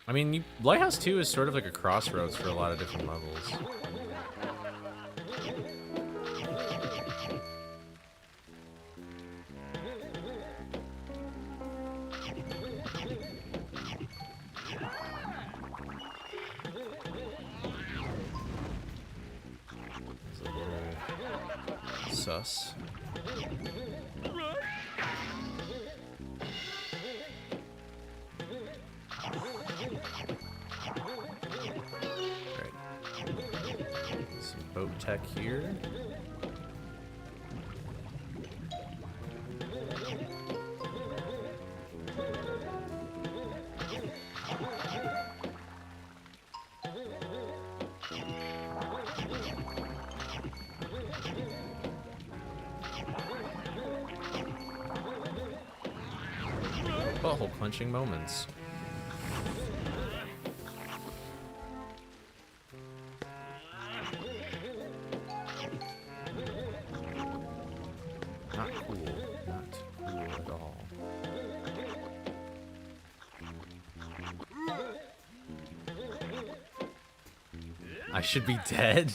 I mean, Lighthouse 2 is sort of like a crossroads for a lot of different levels. It's a little sus. Some boat tech here. Butthole clenching moments. Not cool. Not cool at all. I should be dead?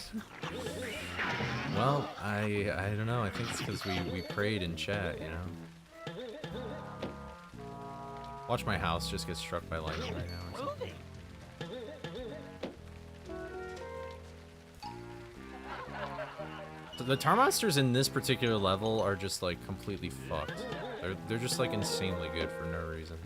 Well, I don't know. I think it's because we prayed in chat, you know? Watch my house just get struck by lightning right now or something. So the tar monsters in this particular level are just like completely fucked. They're just like insanely good for no reason.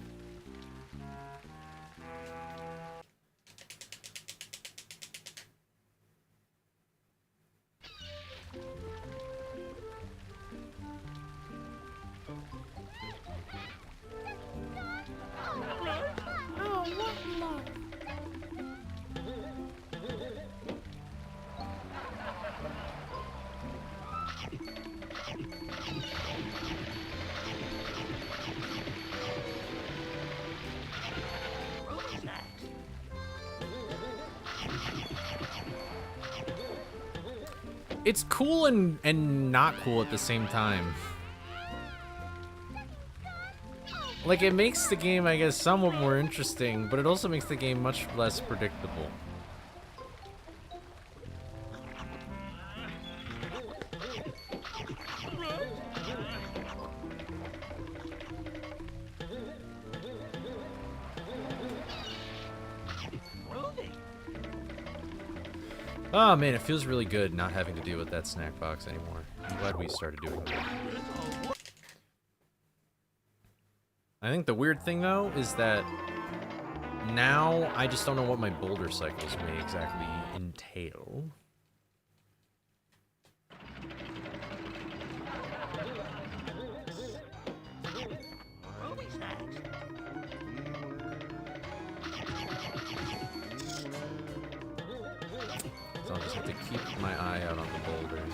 It's cool and not cool at the same time. Like, it makes the game, I guess, somewhat more interesting, but it also makes the game much less predictable. Oh man, it feels really good not having to deal with that snack box anymore. I'm glad we started doing that. I think the weird thing though is that now I just don't know what my boulder cycles may exactly entail. So I'll just have to keep my eye out on the boulders.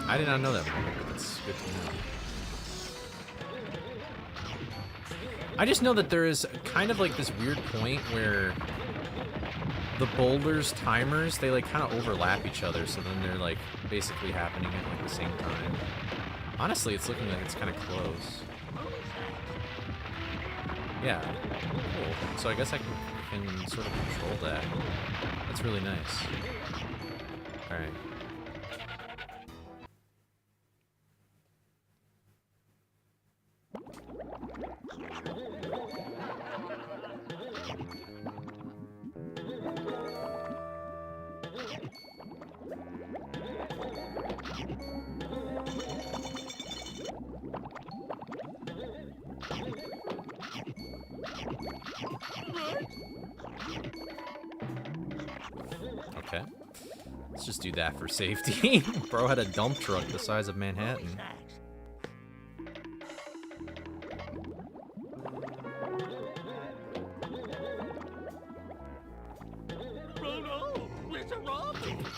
I did not know that before, but it's good to know. I just know that there is kind of like this weird point where the boulders timers, they like kind of overlap each other, so then they're like basically happening at like the same time. Honestly, it's looking like it's kind of close. Yeah. Cool. So I guess I can sort of control that. That's really nice. Alright. Okay. Let's just do that for safety. Bro had a dump truck the size of Manhattan.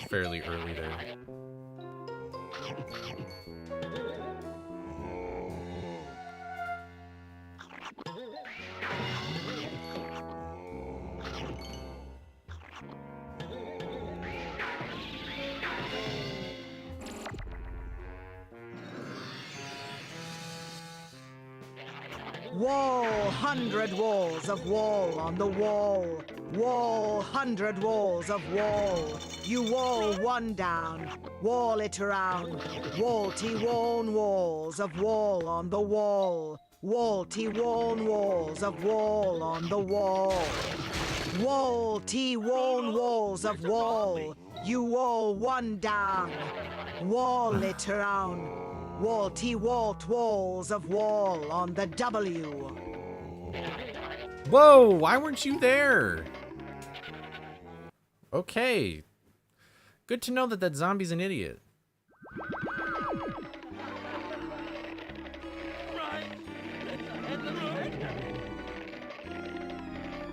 Fairly early there. Wall, 100 walls of wall on the wall. Wall, 100 walls of wall. You wall one down, wall it around. Wall-ty worn walls of wall on the wall. Wall-ty worn walls of wall on the wall. Wall-ty worn walls of wall. You wall one down, wall it around. Wall-ty walt walls of wall on the W. Whoa, why weren't you there? Okay. Good to know that that zombie's an idiot.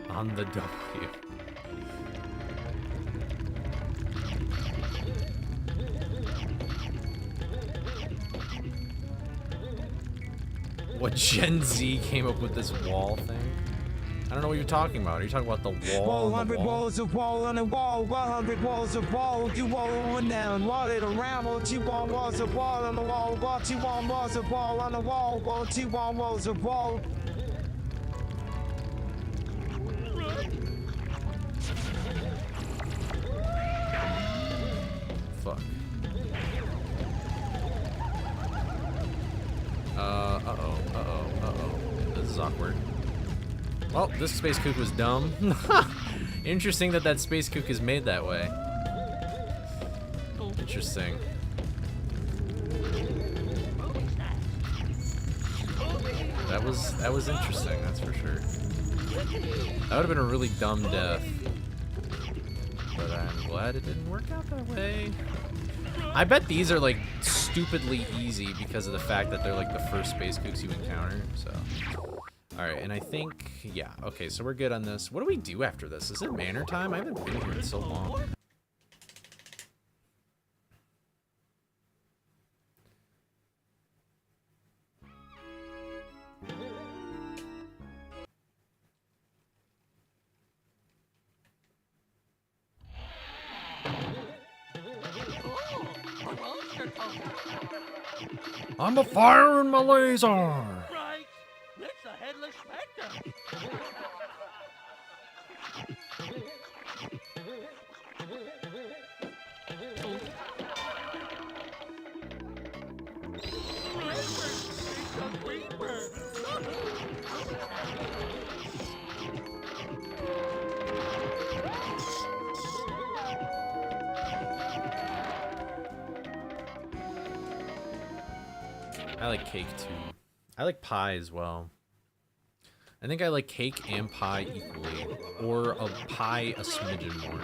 On the W. What Gen Z came up with this wall thing? I don't know what you're talking about. Are you talking about the wall? 100 on the wall? walls of wall on a wall, 100 walls of wall, you wall one down, wall it around, wall 2 walls of wall on the wall, wall 2 walls of wall on the wall, wall 2 walls of wall. Fuck. Uh-oh. This is awkward. Well, this space kook was dumb. Interesting that that space kook is made that way. Interesting. That was interesting, that's for sure. That would have been a really dumb death. But I'm glad it didn't work out that way. I bet these are like stupidly easy because of the fact that they're like the first space kooks you encounter, so. Alright, and I think, yeah, okay, so we're good on this. What do we do after this? Is it manor time? I haven't been here in so long. I'm a firing my laser! Right! It's the headless specter! I like cake too. I like pie as well. I think I like cake and pie equally, or a pie a smidgen more.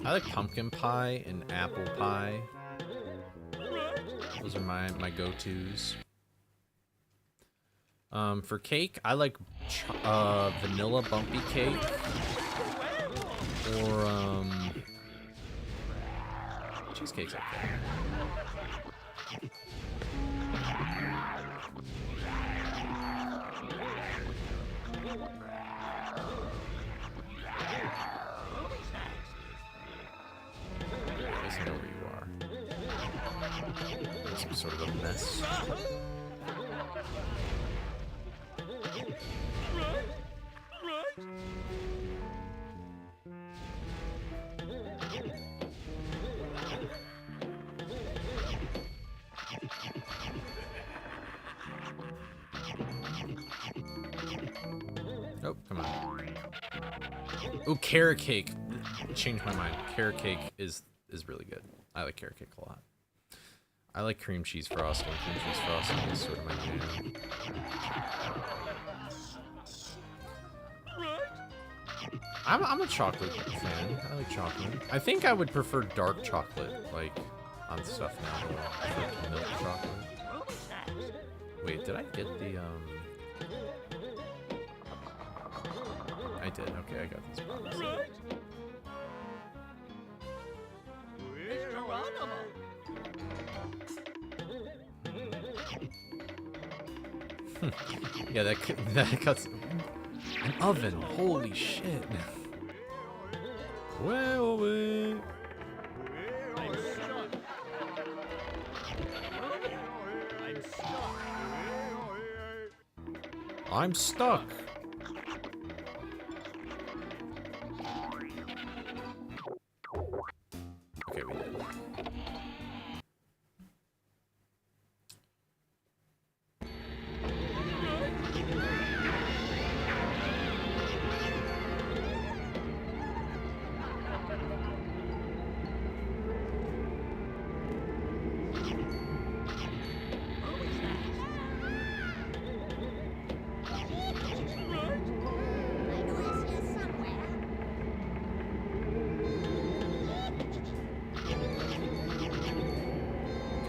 I like pumpkin pie and apple pie. Those are my go-tos. For cake, I like vanilla bumpy cake, or cheesecake's okay. I know where you are. Some sort of a mess. Oh, come on. Oh, carrot cake. Changed my mind. Carrot cake is really good. I like carrot cake a lot. I like cream cheese frosting. Cream cheese frosting is sort of my jam. I'm a chocolate fan. I like chocolate. I think I would prefer dark chocolate, like, on stuff now. Like milk chocolate. Wait, did I get the, I did. Okay, I got these boxes. Yeah, that cuts an oven. Holy shit! Well, wait. I'm stuck. Okay, we did.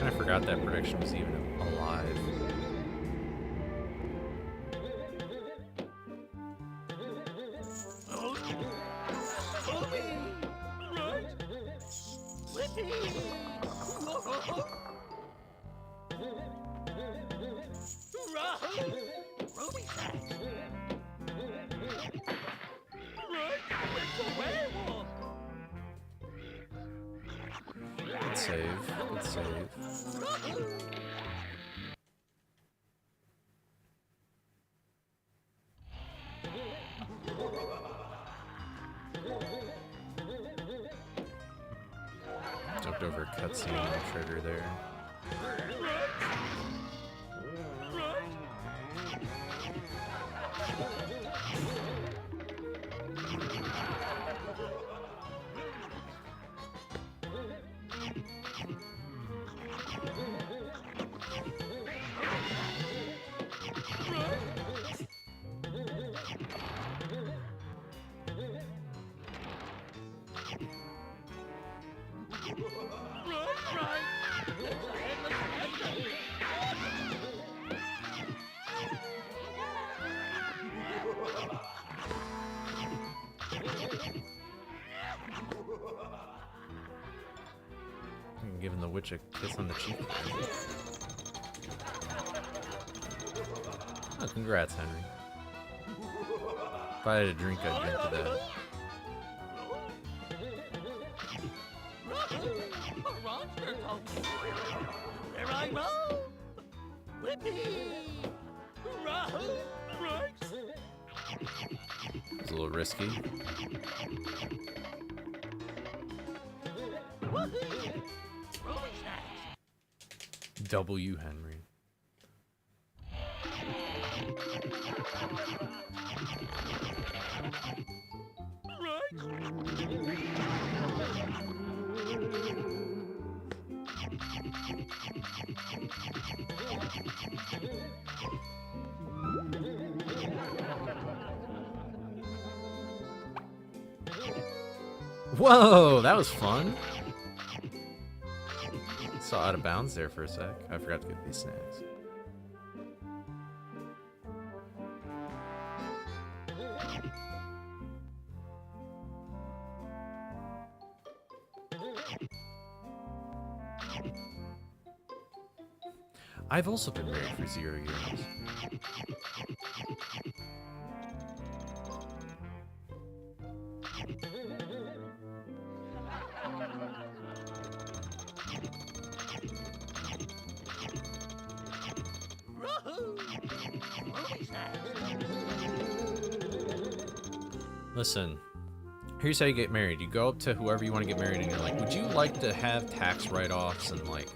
I forgot that prediction was even alive. Good save. Good save. Jumped over a cutscene trigger there. I'm giving the witch a kiss on the cheek. Oh, congrats, Henry. If I had a drink, I'd drink to that. It's a little risky. W. Henry. Whoa, that was fun. Saw out of bounds there for a sec. I forgot to get these snacks. I've also been married for 0 years. Listen, here's how you get married. You go up to whoever you want to get married and you're like, would you like to have tax write-offs and like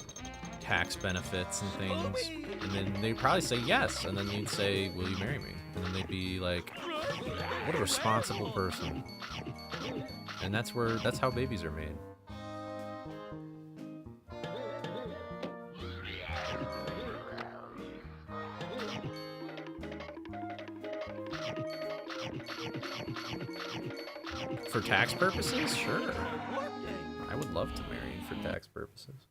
tax benefits and things? And then they'd probably say yes, and then you'd say, will you marry me? And then they'd be like, what a responsible person. And that's how babies are made. For tax purposes? Sure. I would love to marry you for tax purposes.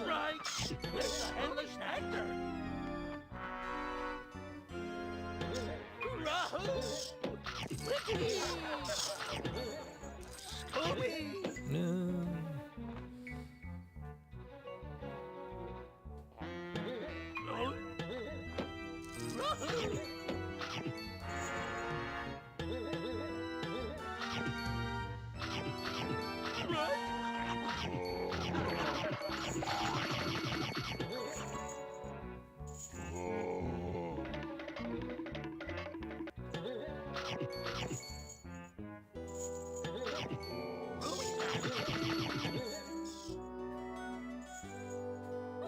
Right. It's a headless actor. Scooby. No.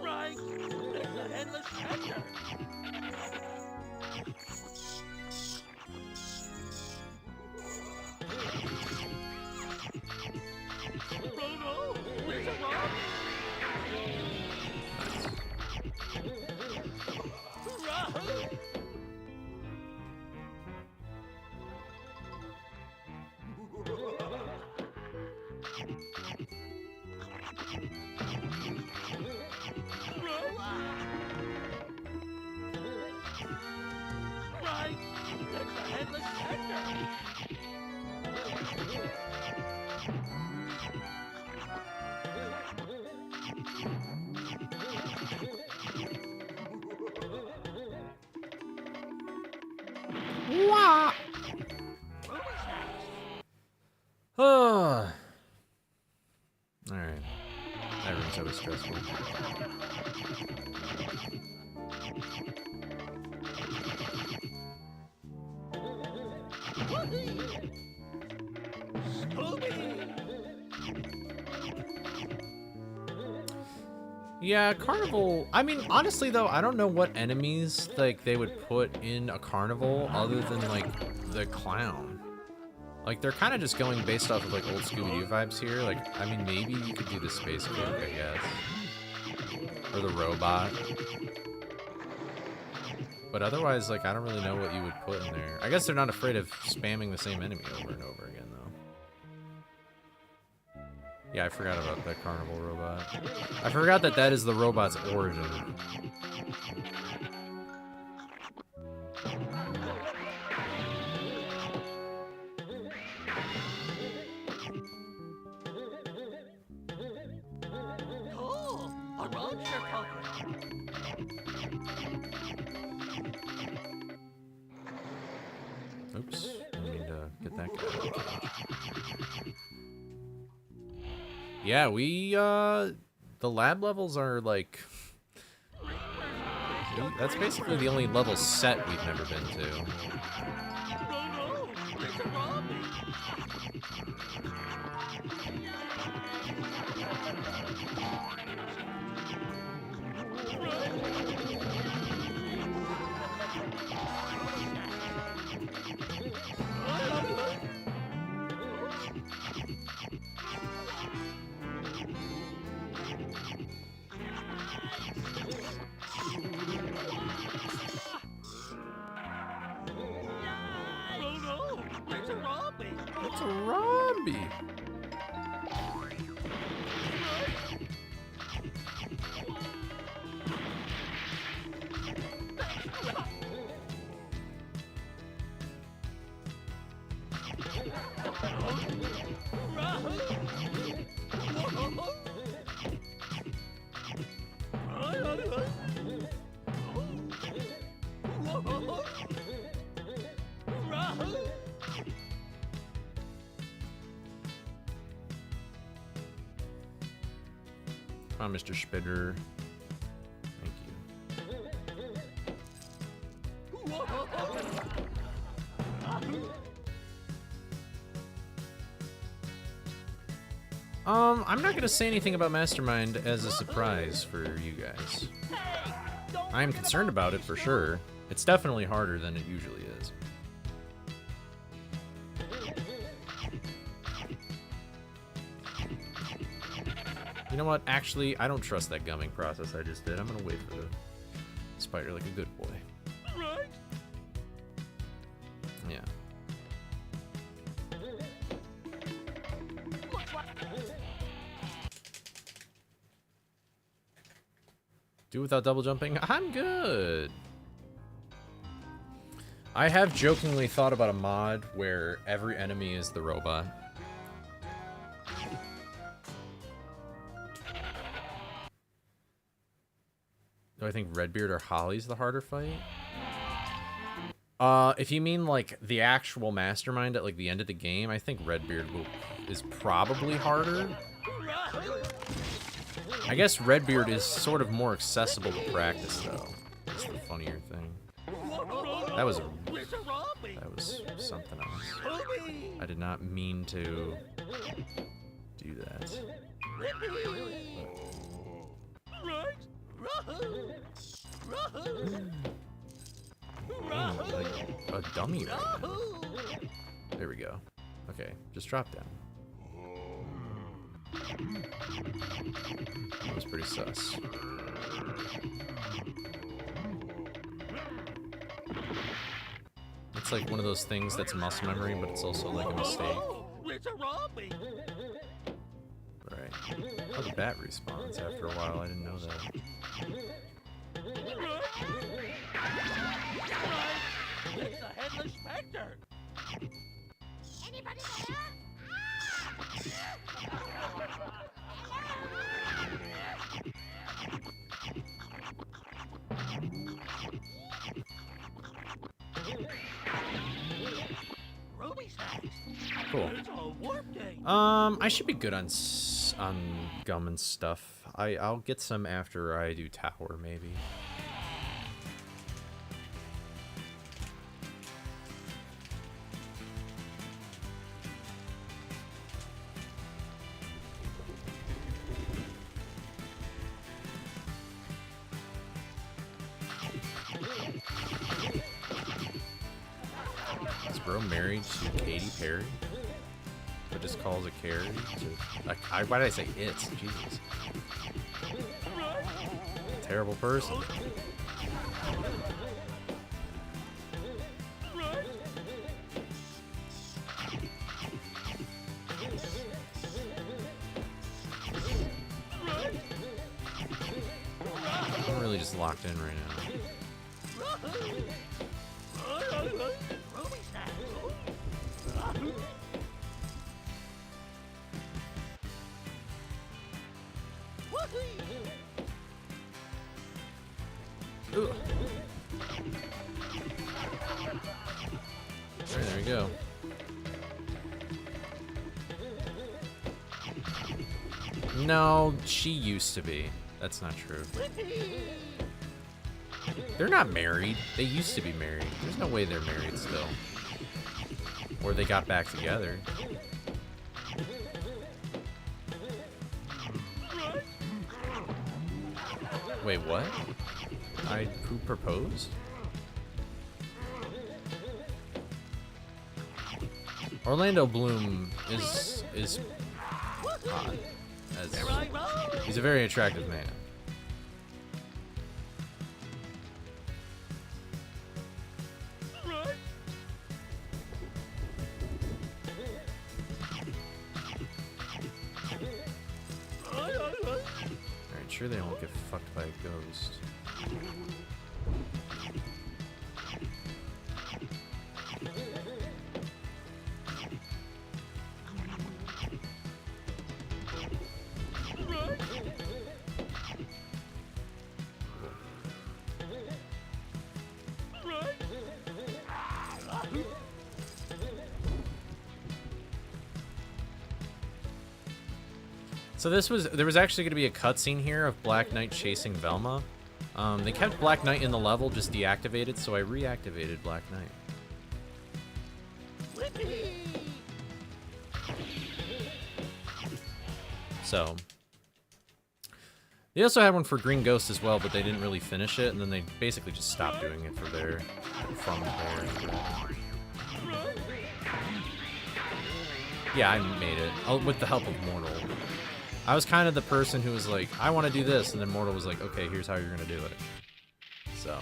Right. It's a headless actor. Right. It's a headless actor. Wah. Oh. Alright. That room's always stressful. Yeah, carnival. I mean, honestly though, I don't know what enemies like they would put in a carnival other than like the clown. Like they're kind of just going based off of like old Scooby-Doo vibes here. Like, I mean, maybe you could do the space cloak, I guess, or the robot. But otherwise, like, I don't really know what you would put in there. I guess they're not afraid of spamming the same enemy over and over again, though. Yeah, I forgot about that carnival robot. I forgot that that is the robot's origin. Cool. A roadster program. Oops, I need to get that guy. Yeah, the lab levels are like, that's basically the only level set we've never been to. It's a Rombie. Come on, Mr. Spitter. Thank you. I'm not gonna say anything about Mastermind as a surprise for you guys. I am concerned about it for sure. It's definitely harder than it usually is. You know what? Actually, I don't trust that gumming process I just did. I'm gonna wait for the spider like a good boy. Right? Yeah. Do without double jumping? I'm good. I have jokingly thought about a mod where every enemy is the robot. Do I think Redbeard or Holly's the harder fight? If you mean like the actual Mastermind at like the end of the game, I think Redbeard is probably harder. I guess Redbeard is sort of more accessible to practice though. That's the funnier thing. That was something else. I did not mean to do that. A dummy right now. There we go. Okay, just drop down. That was pretty sus. It's like one of those things that's muscle memory, but it's also like a mistake. Right. Oh, the bat respawns after a while. I didn't know that. It's the headless specter. Anybody there? Cool. I should be good on gum and stuff. I'll get some after I do tower, maybe. Is bro married to Katy Perry? But just calls a carry? Why did I say it? Jesus. Terrible person. I'm really just locked in right now. Ooh. Alright, there we go. No, she used to be. That's not true. They're not married. They used to be married. There's no way they're married still. Or they got back together. Wait, what? Who proposed? Orlando Bloom is hot. He's a very attractive man. Alright, sure they won't get fucked by a ghost. So there was actually going to be a cutscene here of Black Knight chasing Velma. They kept Black Knight in the level, just deactivated, so I reactivated Black Knight. So they also had one for Green Ghost as well, but they didn't really finish it, and then they basically just stopped doing it from there. Yeah, I made it with the help of Mortal. I was kind of the person who was like, I want to do this, and then Mortal was like, okay, here's how you're gonna do it. So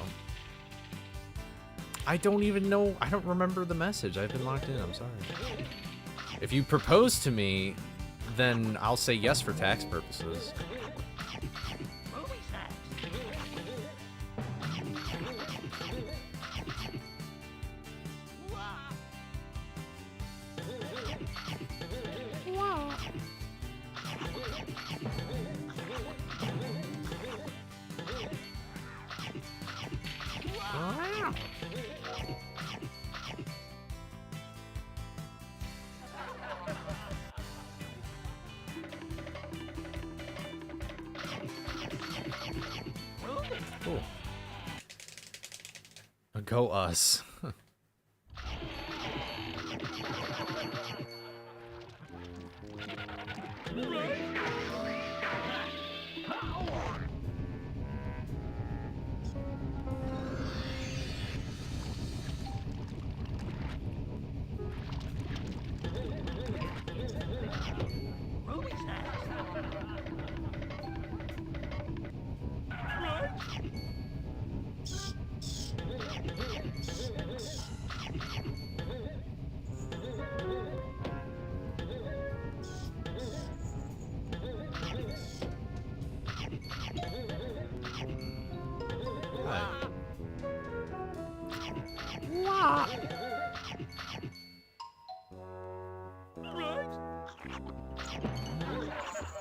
I don't even know. I don't remember the message. I've been locked in. I'm sorry. If you propose to me, then I'll say yes for tax purposes. Cool. Go us.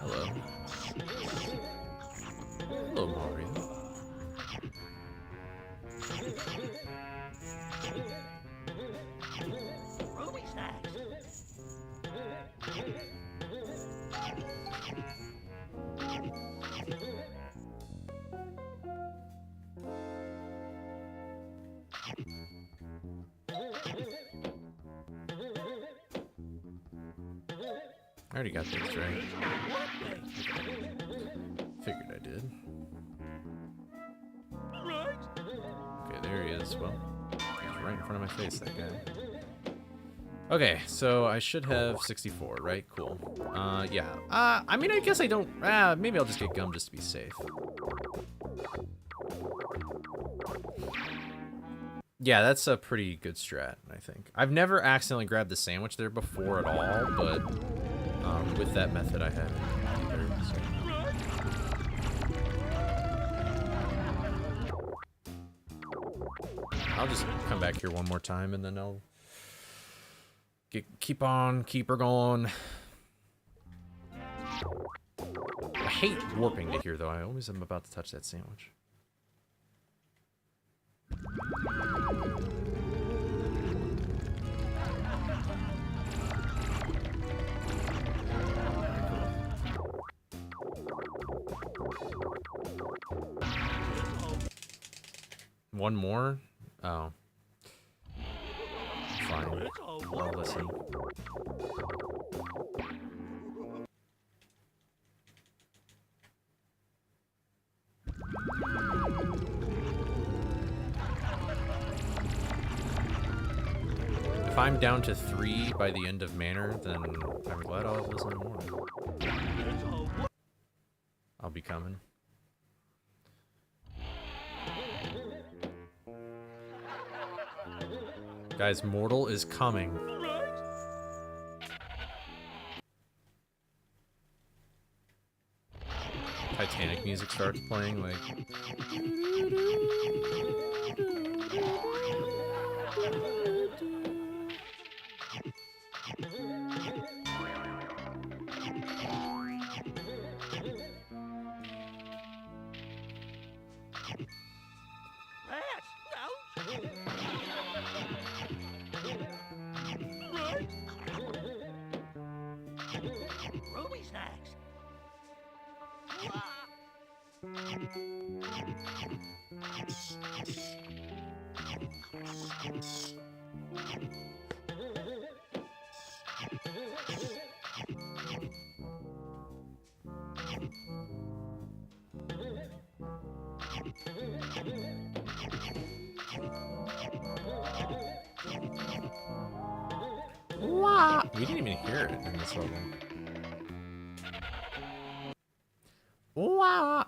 Hello. Hello, Mario. I already got those, right? Figured I did. Okay, there he is. Well, he's right in front of my face, that guy. Okay, so I should have 64, right? Cool. Yeah. I mean, I guess I don't... maybe I'll just get gum just to be safe. Yeah, that's a pretty good strat, I think. I've never accidentally grabbed the sandwich there before at all, but... with that method, I haven't either. So. I'll just come back here one more time, and then I'll keep her going. I hate warping to here, though. I always am about to touch that sandwich. One more? Oh. Fine. I'll listen. If I'm down to 3 by the end of Manor, then I'm glad I'll listen to more. I'll be coming. Guys, Mortal is coming. Titanic music starts playing, like... We didn't even hear it in this level. Wow.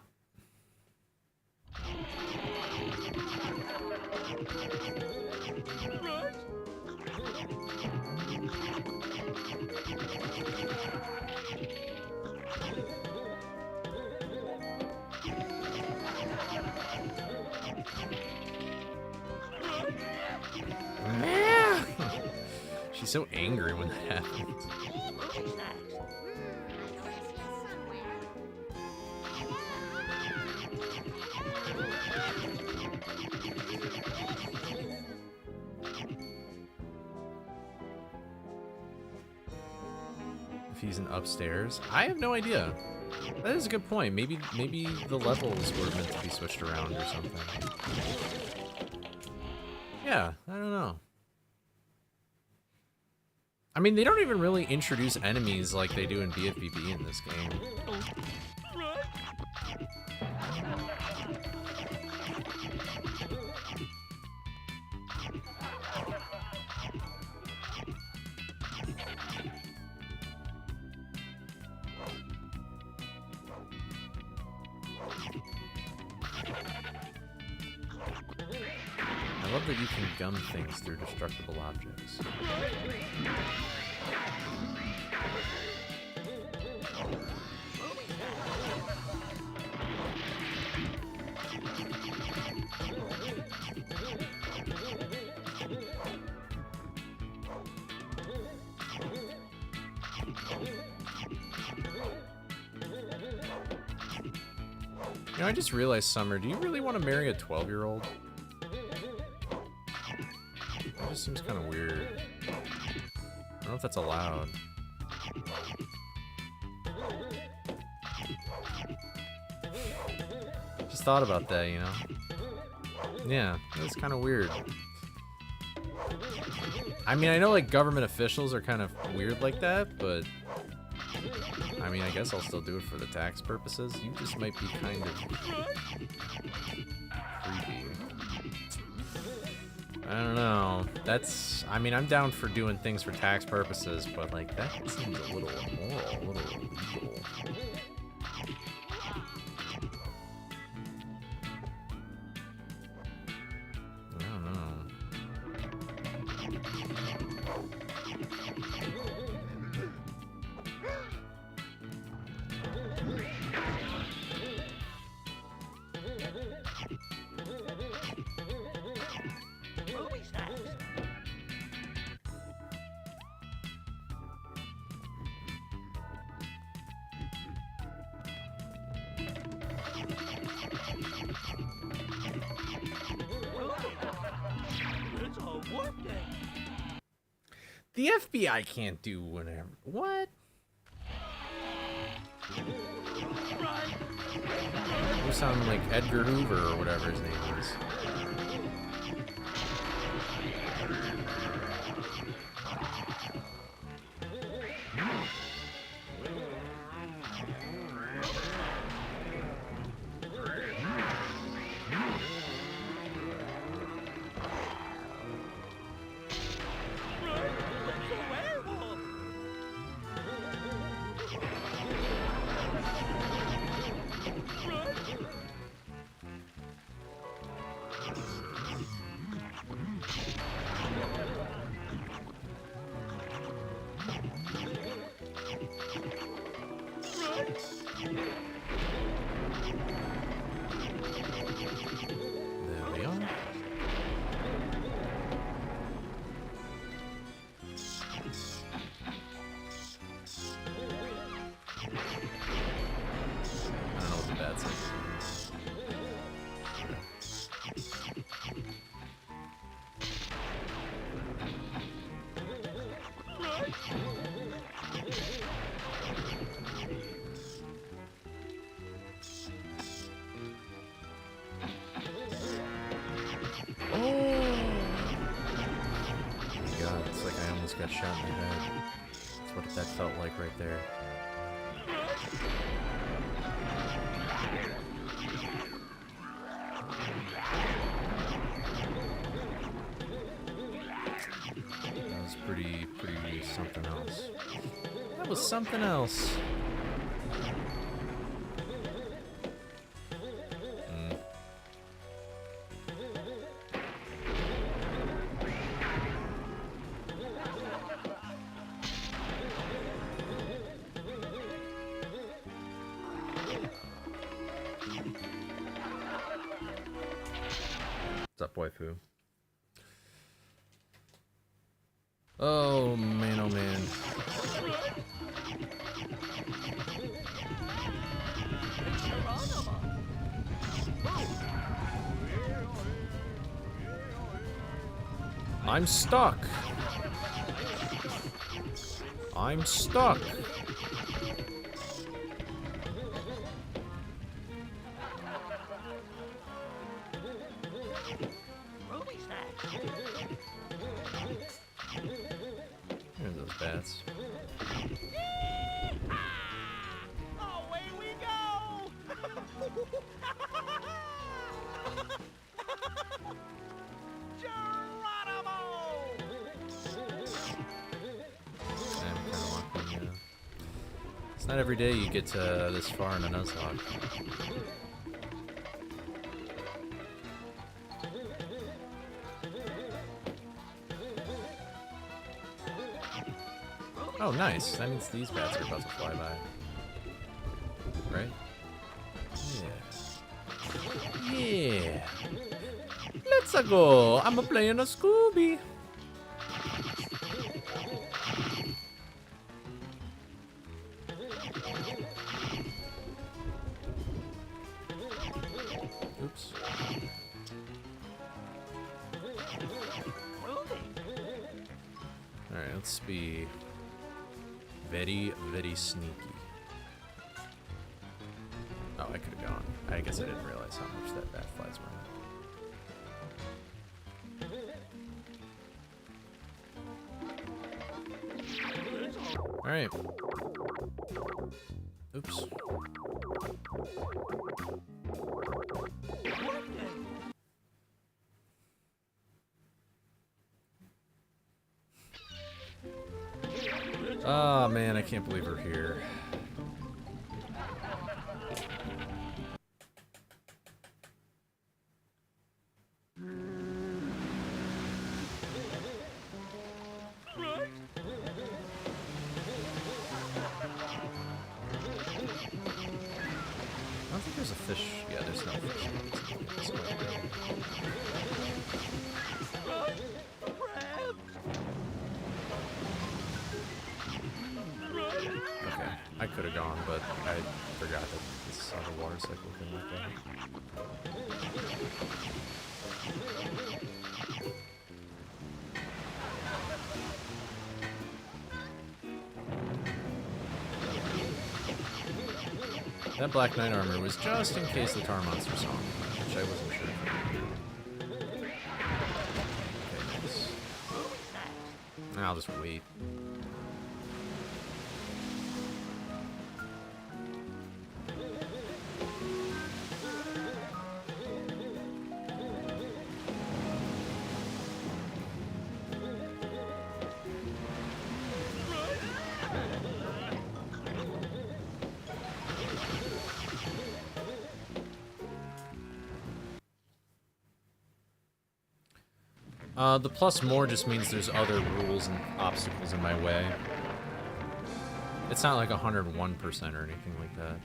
She's so angry when that happens. If he's in upstairs, I have no idea. That is a good point. Maybe the levels were meant to be switched around or something. Yeah, I don't know. I mean, they don't even really introduce enemies like they do in BFBB in this game. I love that you can gun things through destructible objects. You know, I just realized, Summer, do you really want to marry a 12-year-old? That just seems kind of weird. I don't know if that's allowed. Just thought about that, you know? Yeah, it's kind of weird. I mean, I know like government officials are kind of weird like that, but I mean, I guess I'll still do it for the tax purposes. You just might be kind of creepy. I don't know. That's, I mean, I'm down for doing things for tax purposes, but like that seems a little immoral, a little illegal. I don't know. The FBI can't do whatever. What? You sound like Edgar Hoover or whatever his name is. got shot in the head. That's what that felt like right there. That was pretty something else. That was something else. What's up, waifu? Oh man, oh man. I'm stuck. I'm stuck. Here's those bats. Away we go! It's not every day you get to this far in a Nuzlocke. Oh, nice. That means these bats are about to fly by. Right? Yeah. Yeah. Let's go. I'm playing a Scooby. Oops. Alright, let's be very, very sneaky. Oh, I could have gone. I guess I didn't realize how much that bat flies around. Alright. Oops. Oh man, I can't believe we're here. I don't think there's a fish. Yeah, there's no fish. Okay, I could have gone, but I forgot that this is how the water cycle can work out. That Black Knight armor was just in case the Tar Monster saw me, which I wasn't sure. Okay, nice. I'll just wait. The plus more just means there's other rules and obstacles in my way. It's not like 101% or anything like that.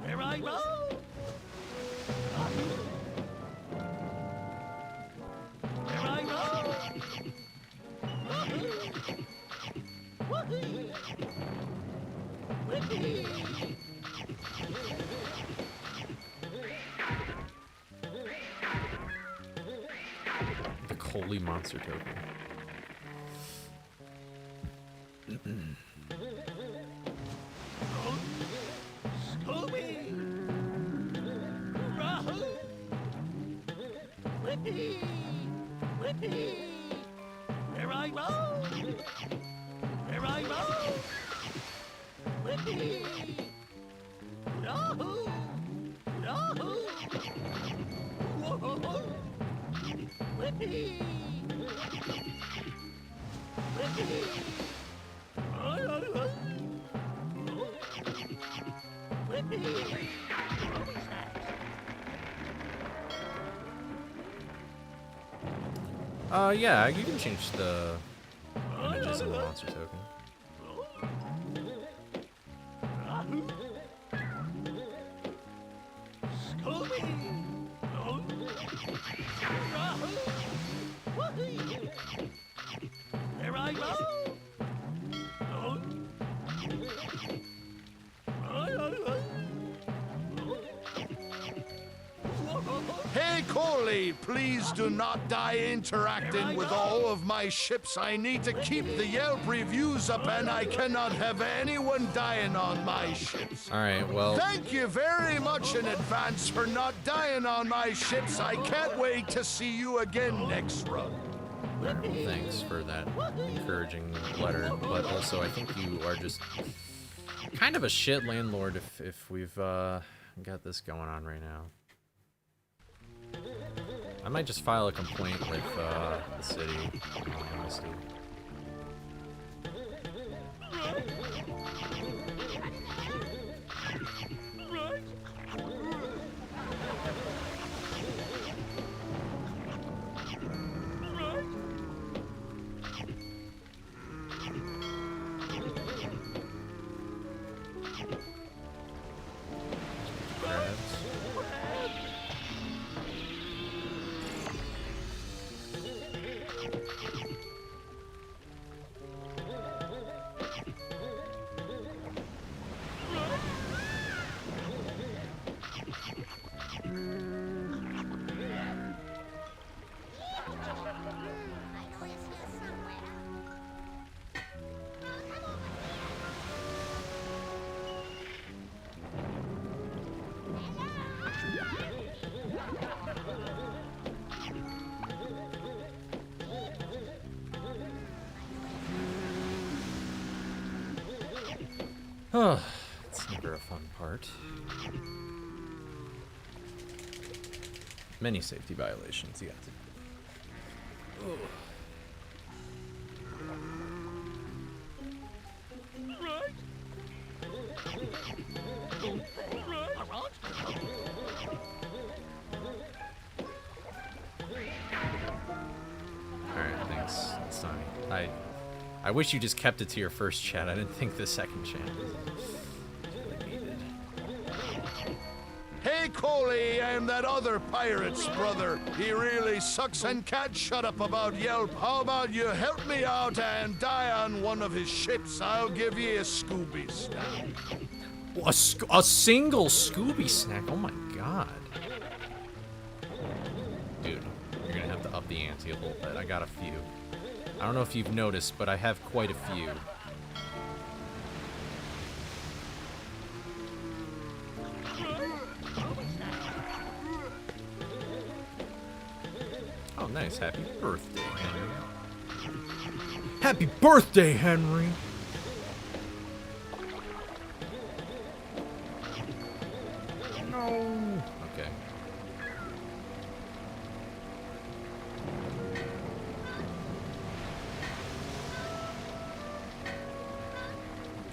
Here I go! The Coley monster token. Scooby! Rahoo! Whippy! Whippy! There I roll! There I roll! Whippy! Rahoo! Rahoo! Whoa! Whippy! Whippy! Yeah, you can change the images in the monster token. There I go! Hey, Coley, please do not die interacting with all of my ships. I need to keep the Yelp reviews up, and I cannot have anyone dying on my ships. All right, well. Thank you very much in advance for not dying on my ships. I can't wait to see you again next run. Thanks for that encouraging letter, but also I think you are just kind of a shit landlord if we've got this going on right now. I might just file a complaint with the city, in all honesty. Oh, it's never a fun part. Many safety violations, yeah. Oh. Alright, thanks. It's fine. I wish you just kept it to your first chat. I didn't think the second chat was really needed. Hey, Coley, I'm that other pirate's brother. He really sucks and can't shut up about Yelp. How about you help me out and die on one of his ships? I'll give you a Scooby snack. A single Scooby snack? Oh my god. Dude, you're gonna have to up the ante a little bit. I got a few. I don't know if you've noticed, but I have quite a few. Oh, nice. Happy birthday, Henry. Happy birthday, Henry! No. Okay.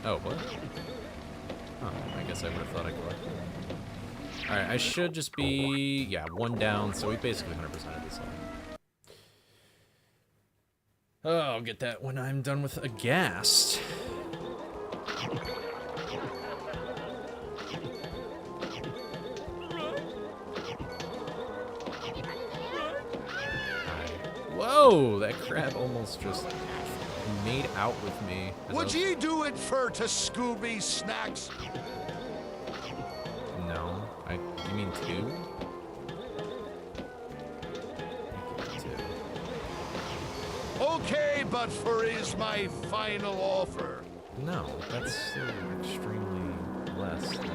Oh, what? Oh, I guess I would have thought I collected it. Alright, I should just be... yeah, one down, so we basically 100%ed this all. Oh, I'll get that when I'm done with Aghast. Whoa, that crab almost just made out with me. Would ye do it for to Scooby snacks? No, you mean two? Okay, but for is my final offer. No, that's still extremely less than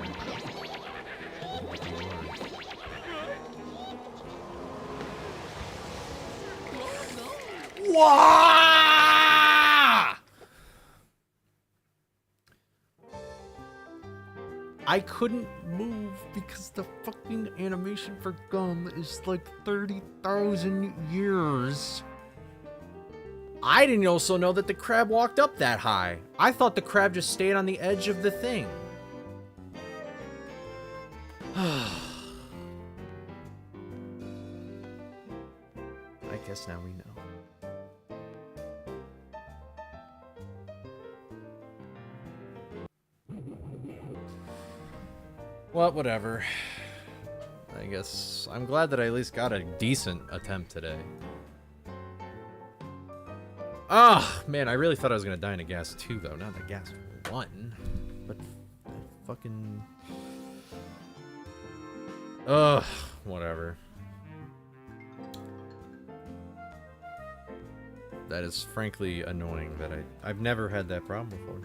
what you are. Wah! I couldn't move because the fucking animation for gum is like 30,000 years. I didn't also know that the crab walked up that high. I thought the crab just stayed on the edge of the thing. I guess now we know. Well, whatever. I guess I'm glad that I at least got a decent attempt today. Ah, man, I really thought I was gonna die in a gas 2, though, not in a gas 1. But fucking... Ugh, whatever. That is frankly annoying that I've never had that problem before.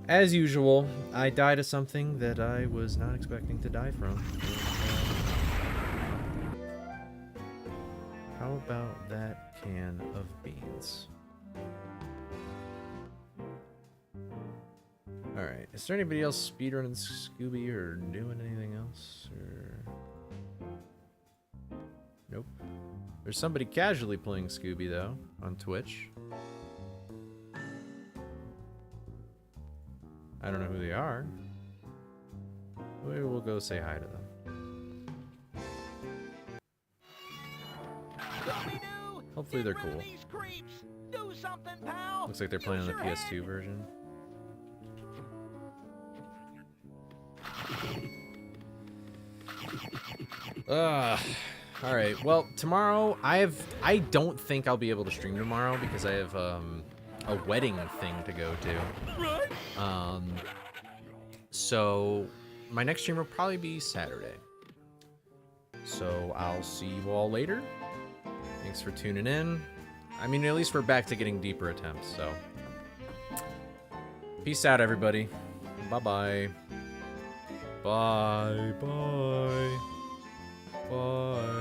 As usual, I died of something that I was not expecting to die from. How about that can of beans? Alright, is there anybody else speedrunning Scooby or doing anything else? Or... Nope. There's somebody casually playing Scooby, though, on Twitch. I don't know who they are. Maybe we'll go say hi to them. Hopefully they're cool. Looks like they're playing on the PS2 version. Alright, well, tomorrow, I don't think I'll be able to stream tomorrow because I have, a wedding thing to go to. So, my next stream will probably be Saturday. So, I'll see you all later. Thanks for tuning in. I mean, at least we're back to getting deeper attempts, so. Peace out, everybody. Bye-bye. Bye-bye. Bye.